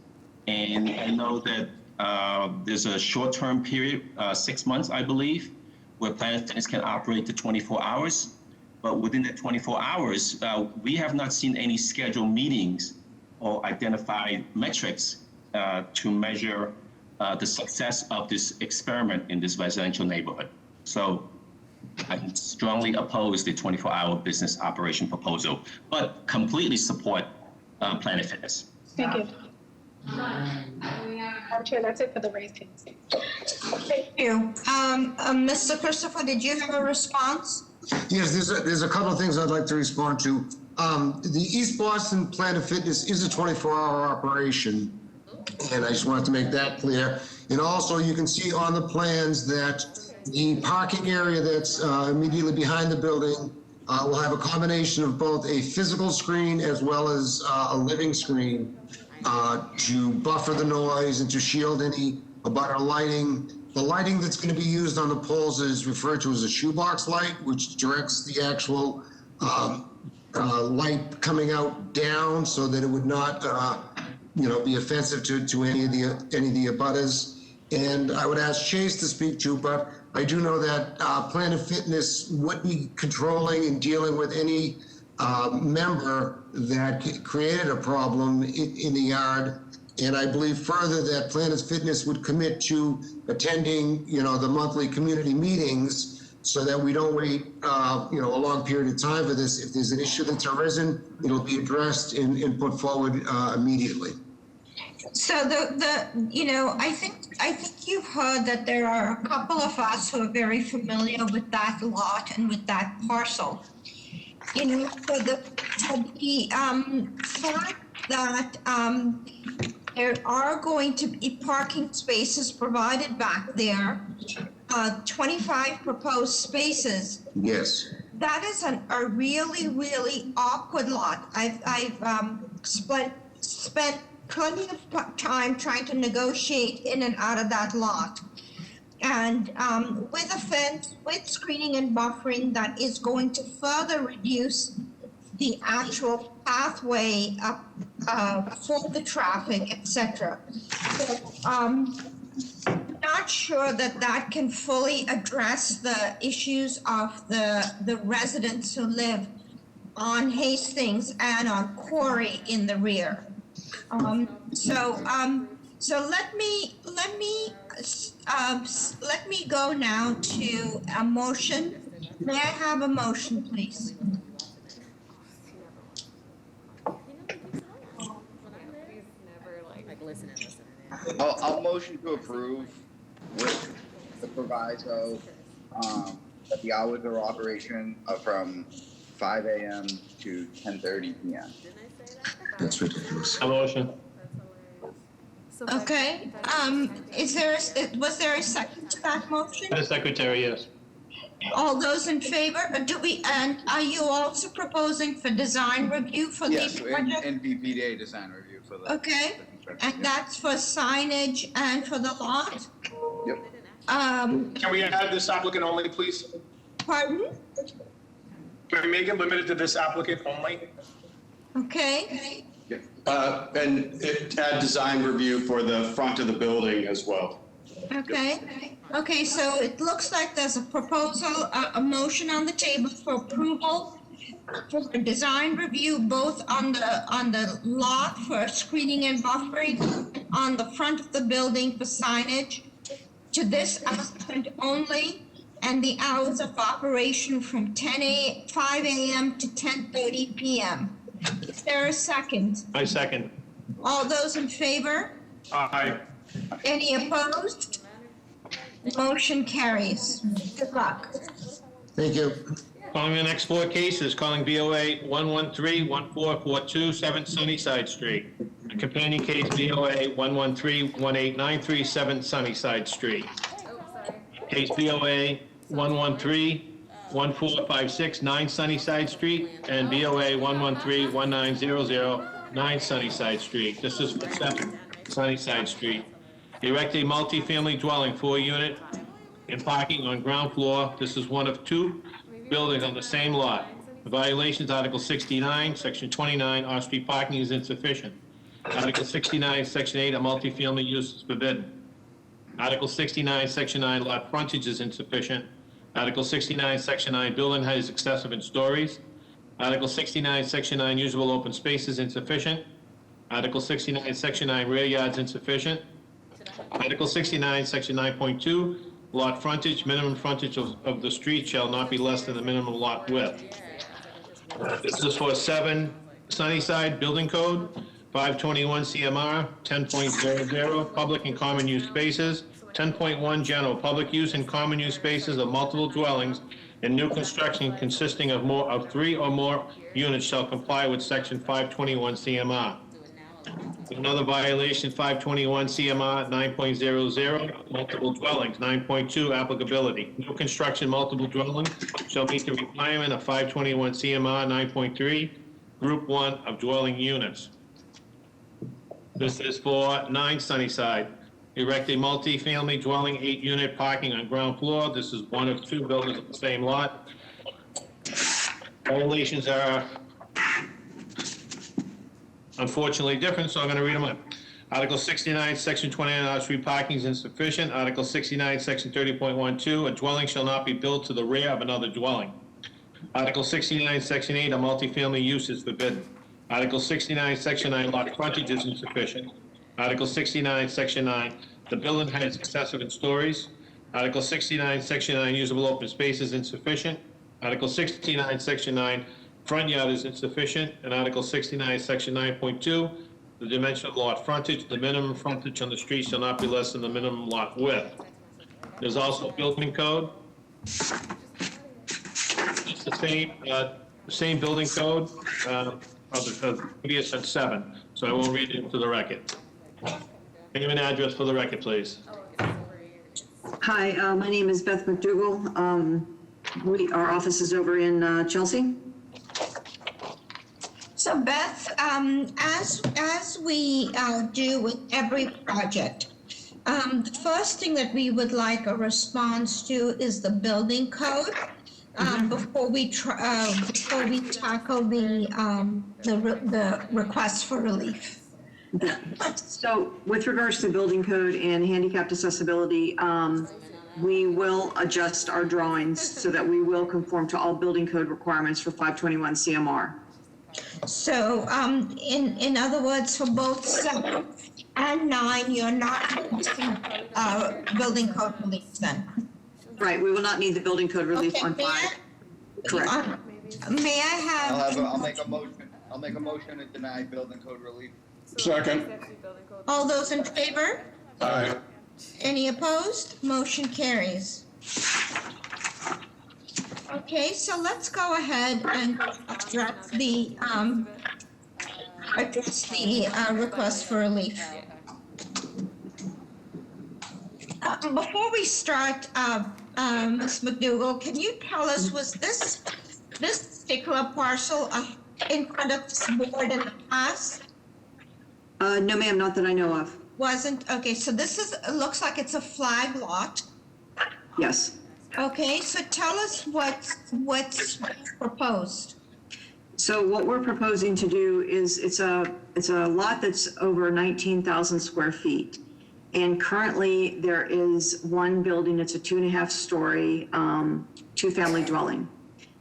And I know that there's a short-term period, 6 months, I believe, where Planet Fitness can operate to 24 hours. But within that 24 hours, we have not seen any scheduled meetings or identified metrics to measure the success of this experiment in this residential neighborhood. So I strongly oppose the 24-hour business operation proposal, but completely support Planet Fitness. Thank you. Madam Chair, that's it for the raised hands. Thank you. Mr. Christopher, did you have a response? Yes, there's a couple of things I'd like to respond to. The East Boston Planet Fitness is a 24-hour operation, and I just wanted to make that clear. And also, you can see on the plans that the parking area that's immediately behind the building will have a combination of both a physical screen as well as a living screen to buffer the noise and to shield any abutter lighting. The lighting that's going to be used on the poles is referred to as a shoebox light, which directs the actual light coming out down so that it would not, be offensive to any of the abutters. And I would ask Chase to speak to, but I do know that Planet Fitness would be controlling and dealing with any member that created a problem in the yard. And I believe further that Planet Fitness would commit to attending, the monthly community meetings so that we don't wait, a long period of time for this. If there's an issue that's arisen, it'll be addressed and put forward immediately. So I think you've heard that there are a couple of us who are very familiar with that lot and with that parcel. For the fact that there are going to be parking spaces provided back there, 25 proposed spaces. Yes. That is a really, really awkward lot. I've spent plenty of time trying to negotiate in and out of that lot. And with a fence, with screening and buffering, that is going to further reduce the actual pathway for the traffic, etc. So, not sure that can fully address the issues of the residents who live on Hastings and on Quarry in the rear. So let me go now to a motion. May I have a motion, please? I'll motion to approve with the proviso that the hours of operation are from 5 a.m. to 10:30 p.m. That's ridiculous. A motion. Okay, was there a second to that motion? The secretary, yes. All those in favor, and are you also proposing for design review for Yes, the project? and BPDA design review for the. Okay, and that's for signage and for the lot? Yep. Can we add this applicant only, please? Pardon? Can we make it limited to this applicant only? Okay, And add design review for the front of the building as well. okay, so it looks like there's a proposal, a motion on the table for approval for the design review, both on the lot for screening and buffering, on the front of the building for signage, to this applicant only, and the hours of operation from 5 a.m. to 10:30 p.m. Is there a second? I second. All those in favor? Aye. Any opposed? Motion carries. Good luck. Thank you. Calling the next four cases, calling BOA 113-1442, 7 Sunnyside Street. A companion case, BOA 113-1893, 7 Sunnyside Street. Case BOA 113-1456, 9 Sunnyside Street, and BOA 113-1900, 9 Sunnyside Street. This is for 7 Sunnyside Street. Erect a multifamily dwelling, 4-unit, and parking on ground floor. This is one of 2 buildings on the same lot. The violations, Article 69, Section 29, off-street parking is insufficient. Article 69, Section 8, a multifamily use is forbidden. Article 69, Section 9, lot frontage is insufficient. Article 69, Section 9, building height is excessive in stories. Article 69, Section 9, usable open space is insufficient. Article 69, Section 9, rear yards insufficient. Article 69, Section 9.2, lot frontage, minimum frontage of the street shall not be less than the minimum lot width. This is for 7 Sunnyside Building Code. 521 CMR, 10.00, public and common use spaces. 10.1 general, public use and common use spaces of multiple dwellings and new construction consisting of 3 or more units shall comply with section 521 CMR. Another violation, 521 CMR 9.00, multiple dwellings. 9.2, applicability. New construction, multiple dwellings shall meet the requirement of 521 CMR 9.3, group 1 of dwelling units. This is for 9 Sunnyside. Erect a multi-family dwelling, 8-unit parking on ground floor. This is one of 2 buildings on the same lot. Violations are unfortunately different, so I'm going to read them up. Article 69, Section 29, off-street parking is insufficient. Article 69, Section 30.12, a dwelling shall not be built to the rear of another dwelling. Article 69, Section 8, a multifamily use is forbidden. Article 69, Section 9, lot frontage is insufficient. Article 69, Section 9, the building height is excessive in stories. Article 69, Section 9, usable open space is insufficient. Article 69, Section 9, front yard is insufficient. And Article 69, Section 9.2, the dimension of lot frontage, the minimum frontage on the street shall not be less than the minimum lot width. There's also building code. It's the same building code of previous at 7, so I won't read it into the record. Name and address for the record, please. Hi, my name is Beth McDougall. Our office is over in Chelsea. So Beth, as we do with every project, the first thing that we would like a response to is the building code. Before we tackle the request for relief. So with regards to building code and handicapped accessibility, we will adjust our drawings so that we will conform to all building code requirements for 521 CMR. So in other words, for both 7 and 9, you're not using building code relief then? Right, we will not need the building code relief on 5. Correct. May I have? I'll make a motion. I'll make a motion to deny building code relief. Second. All those in favor? Aye. Any opposed? Motion carries. Okay, so let's go ahead and address the request for relief. Before we start, Ms. McDougall, can you tell us, was this particular parcel in front of this board in the past? No, ma'am, not that I know of. Wasn't? Okay, so this it looks like it's a flag lot. Yes. Okay, so tell us what's proposed. So what we're proposing to do is it's a lot that's over 19,000 square feet. And currently there is one building, it's a 2.5-story, 2-family dwelling.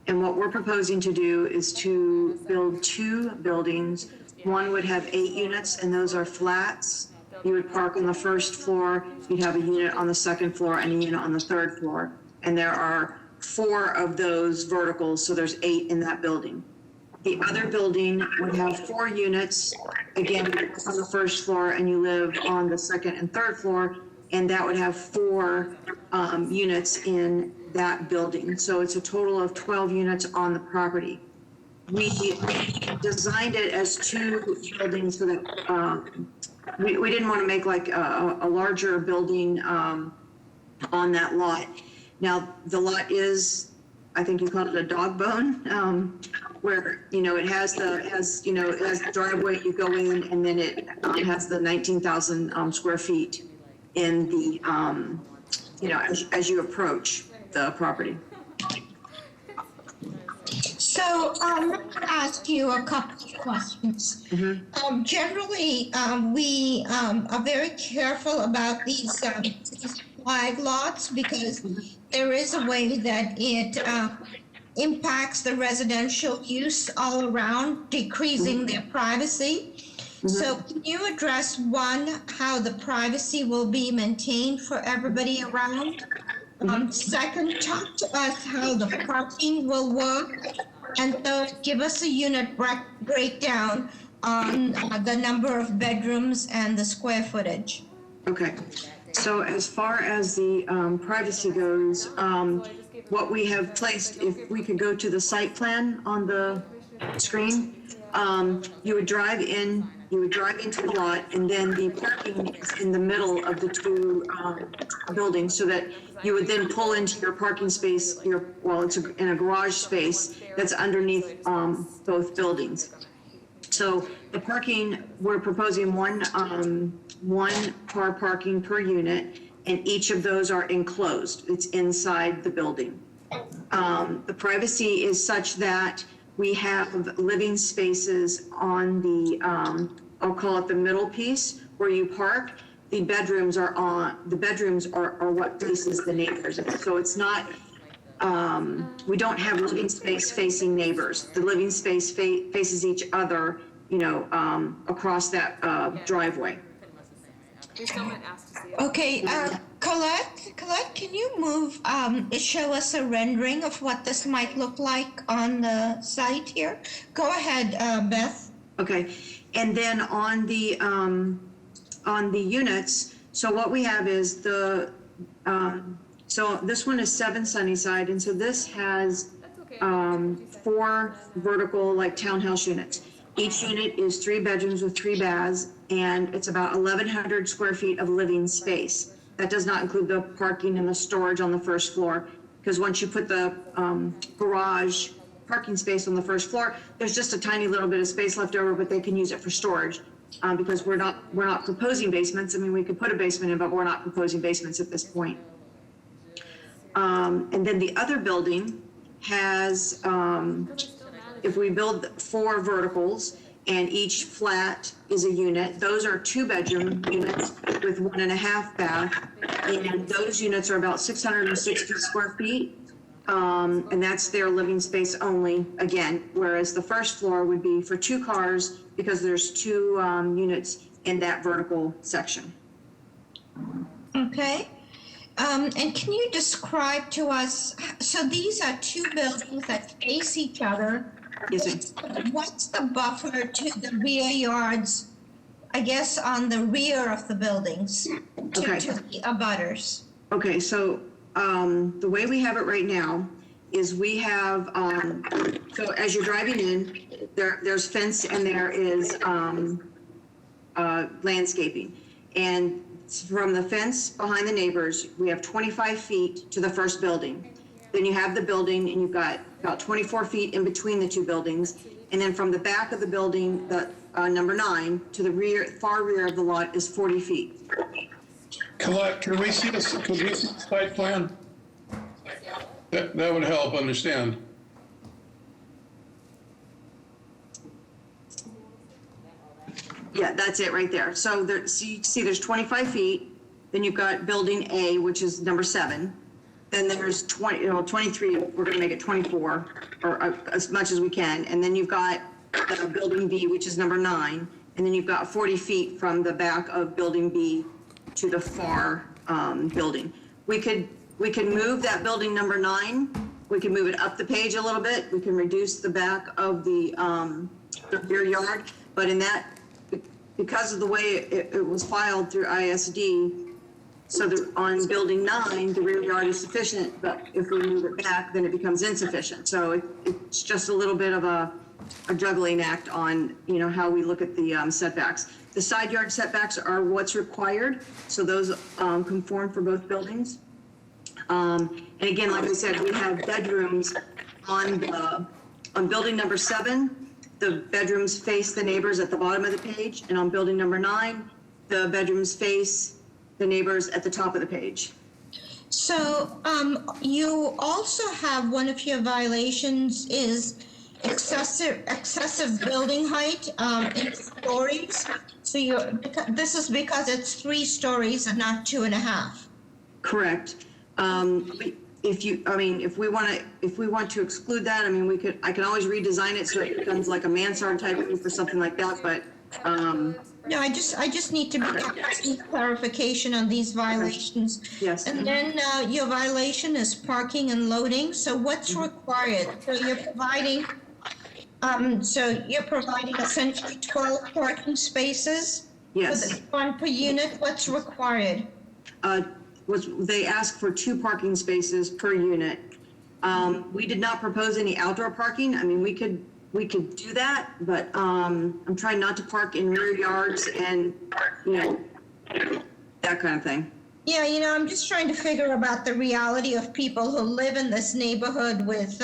And what we're proposing to do is to build 2 buildings. One would have 8 units, and those are flats. You would park on the first floor, you'd have a unit on the second floor and a unit on the third floor. And there are 4 of those verticals, so there's 8 in that building. The other building would have 4 units, again, on the first floor, and you live on the second and third floor, and that would have 4 units in that building. So it's a total of 12 units on the property. We designed it as 2 buildings so that we didn't want to make like a larger building on that lot. Now, the lot is, I think you called it a dog bone, where, it has the driveway, you go in, and then it has the 19,000 square feet in the, as you approach the property. So I'm going to ask you a couple of questions. Generally, we are very careful about these flag lots because there is a way that it impacts the residential use all around, decreasing their privacy. So can you address, one, how the privacy will be maintained for everybody around? Second, talk to us how the parking will work. And third, give us a unit breakdown on the number of bedrooms and the square footage. Okay, so as far as the privacy goes, what we have placed, if we could go to the site plan on the screen, you would drive into the lot, and then the parking is in the middle of the two buildings, so that you would then pull into your parking space, it's in a garage space that's underneath both buildings. So the parking, we're proposing one car parking per unit, and each of those are enclosed. It's inside the building. The privacy is such that we have living spaces on the, I'll call it the middle piece where you park. The bedrooms are what faces the neighbors. So it's not, we don't have living space facing neighbors. The living space faces each other, across that driveway. Okay, Colette, can you move, show us a rendering of what this might look like on the site here? Go ahead, Beth. Okay, and then on the units, so what we have is so this one is 7 Sunnyside, and so this has 4 vertical like townhouse units. Each unit is 3 bedrooms with 3 baths, and it's about 1,100 square feet of living space. That does not include the parking and the storage on the first floor, because once you put the garage parking space on the first floor, there's just a tiny little bit of space left over, but they can use it for storage, because we're not proposing basements. I mean, we could put a basement in, but we're not proposing basements at this point. And then the other building has, if we build 4 verticals and each flat is a unit, those are 2-bedroom units with 1.5 bath. And those units are about 660 square feet. And that's their living space only, again, whereas the first floor would be for 2 cars because there's 2 units in that vertical section. Okay. And can you describe to us, so these are 2 buildings that face each other. Yes, what's the buffer to the rear yards, I guess, on the rear of the buildings to the abutters? Okay, so the way we have it right now is we have, so as you're driving in, there's fence and there is landscaping. And from the fence behind the neighbors, we have 25 feet to the first building. Then you have the building and you've got about 24 feet in between the 2 buildings. And then from the back of the building, the number 9, to the far rear of the lot is 40 feet. Colette, could we see the site plan? That would help understand. Yeah, that's it right there. So you see there's 25 feet, then you've got building A, which is number 7. Then there's 23, we're gonna make it 24, or as much as we can. And then you've got building B, which is number 9. And then you've got 40 feet from the back of building B to the far building. We could move that building number 9. We can move it up the page a little bit. We can reduce the back of the rear yard. But in that, because of the way it was filed through ISD, so that on building 9, the rear yard is sufficient, but if we move it back, then it becomes insufficient. So it's just a little bit of a juggling act on, how we look at the setbacks. The side yard setbacks are what's required, so those conform for both buildings. And again, like I said, we have bedrooms on building number 7. The bedrooms face the neighbors at the bottom of the page, and on building number 9, the bedrooms face the neighbors at the top of the page. So you also have one of your violations is excessive building height in stories. So this is because it's 3 stories and not 2.5. Correct. If we want to exclude that, I can always redesign it so it becomes like a mansard type roof or something like that, but. No, I just need to get clarification on these violations. Yes. And then your violation is parking and loading. So what's required? So you're providing So you're providing essentially 12 parking spaces? Yes. For the one per unit, what's required? They asked for 2 parking spaces per unit. We did not propose any outdoor parking. I mean, we could do that, but I'm trying not to park in rear yards and, that kind of thing. Yeah, I'm just trying to figure about the reality of people who live in this neighborhood with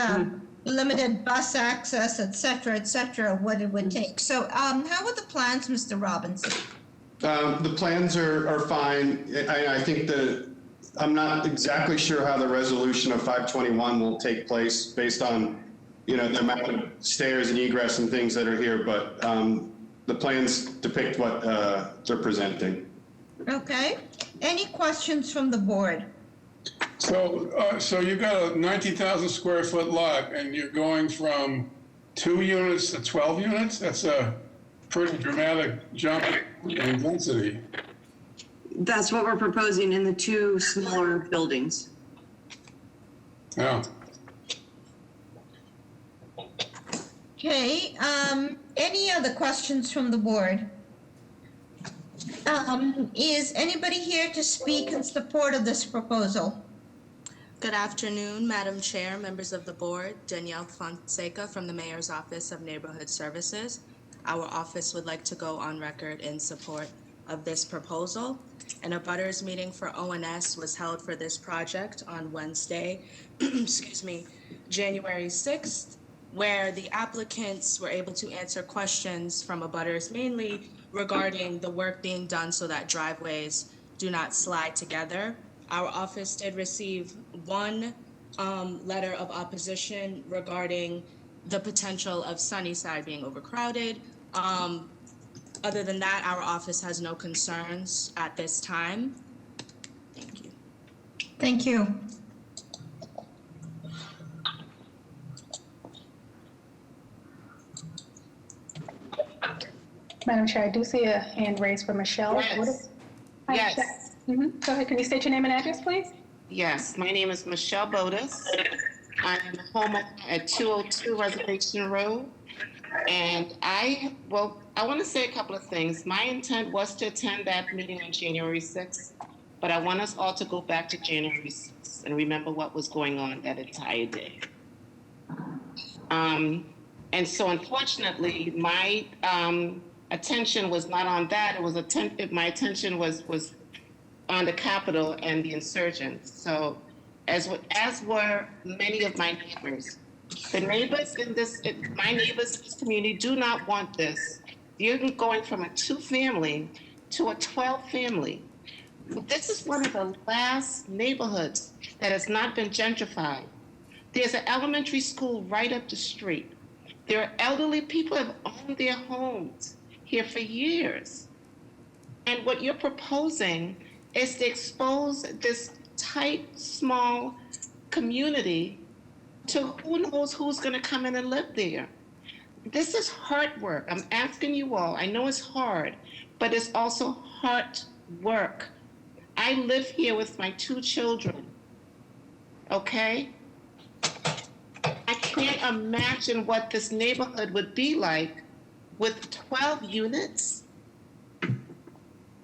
limited bus access, et cetera, what it would take. So how are the plans, Mr. Robinson? The plans are fine. I think I'm not exactly sure how the resolution of 521 will take place based on, the amount of stairs and egress and things that are here, but the plans depict what they're presenting. Okay. Any questions from the board? So you've got a 90,000 square foot lot and you're going from 2 units to 12 units? That's a pretty dramatic jump in density. That's what we're proposing in the 2 smaller buildings. Yeah. Okay, any other questions from the board? Is anybody here to speak in support of this proposal? Good afternoon, Madam Chair, members of the board. Danielle Fonseca from the Mayor's Office of Neighborhood Services. Our office would like to go on record in support of this proposal. An abutters meeting for ONS was held for this project on Wednesday, January 6th, where the applicants were able to answer questions from abutters mainly regarding the work being done so that driveways do not slide together. Our office did receive one letter of opposition regarding the potential of Sunnyside being overcrowded. Other than that, our office has no concerns at this time. Thank you. Thank you. Madam Chair, I do see a hand raised for Michelle. Yes. Hi, Yes. Michelle. Go ahead. Can you state your name and address, please? Yes, my name is Michelle Bodas. I'm home at 202 Reservation Road. And I want to say a couple of things. My intent was to attend that meeting on January 6th, but I want us all to go back to January 6th and remember what was going on that entire day. And so unfortunately, my attention was not on that. My attention was on the Capitol and the insurgents. So as were many of my neighbors. The neighbors my neighbors in this community do not want this. You're going from a 2-family to a 12-family. This is one of the last neighborhoods that has not been gentrified. There's an elementary school right up the street. There are elderly people who have owned their homes here for years. And what you're proposing is to expose this tight, small community to who knows who's going to come in and live there. This is hard work. I'm asking you all, I know it's hard, but it's also hard work. I live here with my 2 children, okay? I can't imagine what this neighborhood would be like with 12 units.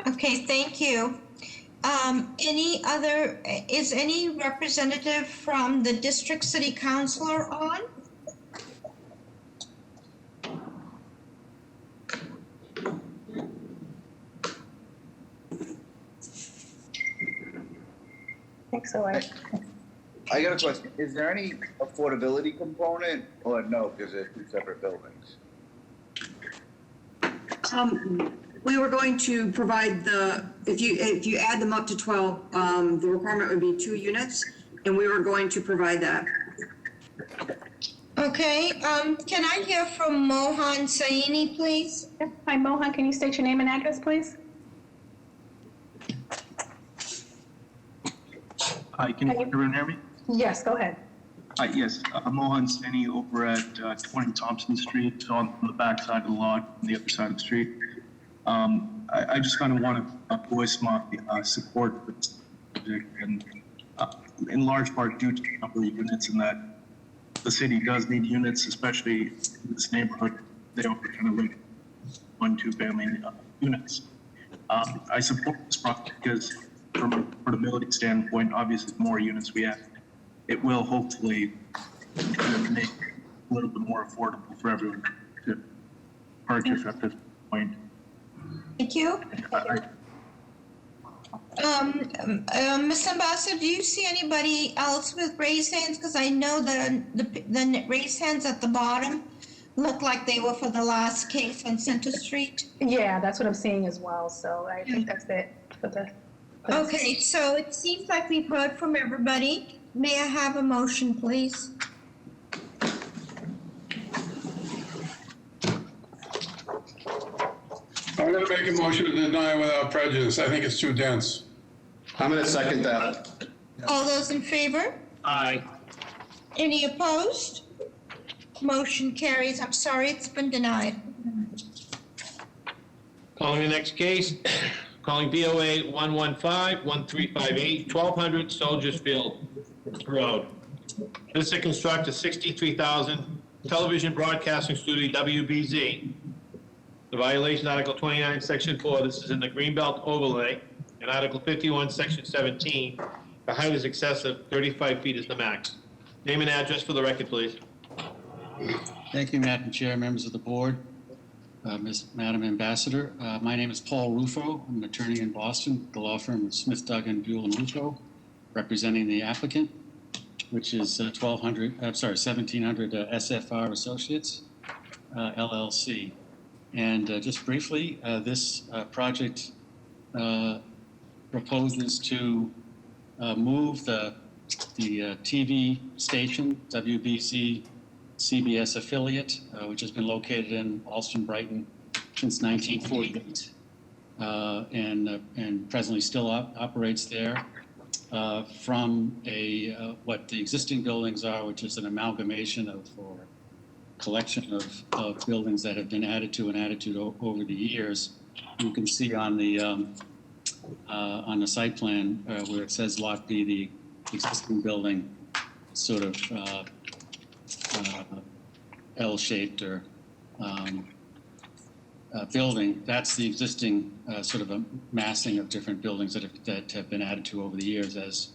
Okay, thank you. Is any representative from the district city councilor on? I think so. I got a question. Is there any affordability component or no, because they're 2 separate buildings? We were going to provide if you add them up to 12, the requirement would be 2 units, and we were going to provide that. Okay, can I hear from Mohan Saini, please? Yes. Hi, Mohan, can you state your name and address, please? Hi, can everyone hear me? Yes, go ahead. Yes, I'm Mohan Saini over at 20 Thompson Street, so on the back side of the lot, on the other side of the street. I just kind of want to voice my support for this project, and in large part due to the number of units and that the city does need units, especially in this neighborhood. They are kind of like 1-2 family units. I support this project because from an affordability standpoint, obviously the more units we have, it will hopefully make it a little bit more affordable for everyone to purchase at this point. Thank you. Ms. Ambassador, do you see anybody else with raised hands? Because I know the raised hands at the bottom look like they were for the last case on Center Street. Yeah, that's what I'm seeing as well, so I think that's it for the. Okay, so it seems like we've heard from everybody. May I have a motion, please? I'm going to make a motion to deny without prejudice. I think it's too dense. I'm going to second that. All those in favor? Aye. Any opposed? Motion carries. I'm sorry, it's been denied. Calling the next case, calling BOA 115-1358, 1200 Soldiers Field Road. This is to construct a 63,000 television broadcasting studio, WBZ. The violation, Article 29, Section 4, this is in the Greenbelt overlay, and Article 51, Section 17, the height is excessive, 35 feet is the max. Name and address for the record, please. Thank you, Madam Chair, members of the board, Madam Ambassador. My name is Paul Rufo. I'm an attorney in Boston, the law firm of Smith, Duggan, Buell, and Rufo, representing the applicant, which is 1700 SFR Associates, LLC. And just briefly, this project proposes to move the TV station, WBZ CBS affiliate, which has been located in Alston, Brighton since 1948, and presently still operates there, from what the existing buildings are, which is an amalgamation of or collection of buildings that have been added to over the years. You can see on the site plan where it says Lot B, the existing building, sort of L-shaped or building. That's the existing sort of a massing of different buildings that have been added to over the years as.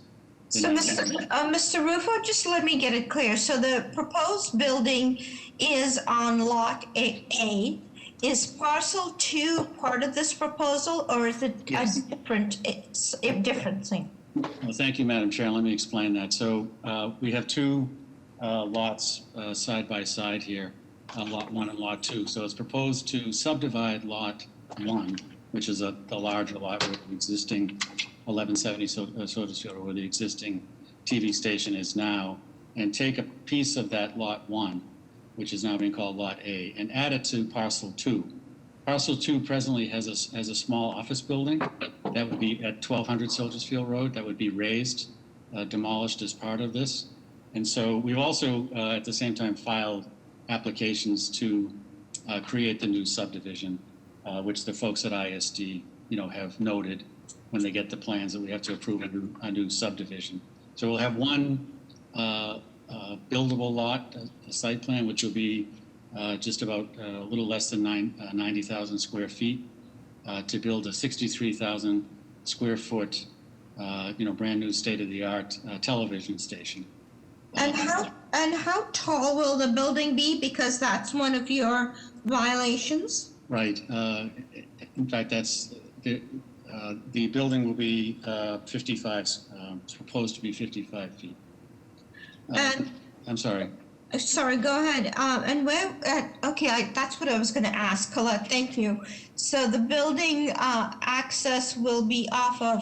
So, Mr. Rufo, just let me get it clear. So the proposed building is on Lot A. Is parcel 2 part of this proposal, or is it a different thing? Well, thank you, Madam Chair. Let me explain that. So we have two lots side by side here, Lot 1 and Lot 2. So it's proposed to subdivide Lot 1, which is the larger lot with the existing 1170 Soldiers Field, where the existing TV station is now, and take a piece of that Lot 1, which is now being called Lot A, and add it to Parcel 2. Parcel 2 presently has a small office building that would be at 1200 Soldiers Field Road that would be raised, demolished as part of this. And so we've also, at the same time, filed applications to create the new subdivision, which the folks at ISD, have noted when they get the plans that we have to approve a new subdivision. So we'll have one buildable lot, a site plan, which will be just about a little less than 90,000 square feet to build a 63,000 square foot, brand new state-of-the-art television station. And how tall will the building be? Because that's one of your violations. Right. In fact, that's the building will be 55. It's proposed to be 55 feet. And I'm sorry. Sorry, go ahead. And where? Okay, that's what I was going to ask, Colette. Thank you. So the building access will be off of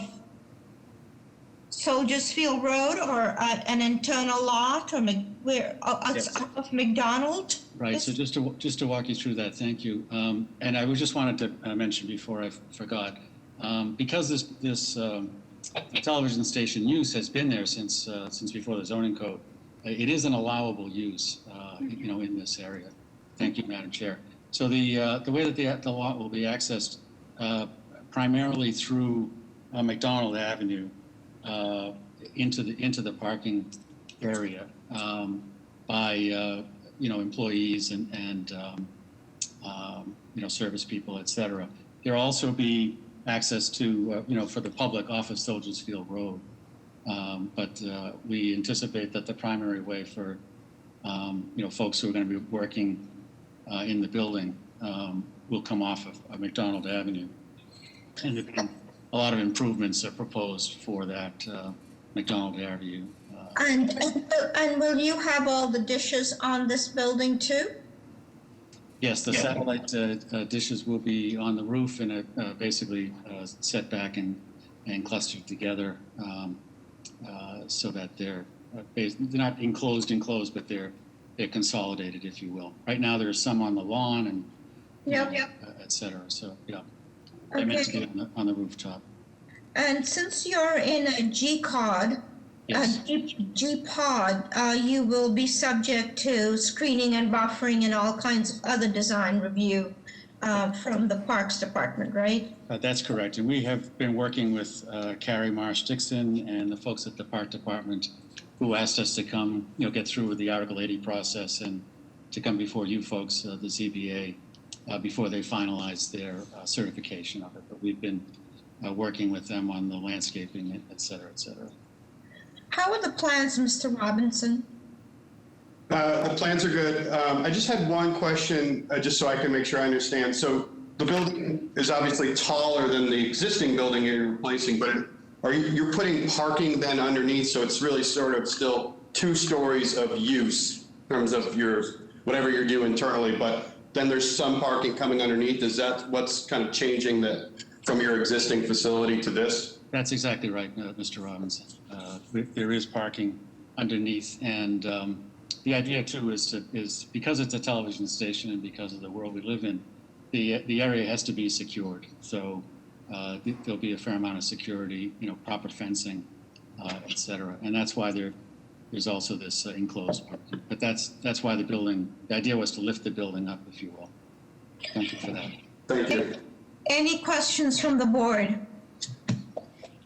Soldiers Field Road, or an internal lot, or where? Off of McDonald. Right. So just to walk you through that, thank you. And I just wanted to mention before I forgot, because this television station use has been there since before the zoning code. It is an allowable use, in this area. Thank you, Madam Chair. So the way that the lot will be accessed primarily through McDonald Avenue into the parking area by, employees and service people, et cetera. There'll also be access to, for the public off of Soldiers Field Road. But we anticipate that the primary way for, folks who are going to be working in the building will come off of McDonald Avenue. And there've been a lot of improvements are proposed for that McDonald Avenue. And will you have all the dishes on this building too? Yes, the satellite dishes will be on the roof and basically set back and clustered together so that they're not enclosed, but they're consolidated, if you will. Right now, there's some on the lawn and et cetera. So they're meant to be on the rooftop. And since you're in a G-Pod, G-Pod, you will be subject to screening and buffering and all kinds of other design review from the Parks Department, right? That's correct. And we have been working with Carrie Marsh-Dixon and the folks at the Park Department who asked us to come, get through with the Article 80 process and to come before you folks, the ZBA, before they finalize their certification of it. But we've been working with them on the landscaping, et cetera, et cetera. How are the plans, Mr. Robinson? The plans are good. I just had one question, just so I can make sure I understand. So the building is obviously taller than the existing building you're replacing, but you're putting parking then underneath, so it's really sort of still 2 stories of use in terms of whatever you do internally, but then there's some parking coming underneath. Is that what's kind of changing from your existing facility to this? That's exactly right, Mr. Robinson. There is parking underneath, and the idea too is because it's a television station and because of the world we live in, the area has to be secured. So there'll be a fair amount of security, proper fencing, et cetera, and that's why there's also this enclosed parking. But that's why the idea was to lift the building up, if you will. Thank you for that. Thank you. Any questions from the board?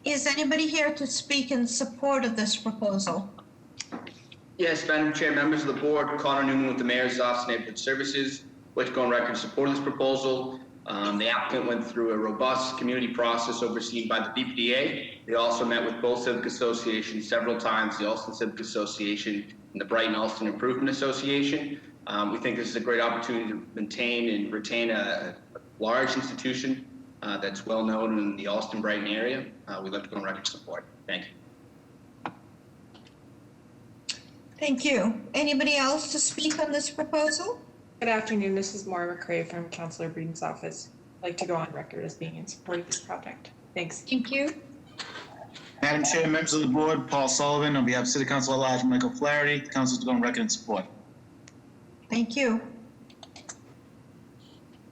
Is anybody here to speak in support of this proposal? Yes, Madam Chair, members of the board, Connor Newman with the Mayor's Office of Neighborhood Services. I'd like to go on record in support of this proposal. The applicant went through a robust community process overseen by the BPDA. They also met with both civic associations several times, the Alston Civic Association and the Brighton Alston Improvement Association. We think this is a great opportunity to maintain and retain a large institution that's well known in the Alston Brighton area. We'd like to go on record support. Thank you. Thank you. Anybody else to speak on this proposal? Good afternoon. This is Maura McCrae from Councillor Breeden's office. I'd like to go on record as being in support of this project. Thanks. Thank you. Madam Chair, members of the board, Paul Sullivan, on behalf of City Council at Large Michael Flaherty, the council to go on record in support. Thank you.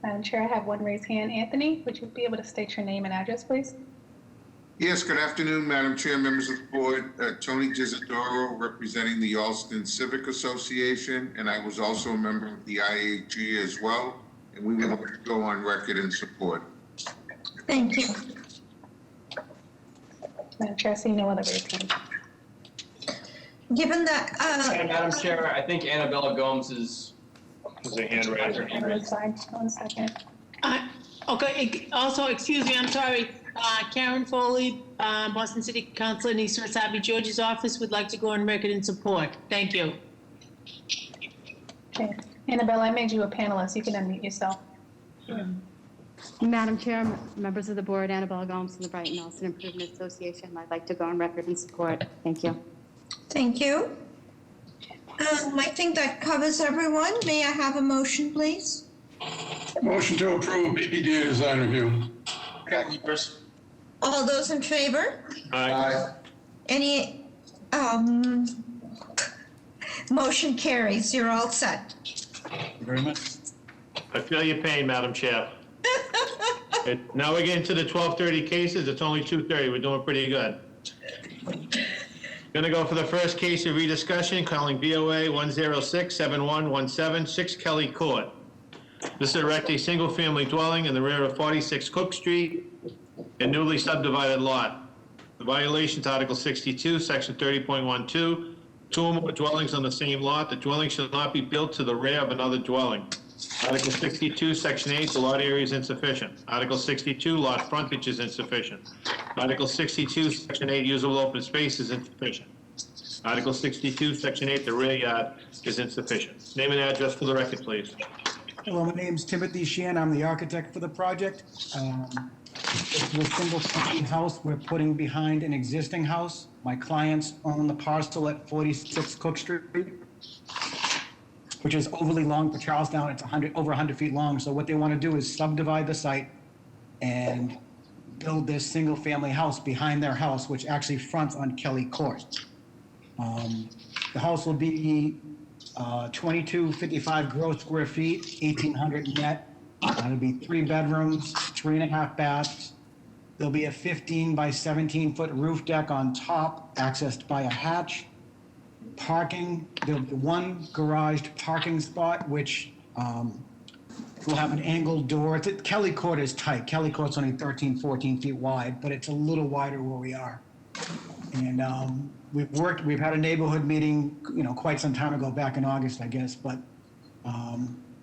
Madam Chair, I have one raised hand. Anthony, would you be able to state your name and address, please? Yes, good afternoon, Madam Chair, members of the board. Tony Gisadoro, representing the Alston Civic Association, and I was also a member of the IAG as well, and we would like to go on record in support. Thank you. Madam Chair, I see no other raised hand. Given that, Madam Chair, I think Annabella Gomes is a hand raiser. One second. Okay, also, excuse me, I'm sorry. Karen Foley, Boston City Councilor in East Wasabi George's office would like to go on record in support. Thank you. Okay. Annabelle, I made you a panelist. You can unmute yourself. Madam Chair, members of the board, Annabelle Gomes from the Brighton Alston Improvement Association. I'd like to go on record in support. Thank you. thank you. I think that covers everyone. May I have a motion, please? Motion to approve BPDA design review. All those in favor? Aye. Any, motion carries. You're all set. Thank you very much. I feel your pain, Madam Chair. Now we're getting to the 12:30 cases. It's only 2:30. We're doing pretty good. Gonna go for the first case of rediscussion, calling BOA 106-7117, 6 Kelly Court. This is erect a single-family dwelling in the rear of 46 Cook Street, a newly subdivided lot. The violations, Article 62, Section 30.12, two or more dwellings on the same lot, the dwelling shall not be built to the rear of another dwelling. Article 62, Section 8, the lot area is insufficient. Article 62, lot frontage is insufficient. Article 62, Section 8, usable open space is insufficient. Article 62, Section 8, the rear yard is insufficient. Name and address for the record, please. Hello, my name's Timothy Sheehan. I'm the architect for the project. This is a single-family house we're putting behind an existing house. My clients own the parcel at 46 Cook Street, which is overly long for Charlestown. It's over 100 feet long. So what they want to do is subdivide the site and build this single-family house behind their house, which actually fronts on Kelly Court. The house will be 2255 gross square feet, 1,800 net. It'll be 3 bedrooms, 3.5 baths. There'll be a 15 by 17-foot roof deck on top, accessed by a hatch. Parking, there'll be 1 garaged parking spot, which will have an angled door. Kelly Court is tight. Kelly Court's only 13, 14 feet wide, but it's a little wider where we are. And we've had a neighborhood meeting, quite some time ago, back in August, I guess, but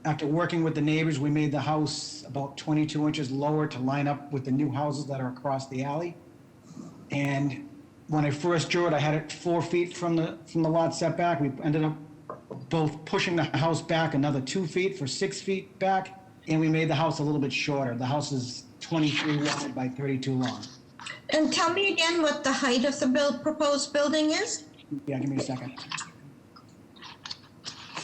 after working with the neighbors, we made the house about 22 inches lower to line up with the new houses that are across the alley. And when I first drew it, I had it 4 feet from the lot setback. We ended up both pushing the house back another 2 feet for 6 feet back, and we made the house a little bit shorter. The house is 23 wide by 32 long. And tell me again what the height of the proposed building is? Yeah, give me a second.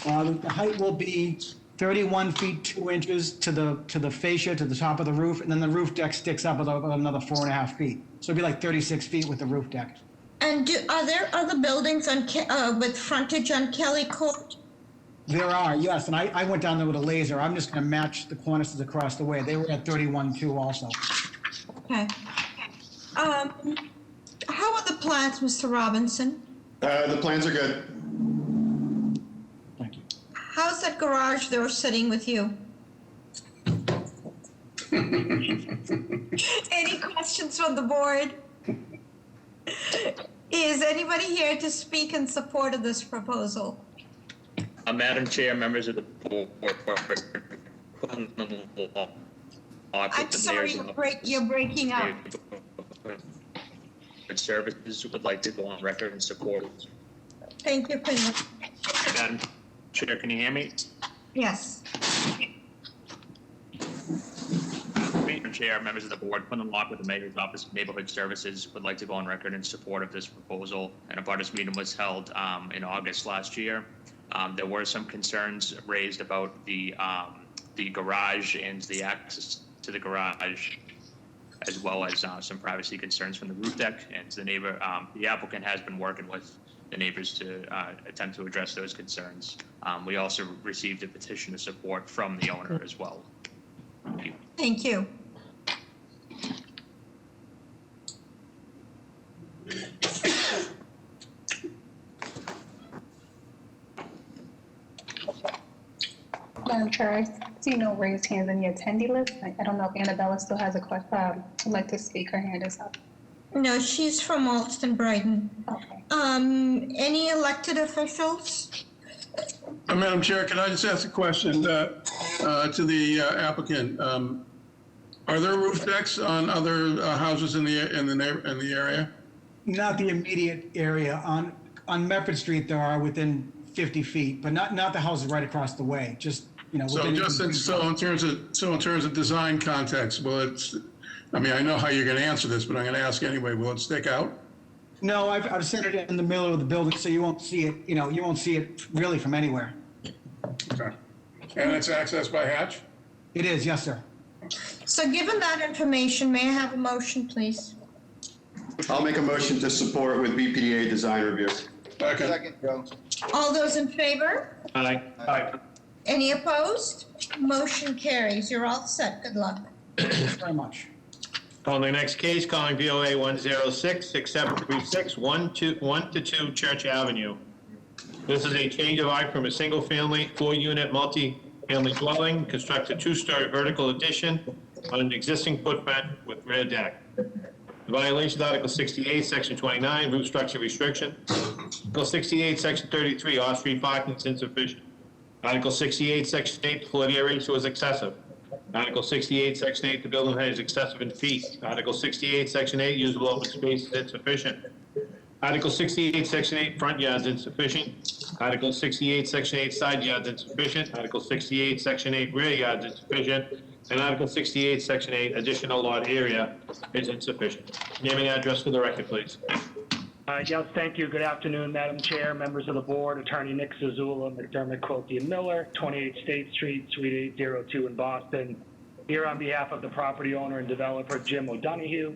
The height will be 31 feet 2 inches to the fascia, to the top of the roof, and then the roof deck sticks up about another 4.5 feet. So it'd be like 36 feet with the roof deck. And are there other buildings on with frontage on Kelly Court? There are, yes, and I went down there with a laser. I'm just going to match the cornices across the way. They were at 31.2 also. Okay. How are the plans, Mr. Robinson? The plans are good. Thank you. How's that garage door sitting with you? Any questions from the board? Is anybody here to speak in support of this proposal? Madam Chair, members of the board. I'm sorry, you're breaking up. Services would like to go on record in support. Thank you, Quinn. Madam Chair, can you hear me? Yes. Madam Chair, members of the board, Quinlan Locke with the Mayor's Office of Neighborhood Services would like to go on record in support of this proposal. And a butters meeting was held in August last year. There were some concerns raised about the garage and the access to the garage, as well as some privacy concerns from the roof deck. And the applicant has been working with the neighbors to attempt to address those concerns. We also received a petition of support from the owner as well. Thank you. Thank you. Madam Chair, I see no raised hands in the attendee list. I don't know if Annabella still has a question. Would like to speak. Her hand is up. No, she's from Alston Brighton. Okay. Any elected officials? Madam Chair, can I just ask a question to the applicant? Are there roof decks on other houses in the area? Not the immediate area. On Medford Street, there are within 50 feet, but not the houses right across the way. Just So in terms of design context, I know how you're going to answer this, but I'm going to ask anyway. Will it stick out? No, I've set it in the middle of the building, so you won't see it. You won't see it really from anywhere. Okay. And it's accessed by hatch? It is, yes, sir. So given that information, may I have a motion, please? I'll make a motion to support with BPDA design review. Second, Joe. All those in favor? Aye. Aye. Any opposed? Motion carries. You're all set. Good luck. Thank you very much. Calling the next case, calling VOA 106-6736, 1 to 2 Church Avenue. This is a change of eye from a single-family, 4-unit, multi-family dwelling, construct a 2-story vertical addition on an existing footprint with rear deck. The violation of Article 68, Section 29, roof structure restriction. Article 68, Section 33, off-street parking is insufficient. Article 68, Section 8, the floor area ratio is excessive. Article 68, Section 8, the building height is excessive in feet. Article 68, Section 8, usable open space is insufficient. Article 68, Section 8, front yards insufficient. Article 68, Section 8, side yards insufficient. Article 68, Section 8, rear yards insufficient. And Article 68, Section 8, additional lot area is insufficient. Name and address for the record, please. Yes, thank you. Good afternoon, Madam Chair, members of the board, Attorney Nick Zazula, McDermott, Quilty, and Miller, 28 State Street, Suite 802 in Boston. Here on behalf of the property owner and developer, Jim O'Donohue.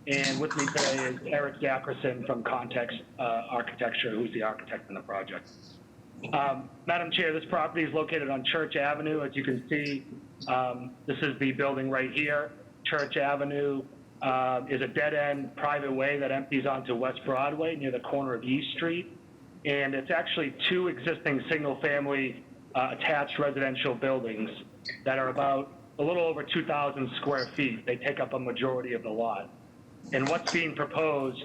And with me today is Eric Zackerson from Context Architecture, who's the architect in the project. Madam Chair, this property is located on Church Avenue. As you can see, this is the building right here. Church Avenue is a dead-end private way that empties onto West Broadway near the corner of East Street. And it's actually two existing single-family attached residential buildings that are about a little over 2,000 square feet. They take up a majority of the lot. And what's being proposed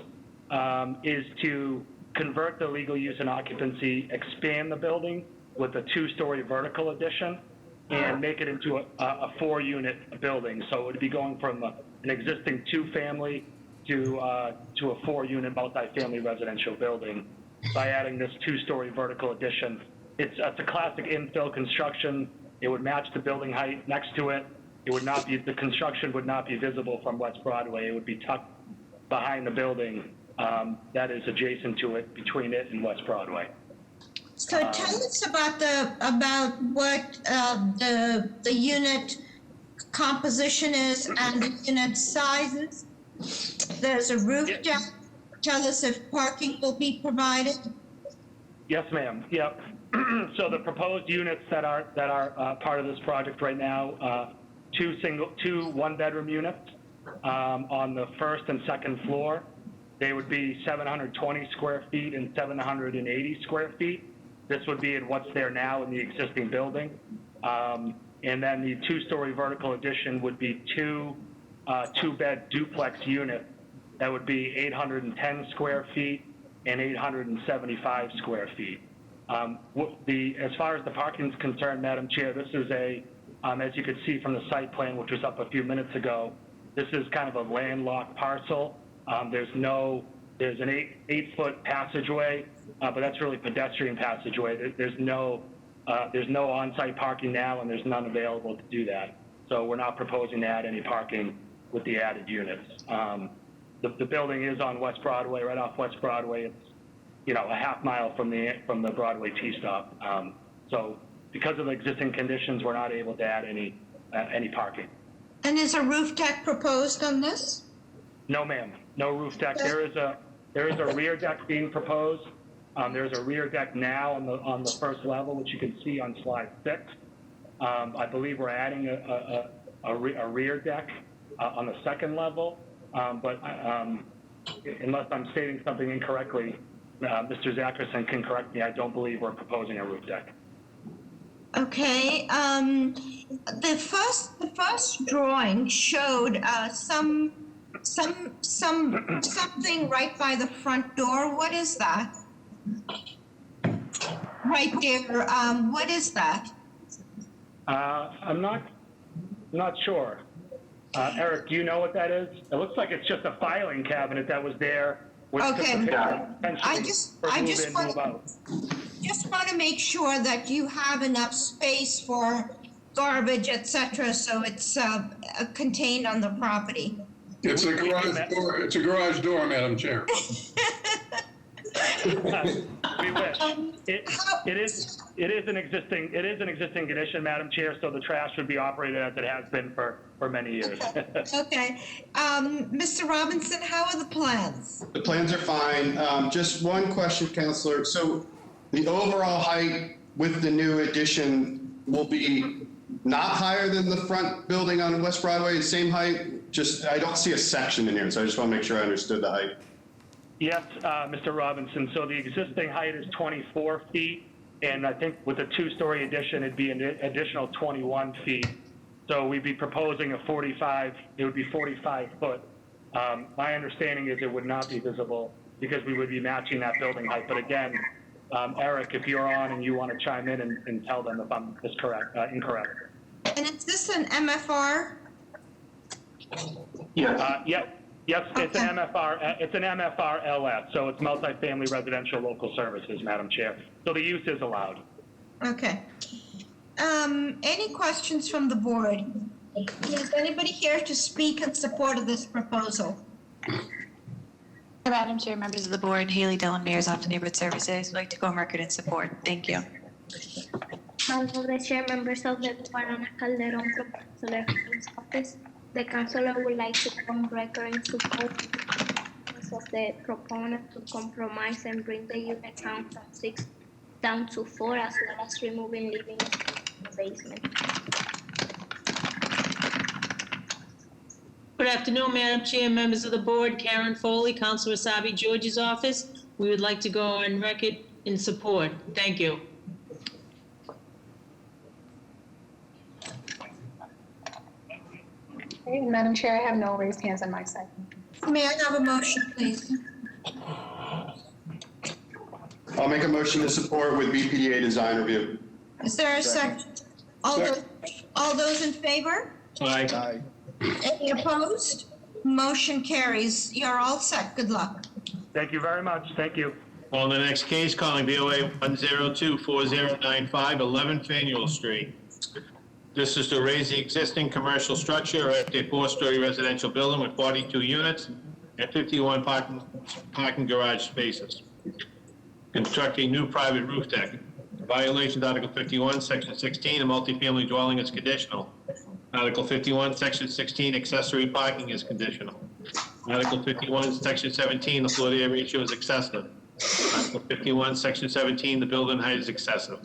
is to convert the legal use and occupancy, expand the building with a two-story vertical addition, and make it into a four-unit building. So it would be going from an existing two-family to a four-unit multifamily residential building by adding this two-story vertical addition. It's a classic infill construction. It would match the building height next to it. It would not be, the construction would not be visible from West Broadway. It would be tucked behind the building that is adjacent to it, between it and West Broadway. So tell us about what the unit composition is and the unit sizes. There's a roof deck. Tell us if parking will be provided. Yes, ma'am. Yep. So the proposed units that are part of this project right now, two one-bedroom units on the first and second floor. They would be 720 square feet and 780 square feet. This would be in what's there now in the existing building. And then the two-story vertical addition would be two-bed duplex units that would be 810 square feet and 875 square feet. As far as the parking is concerned, Madam Chair, this is as you could see from the site plan, which was up a few minutes ago, this is kind of a landlocked parcel. There's an 8-foot passageway, but that's really pedestrian passageway. There's no on-site parking now, and there's none available to do that. So we're not proposing to add any parking with the added units. The building is on West Broadway, right off West Broadway. It's a half mile from the Broadway T-stop. So because of the existing conditions, we're not able to add any parking. And is a roof deck proposed on this? No, ma'am. No roof deck. There is a rear deck being proposed. There's a rear deck now on the first level, which you can see on slide 6. I believe we're adding a rear deck on the second level, but unless I'm stating something incorrectly, Mr. Zackerson can correct me. I don't believe we're proposing a roof deck. Okay. The first drawing showed something right by the front door. What is that? Right there. What is that? I'm not sure. Eric, do you know what that is? It looks like it's just a filing cabinet that was there. Okay. I just want to make sure that you have enough space for garbage, etc., so it's contained on the property. It's a garage door. It's a garage door, Madam Chair. We wish. It is an existing condition, Madam Chair, so the trash would be operated as it has been for many years. Okay. Mr. Robinson, how are the plans? The plans are fine. Just one question, Counselor. So the overall height with the new addition will be not higher than the front building on West Broadway, the same height? Just, I don't see a section in here, so I just want to make sure I understood the height. Yes, Mr. Robinson. So the existing height is 24 feet, and I think with a two-story addition, it'd be an additional 21 feet. So we'd be proposing it would be 45 foot. My understanding is it would not be visible because we would be matching that building height. But again, Eric, if you're on and you want to chime in and tell them if I'm incorrect. And is this an MFR? Yes, it's an MFR. It's an MFR LS, so it's multifamily residential local services, Madam Chair. So the use is allowed. Okay. Any questions from the board? Is anybody here to speak in support of this proposal? Madam Chair, members of the board, Haley Dillon, Mayor's Office of Neighborhood Services, would like to go on record in support. Thank you. Madam Chair, members of the board, Ana Calderon from Councilor Green's office. The councilor would like to go on record in support of the proponent to compromise and bring the unit count from 6 down to 4, as well as removing living in the basement. Good afternoon, Madam Chair, members of the board. Karen Foley, Councilor Asabi George's office. We would like to go on record in support. Thank you. Okay, Madam Chair, I have no raised hands on my side. May I have a motion, please? I'll make a motion to support with BPDA design review. Is there a second? All those in favor? Aye. Any opposed? Motion carries. You're all set. Good luck. Thank you very much. Thank you. On the next case, calling BOA 1024095, 11 Faneuil Street. This is to raise the existing commercial structure at a 4-story residential building with 42 units and 51 parking garage spaces. Construct a new private roof deck. Violation of Article 51, Section 16, a multifamily dwelling is conditional. Article 51, Section 16, accessory parking is conditional. Article 51, Section 17, the floor area ratio is excessive. Article 51, Section 17, the building height is excessive.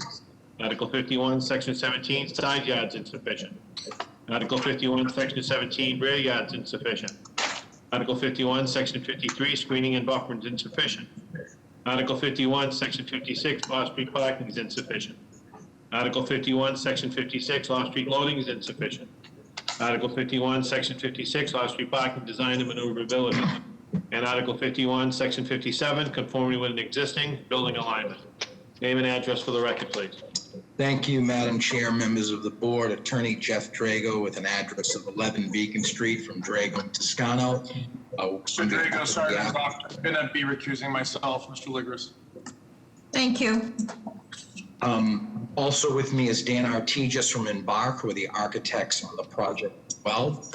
Article 51, Section 17, side yards insufficient. Article 51, Section 17, rear yards insufficient. Article 51, Section 53, screening and buffering is insufficient. Article 51, Section 56, off-street parking is insufficient. Article 51, Section 56, off-street loading is insufficient. Article 51, Section 56, off-street parking design and maneuverability. And Article 51, Section 57, conformity with an existing building alignment. Name and address for the record, please. Thank you, Madam Chair, members of the board. Attorney Jeff Drago with an address of 11 Beacon Street from Drago and Toscano. Mr. Drago, sorry to interrupt. I'm going to be recusing myself, Mr. Ligris. Thank you. Also with me is Dan Artigas from Embark, who are the architects on the project as well.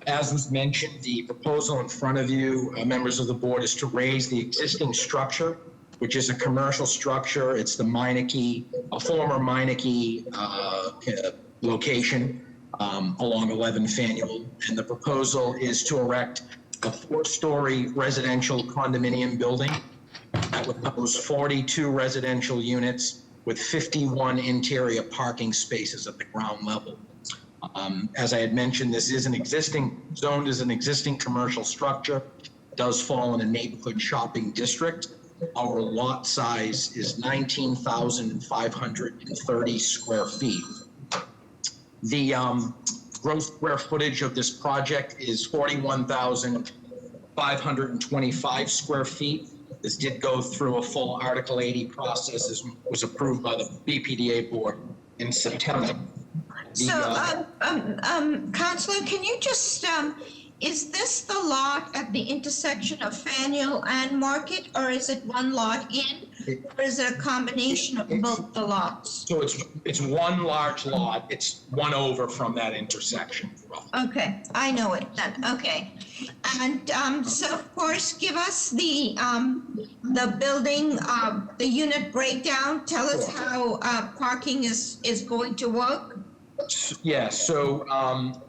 As was mentioned, the proposal in front of you, members of the board, is to raise the existing structure, which is a commercial structure. It's the Meineke, a former Meineke location along 11 Faneuil. And the proposal is to erect a 4-story residential condominium building that would house 42 residential units with 51 interior parking spaces at the ground level. As I had mentioned, this is zoned as an existing commercial structure. It does fall in a neighborhood shopping district. Our lot size is 19,530 square feet. The gross square footage of this project is 41,525 square feet. This did go through a full Article 80 process. This was approved by the BPDA board in September. Councilor, can you just, is this the lot at the intersection of Faneuil and Market, or is it one lot in? Or is it a combination of both the lots? So it's one large lot. It's one over from that intersection. Okay, I know it then. Okay. And so, of course, give us the building, the unit breakdown. Tell us how parking is going to work. Yeah, so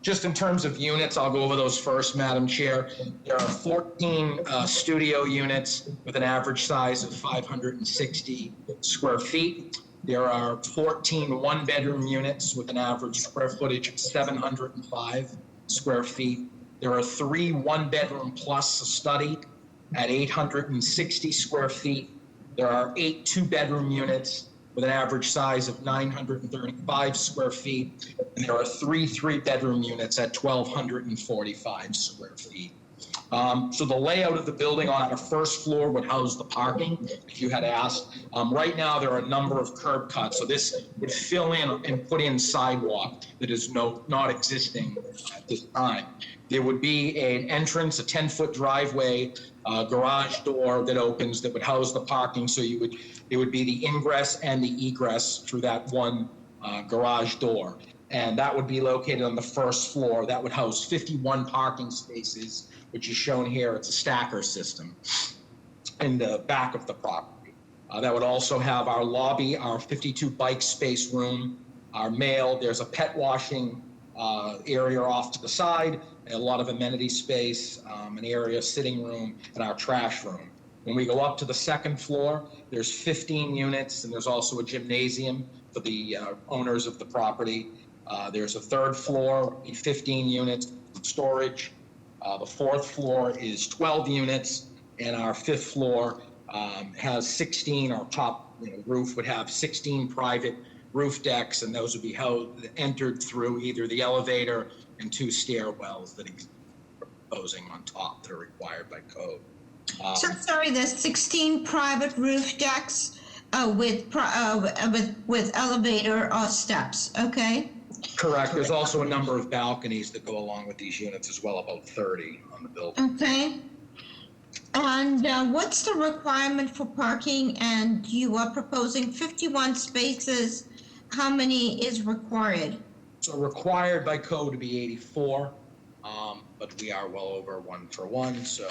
just in terms of units, I'll go over those first, Madam Chair. There are 14 studio units with an average size of 560 square feet. There are 14 one-bedroom units with an average square footage of 705 square feet. There are 3 one-bedroom plus study at 860 square feet. There are 8 two-bedroom units with an average size of 935 square feet. And there are 3 three-bedroom units at 1,245 square feet. So the layout of the building on our first floor would house the parking, if you had asked. Right now, there are a number of curb cuts, so this would fill in and put in sidewalk that is not existing at this time. There would be an entrance, a 10-foot driveway, garage door that opens that would house the parking, so it would be the ingress and the egress through that one garage door. And that would be located on the first floor. That would house 51 parking spaces, which is shown here. It's a stacker system in the back of the property. That would also have our lobby, our 52 bike space room, our mail. There's a pet washing area off to the side, a lot of amenity space, an area, sitting room, and our trash room. When we go up to the second floor, there's 15 units, and there's also a gymnasium for the owners of the property. There's a third floor, 15 units, storage. The fourth floor is 12 units, and our fifth floor has 16, our top roof would have 16 private roof decks, and those would be entered through either the elevator and 2 stairwells that are proposing on top that are required by code. So sorry, there's 16 private roof decks with elevator or steps, okay? Correct. There's also a number of balconies that go along with these units as well, about 30 on the building. Okay. And what's the requirement for parking? And you are proposing 51 spaces. How many is required? So required by code to be 84, but we are well over 1 for 1, so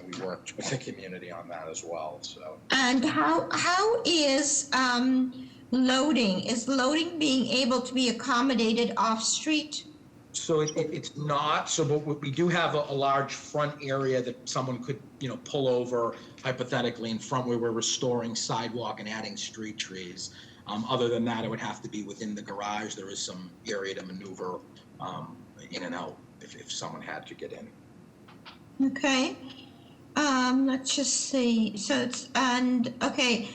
we worked with the community on that as well. So. And how is loading? Is loading being able to be accommodated off-street? So it's not. So, but we do have a large front area that someone could, pull over hypothetically in front where we're restoring sidewalk and adding street trees. Other than that, it would have to be within the garage. There is some area to maneuver in and out if someone had to get in. Okay. Let's just see. So it's, and okay.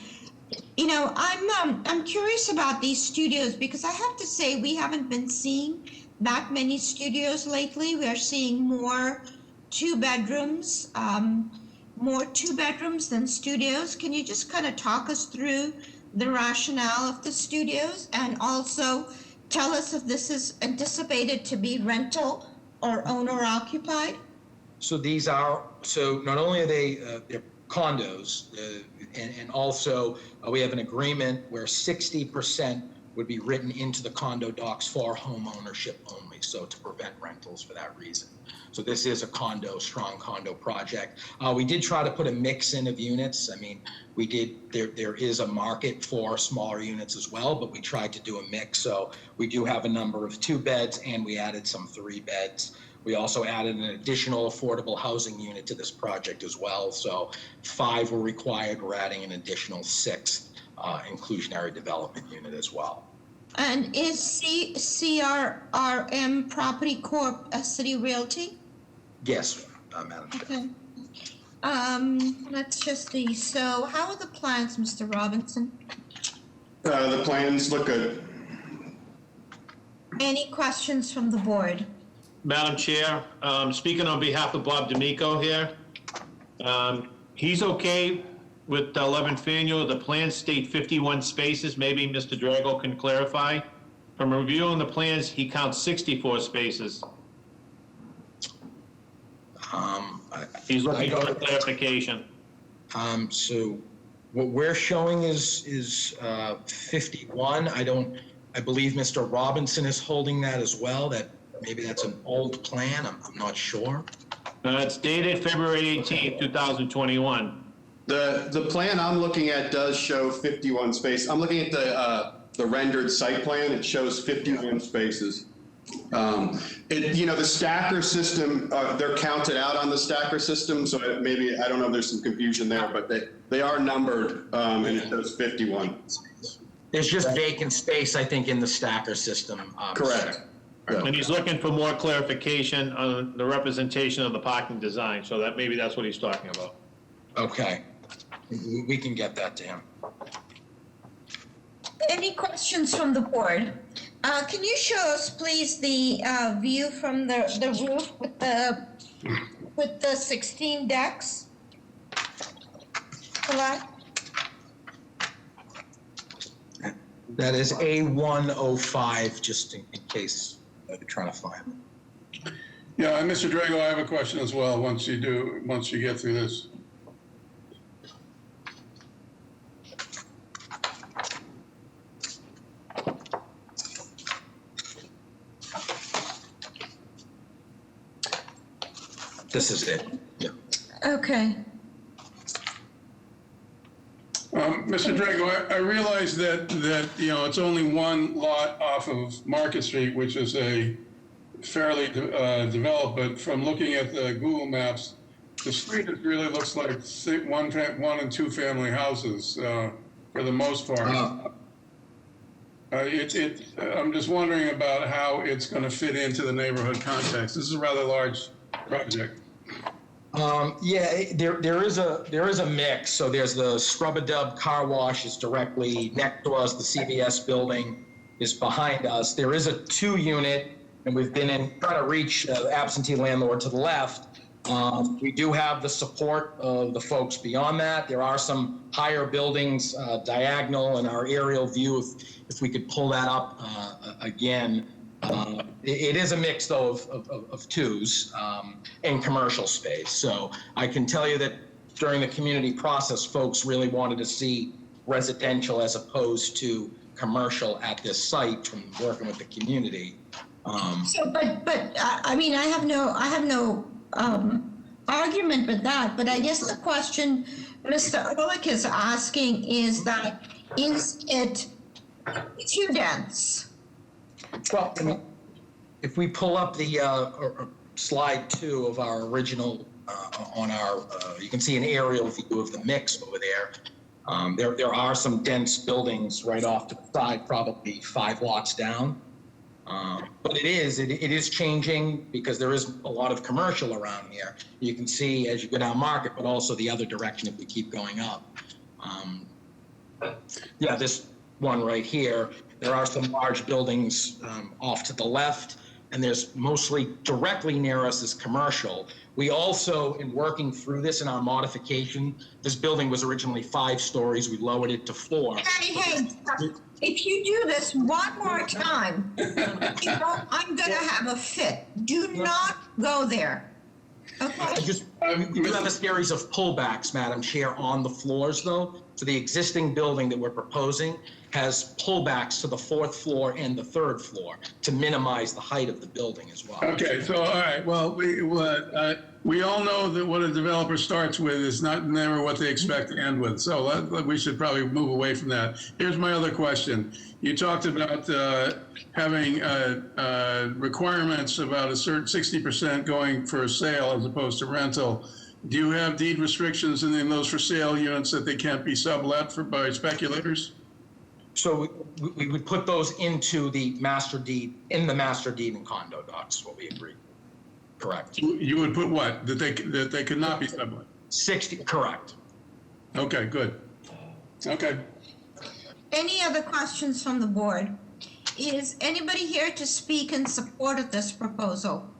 I'm curious about these studios because I have to say we haven't been seeing that many studios lately. We are seeing more 2 bedrooms, than studios. Can you just kind of talk us through the rationale of the studios and also tell us if this is anticipated to be rental or owner occupied? So these are, not only are they're condos, and also we have an agreement where 60% would be written into the condo docs for home ownership only, so to prevent rentals for that reason. So this is a strong condo project. We did try to put a mix in of units. I mean, there is a market for smaller units as well, but we tried to do a mix. So we do have a number of 2 beds and we added some 3 beds. We also added an additional affordable housing unit to this project as well. So 5 were required. We're adding an additional 6th inclusionary development unit as well. And is CRRM Property Corp a city realty? Yes, Madam Chair. Okay. Let's just see. So how are the plans, Mr. Robinson? The plans look good. Any questions from the board? Madam Chair, speaking on behalf of Bob D'Amico here, he's okay with 11 Faneuil. The plans state 51 spaces. Maybe Mr. Drago can clarify. From reviewing the plans, he counts 64 spaces. He's looking for clarification. So what we're showing is 51. I believe Mr. Robinson is holding that as well. That maybe that's an old plan. I'm not sure. It's dated February 18th, 2021. The plan I'm looking at does show 51 spaces. I'm looking at the rendered site plan. It shows 51 spaces. The stacker system, they're counted out on the stacker system, so maybe, I don't know if there's some confusion there, but they are numbered, and it shows 51. There's just vacant space, I think, in the stacker system. Correct. And he's looking for more clarification on the representation of the parking design, so that maybe that's what he's talking about. Okay. We can get that to him. Any questions from the board? Can you show us, please, the view from the roof with the with the 16 decks? Correct? That is A105, just in case you're trying to find it. Yeah, and Mr. Drago, I have a question as well, once you get through this. This is it. Yeah. Okay. Mr. Drago, I realize that, it's only one lot off of Market Street, which is a fairly developed, but from looking at the Google Maps, the street really looks like one and two family houses for the most part. I'm just wondering about how it's going to fit into the neighborhood context. This is a rather large project. Yeah, there is a mix. So there's the Scrub-A-Dub car wash is directly next to us. The CVS building is behind us. There is a 2-unit, and we've been trying to reach absentee landlord to the left. We do have the support of the folks beyond that. There are some higher buildings diagonal in our aerial view. If we could pull that up again. It is a mix, though, of twos in commercial space. So I can tell you that during the community process, folks really wanted to see residential as opposed to commercial at this site from working with the community. I mean, I have no argument with that, but I guess the question Mr. Ehrlich is asking is that, is it too dense? Well, I mean, if we pull up the slide 2 of our original on our, you can see an aerial view of the mix over there. There are some dense buildings right off to the side, probably 5 lots down. But it is changing because there is a lot of commercial around here. You can see as you go down Market, but also the other direction if we keep going up. Yeah, this one right here, there are some large buildings off to the left, and there's mostly directly near us is commercial. We also, in working through this in our modification, this building was originally 5 stories. We lowered it to 4. Hey, if you do this one more time, I'm going to have a fit. Do not go there. Okay? We do have a series of pullbacks, Madam Chair, on the floors, though. So the existing building that we're proposing has pullbacks to the 4th floor and the 3rd floor to minimize the height of the building as well. Okay, so, all right, well, we all know that what a developer starts with is never what they expect to end with, so we should probably move away from that. Here's my other question. You talked about having requirements about a certain 60% going for a sale as opposed to rental. Do you have deed restrictions in those for sale units that they can't be sublet by speculators? So we would put those into the master deed, in the master deed and condo docs, is what we agreed. Correct. You would put what? That they could not be sublet? 60, correct. Okay, good. Okay. Any other questions from the board? Is anybody here to speak in support of this proposal?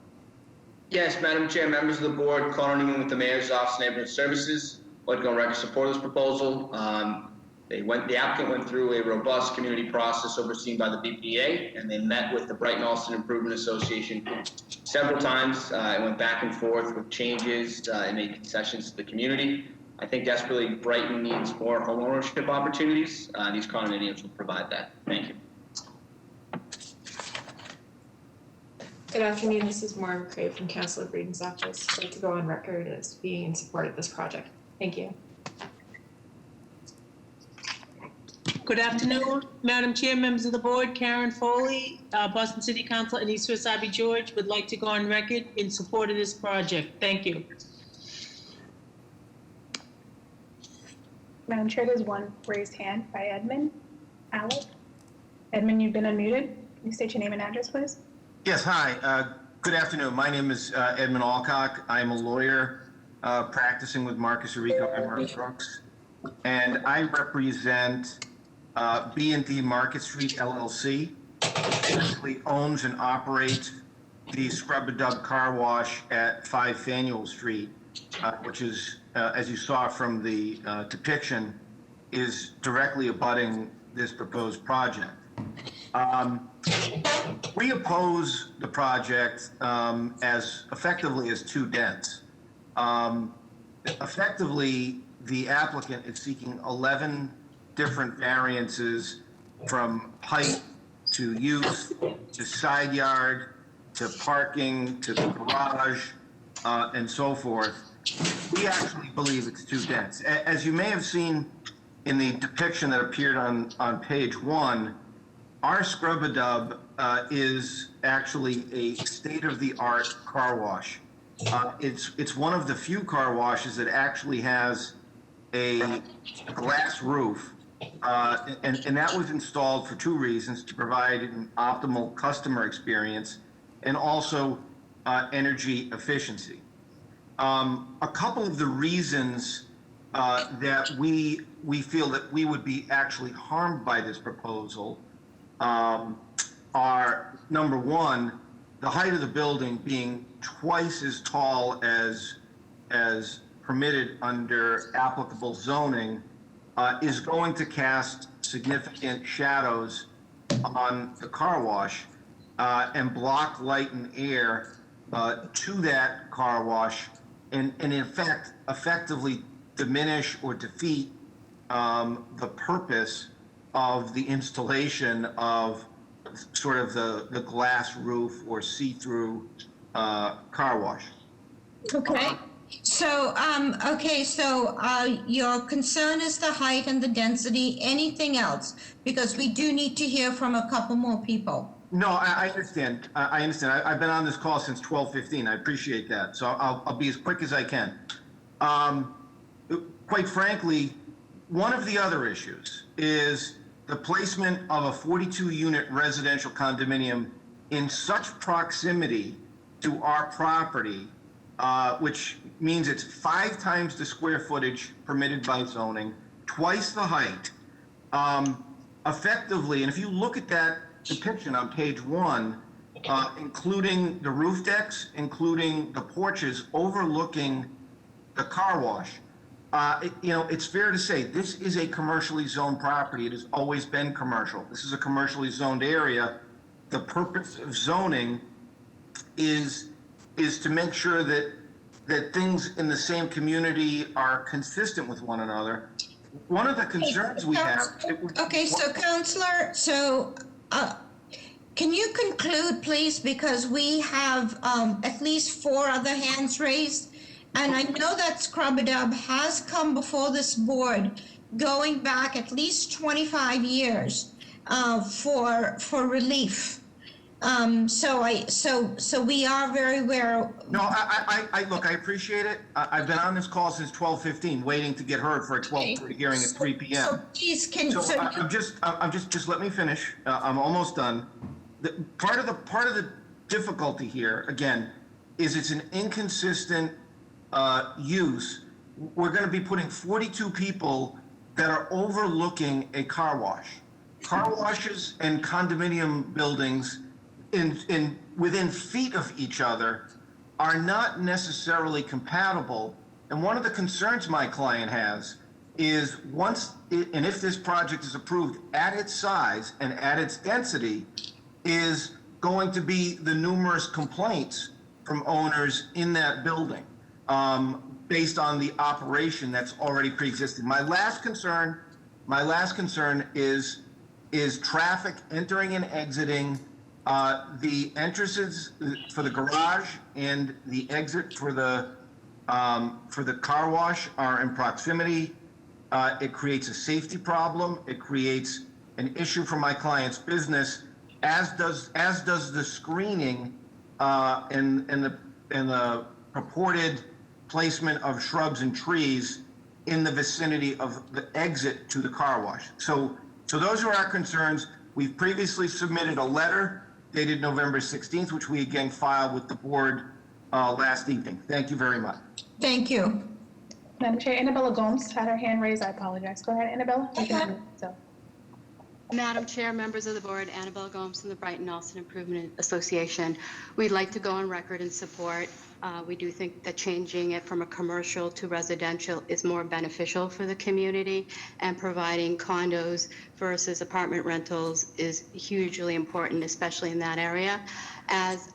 Yes, Madam Chair, members of the board, Connor Newman with the Mayor's Office of Neighborhood Services. I'd like to go on record support of this proposal. The applicant went through a robust community process overseen by the BPA, and they met with the Brighton-Allston Improvement Association several times. It went back and forth with changes and made concessions to the community. I think desperately Brighton needs more homeownership opportunities. These condominiums will provide that. Thank you. Good afternoon, this is Maura McCrae from Councillor Breeden's office. I'd like to go on record as being in support of this project. Thank you. Good afternoon, Madam Chair, members of the board. Karen Foley, Boston City Council, and East Wasabi George would like to go on record in support of this project. Thank you. Madam Chair, there's one raised hand by Edmund Alec. Edmund, you've been unmuted. Can you state your name and address, please? Yes, hi. Good afternoon. My name is Edmund Alcock. I am a lawyer practicing with Marcus Arrico and Mark Brooks, and I represent B&D Market Street LLC, which basically owns and operates the Scrub-a-Dub Car Wash at 5 Faneuil Street, which is, as you saw from the depiction, is directly abutting this proposed project. We oppose the project as effectively as too dense. Effectively, the applicant is seeking 11 different variances from height to use to side yard to parking to the garage and so forth. We actually believe it's too dense. As you may have seen in the depiction that appeared on page 1, our Scrub-a-Dub is actually a state-of-the-art car wash. It's one of the few car washes that actually has a glass roof, and that was installed for 2 reasons: to provide an optimal customer experience and also energy efficiency. A couple of the reasons that we feel that we would be actually harmed by this proposal are, number one, the height of the building being twice as tall as permitted under applicable zoning is going to cast significant shadows on the car wash and block light and air to that car wash, and in fact effectively diminish or defeat the purpose of the installation of sort of the glass roof or see-through car wash. Okay. So, your concern is the height and the density. Anything else? Because we do need to hear from a couple more people. No, I understand. I understand. I've been on this call since 12:15. I appreciate that. So I'll be as quick as I can. Quite frankly, one of the other issues is the placement of a 42-unit residential condominium in such proximity to our property, which means it's 5 times the square footage permitted by zoning, twice the height, effectively. And if you look at that depiction on page 1, including the roof decks, including the porches overlooking the car wash, it's fair to say this is a commercially zoned property. It has always been commercial. This is a commercially zoned area. The purpose of zoning is to make sure that things in the same community are consistent with one another. One of the concerns we have... Okay, so Counselor, can you conclude, please, because we have at least 4 other hands raised, and I know that Scrub-a-Dub has come before this board going back at least 25 years for relief. So we are very aware. No, I look, I appreciate it. I've been on this call since 12:15, waiting to get heard for a 12:30 hearing at 3 p.m. So please, just let me finish. I'm almost done. Part of the difficulty here, again, is it's an inconsistent use. We're going to be putting 42 people that are overlooking a car wash. Car washes and condominium buildings within feet of each other are not necessarily compatible. And one of the concerns my client has is if this project is approved at its size and at its density, is going to be the numerous complaints from owners in that building based on the operation that's already pre-existing. My last concern is traffic entering and exiting. The entrances for the garage and the exit for the car wash are in proximity. It creates a safety problem. It creates an issue for my client's business, as does the screening and the purported placement of shrubs and trees in the vicinity of the exit to the car wash. So those are our concerns. We've previously submitted a letter dated November 16th, which we again filed with the board last evening. Thank you very much. Thank you. Madam Chair, Annabella Gomes had her hand raised. I apologize. Go ahead, Annabella. Madam Chair, members of the board, Annabelle Gomes from the Brighton Allston Improvement Association. We'd like to go on record in support. We do think that changing it from a commercial to residential is more beneficial for the community, and providing condos versus apartment rentals is hugely important, especially in that area. As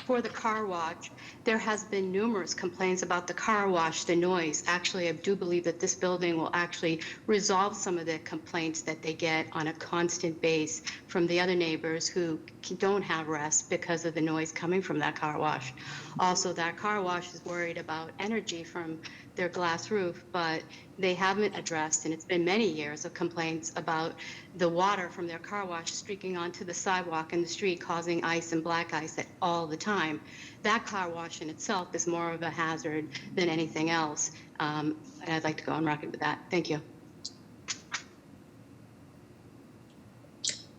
for the car wash, there has been numerous complaints about the car wash, the noise. Actually, I do believe that this building will actually resolve some of the complaints that they get on a constant base from the other neighbors who don't have rest because of the noise coming from that car wash. Also, that car wash is worried about energy from their glass roof, but they haven't addressed, and it's been many years of complaints about the water from their car wash streaking onto the sidewalk and the street, causing ice and black ice all the time. That car wash in itself is more of a hazard than anything else. And I'd like to go on record with that. Thank you.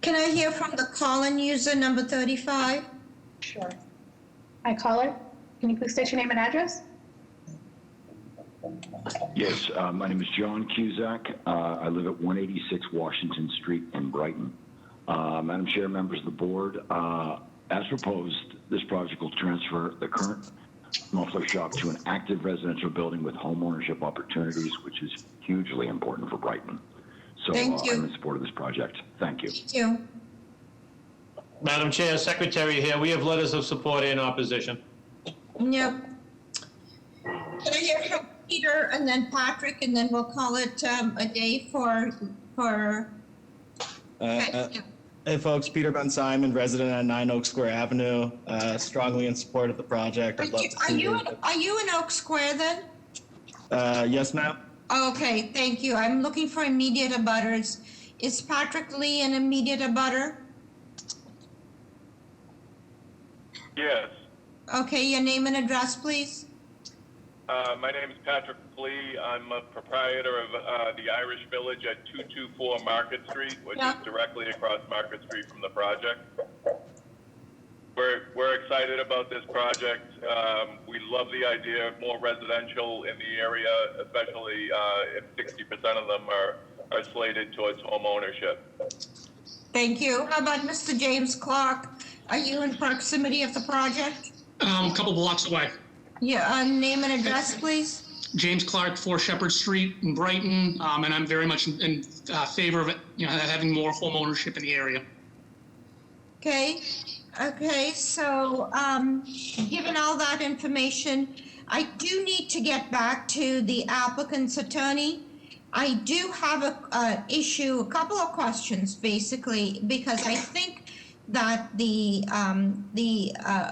Can I hear from the call-in user number 35? Sure. Hi, caller. Can you please state your name and address? Yes, my name is John Cusack. I live at 186 Washington Street in Brighton. Madam Chair, members of the board, as proposed, this project will transfer the current muffler shop to an active residential building with home ownership opportunities, which is hugely important for Brighton. So Thank you. I'm in support of this project. Thank you. Thank you. Madam Chair, Secretary here, we have letters of support and opposition. Yep. Can I hear from Peter and then Patrick, and then we'll call it a day for Hey folks, Peter Ben Simon, resident at 9 Oak Square Avenue, strongly in support of the project. I'd love to Are see you in Oak Square then? Yes, ma'am. Okay, thank you. I'm looking for immediate abutters. Is Patrick Lee an immediate abutter? Yes. Okay, your name and address, please. My name is Patrick Lee. I'm a proprietor of the Irish Village at 224 Market Street, which is directly across Market Street from the project. We're excited about this project. We love the idea of more residential in the area, especially if 60% of them are slated towards home ownership. Thank you. How about Mr. James Clark? Are you in proximity of the project? A couple blocks away. Yeah, name and address, please. James Clark, 4 Shepherd Street in Brighton, and I'm very much in favor of it, having more home ownership in the area. Okay. Okay, so given all that information, I do need to get back to the applicant's attorney. I do have a couple of questions, basically, because I think that the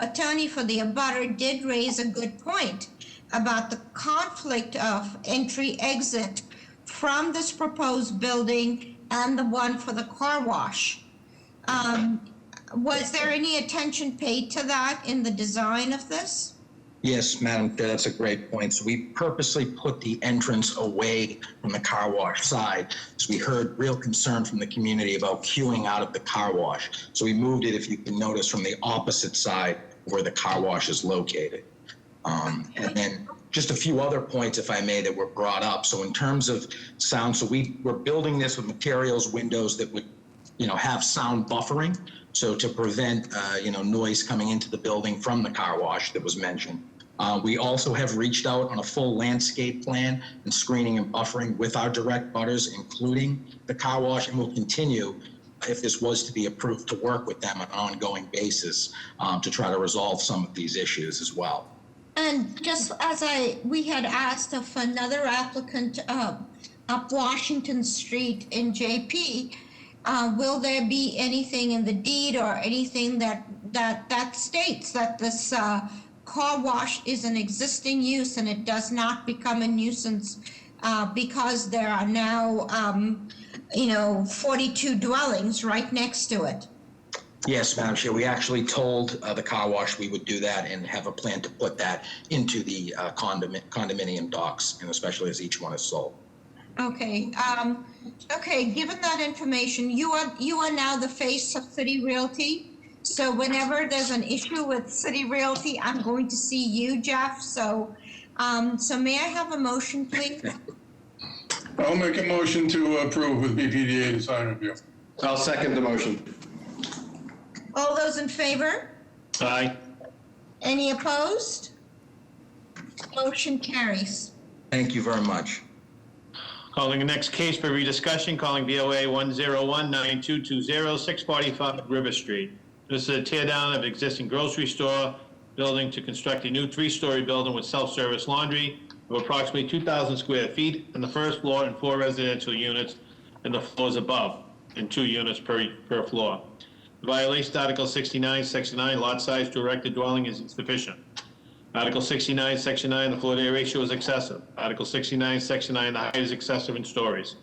attorney for the abutter did raise a good point about the conflict of entry-exit from this proposed building and the one for the car wash. Was there any attention paid to that in the design of this? Yes, Madam Chair, that's a great point. So we purposely put the entrance away from the car wash side, so we heard real concern from the community about queuing out of the car wash. So we moved it, if you can notice, from the opposite side where the car wash is located. And then just a few other points, if I may, that were brought up. So in terms of sound, so we're building this with materials, windows that would, have sound buffering. So to prevent, noise coming into the building from the car wash that was mentioned. We also have reached out on a full landscape plan and screening and buffering with our direct butters, including the car wash, and we'll continue, if this was to be approved, to work with them on an ongoing basis to try to resolve some of these issues as well. And just as we had asked of another applicant up Washington Street in JP, will there be anything in the deed or anything that states that this car wash is an existing use and it does not become a nuisance because there are now 42 dwellings right next to it? Yes, Madam Chair, we actually told the car wash we would do that and have a plan to put that into the condominium docs, and especially as each one is sold. Okay. Okay. Given that information, you are now the face of City Realty. So whenever there's an issue with City Realty, I'm going to see you, Jeff. So may I have a motion, please? I'll make a motion to approve with BPDA design review. I'll second the motion. All those in favor? Aye. Any opposed? Motion carries. Thank you very much. Calling the next case for rediscussion, calling BOA 1019220, 645 River Street. This is a tear down of existing grocery store building to construct a new 3-story building with self-service laundry of approximately 2,000 square feet on the first floor and 4 residential units in the floors above, and 2 units per floor. The violation of Article 69, Section 9, lot size to erect a dwelling is insufficient. Article 69, Section 9, the floor to area ratio is excessive. Article 69, Section 9, the height is excessive in stories.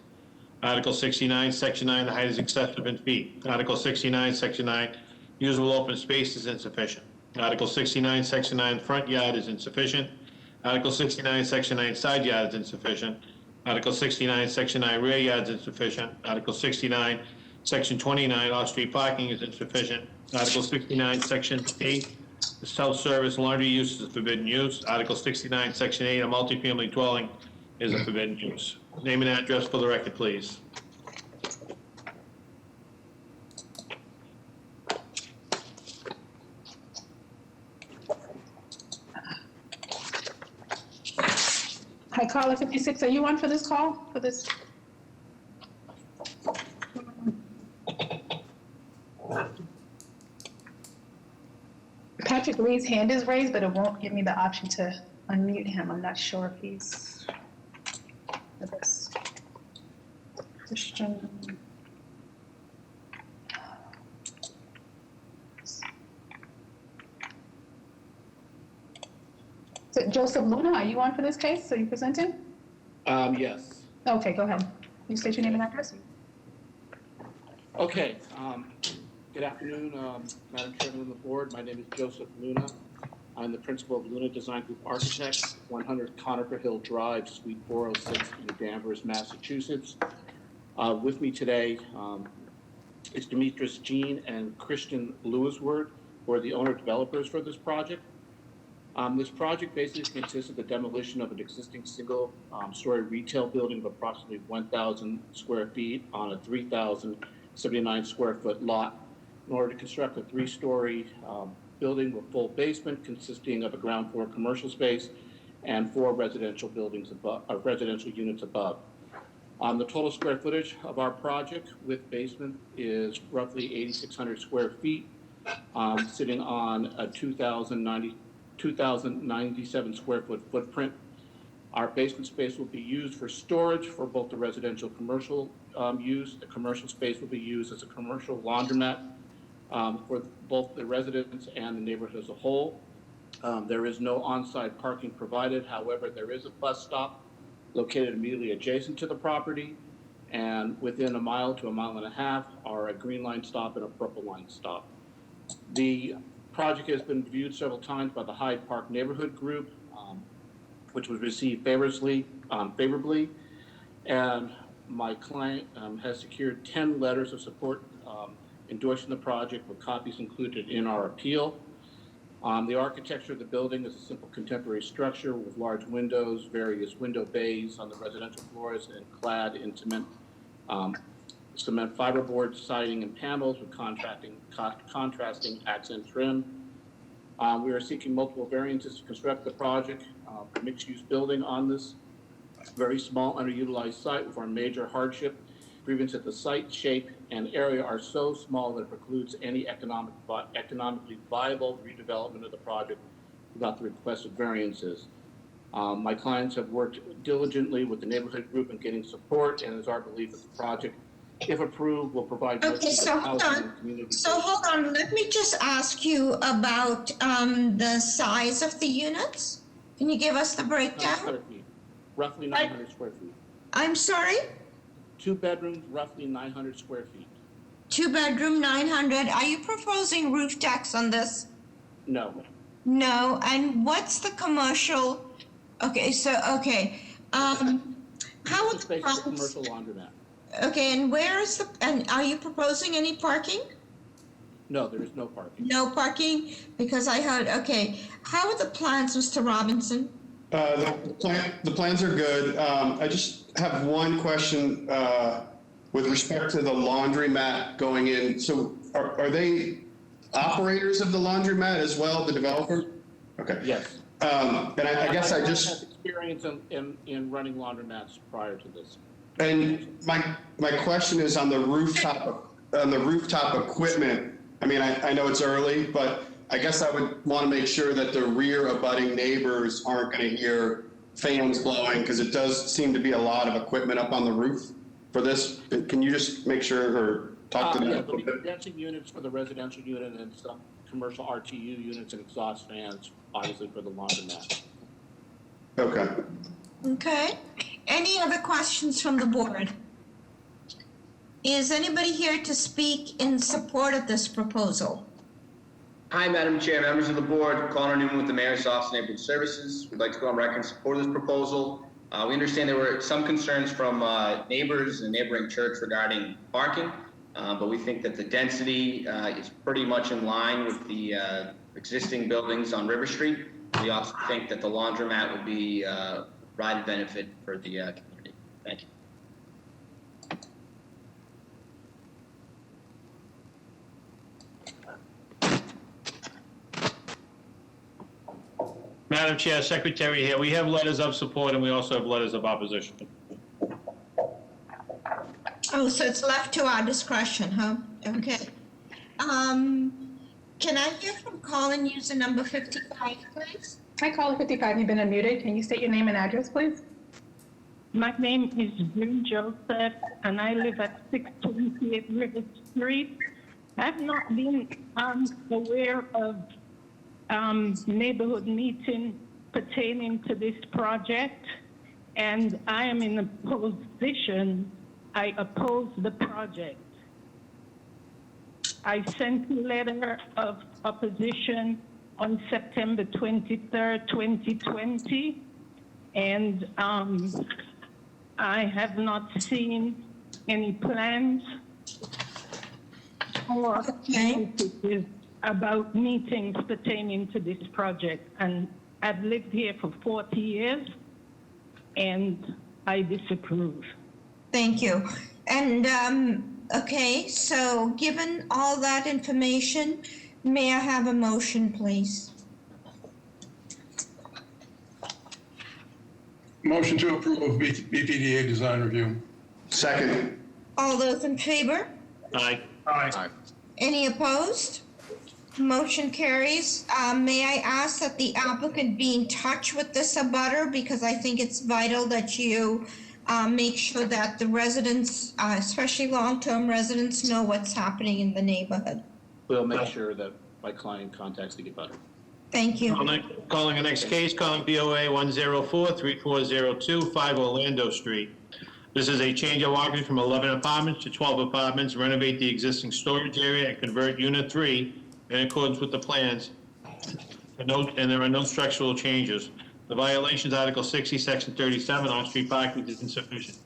Article 69, Section 9, the height is excessive in feet. Article 69, Section 9, usable open space is insufficient. Article 69, Section 9, front yard is insufficient. Article 69, Section 9, side yard is insufficient. Article 69, Section 9, rear yard is insufficient. Article 69, Section 29, off-street parking is insufficient. Article 69, Section 8, the self-service laundry use is a forbidden use. Article 69, Section 8, a multifamily dwelling is a forbidden use. Name and address for the record, please. Hi, caller 56, are you on for this call, for this? Patrick Lee's hand is raised, but it won't give me the option to unmute him. I'm not sure if he's for this. Christian. So Joseph Luna, are you on for this case? Are you presenting? Yes. Okay, go ahead. You state your name and address. Okay. Good afternoon, Madam Chairman of the Board. My name is Joseph Luna. I'm the principal of Luna Design Group Architects, 100 Conifer Hill Drive, Suite 406 in Danvers, Massachusetts. With me today is Demetrius Jean and Christian Lewisward, who are the owner-developers for this project. This project basically consists of the demolition of an existing single-story retail building of approximately 1,000 square feet on a 3,079 square foot lot in order to construct a 3-story building with full basement consisting of a ground floor commercial space and 4 residential buildings above, residential units above. The total square footage of our project with basement is roughly 8,600 square feet, sitting on a 2,097 square foot footprint. Our basement space will be used for storage for both the residential commercial use. The commercial space will be used as a commercial laundromat for both the residents and the neighborhood as a whole. There is no on-site parking provided. However, there is a bus stop located immediately adjacent to the property, and within a mile to a mile and a half are a green line stop and a purple line stop. The project has been viewed several times by the Hyde Park Neighborhood Group, which was received favorably, and my client has secured 10 letters of support endorsing the project with copies included in our appeal. The architecture of the building is a simple contemporary structure with large windows, various window bays on the residential floors, and clad in cement fiberboard siding and panels with contrasting accent trim. We are seeking multiple variances to construct the project, mixed-use building on this very small underutilized site with our major hardship. Grievance that the site, shape, and area are so small that it precludes any economically viable redevelopment of the project without the requested variances. My clients have worked diligently with the neighborhood group in getting support, and it's our belief that the project, if approved, will provide much needed housing in the community. So hold on, let me just ask you about the size of the units. Can you give us the breakdown? Roughly 900 square feet. I'm sorry? 2 bedrooms, roughly 900 square feet. 2 bedroom, 900. Are you proposing roof decks on this? No. No. And what's the commercial? Okay, so, okay. How would Space for commercial laundromat. Okay, and where is the, and are you proposing any parking? No, there is no parking. No parking? Because I heard, okay. How are the plans, Mr. Robinson? The plans are good. I just have one question with respect to the laundromat going in, so are they operators of the laundromat as well, the developer? Okay. Yes. And I guess I have just, experience in running laundromats prior to this. and my question is on the rooftop equipment. I mean, I know it's early, but I guess I would want to make sure that the rear abutting neighbors aren't going to hear fans blowing, because it does seem to be a lot of equipment up on the roof for this. Can you just make sure or talk to them? Yeah, there'll be condensing units for the residential unit and some commercial RTU units and exhaust fans, obviously for the laundromat. Okay. Okay. Any other questions from the board? Is anybody here to speak in support of this proposal? Hi, Madam Chair, members of the board. Connor Newman with the Mayor's Office of Neighborhood Services. We'd like to go on record in support of this proposal. We understand there were some concerns from neighbors and neighboring church regarding parking, but we think that the density is pretty much in line with the existing buildings on River Street. We also think that the laundromat would be right benefit for the community. Thank you. Madam Chair, Secretary here. We have letters of support and we also have letters of opposition. Oh, so it's left to our discretion, huh? Okay. Can I hear from Colin, user number 55, please? Hi, caller 55, you've been unmuted. Can you state your name and address, please? My name is Jim Joseph, and I live at 628 River Street. I've not been aware of neighborhood meeting pertaining to this project, and I am in a position, I oppose the project. I sent a letter of opposition on September 23rd, 2020, and I have not seen any plans or notices about meetings pertaining to this project. And I've lived here for 40 years, and I disapprove. Thank you. And, okay, so given all that information, may I have a motion, please? Motion to approve of BPDA design review. Second. All those in favor? Aye. Aye. Any opposed? Motion carries. May I ask that the applicant be in touch with this abutter, because I think it's vital that you make sure that the residents, especially long-term residents, know what's happening in the neighborhood. We'll make sure that my client contacts the abutter. Thank you. Calling the next case, calling BOA 104-3402, 5 Orlando Street. This is a change of occupancy from 11 apartments to 12 apartments, renovate the existing storage area and convert Unit 3 in accordance with the plans. And there are no structural changes. The violations, Article 60, Section 37, on-street parking is insufficient.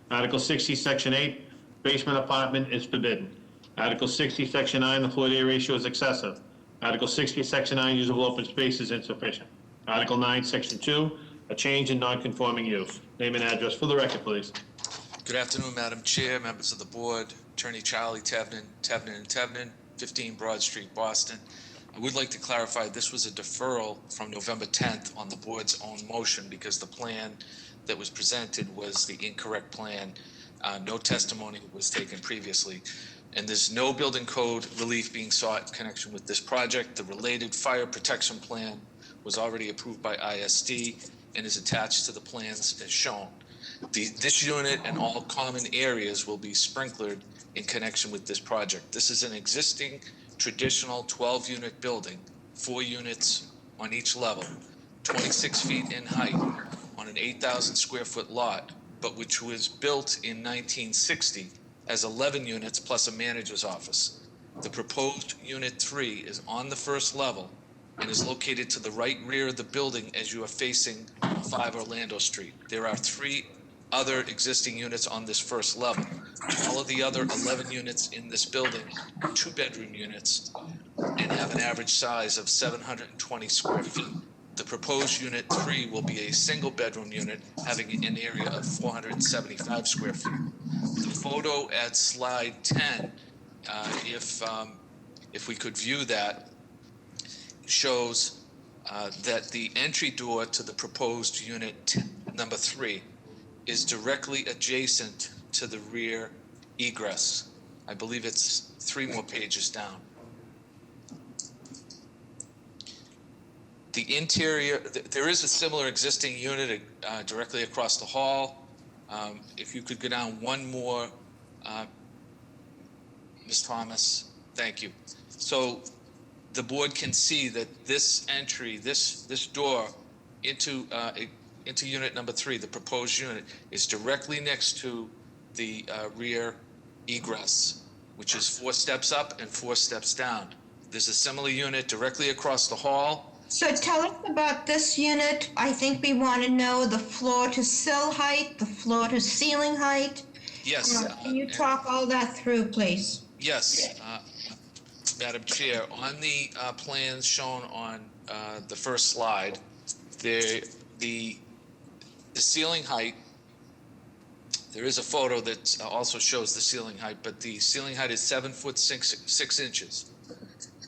Article 60, Section 8, basement apartment is forbidden. Article 60, Section 9, the floor area ratio is excessive. Article 60, Section 9, usable open space is insufficient. Article 9, Section 2, a change in non-conforming use. Name and address for the record, please. Good afternoon, Madam Chair, members of the board, Attorney Charlie Tevnin, and Tevnin, 15 Broad Street, Boston. I would like to clarify this was a deferral from November 10th on the board's own motion because the plan that was presented was the incorrect plan. No testimony was taken previously. And there's no building code relief being sought in connection with this project. The related fire protection plan was already approved by ISD and is attached to the plans as shown. This unit and all common areas will be sprinklered in connection with this project. This is an existing traditional 12-unit building, 4 units on each level, 26 feet in height on an 8,000 square foot lot, but which was built in 1960 as 11 units plus a manager's office. The proposed Unit 3 is on the first level and is located to the right rear of the building as you are facing 5 Orlando Street. There are 3 other existing units on this first level. All of the other 11 units in this building are 2-bedroom units and have an average size of 720 square feet. The proposed unit 3 will be a single-bedroom unit having an area of 475 square feet. The photo at slide 10, if we could view that, shows that the entry door to the proposed unit number 3 is directly adjacent to the rear egress. I believe it's 3 more pages down. The interior, there is a similar existing unit directly across the hall. If you could go down one more, Ms. Thomas, thank you. So the board can see that this entry, this door into unit number 3, the proposed unit, is directly next to the rear egress, which is 4 steps up and 4 steps down. There's a similar unit directly across the hall. So tell us about this unit. I think we want to know the floor to sill height, the floor to ceiling height. Yes. Can you talk all that through, please? Yes, Madam Chair, on the plans shown on the first slide, the ceiling height, there is a photo that also shows the ceiling height, but the ceiling height is 7 foot 6 inches.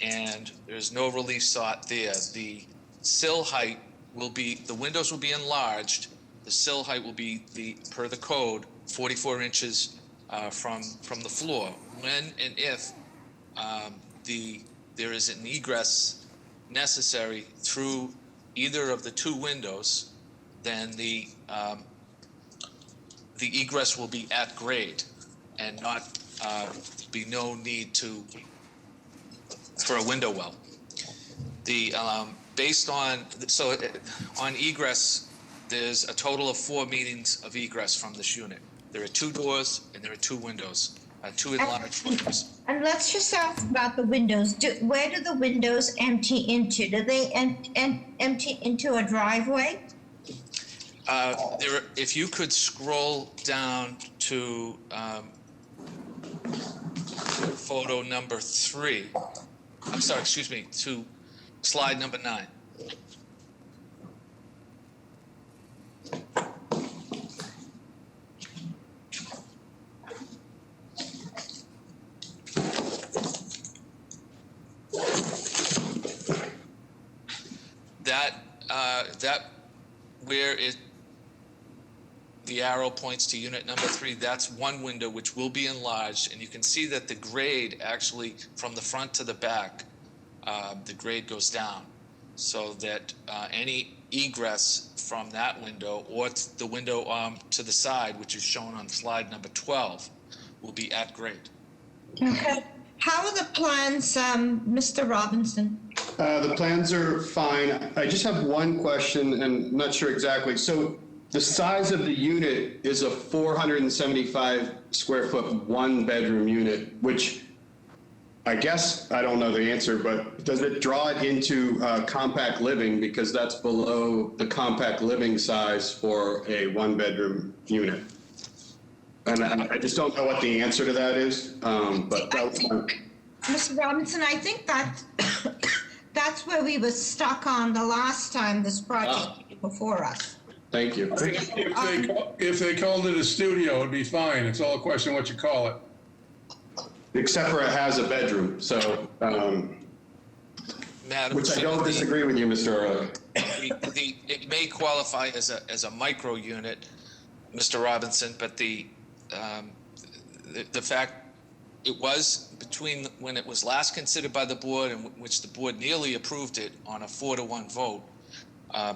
And there's no relief sought there. The sill height will be, the windows will be enlarged. The sill height will be, per the code, 44 inches from the floor. When and if there is an egress necessary through either of the 2 windows, then the egress will be at grade and not be no need for a window well. Based on, on egress, there's a total of 4 means of egress from this unit. There are 2 doors and there are 2 windows, 2 enlarged windows. And let's just ask about the windows. Where do the windows empty into? Do they empty into a driveway? If you could scroll down to photo number 3, I'm sorry, excuse me, to slide number 9. That where the arrow points to unit number 3, that's one window which will be enlarged, and you can see that the grade actually from the front to the back, the grade goes down, so that any egress from that window or the window to the side, which is shown on slide number 12, will be at grade. Okay. How are the plans, Mr. Robinson? The plans are fine. I just have one question, and I'm not sure exactly. So the size of the unit is a 475 square foot 1-bedroom unit, which I guess I don't know the answer, but does it draw it into compact living, because that's below the compact living size for a 1-bedroom unit? And I just don't know what the answer to that is, but that was Mr. Robinson, I think that's where we were stuck on the last time this project came before us. Thank you. If they called it a studio, it'd be fine. It's all a question of what you call it. Except for it has a bedroom, so, Madam which I Chair, don't disagree with you, Mr. it may qualify as a micro unit, Mr. Robinson, but the fact it was between when it was last considered by the board, and which the board nearly approved it on a 4-to-1 vote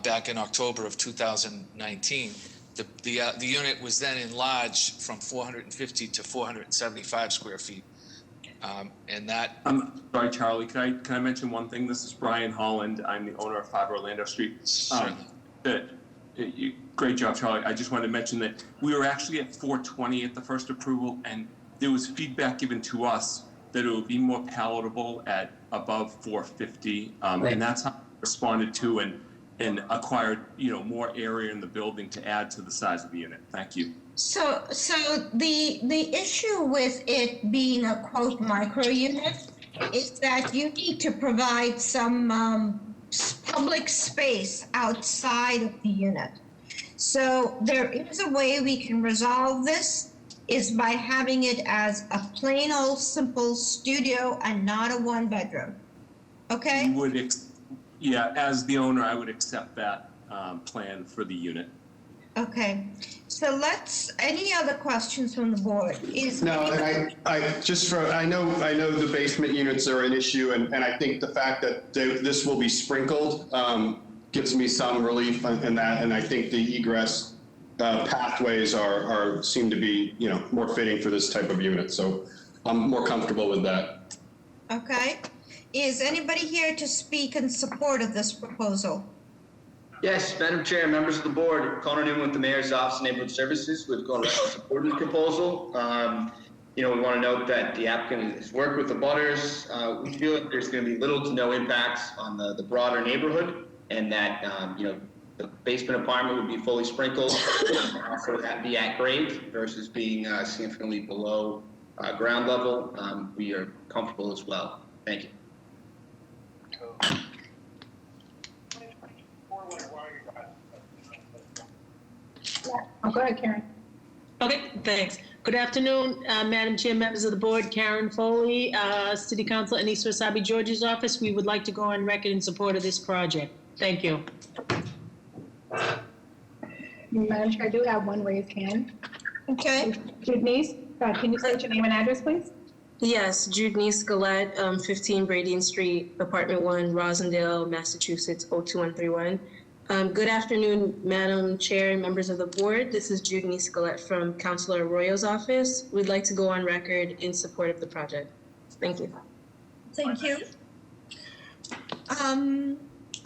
back in October of 2019. The unit was then enlarged from 450 to 475 square feet, and that. I'm sorry, Charlie. Can I mention one thing? This is Brian Holland. I'm the owner of 5 Orlando Street. Great job, Charlie. I just wanted to mention that we were actually at 420 at the first approval, and there was feedback given to us that it would be more palatable at above 450, and that's how we responded to and acquired, more area in the building to add to the size of the unit. Thank you. So the issue with it being a quote micro unit is that you need to provide some public space outside of the unit. So there is a way we can resolve this, is by having it as a plain old simple studio and not a one bedroom. Okay? Yeah, as the owner, I would accept that plan for the unit. Okay. So any other questions from the board? No, and I know the basement units are an issue, and I think the fact that this will be sprinkled gives me some relief in that, and I think the egress pathways seem to be, more fitting for this type of unit, so I'm more comfortable with that. Okay. Is anybody here to speak in support of this proposal? Yes, Madam Chair, members of the board, Connor Newman with the Mayor's Office of Neighborhood Services. We've gone around supporting the proposal. We want to note that the applicant has worked with the butters. We feel that there's going to be little to no impacts on the broader neighborhood, and that, the basement apartment would be fully sprinkled, so that be at grade versus being significantly below ground level. We are comfortable as well. Thank you. Oh, go ahead, Karen. Okay, thanks. Good afternoon, Madam Chair, members of the board. Karen Foley, City Council in East Wasabi George's office. We would like to go on record in support of this project. Thank you. Madam Chair, I do have one raised hand. Okay. Denise, can you state your name and address, please? Yes, Jude Scalette, 15 Bradian Street, Apartment 1, Rosendale, Massachusetts, 02131. Good afternoon, Madam Chair and members of the board. This is Jude Scalette from Councilor Arroyo's office. We'd like to go on record in support of the project. Thank you. Thank you.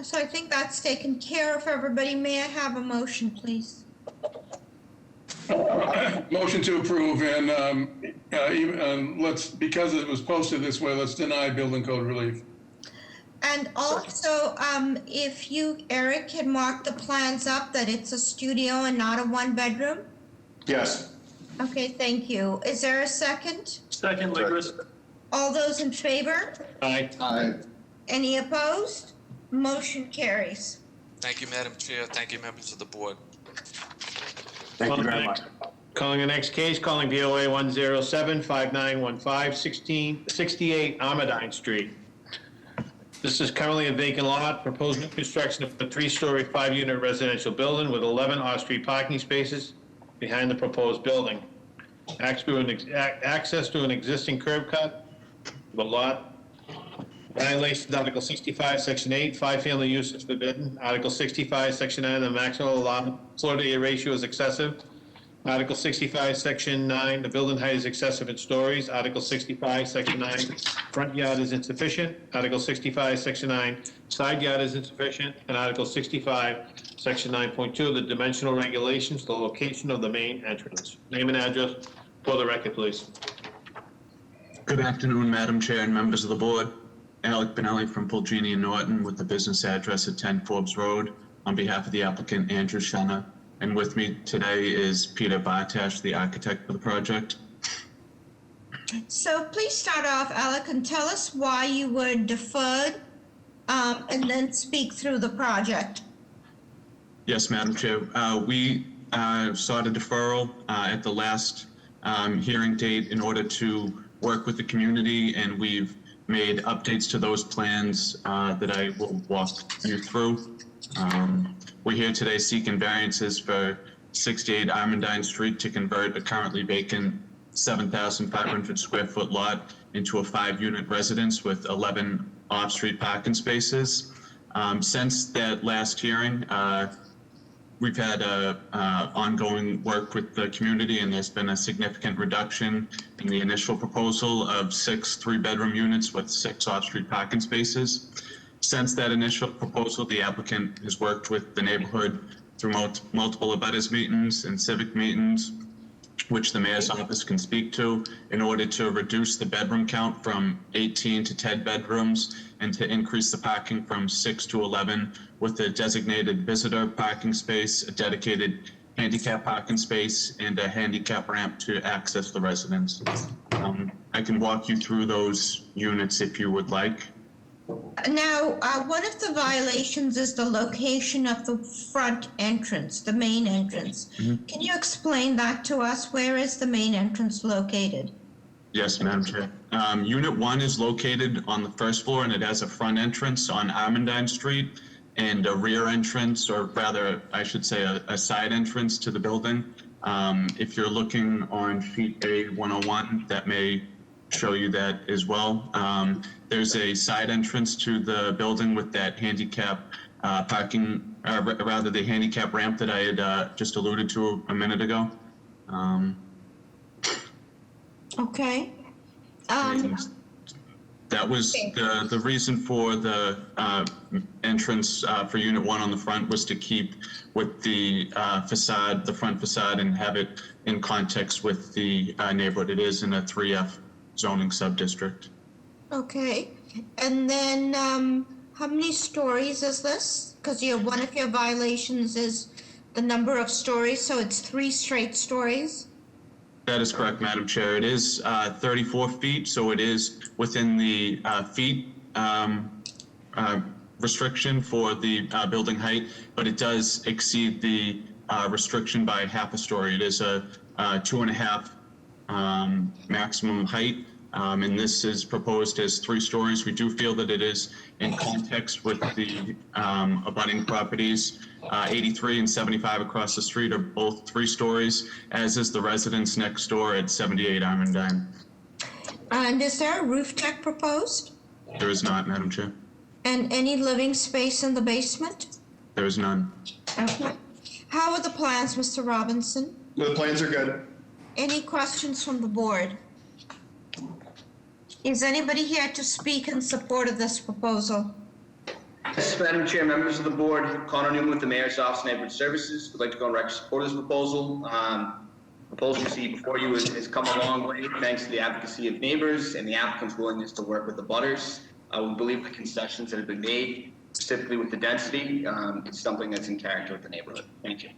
So I think that's taken care of, everybody. May I have a motion, please? Motion to approve, and because it was posted this way, let's deny building code relief. And also, if you, Eric, can mark the plans up that it's a studio and not a one bedroom? Yes. Okay, thank you. Is there a second? Second, Legris. All those in favor? Aye. Aye. Any opposed? Motion carries. Thank you, Madam Chair. Thank you, members of the board. Thank you very much. Calling the next case, calling BOA 107-5915, 68 Armadine Street. This is currently a vacant lot, proposed new construction of a 3-story, 5-unit residential building with 11 off-street parking spaces behind the proposed building. Access to an existing curb cut. The lot violations Article 65, Section 8, 5-family use is forbidden. Article 65, Section 9, the maximum allowed floor-to-area ratio is excessive. Article 65, Section 9, the building height is excessive in stories. Article 65, Section 9, front yard is insufficient. Article 65, Section 9, side yard is insufficient. And Article 65, Section 9.2, the dimensional regulations, the location of the main entrance. Name and address for the record, please. Good afternoon, Madam Chair and members of the board. Alec Benelli from Pulgini and Norton with the business address at 10 Forbes Road on behalf of the applicant Andrew Shenna. And with me today is Peter Bartash, the architect for the project. So please start off, Alec, and tell us why you were deferred, and then speak through the project. Yes, Madam Chair. We sought a deferral at the last hearing date in order to work with the community, and we've made updates to those plans that I will walk you through. We're here today seeking variances for 68 Armadine Street to convert a currently vacant 7,500 square foot lot into a 5-unit residence with 11 off-street parking spaces. Since that last hearing, we've had ongoing work with the community, and there's been a significant reduction in the initial proposal of 6 3-bedroom units with 6 off-street parking spaces. Since that initial proposal, the applicant has worked with the neighborhood through multiple abutters meetings and civic meetings, which the mayor's office can speak to, in order to reduce the bedroom count from 18 to 10 bedrooms and to increase the parking from 6 to 11 with a designated visitor parking space, a dedicated handicap parking space, and a handicap ramp to access the residence. I can walk you through those units if you would like. Now, one of the violations is the location of the front entrance, the main entrance. Can you explain that to us? Where is the main entrance located? Yes, Madam Chair. Unit 1 is located on the first floor, and it has a front entrance on Armandine Street and a rear entrance, or rather, I should say, a side entrance to the building. If you're looking on sheet A101, that may show you that as well. There's a side entrance to the building with that handicap parking, rather the handicap ramp that I had just alluded to a minute ago. Okay. That was the reason for the entrance for Unit 1 on the front, was to keep with the facade, the front facade, and have it in context with the neighborhood. It is in a 3F zoning subdistrict. Okay. And then how many stories is this? Because one of your violations is the number of stories, so it's 3 straight stories? That is correct, Madam Chair. It is 34 feet, so it is within the feet restriction for the building height, but it does exceed the restriction by half a story. It is a 2.5 maximum height, and this is proposed as 3 stories. We do feel that it is in context with the abutting properties. 83 and 75 across the street are both 3 stories, as is the residence next door at 78 Armandine. And is there a roof deck proposed? There is not, Madam Chair. And any living space in the basement? There is none. Okay. How are the plans, Mr. Robinson? The plans are good. Any questions from the board? Is anybody here to speak in support of this proposal? Yes, Madam Chair, members of the board, Connor Newman with the Mayor's Office of Neighborhood Services. Would like to go on record support of this proposal. Proposal you see before you has come a long way thanks to the advocacy of neighbors and the applicant's willingness to work with the butters. We believe the concessions that have been made, specifically with the density, is something that's in character with the neighborhood. Thank you.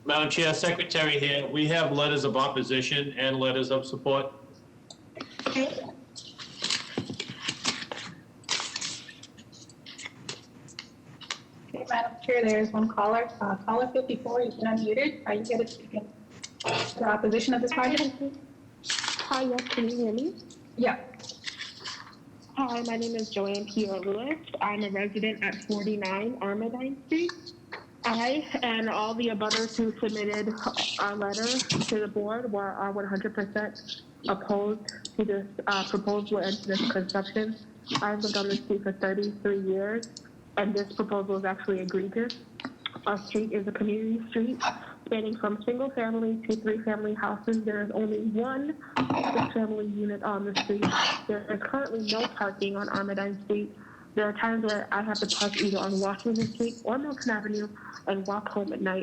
Madam Chair, Secretary here. We have letters of opposition and letters of support. Okay. Okay, Madam Chair, there is one caller. Caller 54, you've been unmuted. Are you here to speak in the opposition of this project? Hi, yes, can you hear me? Yeah. Hi, my name is Joanne Pierre Lewis. I'm a resident at 49 Armandine Street. I and all the abutters who submitted our letter to the board are 100% opposed to this proposal and to this construction. I've lived on the street for 33 years, and this proposal is actually egregious. Our street is a community street spanning from single family to 3-family houses. There is only one 6-family unit on the street. There is currently no parking on Armandine Street. There are times where I have to park either on Washington Street or Milton Avenue and walk home at night